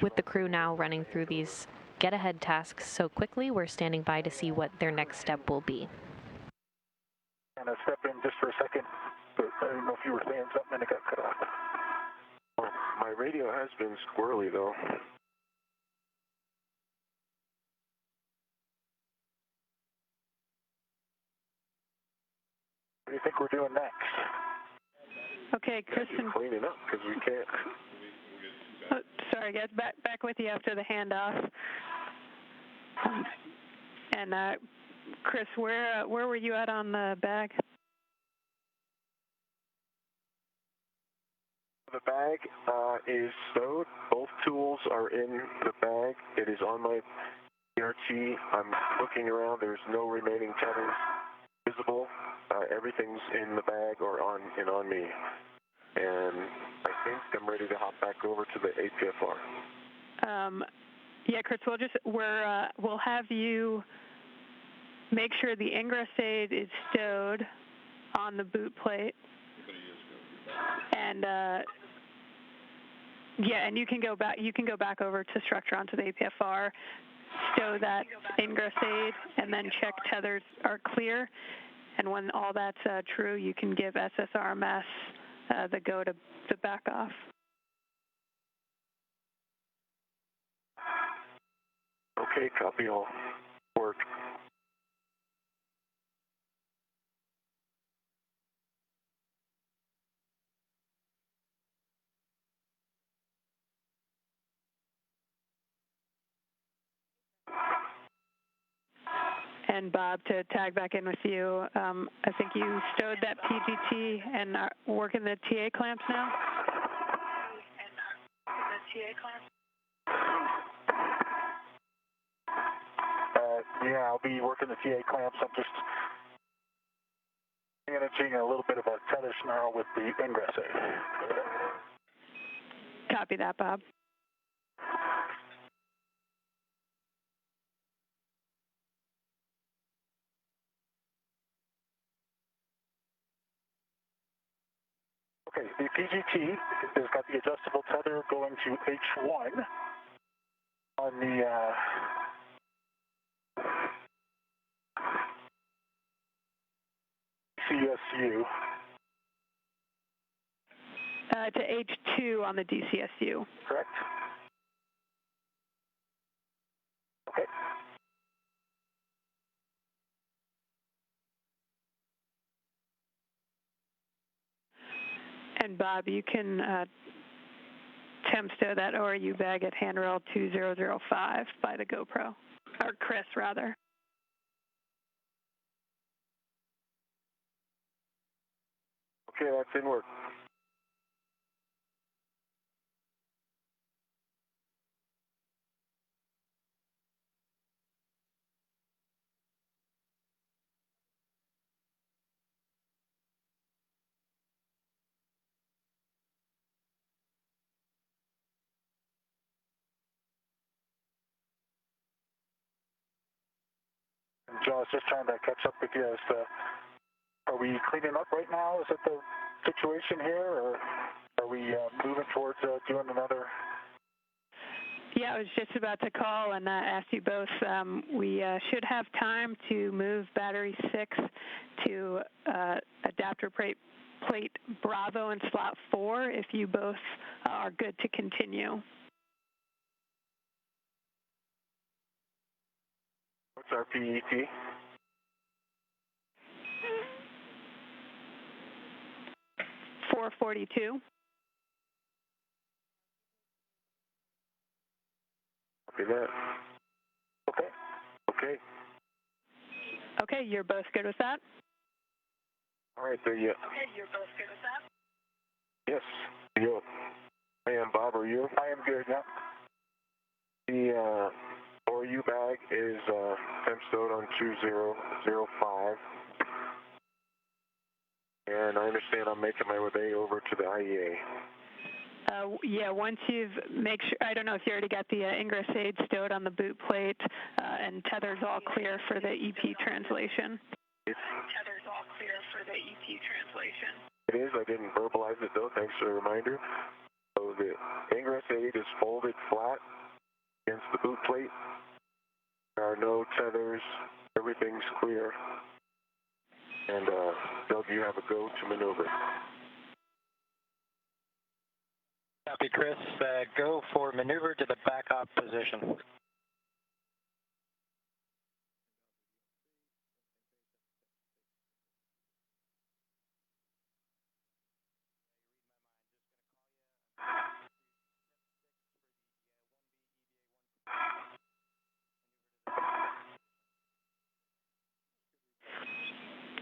With the crew now running through these get-ahead tasks so quickly, we're standing by to see what their next step will be. I'm going to step in just for a second, but I don't know if you were saying something and it got cut off. Well, my radio has been squirrely, though. What do you think we're doing next? Okay, Kristen. Cleaning up, because we can't. Oh, sorry, guys. Back with you after the handoff. And Chris, where were you at on the bag? The bag is stowed. Both tools are in the bag. It is on my PRT. I'm looking around. There's no remaining tethers visible. Everything's in the bag or on me. And I think I'm ready to hop back over to the APFR. Yeah, Chris, we'll have you make sure the ingress aid is stowed on the boot plate. And yeah, and you can go back over to structure onto the APFR, stow that ingress aid, and then check tethers are clear. And when all that's true, you can give SSRMS the go to back off. Okay, copy all. Work. And Bob, to tag back in with you, I think you stowed that PGT and are working the TA clamps now? Yeah, I'll be working the TA clamps. I'm just managing a little bit of a tether snarl with the ingress aid. Copy that, Bob. Okay, the PGT has got the adjustable tether going to H1 on the CSU. To H2 on the DCSU. Correct. Okay. And Bob, you can temp stow that ORU bag at handrail 2005 by the GoPro, or Chris rather. Okay, that's in work. Joe, I was just trying to catch up with you as to, are we cleaning up right now? Is that the situation here, or are we moving towards doing another? Yeah, I was just about to call and ask you both. We should have time to move battery 6 to adapter plate Bravo in slot 4 if you both are good to continue. What's our PET? $442. Copy that. Okay. Okay. Okay, you're both good with that? All right, there you. Okay, you're both good with that? Yes. You. I am Bob. Are you? I am good. Yeah. The ORU bag is temp stowed on 2005, and I understand I'm making my way over to the IEA. Yeah, once you've make sure, I don't know if you already got the ingress aid stowed on the boot plate, and tether's all clear for the EP translation. Tether's all clear for the EP translation. It is. I didn't verbalize it though. Thanks for the reminder. So the ingress aid is folded flat against the boot plate. There are no tethers. Everything's clear. And Doug, you have a go to maneuver. Copy, Chris. Go for maneuver to the back off position.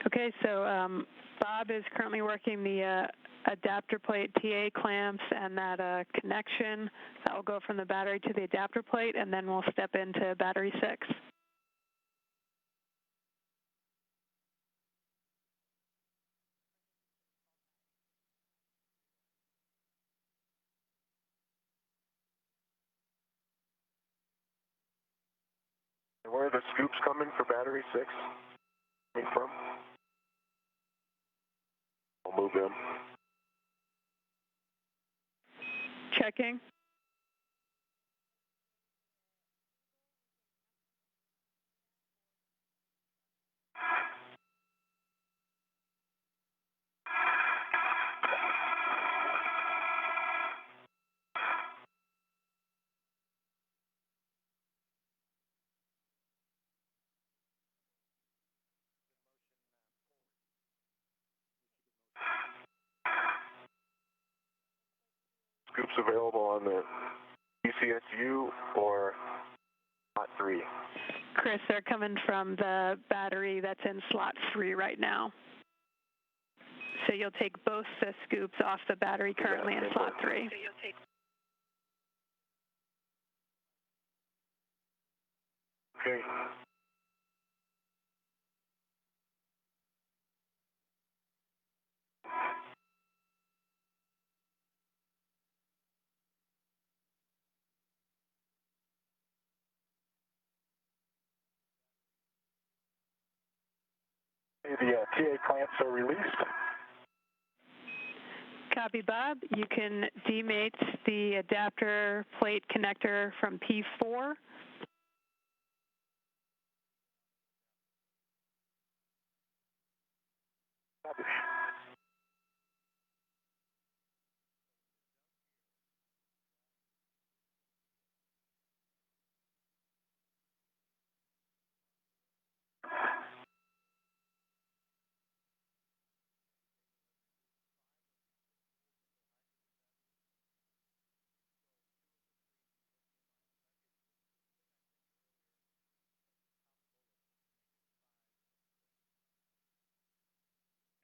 Okay, so Bob is currently working the adapter plate TA clamps and that connection that will go from the battery to the adapter plate, and then we'll step into battery 6. And where are the scoops coming for battery 6? Coming from? I'll move them. Checking. Scoops available on the ECSU or slot 3? Chris, they're coming from the battery that's in slot 3 right now. So you'll take both the scoops off the battery currently in slot 3. Okay. The TA clamps are released. Copy, Bob. You can demate the adapter plate connector from P4. Copy.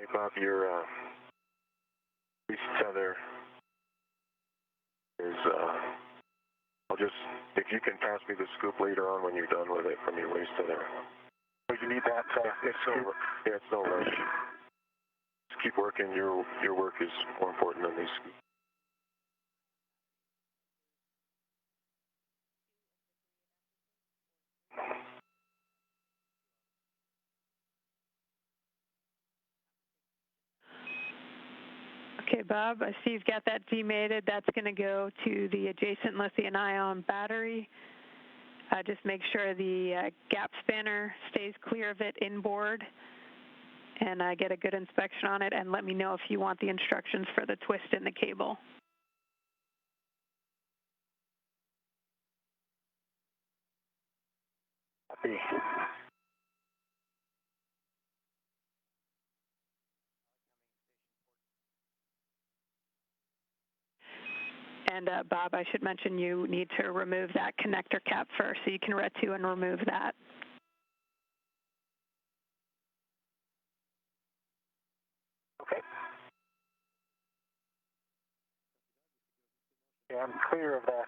Hey, Bob, your waist tether is, I'll just, if you can pass me the scoop later on when you're done with it from your waist tether. So you need that It's no, yeah, it's no rush. Just keep working. Your work is more important than these scoops. Okay, Bob, I see you've got that demated. That's going to go to the adjacent lithium-ion battery. Just make sure the gap spanner stays clear of it inboard, and get a good inspection on it, and let me know if you want the instructions for the twist in the cable. Copy. And Bob, I should mention you need to remove that connector cap first, so you can RET2 and remove that. Okay. Yeah, I'm clear of that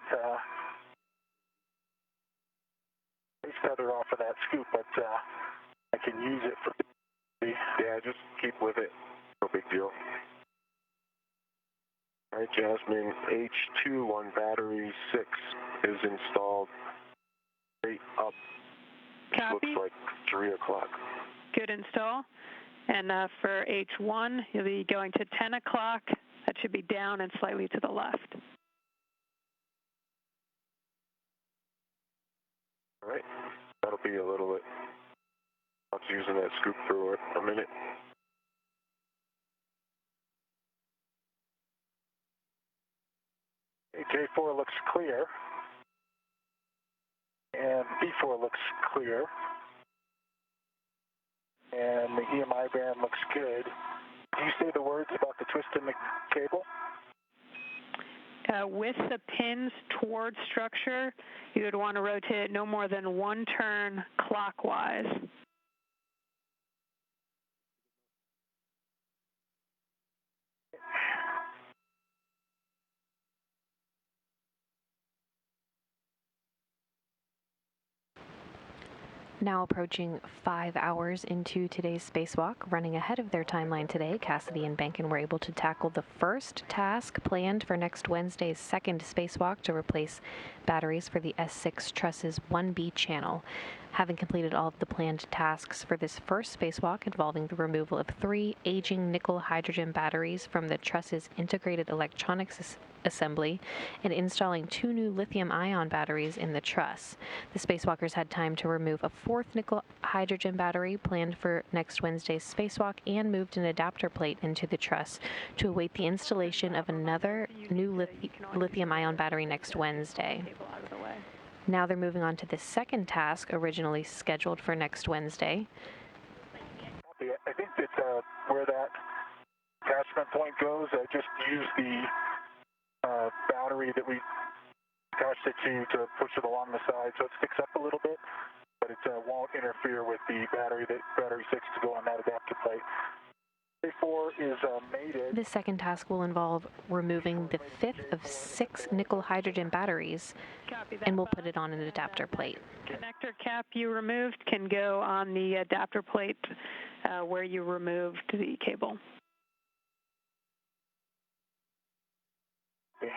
base tether off of that scoop, but I can use it for... Yeah, just keep with it. No big deal. All right, Jasmine, H2 on battery 6 is installed straight up. Copy. Looks like 3 o'clock. Good install. And for H1, you'll be going to 10 o'clock. That should be down and slightly to the left. All right, that'll be a little bit. I was using that scoop for a minute. J4 looks clear, and B4 looks clear, and the EMI band looks good. Do you say the words about the twist in the cable? With the pins towards structure, you would want to rotate no more than 1 turn clockwise. Now approaching 5 hours into today's spacewalk, running ahead of their timeline today, Cassidy and Benkin were able to tackle the first task planned for next Wednesday's second spacewalk to replace batteries for the S6 Truss's 1B channel. Having completed all of the planned tasks for this first spacewalk involving the removal of 3 aging nickel-hydrogen batteries from the truss's integrated electronics assembly and installing 2 new lithium-ion batteries in the truss, the spacewalkers had time to remove a 4th nickel-hydrogen battery planned for next Wednesday's spacewalk and moved an adapter plate into the truss to await the installation of another new lithium-ion battery next Wednesday. Now they're moving on to the second task, originally scheduled for next Wednesday. I think that where that attachment point goes, I just use the battery that we attached it to push it along the side so it sticks up a little bit, but it won't interfere with the battery 6 to go on that adapter plate. A4 is mated. The second task will involve removing the 5th of 6 nickel-hydrogen batteries, and we'll put it on an adapter plate. Connector cap you removed can go on the adapter plate where you removed the cable. Okay.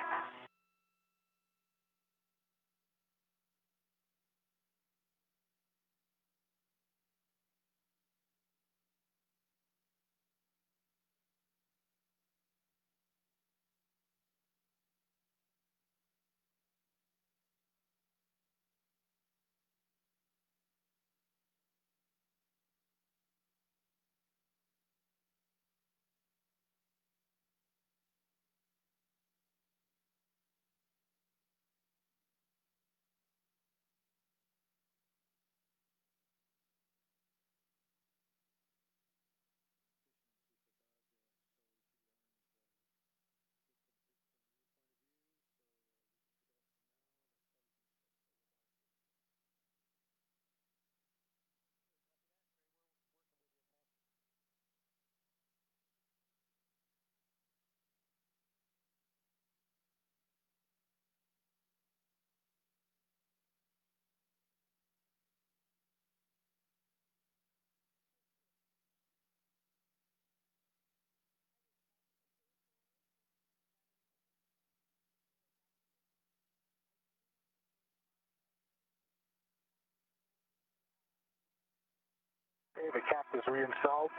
Okay, the cap is reinstalled.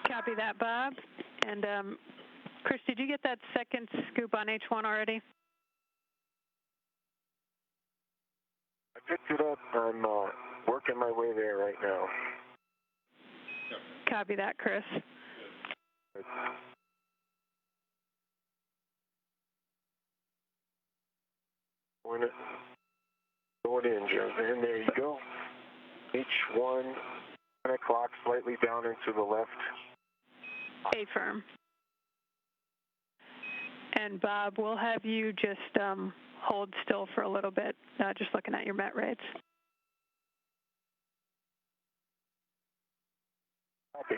Copy that, Bob. And Chris, did you get that second scoop on H1 already? I picked it up. I'm working my way there right now. Copy that, Chris. Going in, Joe. And there you go. H1, 10 o'clock, slightly down into the left. A-firm. And Bob, we'll have you just hold still for a little bit, just looking at your met rates. Copy.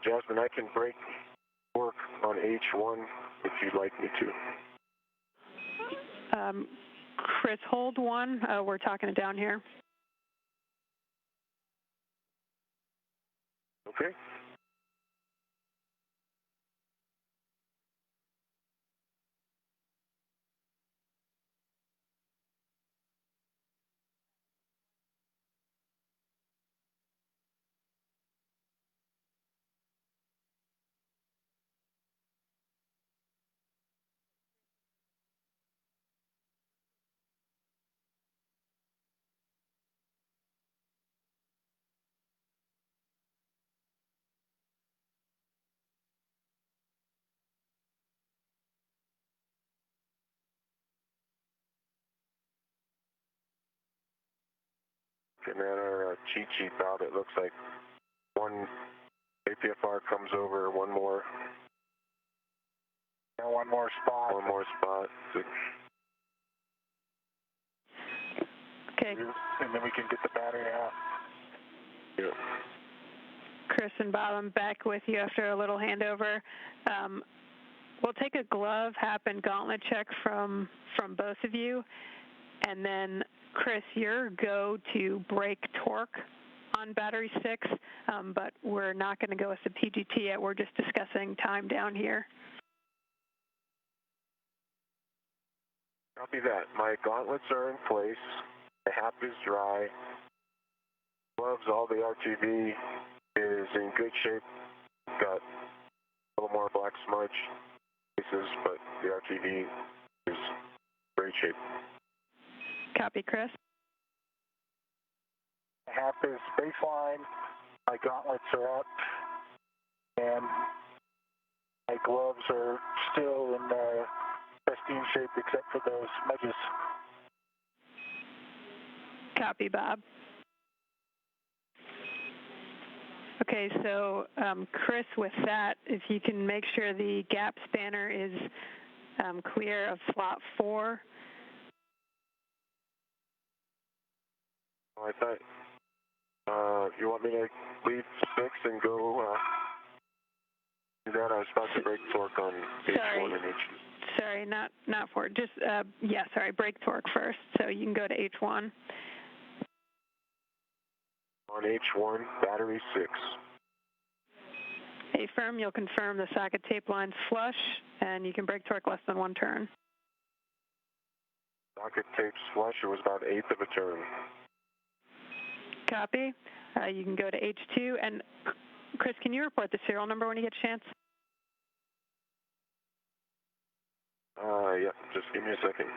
Jasmine, I can break work on H1 if you'd like me to. Chris, hold one. We're talking it down here. Okay. And then our cheat sheet, Bob, it looks like one APFR comes over, one more. And one more spot. One more spot. Okay. And then we can get the battery out. Yeah. Chris and Bob, I'm back with you after a little handover. We'll take a glove, hap, and gauntlet check from both of you, and then Chris, your go to break torque on battery 6, but we're not going to go with the PGT yet. We're just discussing time down here. Copy that. My gauntlets are in place. The hap is dry. Gloves, all the RTV is in good shape. Got a little more black smudge pieces, but the RTV is great shape. Copy, Chris. Hap is baseline. My gauntlets are up, and my gloves are still in pristine shape except for those smudges. Copy, Bob. Okay, so Chris, with that, if you can make sure the gap spanner is clear of slot 4. Oh, I thought you want me to leave 6 and go do that? I was about to break torque on H1 and H2. Sorry, not 4. Just, yeah, sorry, break torque first. So you can go to H1. On H1, battery 6. A-firm, you'll confirm the socket tape line's flush, and you can break torque less than 1 turn. Socket tape's flush, it was about 1/8 of a turn. Copy. You can go to H2, and Chris, can you report the serial number when you get a chance? Yeah, just give me a second.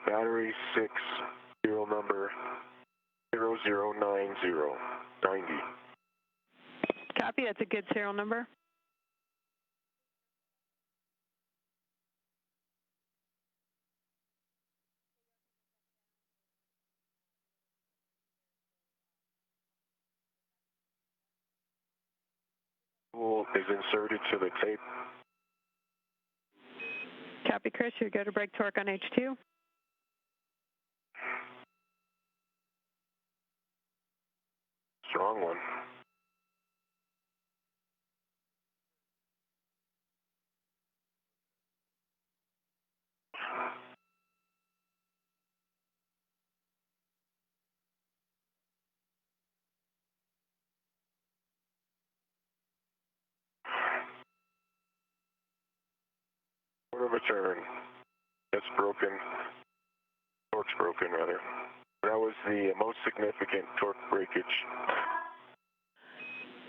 Battery 6, serial number 009090. Copy, that's a good serial number. Tool is inserted to the tape. Copy, Chris, you go to break torque on H2. Strong one. Quarter of a turn. It's broken. Torque's broken, rather. That was the most significant torque breakage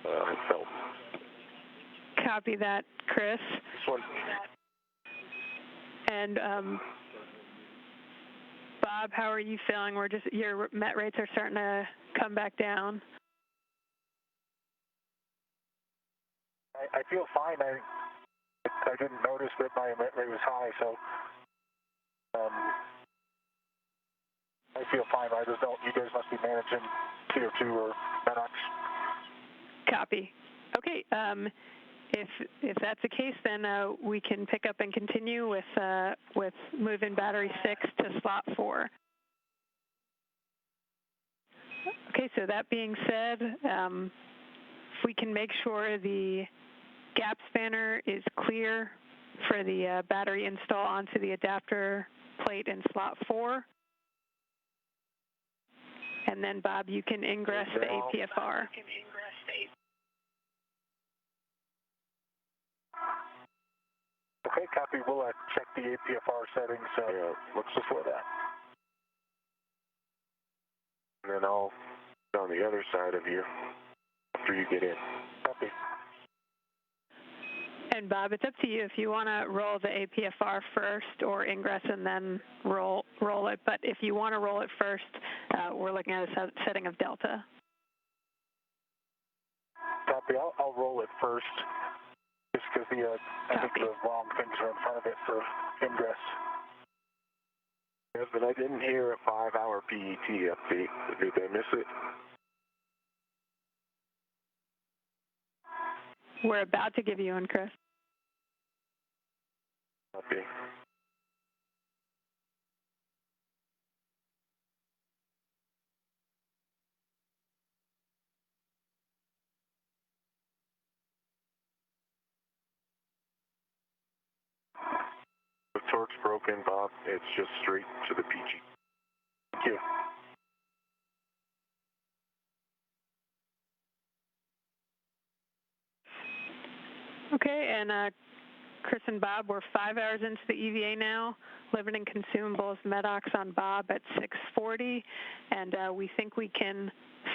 I felt. Copy that, Chris. This one. And Bob, how are you feeling? Your met rates are starting to come back down. I feel fine. I didn't notice that my met rate was high, so I feel fine. I just don't. You guys must be managing CO2 or NOx. Copy. Okay. If that's the case, then we can pick up and continue with moving battery 6 to slot 4. Okay. So that being said, if we can make sure the gap spanner is clear for the battery install onto the adapter plate in slot 4. And then, Bob, you can ingress the APFR. Okay, copy. We'll check the APFR settings. Looks before that. And then I'll be on the other side of you after you get in. Copy. And Bob, it's up to you if you want to roll the APFR first or ingress and then roll it. But if you want to roll it first, we're looking at a setting of delta. Copy. I'll roll it first, just because I think the wrong things are in front of it for ingress. Yes, but I didn't hear a 5-hour PET update. Did I miss it? We're about to give you one, Chris. Copy. The torque's broken, Bob. It's just straight to the PG. Thank you. Okay, and Chris and Bob, we're 5 hours into the EVA now. Living and consumables, MEDOX on Bob at 640, and we think we can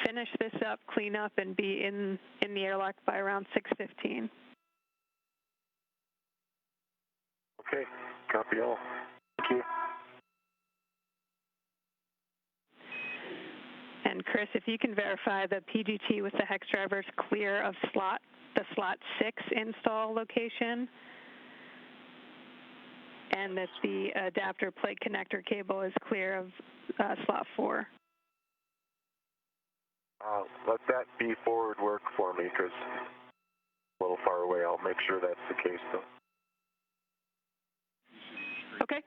finish this up, clean up, and be in the airlock by around 6:15. Okay, copy all. Thank you. And Chris, if you can verify the PGT with the hex drivers clear of the slot 6 install location, and that the adapter plate connector cable is clear of slot 4. Let that be forward work for me, because a little far away. I'll make sure that's the case, though. Okay.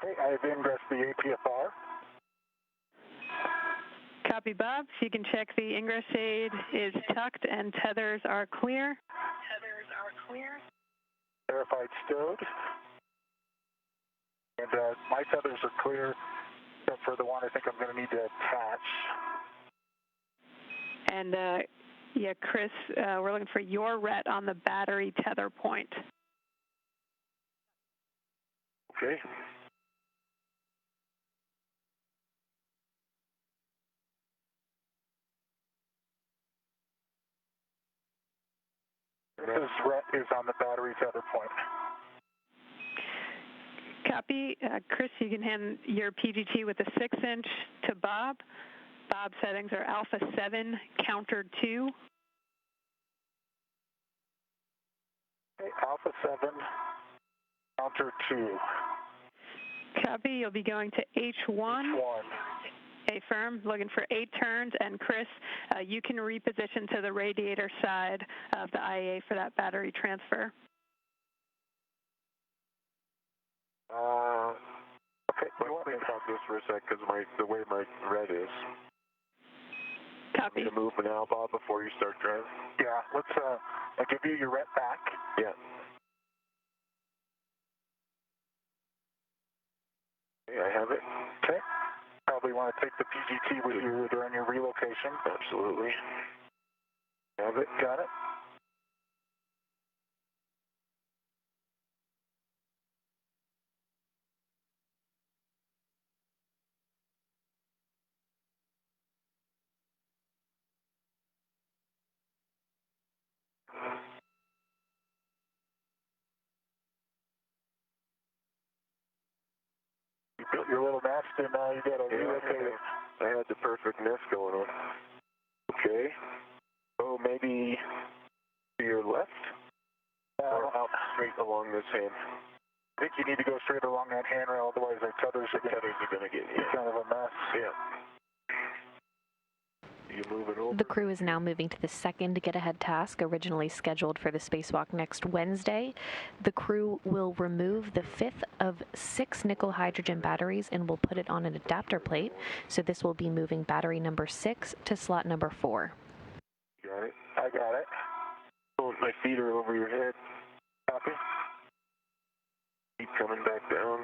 Okay, I've ingressed the APFR. Copy, Bob. So you can check the ingress aid is tucked and tethers are clear. Verified stowed. And my tethers are clear, except for the one I think I'm going to need to attach. And yeah, Chris, we're looking for your ret on the battery tether point. Okay. This ret is on the battery tether point. Copy. Chris, you can hand your PGT with a 6-inch to Bob. Bob's settings are alpha 7, counter 2. Okay, alpha 7, counter 2. Copy. You'll be going to H1. Affirm, looking for 8 turns, and Chris, you can reposition to the radiator side of the IAA for that battery transfer. Let's think about this for a sec, because the way my red is. Copy. Want me to move now, Bob, before you start driving? Yeah, let's, I'll give you your ret back. Yeah. Okay, I have it. Okay. Probably want to take the PGT with you during your relocation. Absolutely. Have it. Got it. You built your little nest and now you got to relocate it. I had the perfect nest going on. Okay. So maybe to your left? Or out straight along this hand? I think you need to go straight along that handrail, otherwise our tethers are going to get kind of a mess. Yeah. You move it over. The crew is now moving to the second get-ahead task, originally scheduled for the spacewalk next Wednesday. The crew will remove the fifth of 6 nickel hydrogen batteries and will put it on an adapter plate. So this will be moving battery number 6 to slot number 4. Got it? I got it. Oh, my feet are over your head. Copy. Keep coming back down.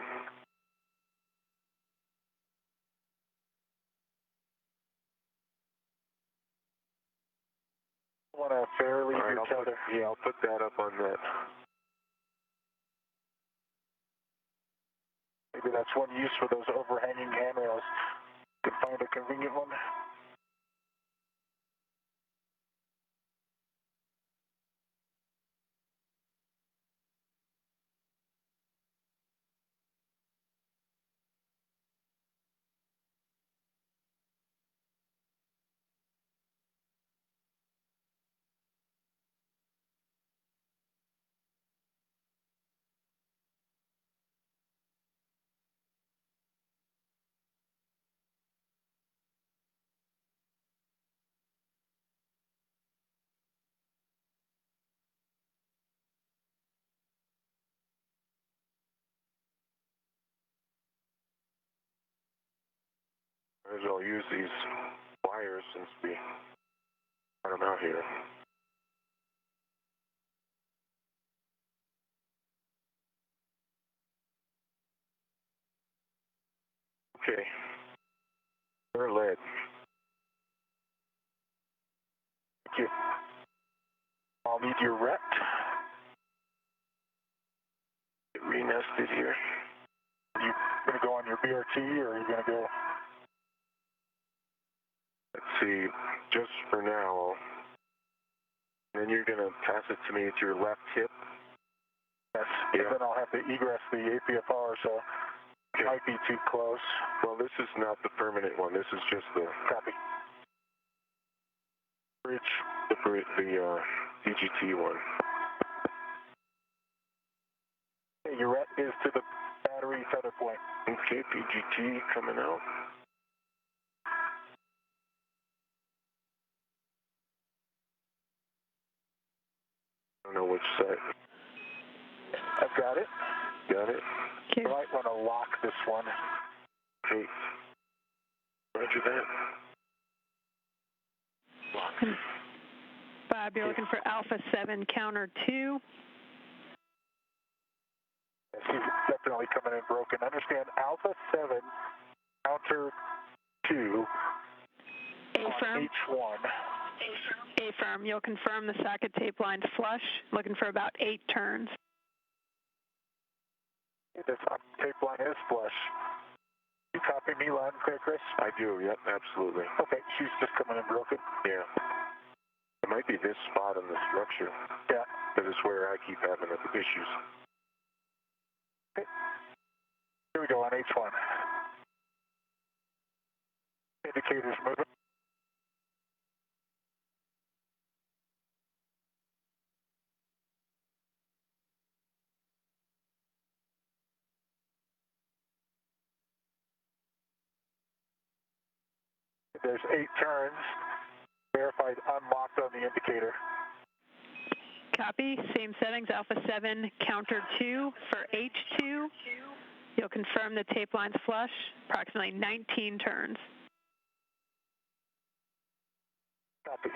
Want to fairly All right, your tether. I'll put that up on that. Maybe that's one use for those overhanging handrails. You can find a convenient one. Might as well use these wires since we got them out here. Okay. They're lead. Thank you. I'll need your ret. Get re-nested here. Are you going to go on your BRT or are you going to go? Let's see, just for now. Then you're going to pass it to me at your left hip. Yes. Yeah. And then I'll have to egress the APFR, so it might be too close. Well, this is not the permanent one. This is just the Copy. Bridge. the DGT one. Okay, your ret is to the battery tether point. Okay, PGT coming out. I don't know which side. I've got it. Got it? Okay. You might want to lock this one. Okay. Roger that. Lock. Bob, you're looking for Alpha 7 counter 2. Yes, he's definitely coming in broken. Understand Alpha 7 counter 2 A-firm. H1. A-firm, you'll confirm the socket tape line's flush, looking for about 8 turns. This tape line is flush. You copy me loud and clear, Chris? I do, yep, absolutely. Okay, she's just coming in broken. Yeah. It might be this spot on the structure. Yeah. Because it's where I keep having issues. Okay. Here we go on H1. Indicators moving. There's 8 turns. Verified unlocked on the indicator. Copy, same settings, Alpha 7 counter 2 for H2. You'll confirm the tape line's flush, approximately 19 turns. Copy.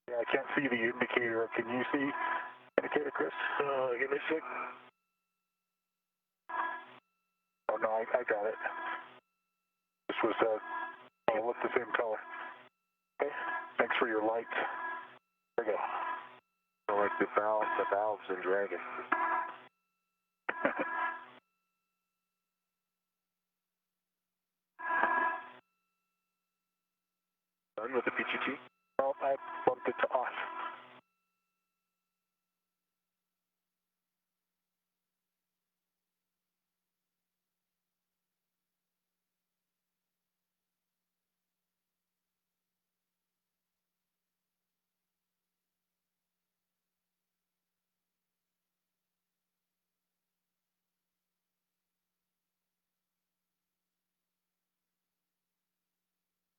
Yeah, I can't see the indicator. Can you see indicator, Chris? Give me a sec. Oh, no, I got it. This was, look the same color. Okay, thanks for your light. There we go. I like the valves in Dragon. Done with the PGT? No, I bumped it to off.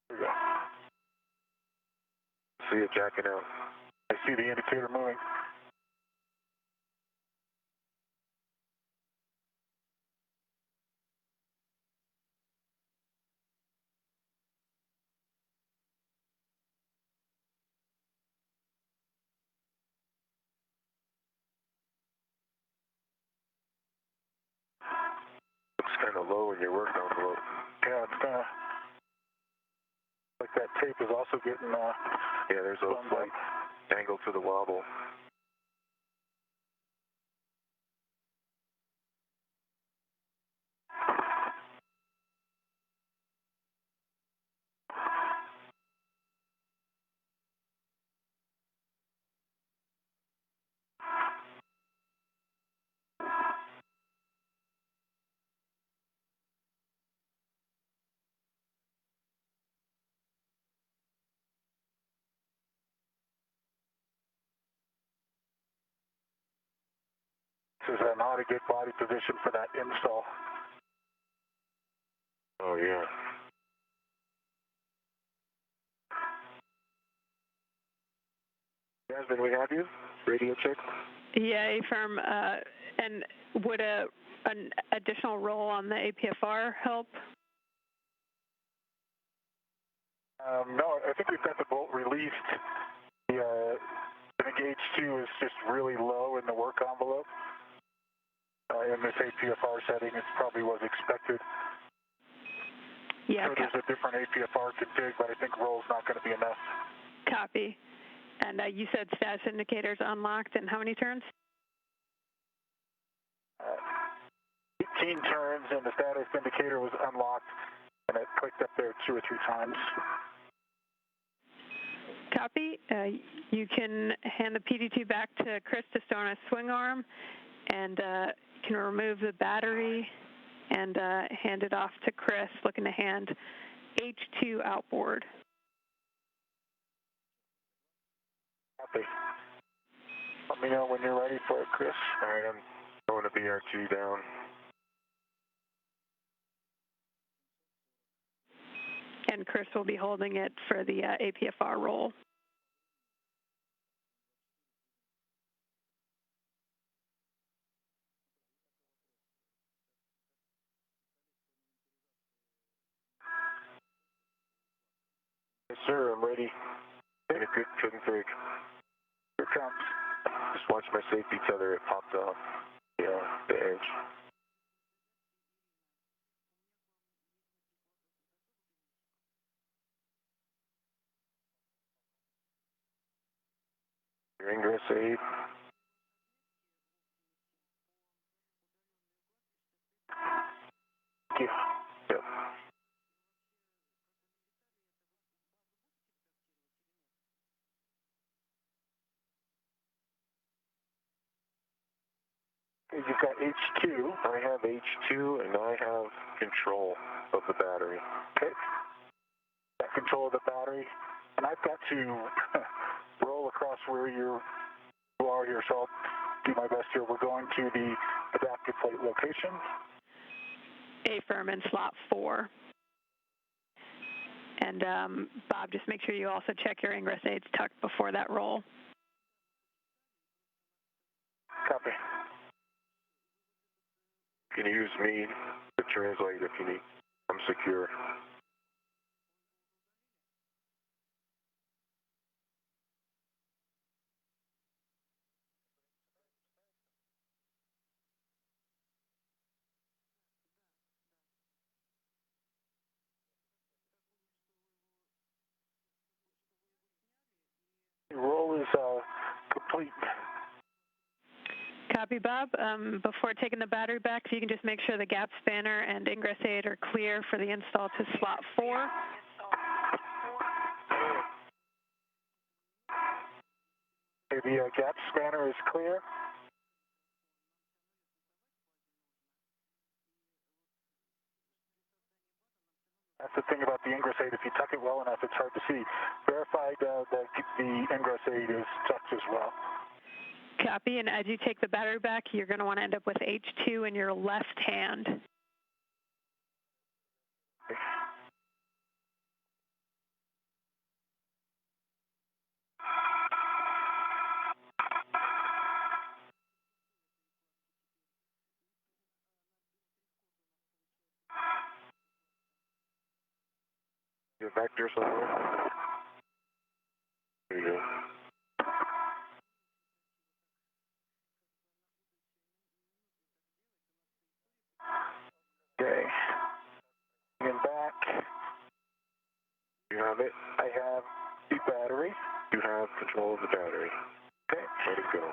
There we go. See it jacking out. I see the indicator moving. Looks kind of low in your work envelope. Yeah, it's kind of like that tape is also getting, yeah, there's a slight angle to the wobble. This is not a good body position for that install. Oh, yeah. Jasmine, we have you? Radio check? Yeah, affirm. And would an additional roll on the APFR help? No, I think we've got the bolt released. I think H2 is just really low in the work envelope. In this APFR setting, it probably was expected. Yeah. So there's a different APFR config, but I think roll's not going to be enough. Copy. And you said status indicators unlocked, and how many turns? 18 turns, and the status indicator was unlocked, and it clicked up there 2 or 3 times. Copy. You can hand the PD2 back to Chris to stow on a swing arm, and can remove the battery and hand it off to Chris, looking to hand H2 outboard. Copy. Let me know when you're ready for it, Chris. All right, I'm throwing a BRT down. And Chris will be holding it for the APFR roll. Yes, sir, I'm ready. And a good config. Here it comes. Just watch my safety tether, it popped off. Yeah, the edge. Your ingress aid. Thank you. Yep. Okay, you've got H2. I have H2 and I have control of the battery. Okay. Got control of the battery. And I've got to roll across where you are here, so I'll do my best here. We're going to the adapter plate location. A-firm in slot 4. And Bob, just make sure you also check your ingress aids tucked before that roll. Copy. You can use me to translate if you need. I'm secure. The roll is complete. Copy, Bob. Before taking the battery back, if you can just make sure the gap spanner and ingress aid are clear for the install to slot 4. Okay, the gap spanner is clear. That's the thing about the ingress aid. If you tuck it well enough, it's hard to see. Verified that the ingress aid is tucked as well. Copy, and as you take the battery back, you're going to want to end up with H2 in your left hand. Get back there somewhere. There you go. Okay. And back. You have it? I have the battery. You have control of the battery. Okay. Let it go.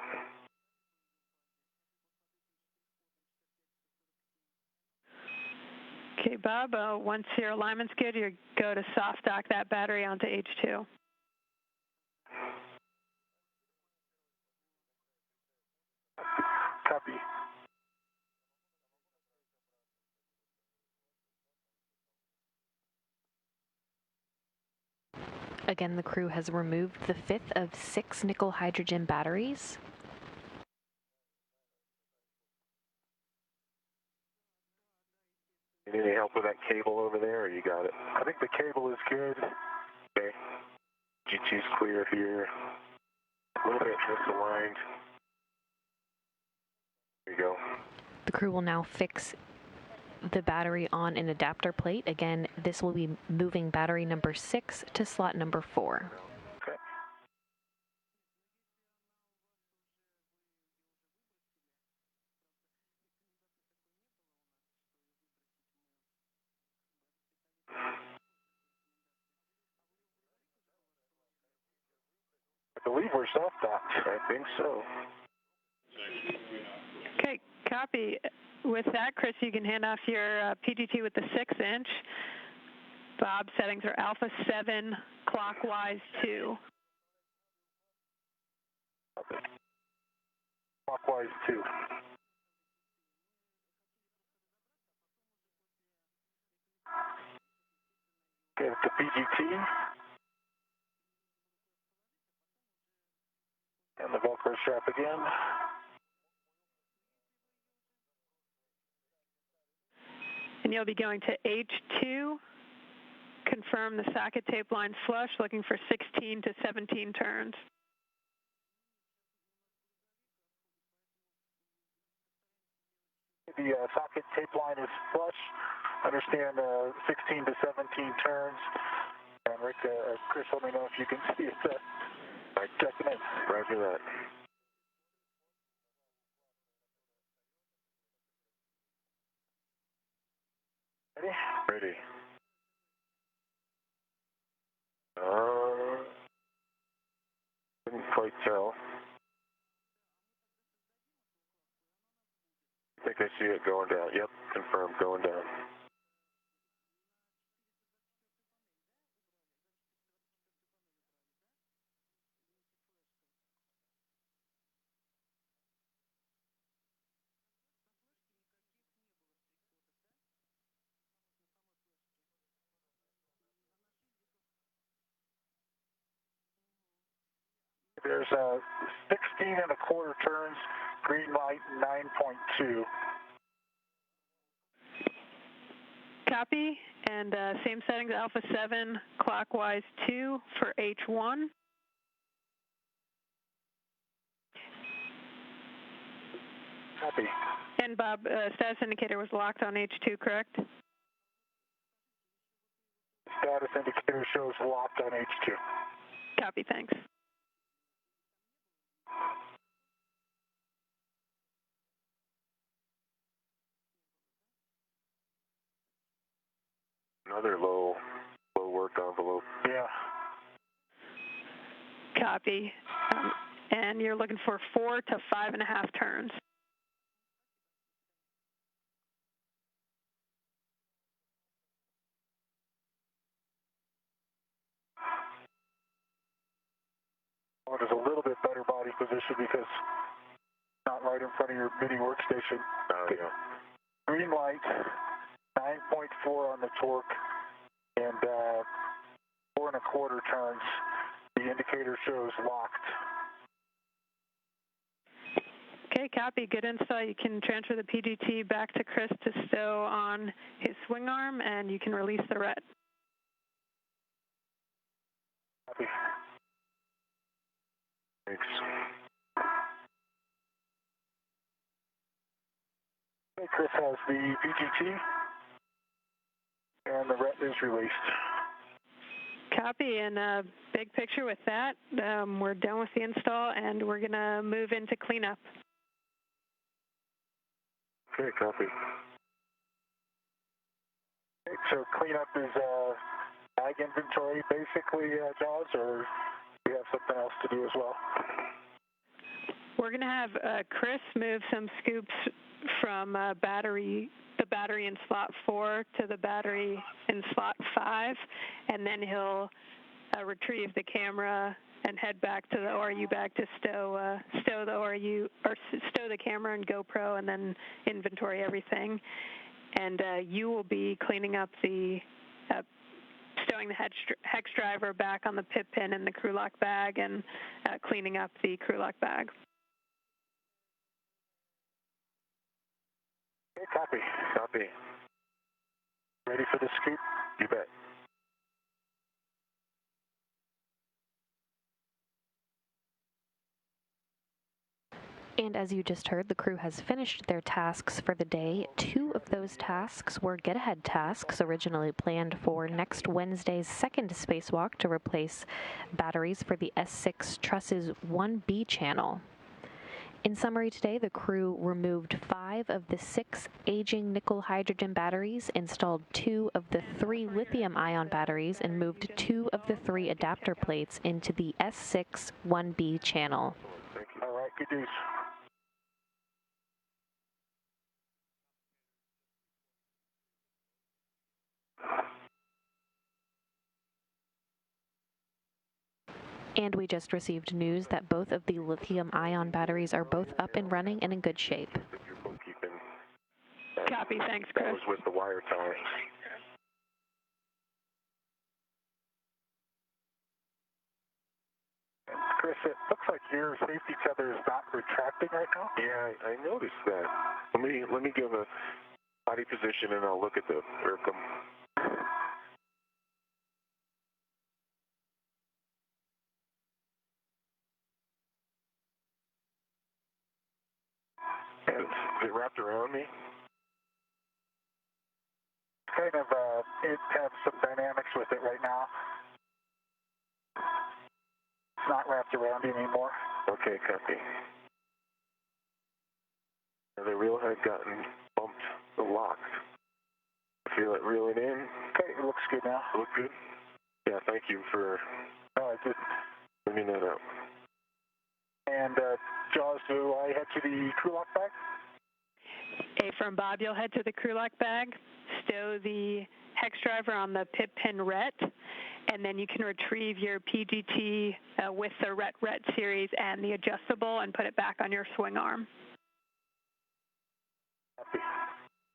Okay, Bob, once your alignment's good, you go to soft dock that battery onto H2. Copy. Again, the crew has removed the 5th of 6 nickel hydrogen batteries. You need any help with that cable over there, or you got it? I think the cable is good. Okay. GT's clear here. A little bit misaligned. There you go. The crew will now fix the battery on an adapter plate. Again, this will be moving battery number 6 to slot number 4. Okay. I believe we're soft docked. I think so. Okay, copy. With that, Chris, you can hand off your PGT with the 6-inch. Bob, settings are alpha 7, clockwise 2. Clockwise 2. Okay, the PGT. And the Velcro strap again. And you'll be going to H2, confirm the socket tape line flush, looking for 16 to 17 turns. The socket tape line is flush. Understand 16 to 17 turns. And Rick, Chris, let me know if you can see it. Checking it. Roger that. Ready? Ready. Couldn't quite tell. I think I see it going down. Yep, confirmed, going down. There's 16 1/4 turns green light 9.2. Copy, and same settings, Alpha 7, clockwise 2 for H1. Copy. And Bob, status indicator was locked on H2, correct? Status indicator shows locked on H2. Copy, thanks. Another low work envelope. Yeah. Copy. And you're looking for 4 to 5.5 turns. Well, it is a little bit better body position because it's not right in front of your mini workstation. Oh, yeah. Green light, 9.4 on the torque, and 4 1/4 turns. The indicator shows locked. Okay, copy. Good install. You can transfer the PGT back to Chris to stow on his swing arm, and you can release the ret. Copy. Thanks. Okay, Chris has the PGT, and the ret is released. Copy, and big picture with that. We're done with the install, and we're going to move into cleanup. Okay, copy. Okay, so cleanup is bag inventory, basically, Jaws, or do you have something else to do as well? We're going to have Chris move some scoops from the battery in slot 4 to the battery in slot 5, and then he'll retrieve the camera and head back to the ORU bag to stow the ORU, or stow the camera and GoPro, and then inventory everything. And you will be cleaning up the stowing the hex driver back on the pip pin in the crew lock bag, and cleaning up the crew lock bag. Okay, copy. Copy. Ready for the scoop? You bet. And as you just heard, the crew has finished their tasks for the day. 2 of those tasks were get-ahead tasks originally planned for next Wednesday's second spacewalk to replace batteries for the S6 Truss's 1B channel. In summary today, the crew removed 5 of the 6 aging nickel-hydrogen batteries, installed 2 of the 3 lithium-ion batteries, and moved 2 of the 3 adapter plates into the S6 1B channel. All right, good news. And we just received news that both of the lithium-ion batteries are both up and running and in good shape. Your bookkeeping. Copy, thanks, That Chris. was with the wire tolerance. Chris, it looks like your safety tether is not retracting right now. Yeah, I noticed that. Let me give a body position, and I'll look at the Ircum. Is it wrapped around me? Kind of, it has some dynamics with it right now. It's not wrapped around you anymore. Okay, copy. The reel had gotten bumped, locked. Feel it reeling in. Okay, it looks good now. Look good? Yeah, thank you for bringing that up. And Jaws, do I head to the crew lock bag? A from Bob, you'll head to the crew lock bag, stow the hex driver on the pip pin ret, and then you can retrieve your PGT with the ret series and the adjustable and put it back on your swing arm. Copy.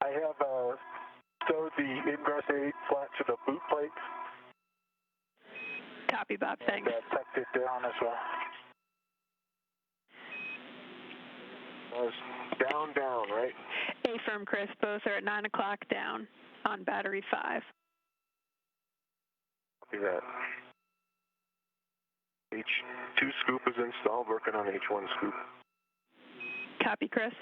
I have stowed the ingress 8 flat to the boot plate. Copy, Bob, thanks. And tucked it down as well. Down, right? Affirm, Chris. Both are at 9 o'clock down on battery 5. Copy that. H2 scoop is installed, working on H1 scoop. Copy, Chris.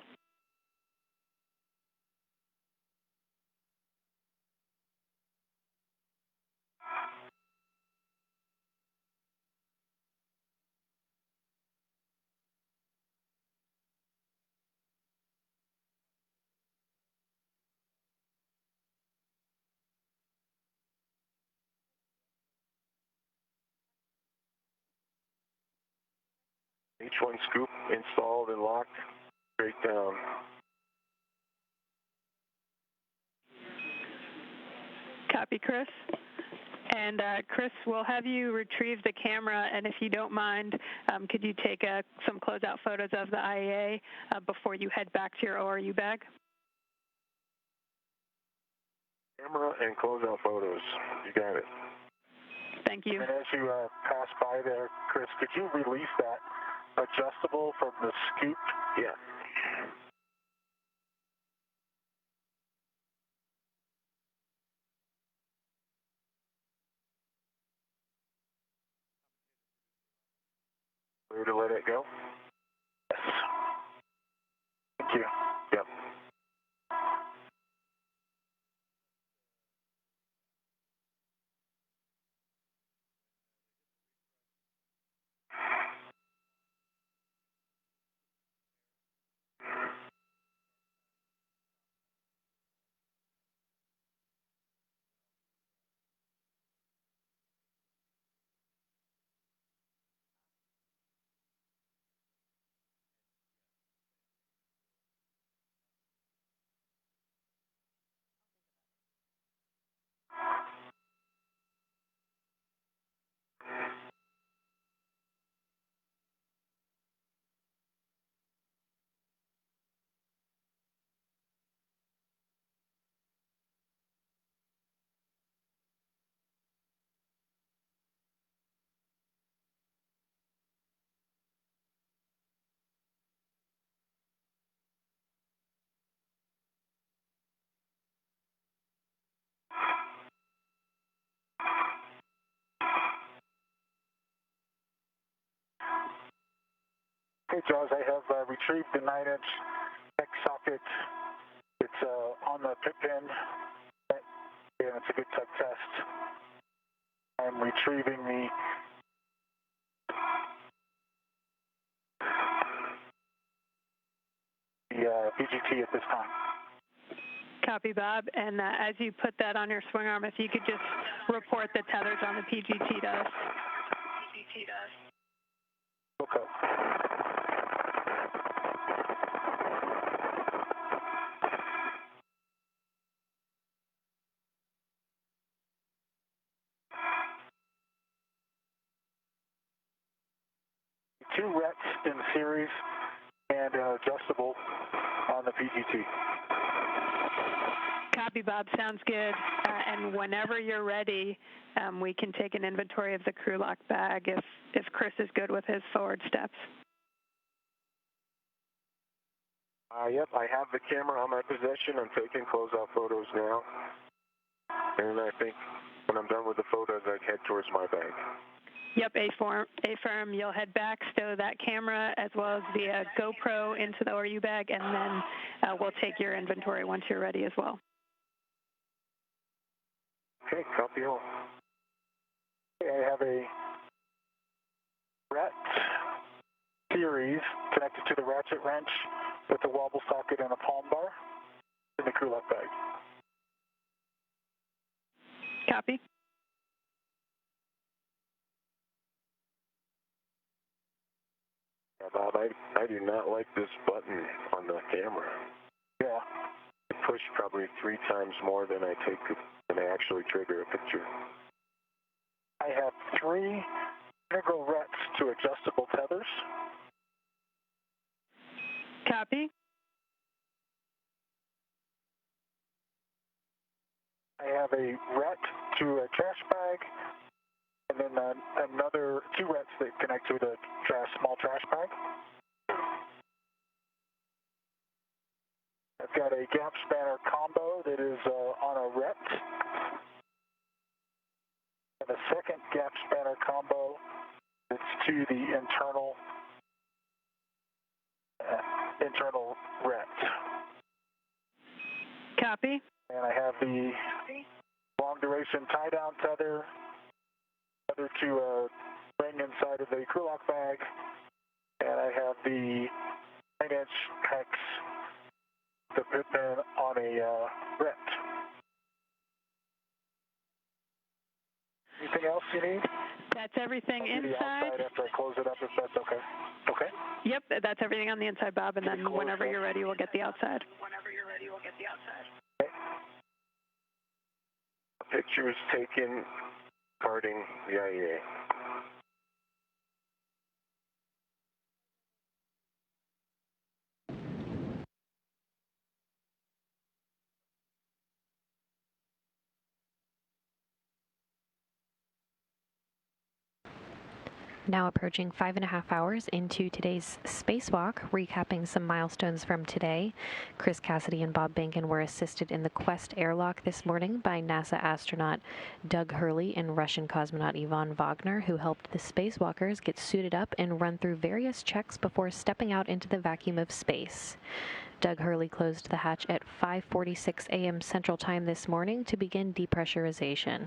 H1 scoop installed and locked, straight down. Copy, Chris. And Chris, we'll have you retrieve the camera, and if you don't mind, could you take some closeout photos of the IAA before you head back to your ORU bag? Camera and closeout photos. You got it. Thank you. And as you pass by there, Chris, could you release that adjustable from the scoop? Yeah. Clear to let it go? Yes. Thank you. Yep. Okay, Jaws, I have retrieved the 9-inch X socket. It's on the pit pin, and it's a good tug test. I'm retrieving the BGT at this time. Copy, Bob. And as you put that on your swing arm, if you could just report the tethers on the PGT to us. Okay. Two rets in series and adjustable on the PGT. Copy, Bob. Sounds good. And whenever you're ready, we can take an inventory of the crew lock bag if Chris is good with his forward steps. Yep, I have the camera on my possession. I'm taking closeout photos now. And I think when I'm done with the photos, I head towards my bag. Yep, affirm. You'll head back, stow that camera as well as the GoPro into the ORU bag, and then we'll take your inventory once you're ready as well. Okay, copy all. Okay, I have a ret series connected to the ratchet wrench with a wobble socket and a palm bar in the crew lock bag. Copy. Yeah, Bob, I do not like this button on the camera. Yeah. I push probably 3 times more than I actually trigger a picture. I have 3 integral rets to adjustable tethers. Copy. I have a ret to a trash bag, and then another 2 rets that connect to the small trash bag. a gap spanner combo that is on a RET. And a second gap spanner combo that's to the internal RET. Copy. And I have the long duration tie down tether to a ring inside of the crew lock bag. And I have the 9-inch hex, the pit pin on a RET. Anything else you need? That's everything I'll do the inside. outside after I close it up, if that's okay. Okay? Yep, that's everything on the inside, Bob, and then whenever you're ready, we'll get the outside. Okay. Pictures taken parting the IEA. Now approaching 5.5 hours into today's spacewalk, recapping some milestones from today. Chris Cassidy and Bob Behnken were assisted in the Quest airlock this morning by NASA astronaut Doug Hurley and Russian cosmonaut Ivan Wagner, who helped the spacewalkers get suited up and run through various checks before stepping out into the vacuum of space. Doug Hurley closed the hatch at 5:46 a.m. Central Time this morning to begin depressurization.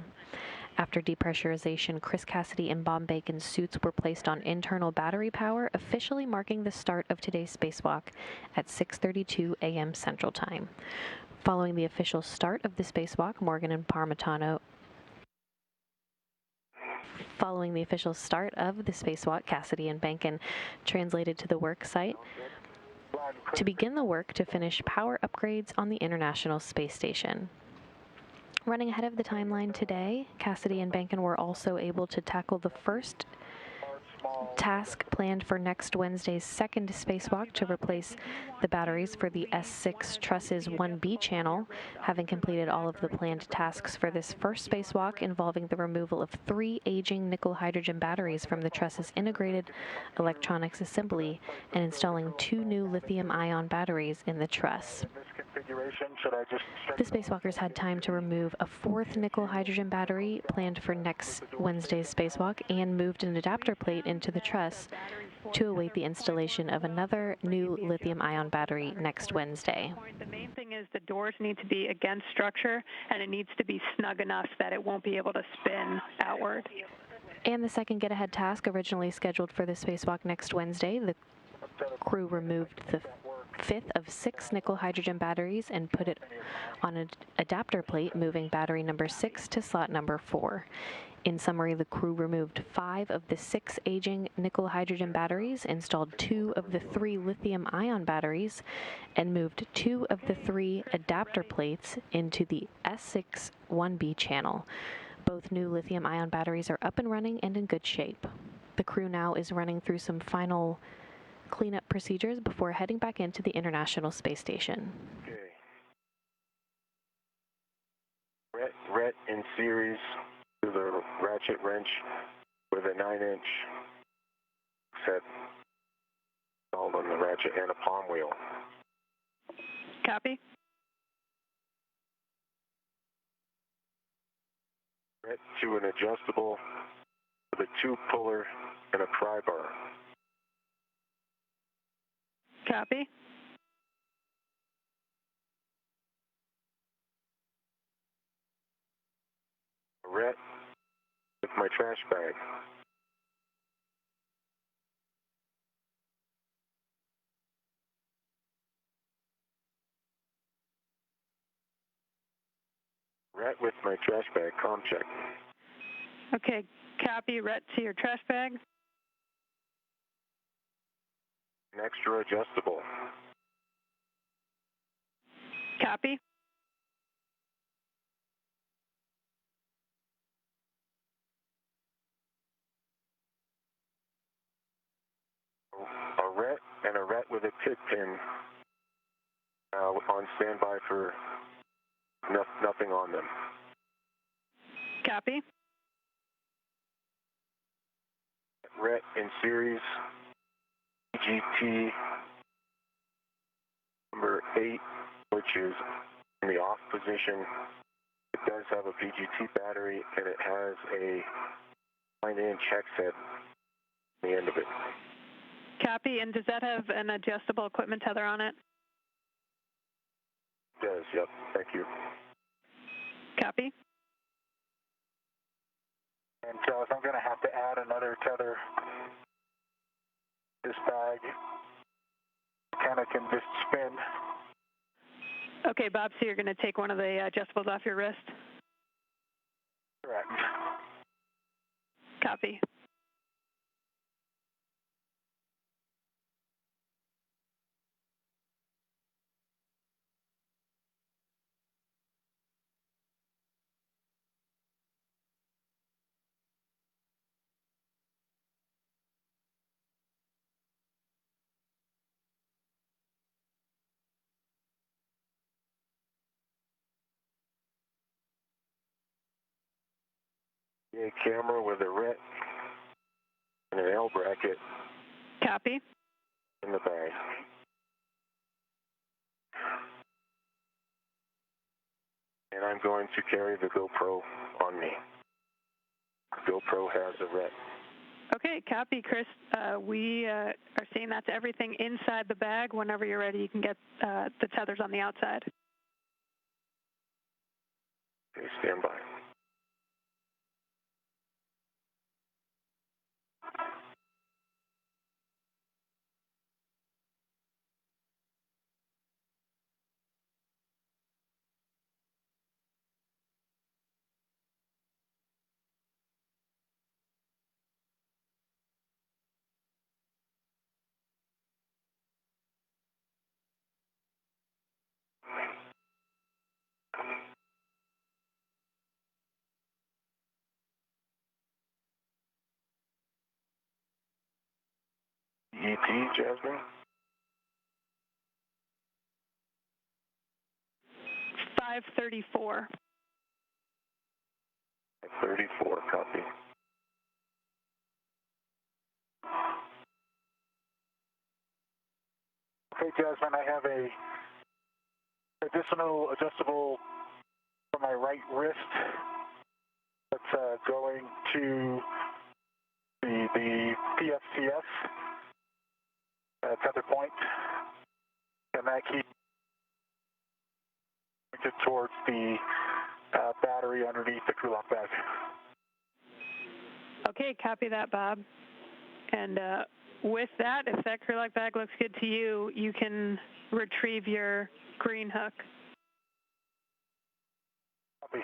After depressurization, Chris Cassidy and Bob Behnken's suits were placed on internal battery power, officially marking the start of today's spacewalk at 6:32 a.m. Central Time. Following the official start of the spacewalk, Cassidy and Behnken translated to the work site to begin the work to finish power upgrades on the International Space Station. Running ahead of the timeline today, Cassidy and Behnken were also able to tackle the first task planned for next Wednesday's second spacewalk to replace the batteries for the S6 Truss's 1B channel, having completed all of the planned tasks for this first spacewalk involving the removal of 3 aging nickel-hydrogen batteries from the Truss's integrated electronics assembly and installing 2 new lithium-ion batteries in the truss. The spacewalkers had time to remove a 4th nickel-hydrogen battery planned for next Wednesday's spacewalk and moved an adapter plate into the truss to await the installation of another new lithium-ion battery next Wednesday. The main thing is the doors need to be against structure, and it needs to be snug enough that it won't be able to spin outward. And the second get-ahead task, originally scheduled for the spacewalk next Wednesday, the crew removed the 5th of 6 nickel-hydrogen batteries and put it on an adapter plate, moving battery number 6 to slot number 4. In summary, the crew removed 5 of the 6 aging nickel-hydrogen batteries, installed 2 of the 3 lithium-ion batteries, and moved 2 of the 3 adapter plates into the S6 1B channel. Both new lithium-ion batteries are up and running and in good shape. The crew now is running through some final cleanup procedures before heading back into the International Space Station. Okay. Ret in series to the ratchet wrench with a 9-inch set installed on the ratchet and a palm wheel. Copy. Ret to an adjustable with a 2-puller and a pry bar. Copy. Ret with my trash bag. Ret with my trash bag, comm check. Okay, copy. Ret to your trash bag. An extra adjustable. Copy. A ret and a ret with a pit pin on standby for nothing on them. Copy. Ret in series GT number 8 which is in the off position. It does have a VGT battery, and it has a 9-inch hex head on the end of it. Copy, and does that have an adjustable equipment tether on it? It does, yep, thank you. Copy. And Charles, I'm going to have to add another tether. This bag kind of can just spin. Okay, Bob, so you're going to take one of the adjustables off your wrist? Correct. Copy. A camera with a RET and an L bracket Copy. in the bag. And I'm going to carry the GoPro on me. GoPro has a RET. Okay, copy, Chris. We are seeing that's everything inside the bag. Whenever you're ready, you can get the tethers on the outside. Okay, stand by. ET, Jasmine? 534. 34, copy. Okay, Jasmine, I have a additional adjustable for my right wrist that's going to the PFCS tether point, and that keeps pointed towards the battery underneath the crew lock bag. Okay, copy that, Bob. And with that, if that crew lock bag looks good to you, you can retrieve your green hook. Copy.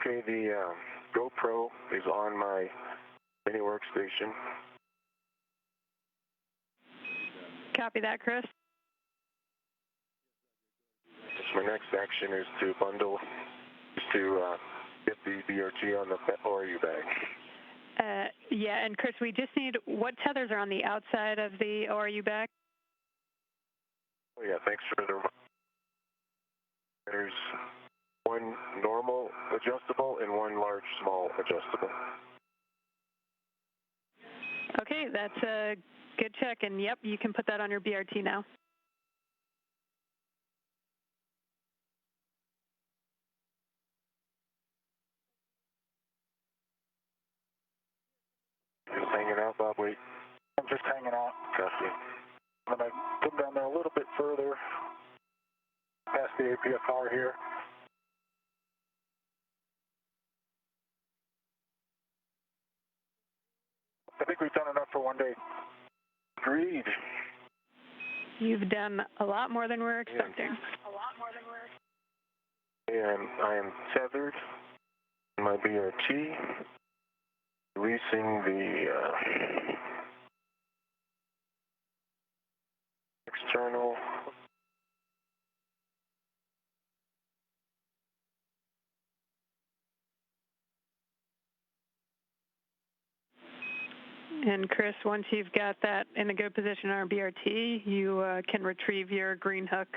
Okay, the GoPro is on my mini workstation. Copy that, Chris. So my next action is to bundle, get the BRT on the ORU bag. Yeah, and Chris, we just need, what tethers are on the outside of the ORU bag? Oh yeah, thanks for the reminder. There's one normal adjustable and one large small adjustable. Okay, that's a good check, and yep, you can put that on your BRT now. hanging out, Bob? Wait. I'm just hanging out. Copy. I'm going to come down there a little bit further, past the APFR here. I think we've done enough for one day. Agreed. You've done a lot more than we're expecting. And I am tethered in my BRT, releasing the external. And Chris, once you've got that in a good position on our BRT, you can retrieve your green hook.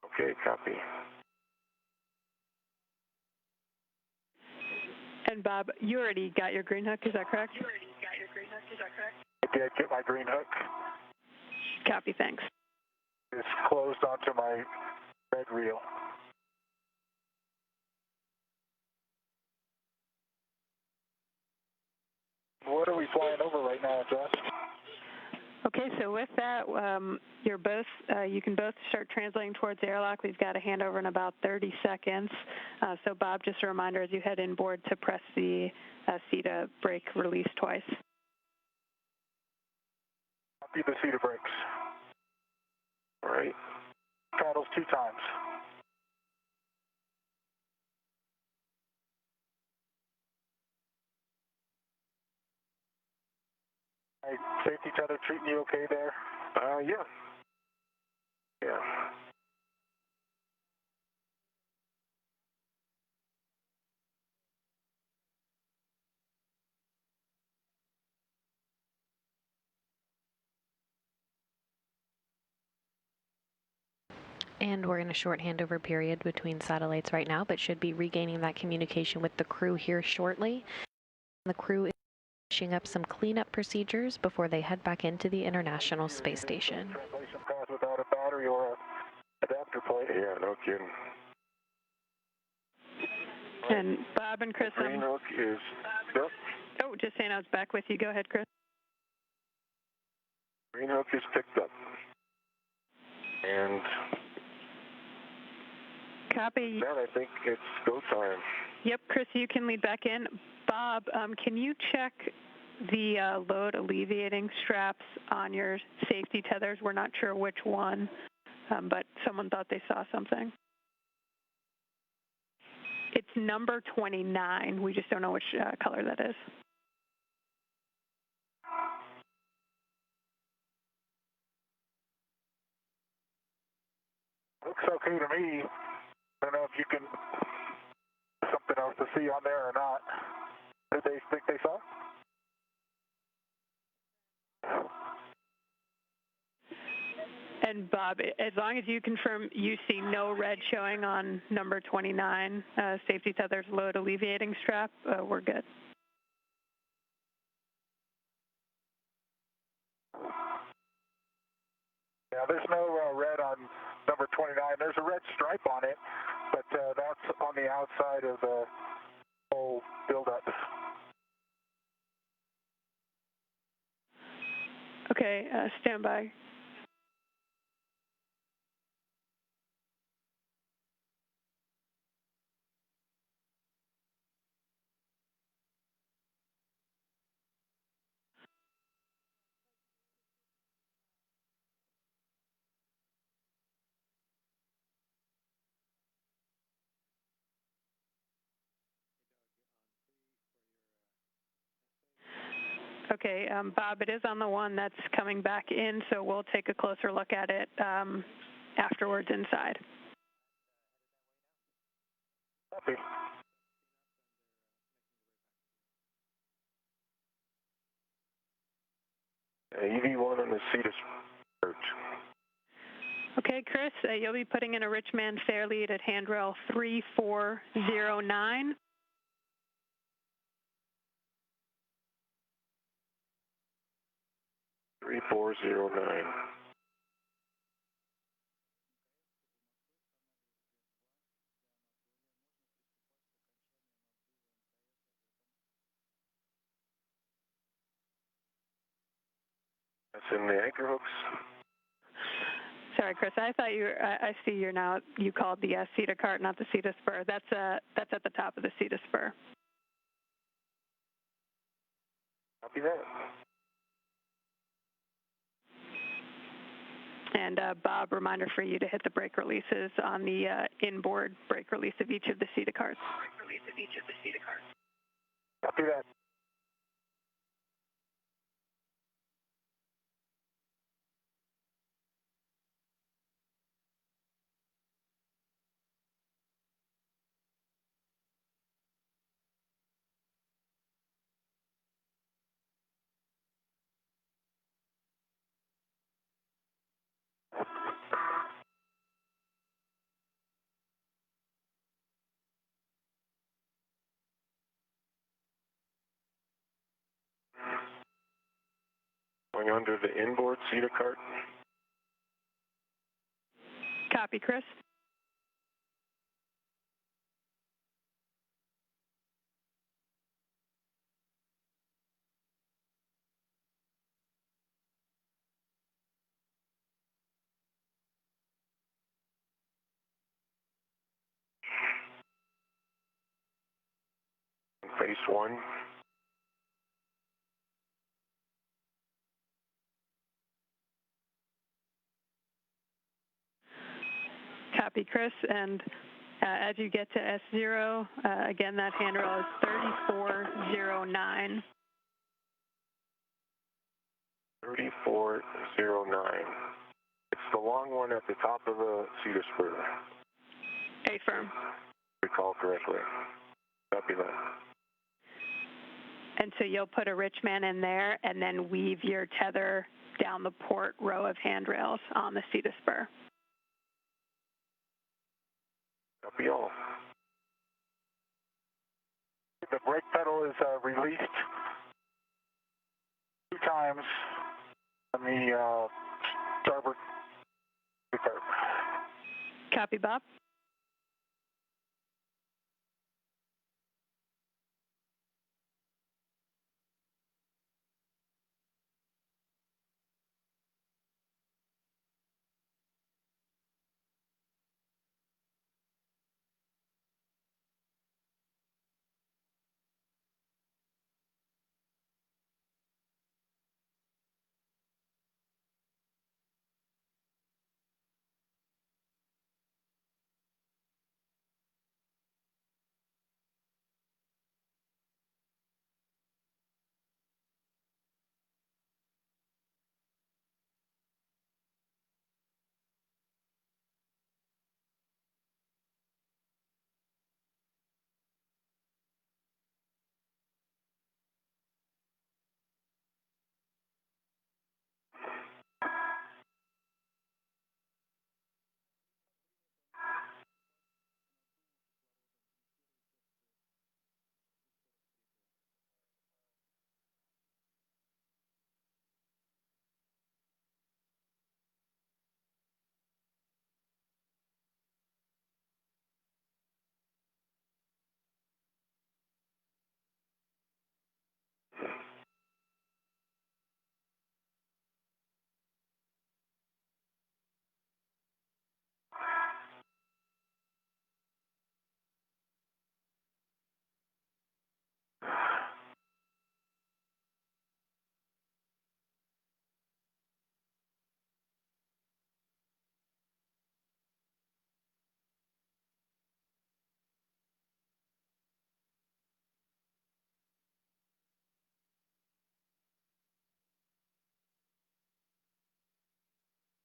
Okay, copy. And Bob, you already got your green hook, is that correct? I did get my green hook. Copy, thanks. It's closed onto my red reel. What are we flying over right now, Jess? Okay, so with that, you're both, you can both start translating towards airlock. We've got a handover in about 30 seconds. So Bob, just a reminder as you head inboard to press the CETA brake release twice. Copy the CETA brakes. All right. Paddles 2 times. Hey, safety tether treating you okay there? Yeah. Yeah. And we're in a short handover period between satellites right now, but should be regaining that communication with the crew here shortly. The crew is finishing up some cleanup procedures before they head back into the International Space Station. Translation pass without a battery or a adapter plate. Yeah, no kidding. And Bob and Chris, Green hook is yep. Oh, just saying I was back with you. Go ahead, Chris. Green hook is picked up. And Copy. that, I think it's go time. Yep, Chris, you can lead back in. Bob, can you check the load alleviating straps on your safety tethers? We're not sure which one, but someone thought they saw something. It's number 29. We just don't know which color that is. Looks okay to me. I don't know if you can something else to see on there or not. Did they think they saw? And Bob, as long as you confirm you see no red showing on number 29, safety tethers load alleviating strap, we're good. Yeah, there's no red on number 29. There's a red stripe on it, but that's on the outside of the whole buildup. Okay, stand by. Okay, Bob, it is on the one that's coming back in, so we'll take a closer look at it afterwards inside. Copy. EV1 on the seat is hurt. Okay, Chris, you'll be putting in a rich man fair lead at handrail 3409. Three 409. That's in the anchor hooks. Sorry, Chris. I thought I see you called the CETA cart, not the CETA spur. That's at the top of the CETA spur. Copy that. And Bob, reminder for you to hit the brake releases on the inboard brake release of each of the CETA carts. Copy that. Going under the inboard CETA cart. Copy, Chris. Phase 1. Copy, Chris. And as you get to S0, again, that handrail is 3409. 3409. It's the long one at the top of the CETA spur. Affirm. Recall correctly. Copy that. And so you'll put a rich man in there and then weave your tether down the port row of handrails on the CETA spur. Copy all. The brake pedal is released 2 times on the starboard cart. Copy, Bob.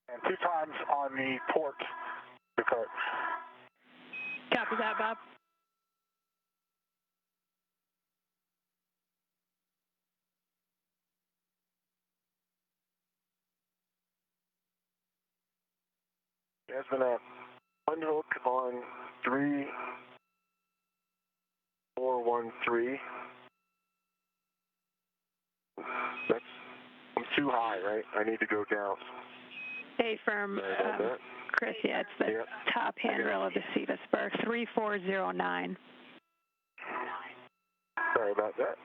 And 2 times on the port cart. Copy that, Bob. There's been a unhook on 3413. I'm too high, right? I need to go down. Affirm, Chris, yeah, it's the top handrail of the CETA spur, 3409. Sorry about that.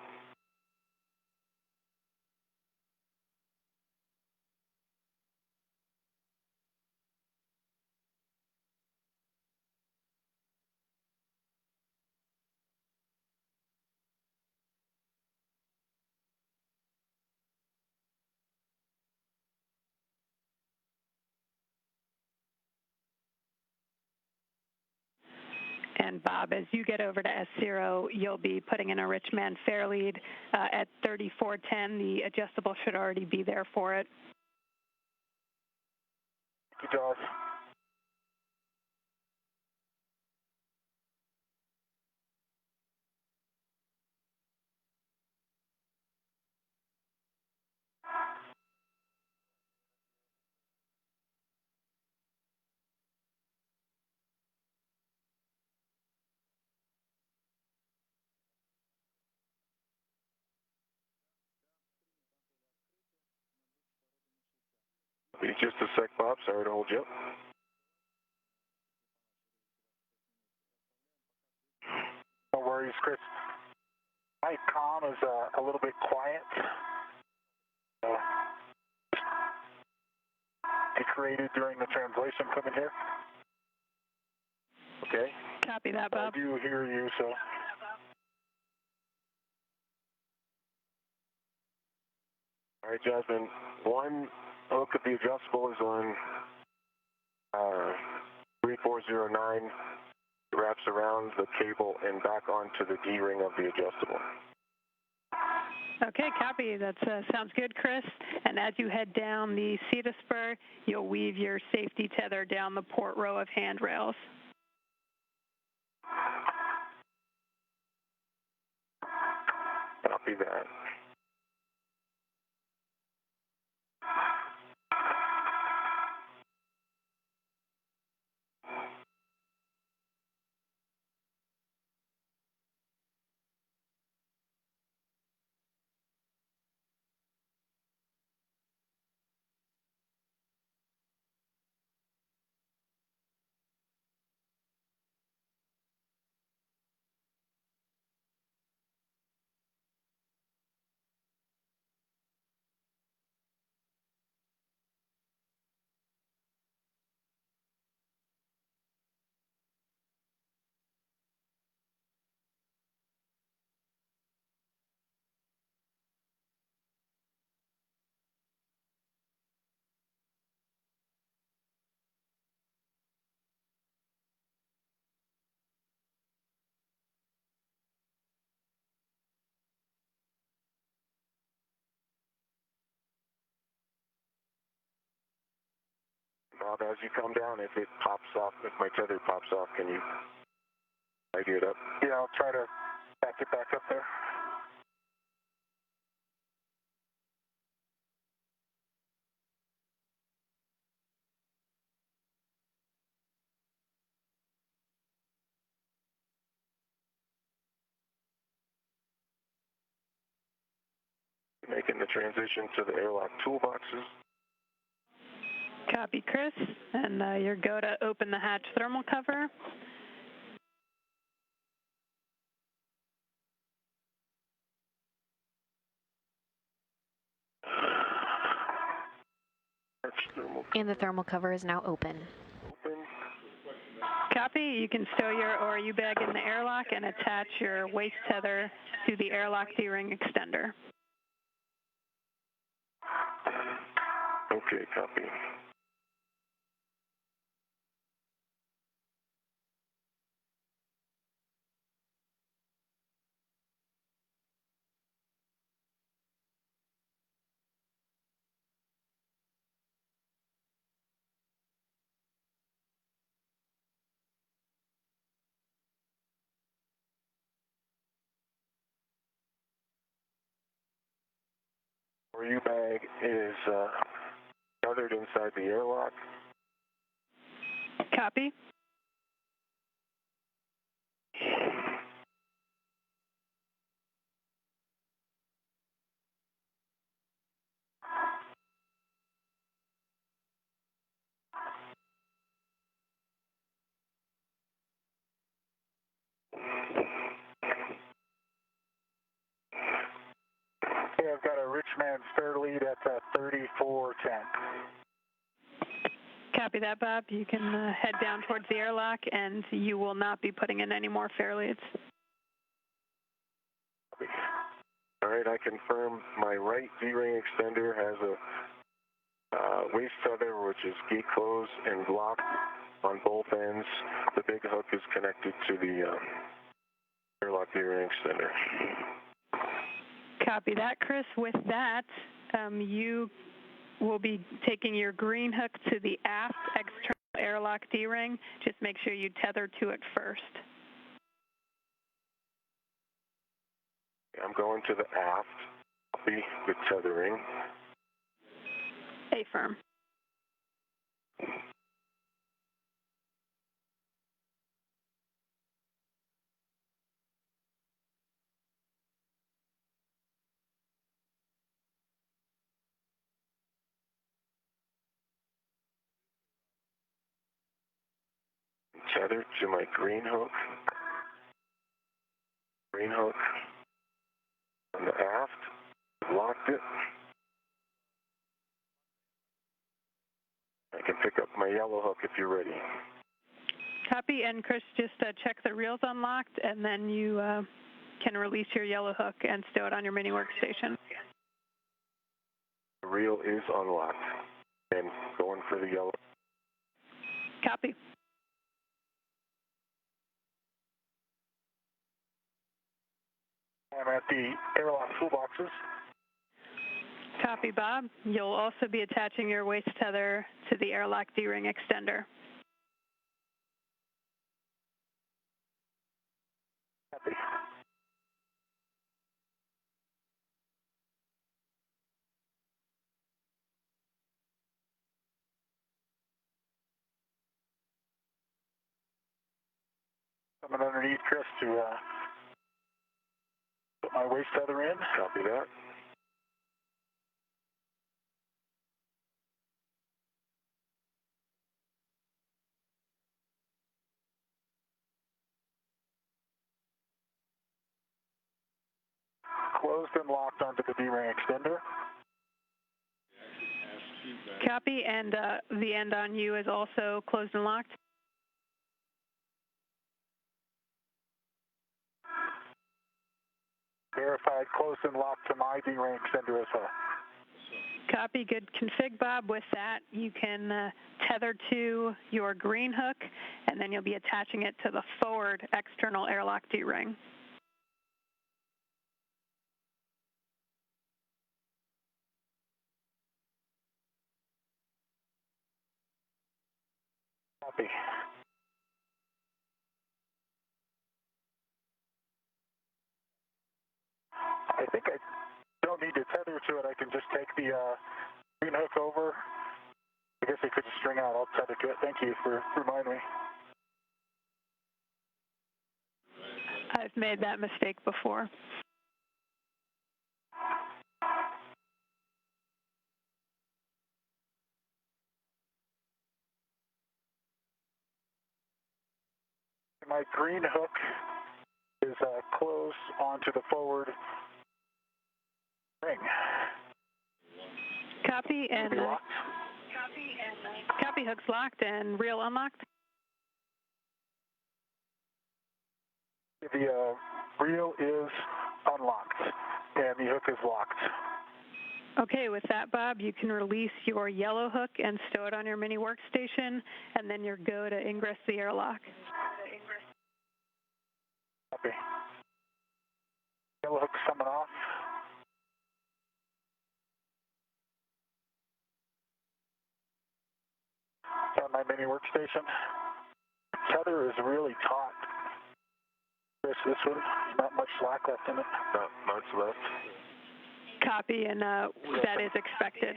And Bob, as you get over to S0, you'll be putting in a Richman fair lead at 3410. The adjustable should already be there for it. Thank you, Jaws. Just a sec, Bob. Sorry to hold you up. No worries, Chris. My comm is a little bit quiet. It created during the translation coming here. Okay. Copy that, Bob. I do hear you, so. All right, Jasmine. One hook of the adjustable is on 3409. It wraps around the cable and back onto the D-ring of the adjustable. Okay, copy. That sounds good, Chris. And as you head down the CETA spur, you'll weave your safety tether down the port row of handrails. Copy that. Bob, as you come down, if it pops off, if my tether pops off, can you tidy it up? Yeah, I'll try to back it back up there. Making the transition to the airlock toolboxes. Copy, Chris. And your go to open the hatch thermal cover. And the thermal cover is now open. Copy. You can stow your ORU bag in the airlock and attach your waist tether to the airlock D-ring extender. Okay, copy. ORU bag is tethered inside the airlock. Copy. Okay, I've got a Richman spare lead at 3410. Copy that, Bob. You can head down towards the airlock, and you will not be putting in any more fair leads. All right, I confirm my right D-ring extender has a waist tether, which is gate closed and locked on both ends. The big hook is connected to the airlock D-ring extender. Copy that, Chris. With that, you will be taking your green hook to the aft external airlock D-ring. Just make sure you tether to it first. I'm going to the aft. Copy the tethering. Affirm. Tether to my green hook. Green hook on the aft. Locked it. I can pick up my yellow hook if you're ready. Copy, and Chris, just check the reel's unlocked, and then you can release your yellow hook and stow it on your mini workstation. The reel is unlocked and going for the yellow. Copy. I'm at the airlock toolboxes. Copy, Bob. You'll also be attaching your waist tether to the airlock D-ring extender. Copy. Coming underneath Chris to put my waist tether in. Copy that. Closed and locked onto the D-ring extender. Copy, and the end on you is also closed and locked. Verified closed and locked to my D-ring extender as well. Copy, good config, Bob. With that, you can tether to your green hook, and then you'll be attaching it to the forward external airlock D-ring. Copy. I think I don't need to tether to it. I can just take the green hook over. I guess I could just string out. I'll tether to it. Thank you for reminding me. I've made that mistake before. My green hook is closed onto the forward ring. Copy, and copy, hook's locked and reel unlocked. The reel is unlocked and the hook is locked. Okay, with that, Bob, you can release your yellow hook and stow it on your mini workstation, and then you're go to ingress the airlock. Copy. Yellow hook's coming off. On my mini workstation. Tether is really taut. Chris, this one, not much slack left in it. Not much left. Copy, and that is expected.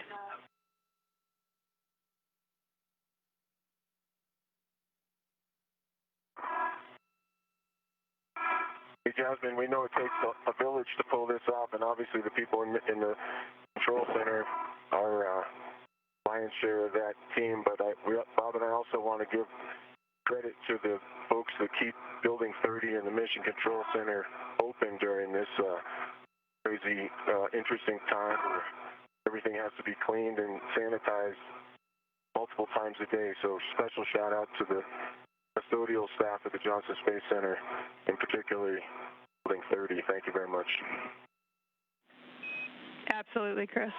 Hey, Jasmine, we know it takes a village to pull this off, and obviously the people in the control center are lion's share of that team, but Bob and I also want to give credit to the folks that keep Building 30 and the Mission Control Center open during this crazy, interesting time where everything has to be cleaned and sanitized multiple times a day. So special shout out to the custodial staff at the Johnson Space Center, in particular Building 30. Thank you very much. Absolutely, Chris.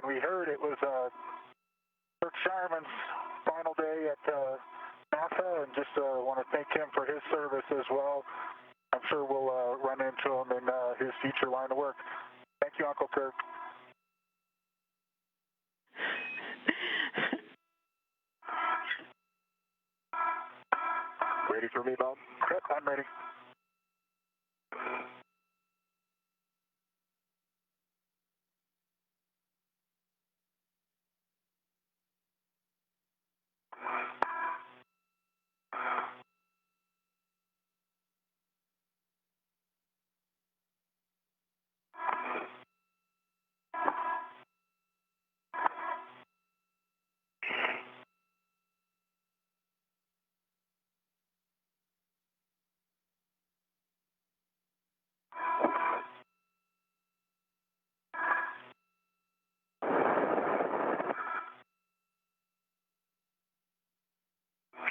and we heard it was Kirk Shireman's final day at NASA, and just want to thank him for his service as well. I'm sure we'll run into him in his future line of work. Thank you, Uncle Kirk. Ready for me, Bob? Yep, I'm ready.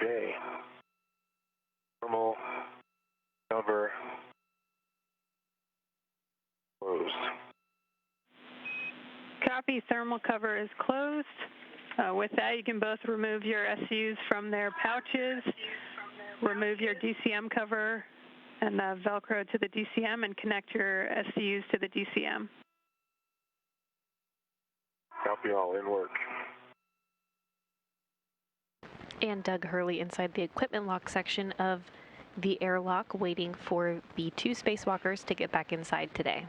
Okay. Thermal cover closed. Copy. Thermal cover is closed. With that, you can both remove your SUs from their pouches, remove your DCM cover and Velcro to the DCM, and connect your SUs to the DCM. Copy all, in work. And Doug Hurley inside the equipment lock section of the airlock, waiting for the 2 spacewalkers to get back inside today.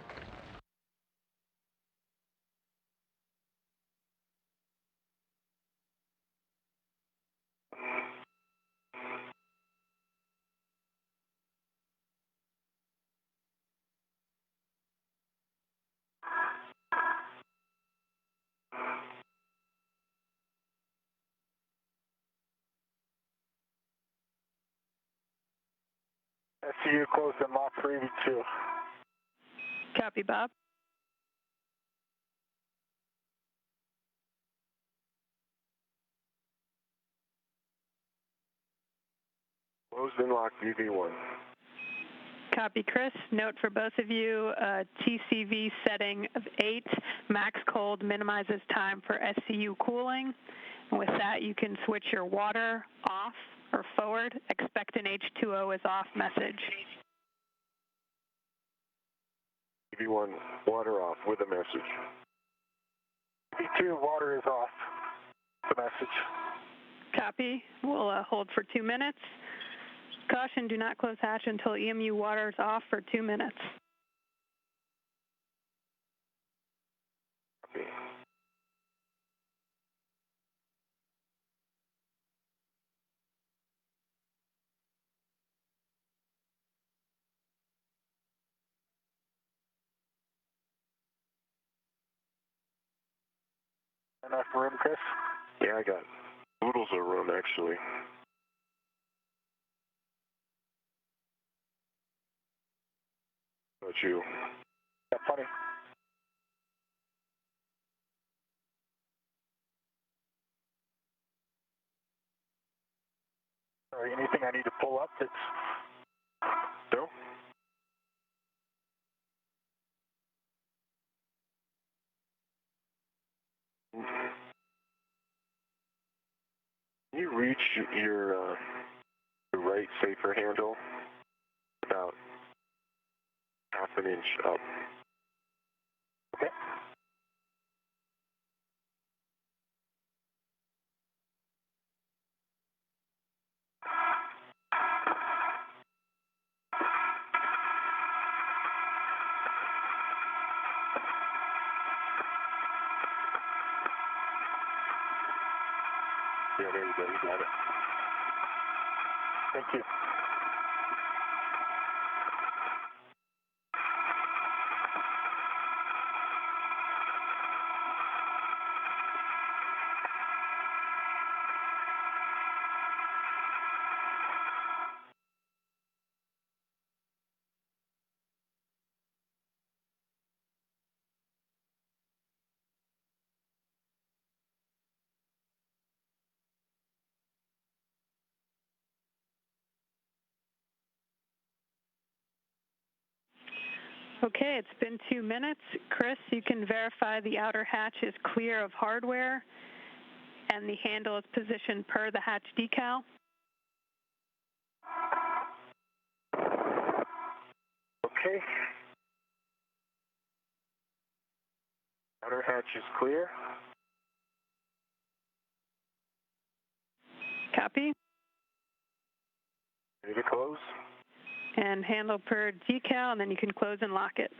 SCU closed and locked for EV2. Copy, Bob. Closed and locked, EV1. Copy, Chris. Note for both of you, TCV setting of 8. Max cold minimizes time for SCU cooling. And with that, you can switch your water off or forward. Expect an H2O is off message. EV1, water off with a message. EV2, water is off. The message. Copy. We'll hold for 2 minutes. Caution, do not close hatch until EMU water is off for 2 minutes. Copy. Enough room, Chris? Yeah, I got oodles of room, actually. How about you? Yeah, funny. Sorry, anything I need to pull up that's... No? Can you reach your right safer handle about half an inch up? Okay. Yeah, there you go, you got it. Thank you. Okay, it's been 2 minutes. Chris, you can verify the outer hatch is clear of hardware and the handle is positioned per the hatch decal. Okay. Outer hatch is clear. Copy. Ready to close. And handle per decal, and then you can close and lock it.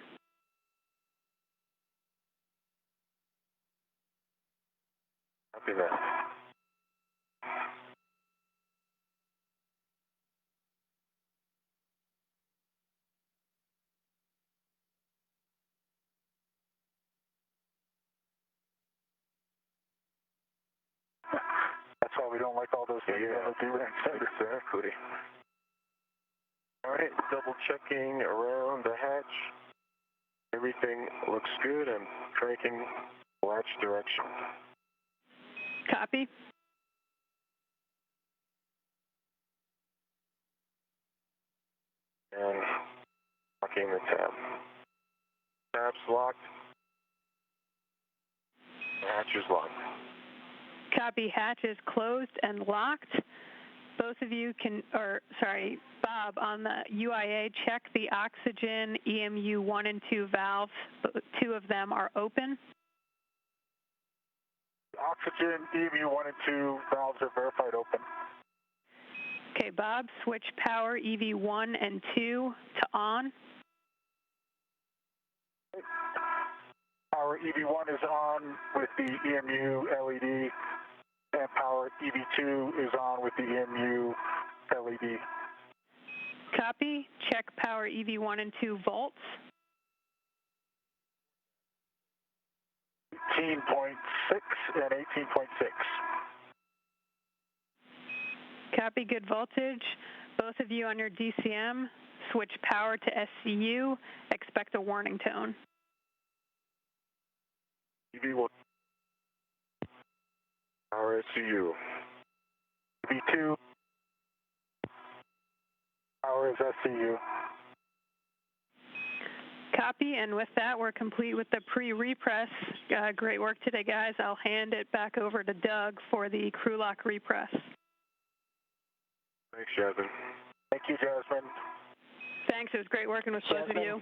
Copy that. That's why we don't like all those things. Yeah, exactly. All right, double checking around the hatch. Everything looks good. I'm cranking latch direction. Copy. And locking the tab. Tab's locked. The hatch is locked. Copy. Hatch is closed and locked. Both of you can, Bob, on the UIA, check the oxygen EMU 1 and 2 valves. 2 of them are open. Oxygen EMU 1 and 2 valves are verified open. Okay, Bob, switch power EV1 and 2 to on. Power EV1 is on with the EMU LED, and power EV2 is on with the EMU LED. Copy. Check power EV1 and 2 volts. 18.6 and 18.6. Copy. Good voltage. Both of you on your DCM, switch power to SCU. Expect a warning tone. EV1. Power SCU. EV2. Power is SCU. Copy, and with that, we're complete with the pre-repress. Great work today, guys. I'll hand it back over to Doug for the crew lock repress. Thanks, Jasmine. Thank you, Jasmine. Thanks. It was great working with both of you.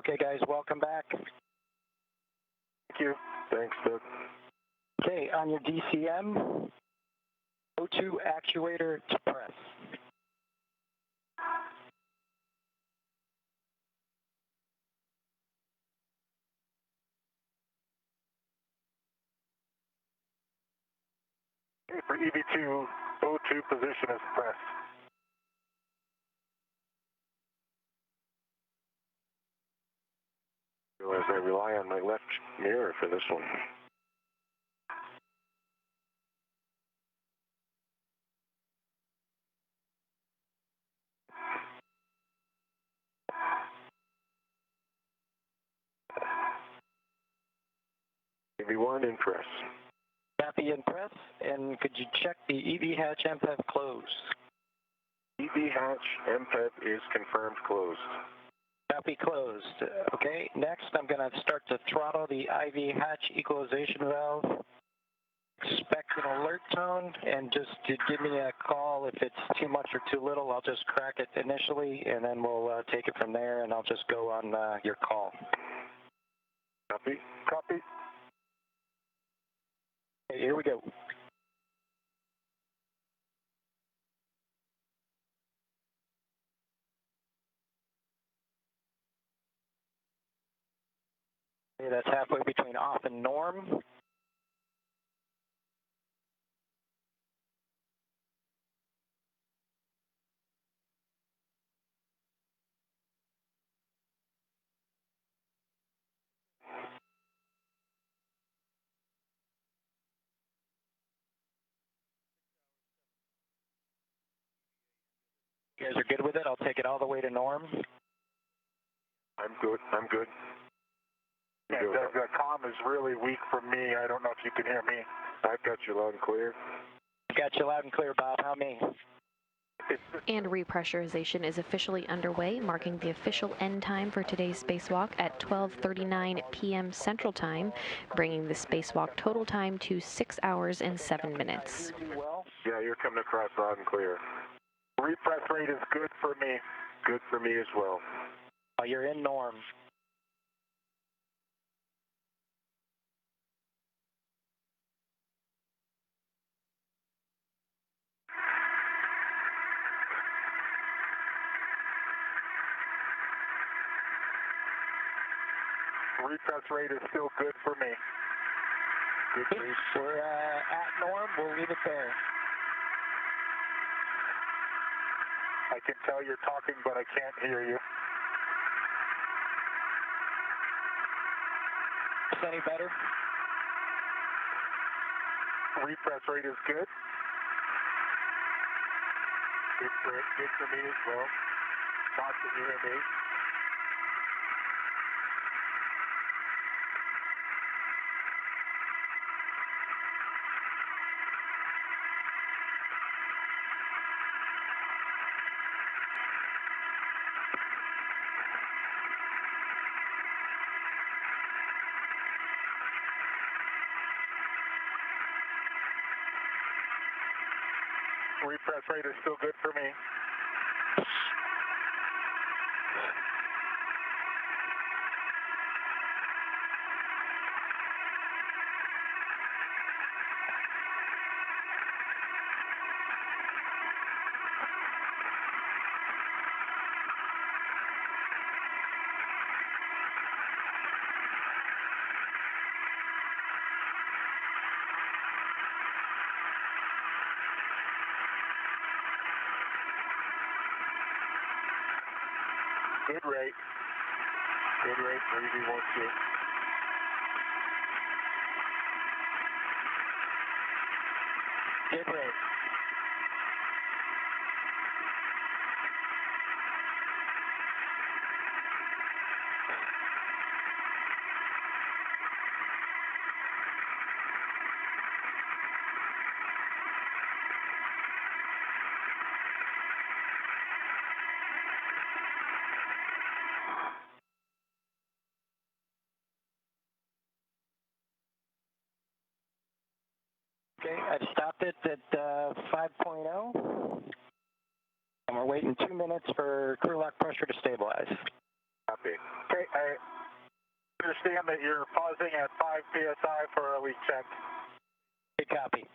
Okay, guys, welcome back. Thank you. Thanks, Doug. Okay, on your DCM, O2 actuator to press. Okay, for EV2, O2 position is press. Realize I rely on my left mirror for this one. EV1 in press. Copy in press, and could you check the EV hatch MPEV closed? EV hatch MPEV is confirmed closed. Copy closed. Okay, next I'm going to start to throttle the IV hatch equalization valve. Expect an alert tone, and just to give me a call if it's too much or too little. I'll just crack it initially, and then we'll take it from there, and I'll just go on your call. Copy? Copy. Okay, here we go. Okay, that's halfway between off and norm. You guys are good with it? I'll take it all the way to norm. I'm good. I'm good. Yeah, the comm is really weak for me. I don't know if you can hear me. I've got you loud and clear. Got you loud and clear, Bob. How me? And repressurization is officially underway, marking the official end time for today's spacewalk at 12:39 p.m. Central Time, bringing the spacewalk total time to 6 hours and 7 minutes. Yeah, you're coming across loud and clear. Repress rate is good for me. Good for me as well. You're in norm. Repress rate is still good for me. Good. We're at norm. We'll leave it there. I can tell you're talking, but I can't hear you. Is any better? Repress rate is good. Good for me as well. Bob, can you hear me? Repress rate is still good for me. Good rate. Good rate for EV12. Good rate. Okay, I've stopped it at 5.0, and we're waiting 2 minutes for crew lock pressure to stabilize. Copy. Okay, I understand that you're pausing at 5 psi for a leak check. Good copy.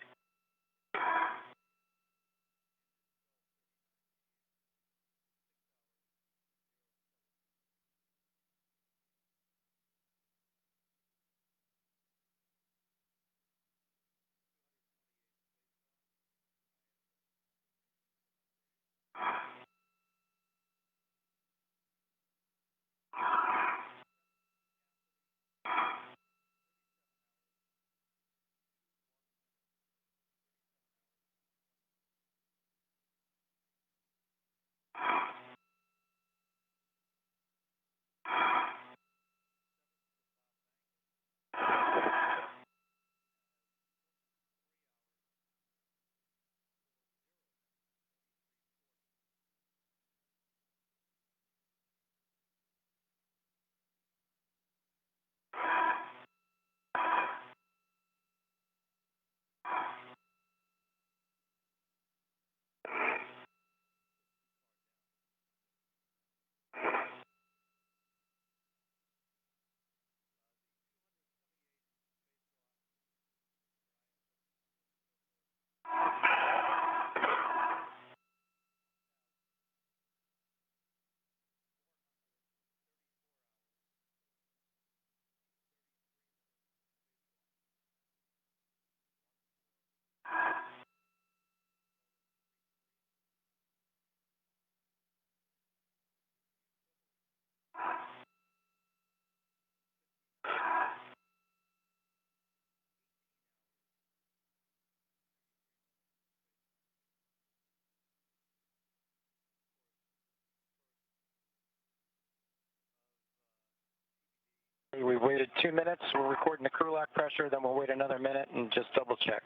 We've waited 2 minutes. We're recording the crew lock pressure, then we'll wait another minute and just double check.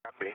Copy.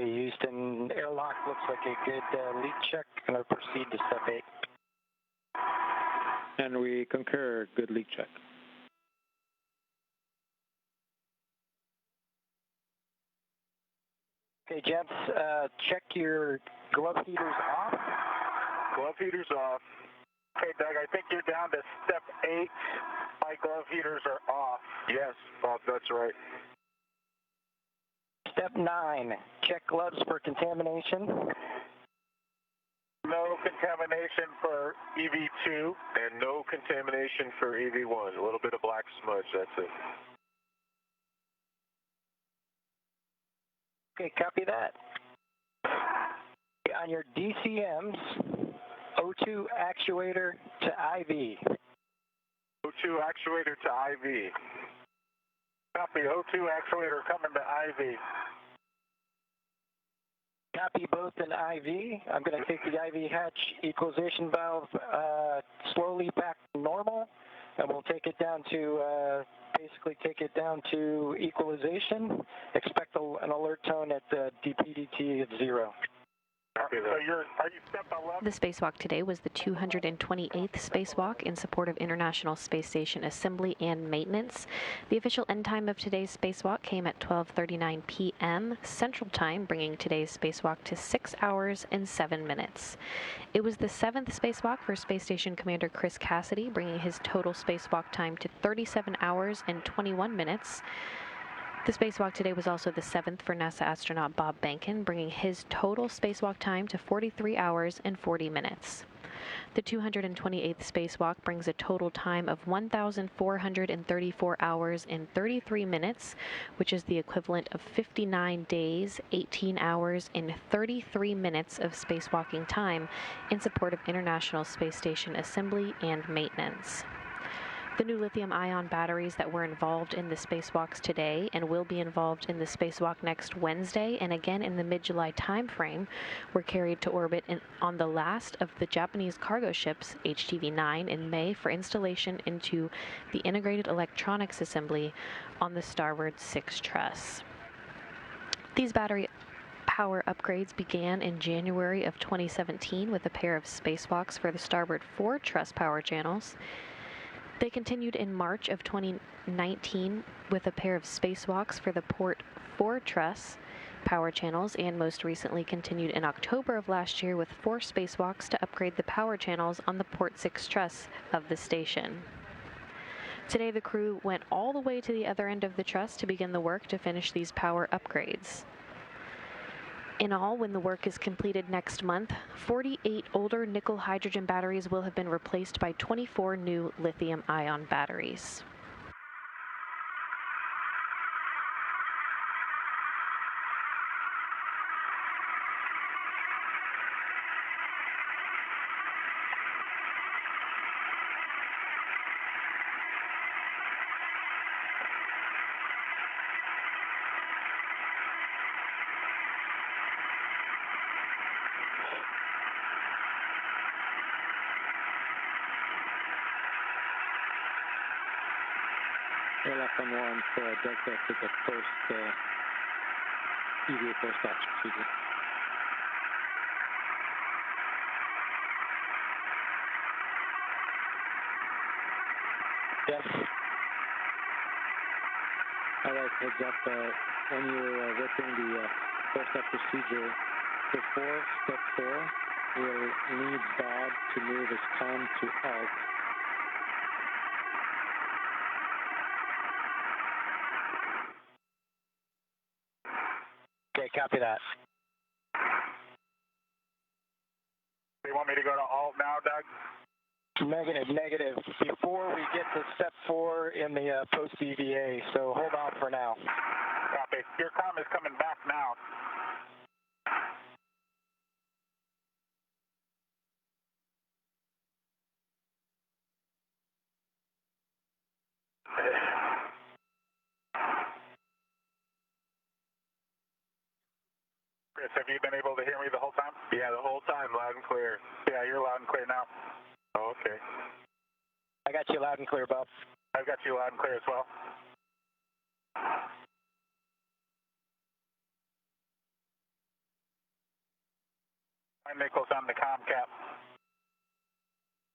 Okay, Houston, airlock looks like a good leak check. I'm going to proceed to step 8. And we concur, good leak check. Okay, gents, check your glove heaters off. Glove heaters off. Okay, Doug, I think you're down to step 8. My glove heaters are off. Yes, Bob, that's right. Step 9, check gloves for contamination. No contamination for EV2. And no contamination for EV1. A little bit of black smudge, that's it. Okay, copy that. On your DCMs, O2 actuator to IV. O2 actuator to IV. Copy, O2 actuator coming to IV. Copy both in IV. I'm going to take the IV hatch equalization valve slowly back to normal, and we'll take it down to, basically take it down to equalization. Expect an alert tone at the DPDT at 0. So are you step 11? The spacewalk today was the 228th spacewalk in support of International Space Station assembly and maintenance. The official end time of today's spacewalk came at 12:39 p.m. Central Time, bringing today's spacewalk to 6 hours and 7 minutes. It was the 7th spacewalk for Space Station Commander Chris Cassidy, bringing his total spacewalk time to 37 hours and 21 minutes. The spacewalk today was also the 7th for NASA astronaut Bob Behnken, bringing his total spacewalk time to 43 hours and 40 minutes. The 228th spacewalk brings a total time of 1,434 hours and 33 minutes, which is the equivalent of 59 days, 18 hours, and 33 minutes of spacewalking time in support of International Space Station assembly and maintenance. The new lithium-ion batteries that were involved in the spacewalks today and will be involved in the spacewalk next Wednesday and again in the mid-July timeframe were carried to orbit on the last of the Japanese cargo ships, HTV-9, in May for installation into the integrated electronics assembly on the Starboard 6 truss. These battery power upgrades began in January of 2017 with a pair of spacewalks for the Starboard 4 truss power channels. They continued in March of 2019 with a pair of spacewalks for the Port 4 truss power channels, and most recently continued in October of last year with 4 spacewalks to upgrade the power channels on the Port 6 truss of the station. Today, the crew went all the way to the other end of the truss to begin the work to finish these power upgrades. In all, when the work is completed next month, 48 older nickel-hydrogen batteries will have been replaced by 24 new lithium-ion batteries. Airlock on 1 for JAXA to the first EVA post-ops procedure. Yes. All right, heads up, when you're working the post-op procedure, before step 4, we'll need Bob to move his comm to alt. Okay, copy that. You want me to go to alt now, Doug? Negative. Before we get to step 4 in the post-EVA, so hold on for now. Copy. Your comm is coming back now. Chris, have you been able to hear me the whole time? Yeah, the whole time, loud and clear. Yeah, you're loud and clear now. Oh, okay. I got you loud and clear, Bob. I've got you loud and clear as well. My nickel's on the comm cap.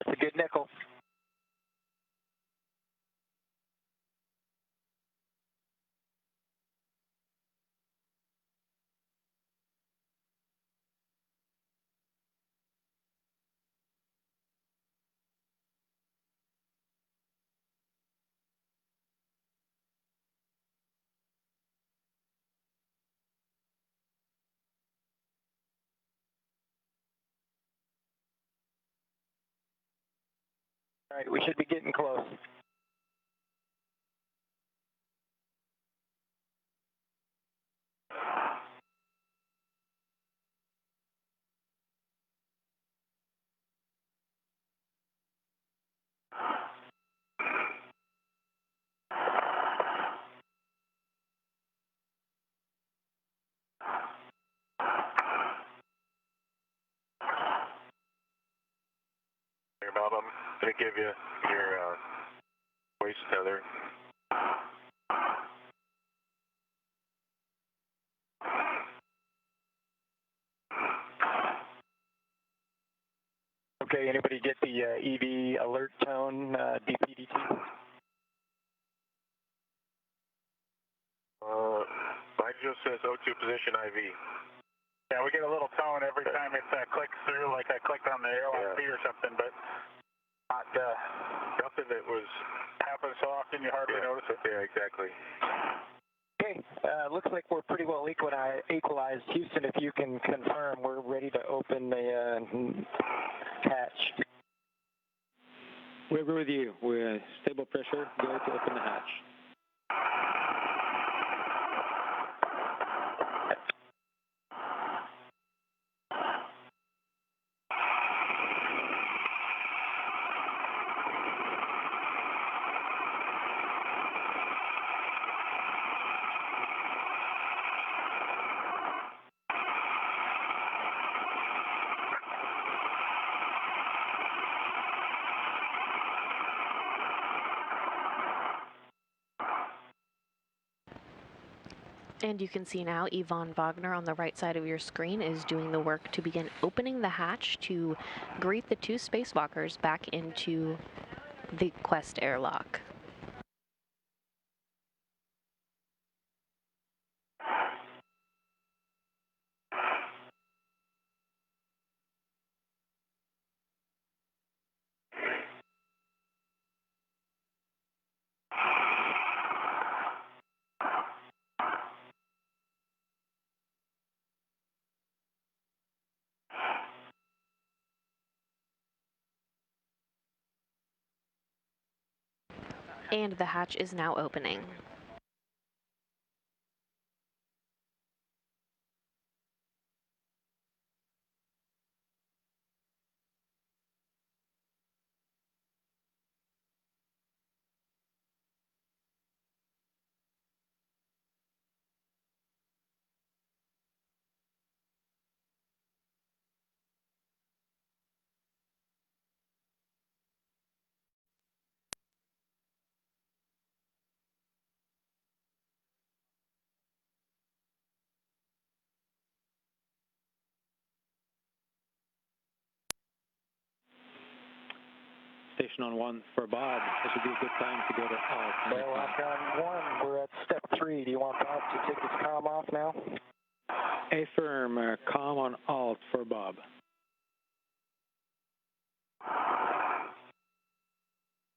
That's a good nickel. All right, we should be getting close. Here, Bob, I'm going to give you your waist tether. Okay, anybody get the EV alert tone DPDT? Mine just says O2 position IV. Yeah, we get a little tone every time it clicks through, like I clicked on the airlock key or something, but not nothing that was happens so often you hardly notice it. Yeah, exactly. Okay, looks like we're pretty well equalized. Houston, if you can confirm, we're ready to open the hatch. We agree with you. We're stable pressure. Go to open the hatch. And you can see now Yvonne Wagner on the right side of your screen is doing the work to begin opening the hatch to greet the two spacewalkers back into the Quest airlock. And the hatch is now opening. Station on 1 for Bob. This would be a good time to go to alt. Airlock on 1, we're at step 3. Do you want Bob to take his comm off now? Affirm, comm on alt for Bob.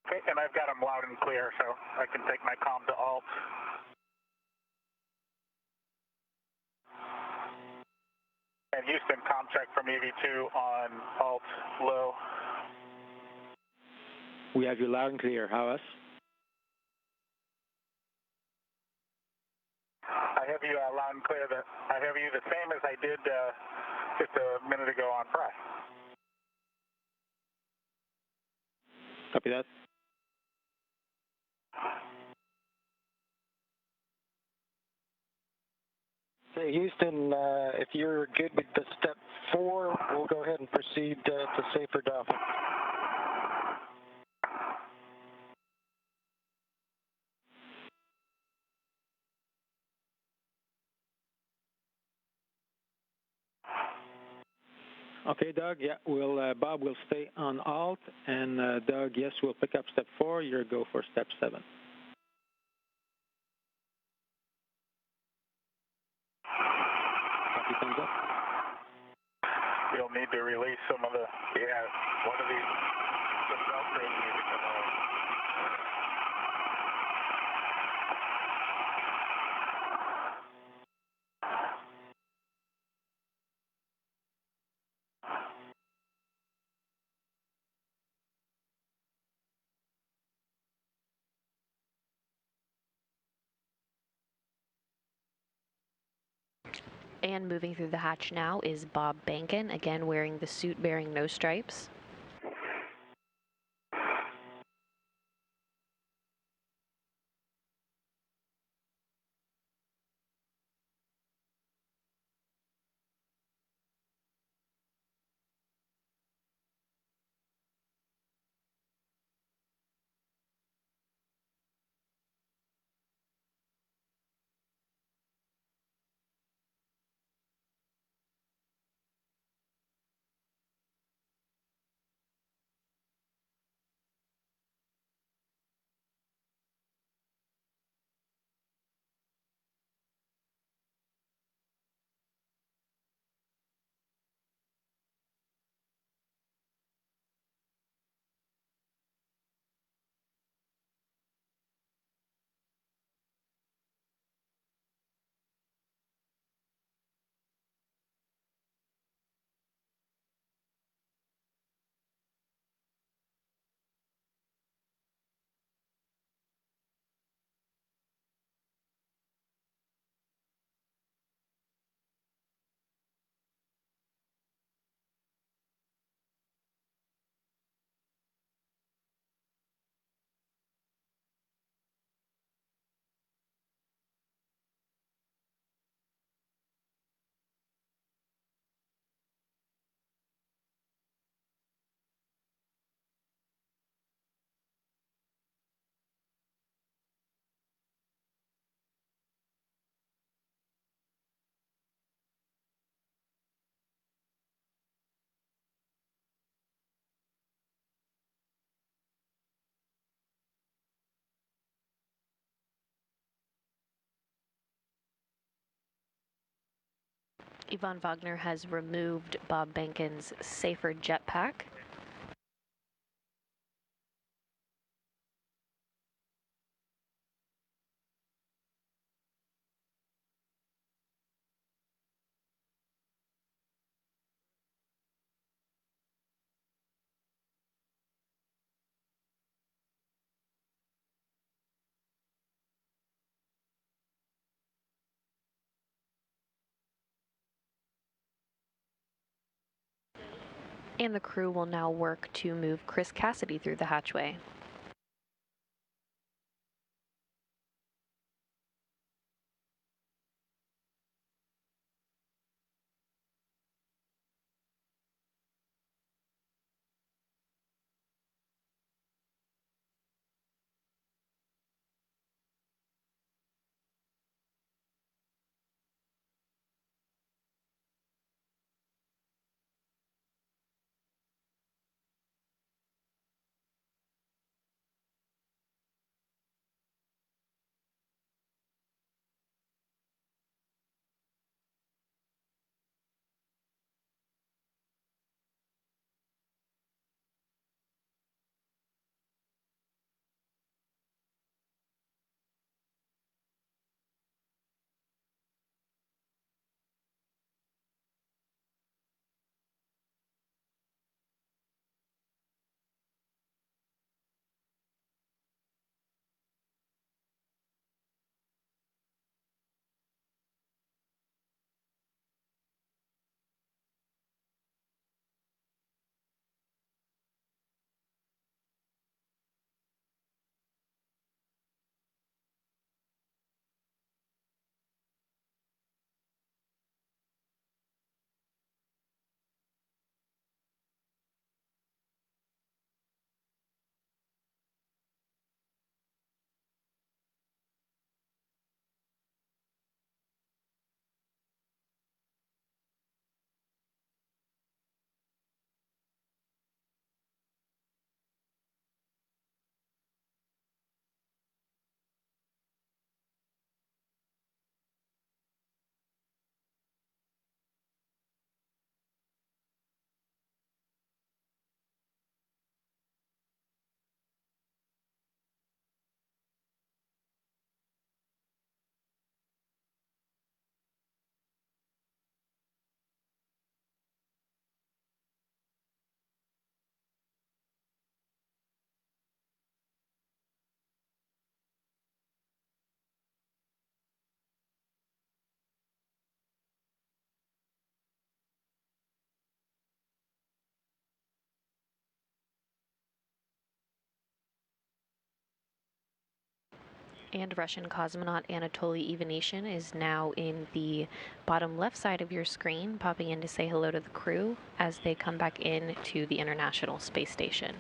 Okay, and I've got them loud and clear, so I can take my comm to alt. And Houston, comm check from EV2 on alt low. We have you loud and clear. How else? I have you loud and clear. That I have you the same as I did just a minute ago on press. Copy that. Hey, Houston, if you're good with the step 4, we'll go ahead and proceed to safer doffing. Okay, Doug, yeah, Bob will stay on alt, and Doug, yes, we'll pick up step 4. You're go for step 7. Copy, thumbs up. You'll need to release some of the, one of these, the Velcro needs to come on. And moving through the hatch now is Bob Bankin, again wearing the suit bearing no stripes. Yvonne Wagner has removed Bob Bankin's safer jetpack. And the crew will now work to move Chris Cassidy through the hatchway. And Russian cosmonaut Anatoly Ivanishin is now in the bottom left side of your screen, popping in to say hello to the crew as they come back in to the International Space Station.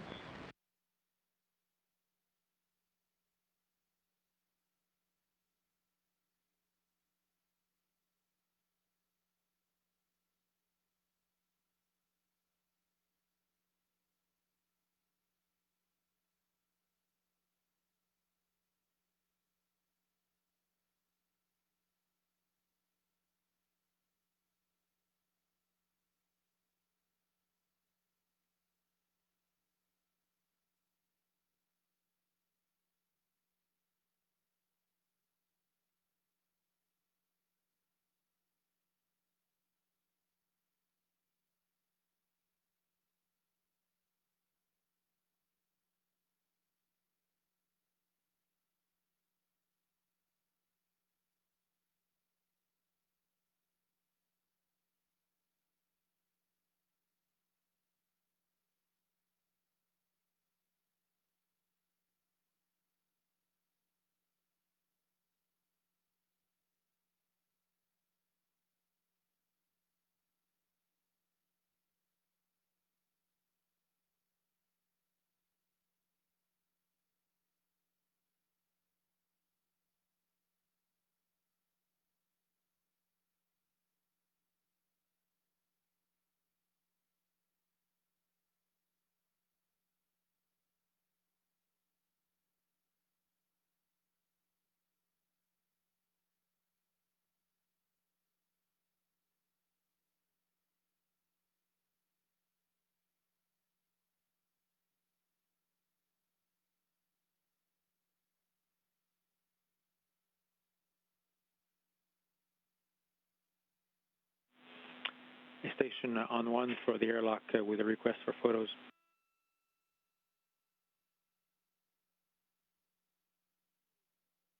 Station on 1 for the airlock with a request for photos.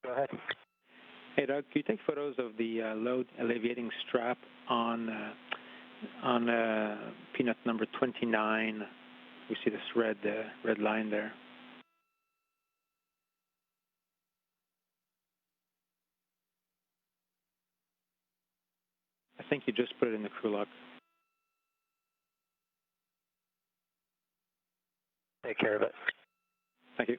Go ahead. Hey Doug, can you take photos of the load alleviating strap on peanut number 29? We see this red line there. I think you just put it in the crew lock. Take care of it. Thank you.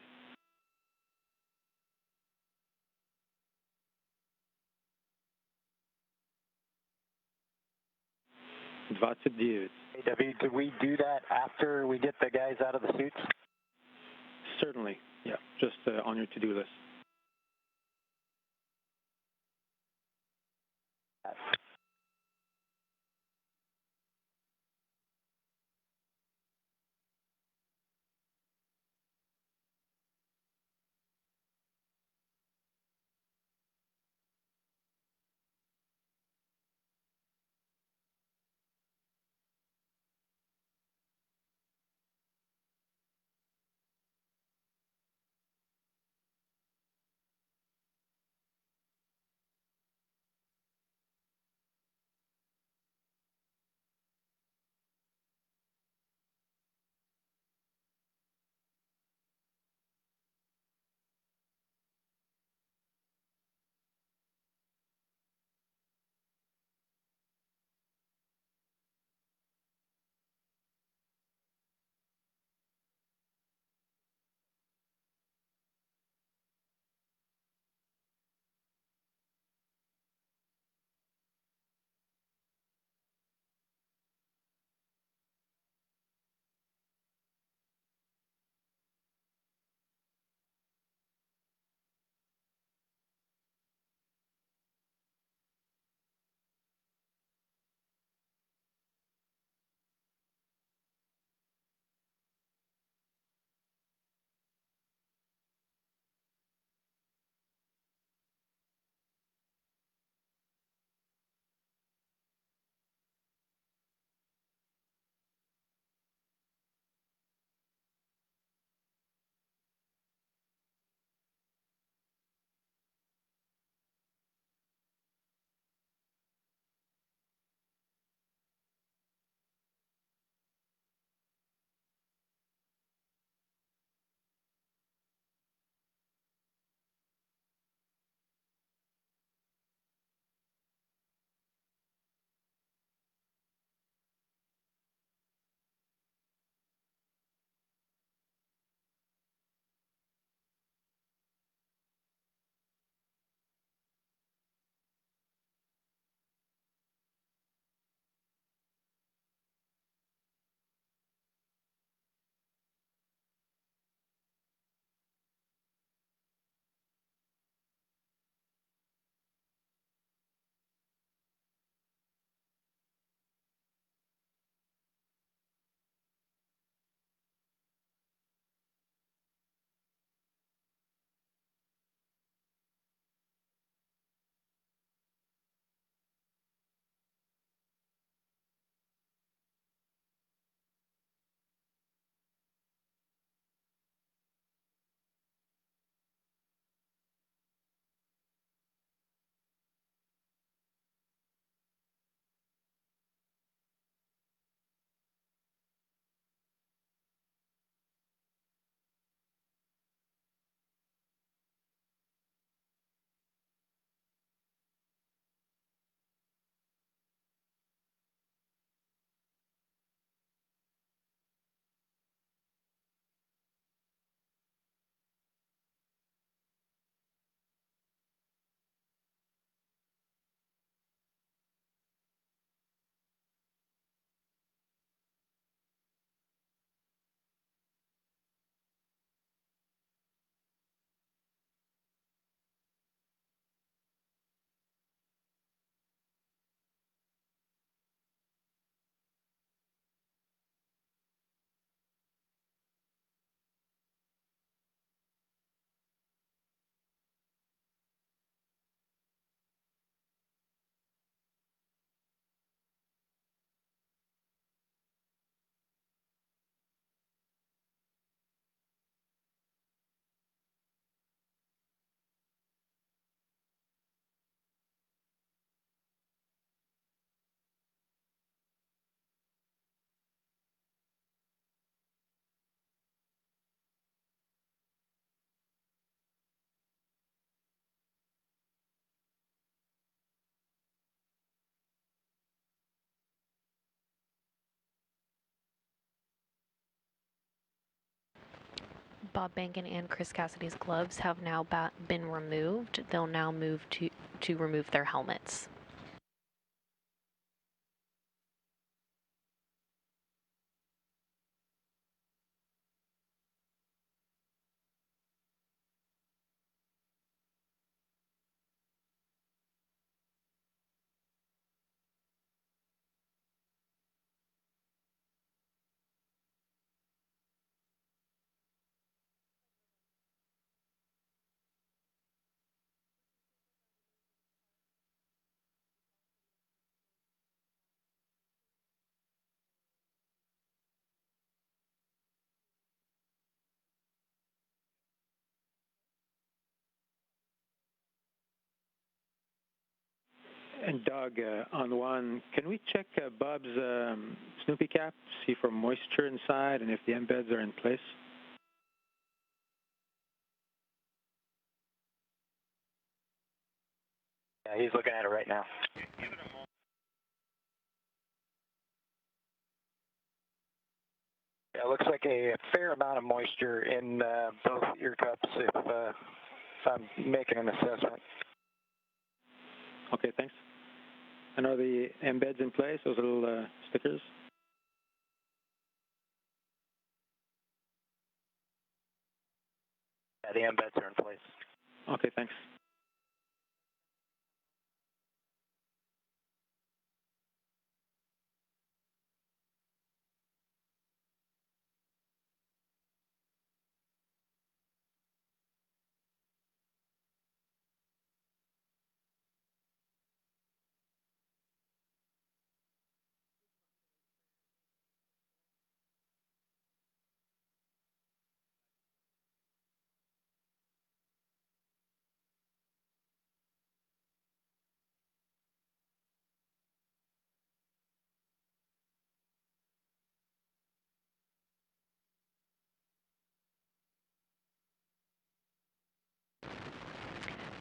$29. Hey, David, did we do that after we get the guys out of the suits? Certainly, yeah, just on your to-do list. Bob Bankin and Chris Cassidy's gloves have now been removed. They'll now move to remove their helmets. And Doug, on one, can we check Bob's Snoopy cap, see for moisture inside and if the embeds are in place? Yeah, he's looking at it right now. Yeah, it looks like a fair amount of moisture in both ear cups if I'm making an assessment. Okay, thanks. And are the embeds in place, those little stickers? Yeah, the embeds are in place. Okay, thanks.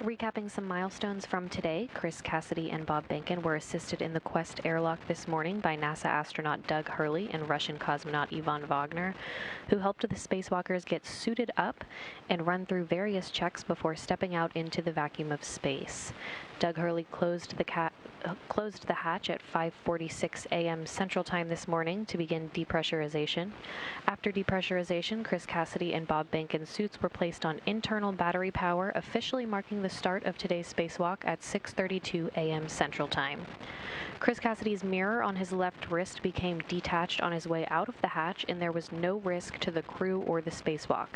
Recapping some milestones from today, Chris Cassidy and Bob Bankin were assisted in the Quest airlock this morning by NASA astronaut Doug Hurley and Russian cosmonaut Ivan Wagner, who helped the spacewalkers get suited up and run through various checks before stepping out into the vacuum of space. Doug Hurley closed the hatch at 5:46 a.m. Central Time this morning to begin depressurization. After depressurization, Chris Cassidy and Bob Bankin's suits were placed on internal battery power, officially marking the start of today's spacewalk at 6:32 a.m. Central Time. Chris Cassidy's mirror on his left wrist became detached on his way out of the hatch, and there was no risk to the crew or the spacewalk.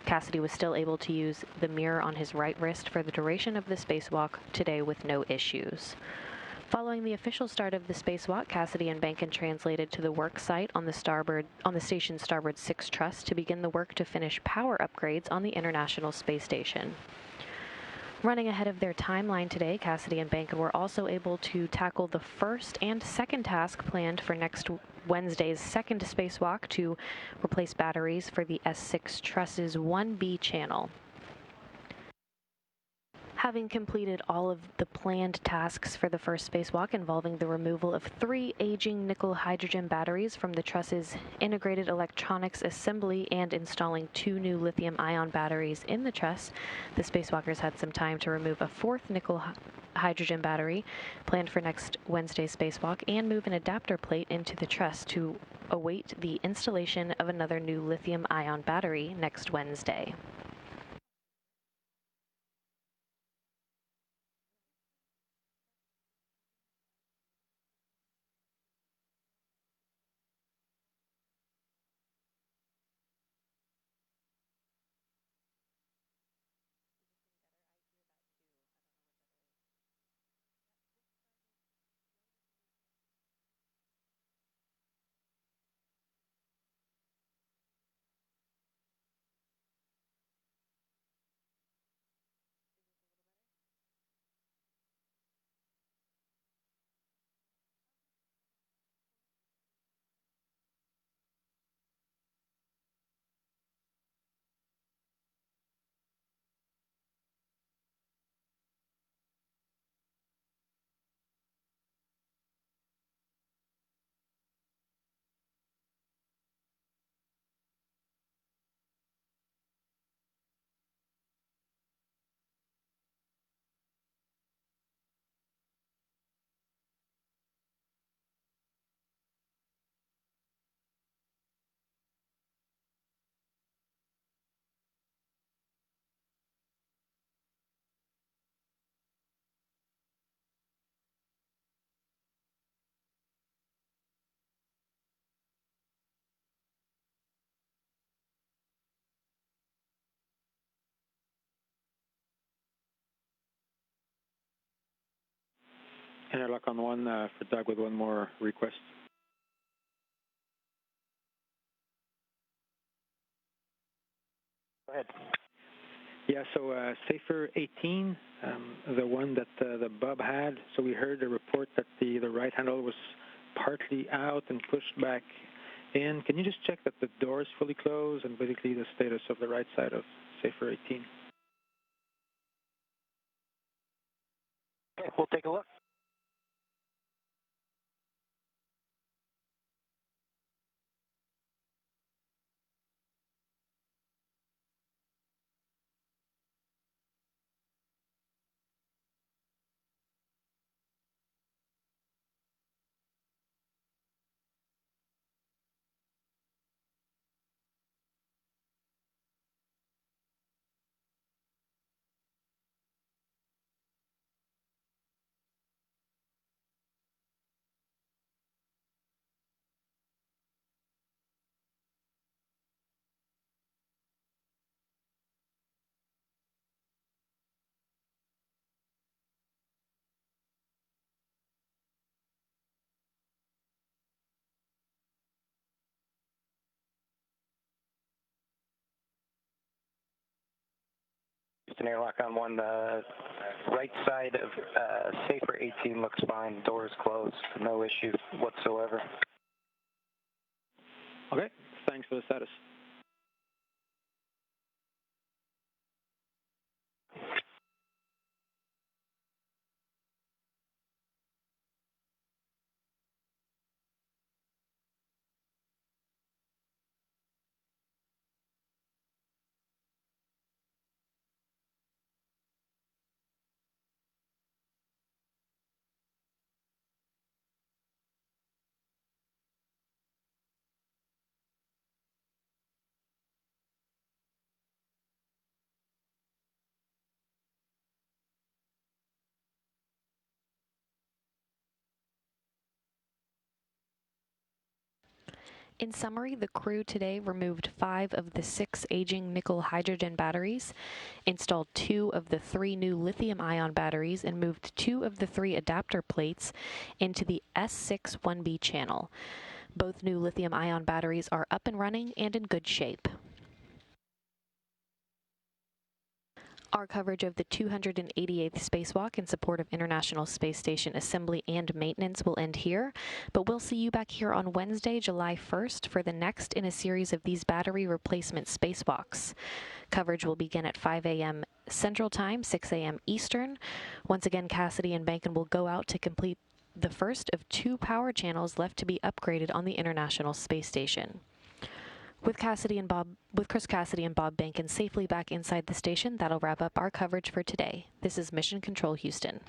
Cassidy was still able to use the mirror on his right wrist for the duration of the spacewalk today with no issues. Following the official start of the spacewalk, Cassidy and Bankin translated to the work site on the station's starboard 6 truss to begin the work to finish power upgrades on the International Space Station. Running ahead of their timeline today, Cassidy and Bankin were also able to tackle the first and second task planned for next Wednesday's second spacewalk to replace batteries for the S6 truss's 1B channel. Having completed all of the planned tasks for the first spacewalk involving the removal of 3 aging nickel-hydrogen batteries from the truss's integrated electronics assembly and installing 2 new lithium-ion batteries in the truss, the spacewalkers had some time to remove a 4th nickel-hydrogen battery planned for next Wednesday's spacewalk and move an adapter plate into the truss to await the installation of another new lithium-ion battery next Wednesday. Airlock on 1 for Doug with one more request. Go ahead. Yeah, so Safer 18, the one that the Bob had, so we heard a report that the right handle was partly out and pushed back in. Can you just check that the door is fully closed and basically the status of the right side of Safer 18? Okay, we'll take a look. Just an airlock on 1. The right side of Safer 18 looks fine. Door is closed. No issue whatsoever. Okay, thanks for the status. In summary, the crew today removed 5 of the 6 aging nickel-hydrogen batteries, installed 2 of the 3 new lithium-ion batteries, and moved 2 of the 3 adapter plates into the S6 1B channel. Both new lithium-ion batteries are up and running and in good shape. Our coverage of the 288th Spacewalk in support of International Space Station assembly and maintenance will end here, but we'll see you back here on Wednesday, July 1st for the next in a series of these battery replacement spacewalks. Coverage will begin at 5 a.m. Central Time, 6 a.m. Eastern. Once again, Cassidy and Bankin will go out to complete the first of 2 power channels left to be upgraded on the International Space Station. With Chris Cassidy and Bob Bankin safely back inside the station, that'll wrap up our coverage for today. This is Mission Control Houston.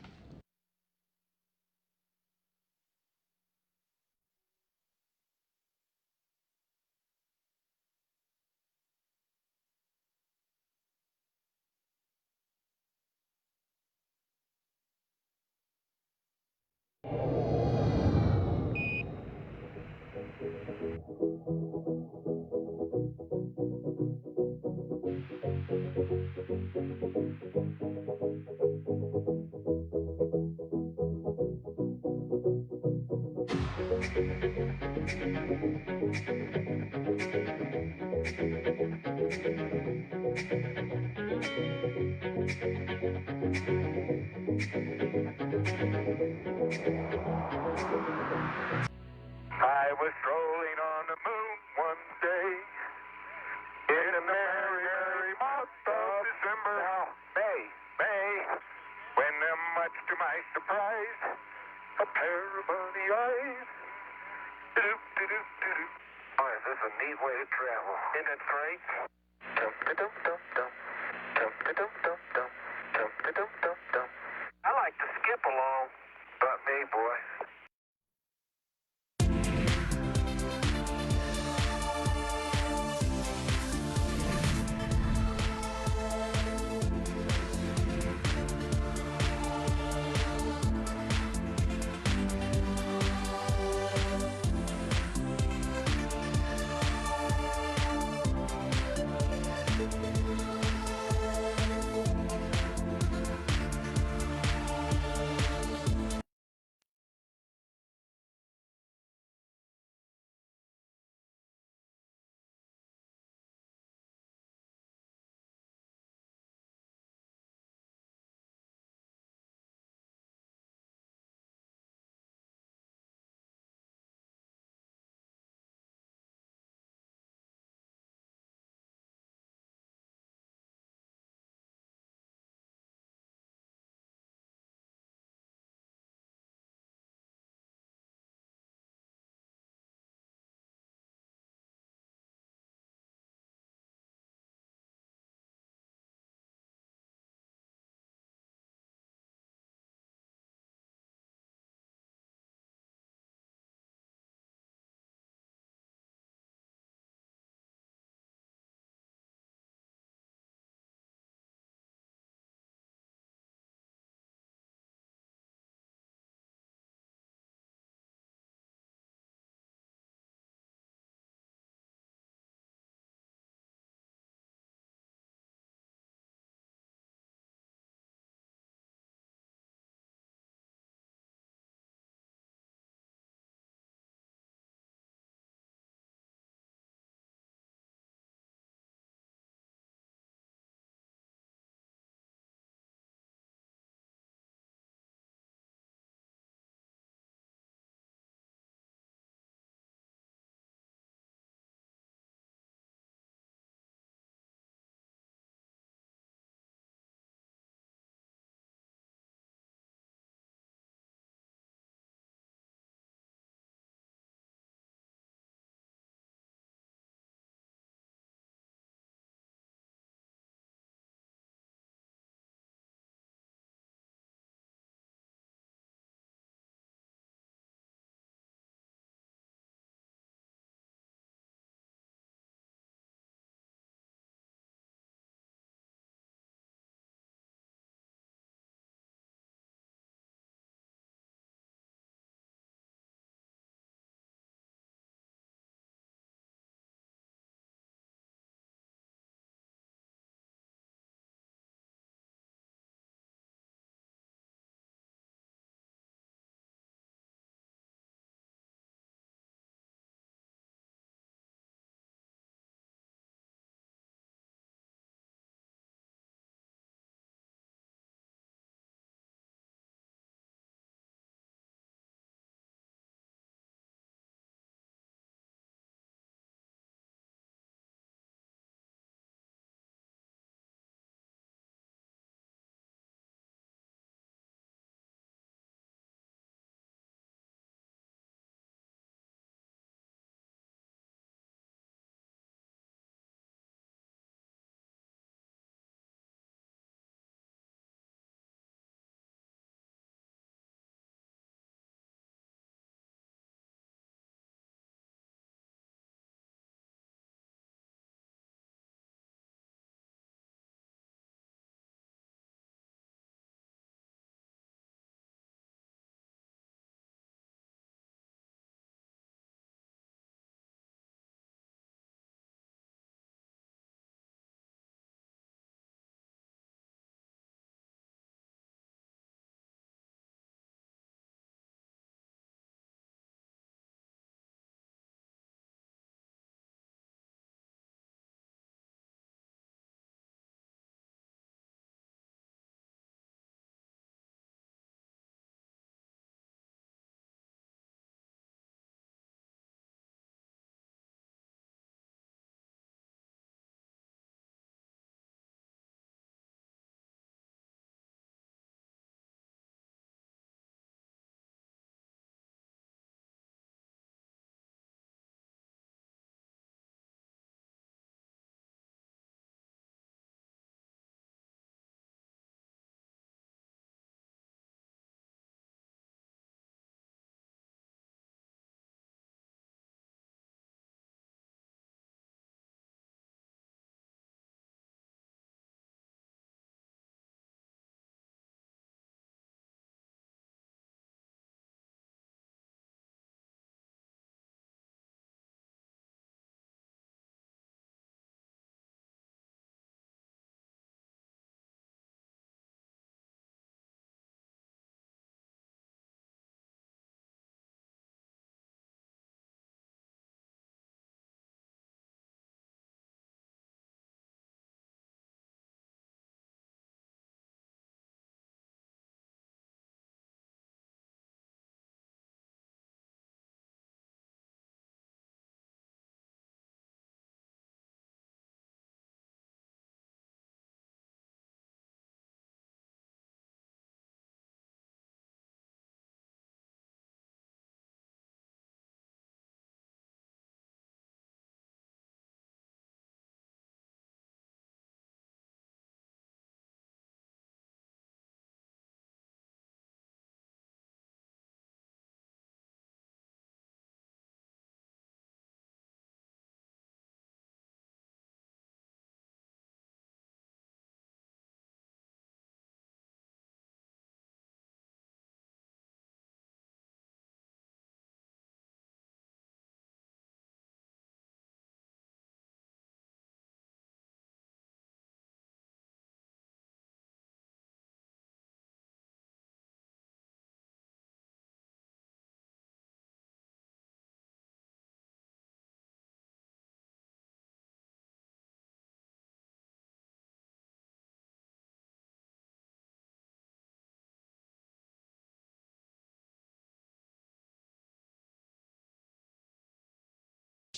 I was strolling on the moon one day in a merry, merry month of December. Now, May, when much to my surprise, a pair of bunny eyes. Do-do-do-do-do. Oh, is this a neat way to travel? Isn't it great? Dum-da-dum-dum-dum. Dum-da-dum-dum-dum. Dum-da-dum-dum-dum. I like to skip along, but me, boy.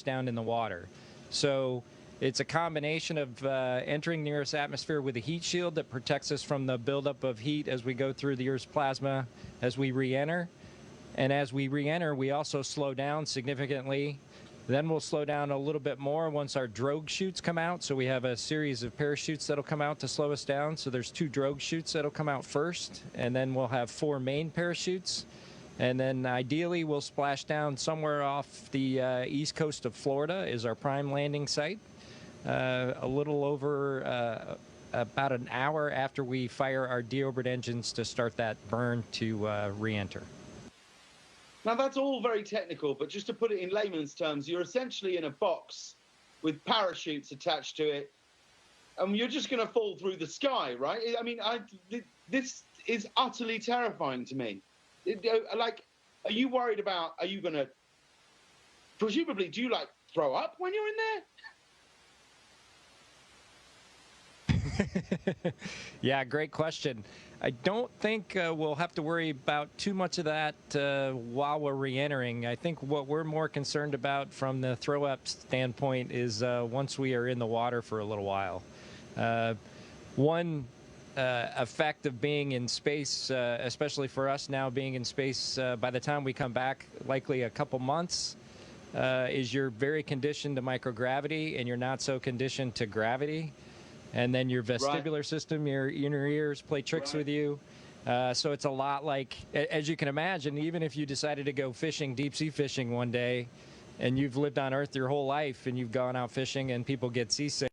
down in the water. So it's a combination of entering the Earth's atmosphere with a heat shield that protects us from the buildup of heat as we go through the Earth's plasma as we re-enter. And as we re-enter, we also slow down significantly. Then we'll slow down a little bit more once our drogue chutes come out. So we have a series of parachutes that'll come out to slow us down. So there's 2 drogue chutes that'll come out first, and then we'll have 4 main parachutes. And then ideally we'll splash down somewhere off the east coast of Florida is our prime landing site. A little over about an hour after we fire our deorbit engines to start that burn to re-enter. Now, that's all very technical, but just to put it in layman's terms, you're essentially in a box with parachutes attached to it, and you're just going to fall through the sky, right? I mean, this is utterly terrifying to me. Like, are you worried about, are you going to, presumably, do you, like, throw up when you're in there? Yeah, great question. I don't think we'll have to worry about too much of that while we're re-entering. I think what we're more concerned about from the throw-up standpoint is once we are in the water for a little while. One effect of being in space, especially for us now being in space by the time we come back, likely a couple months, is you're very conditioned to microgravity and you're not so conditioned to gravity. And then your vestibular system, your inner ears play tricks with you. So it's a lot like, as you can imagine, even if you decided to go fishing, deep sea fishing one day, and you've lived on Earth your whole life and you've gone out fishing and people get seasick,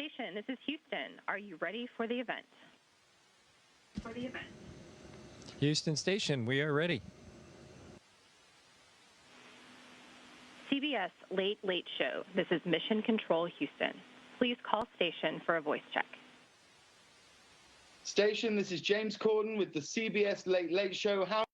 Station, this is Houston. Are you ready for the event? Houston Station, we are ready. CBS Late Late Show. This is Mission Control Houston. Please call station for a voice check. Station, this is James Corden with the CBS Late Late Show. How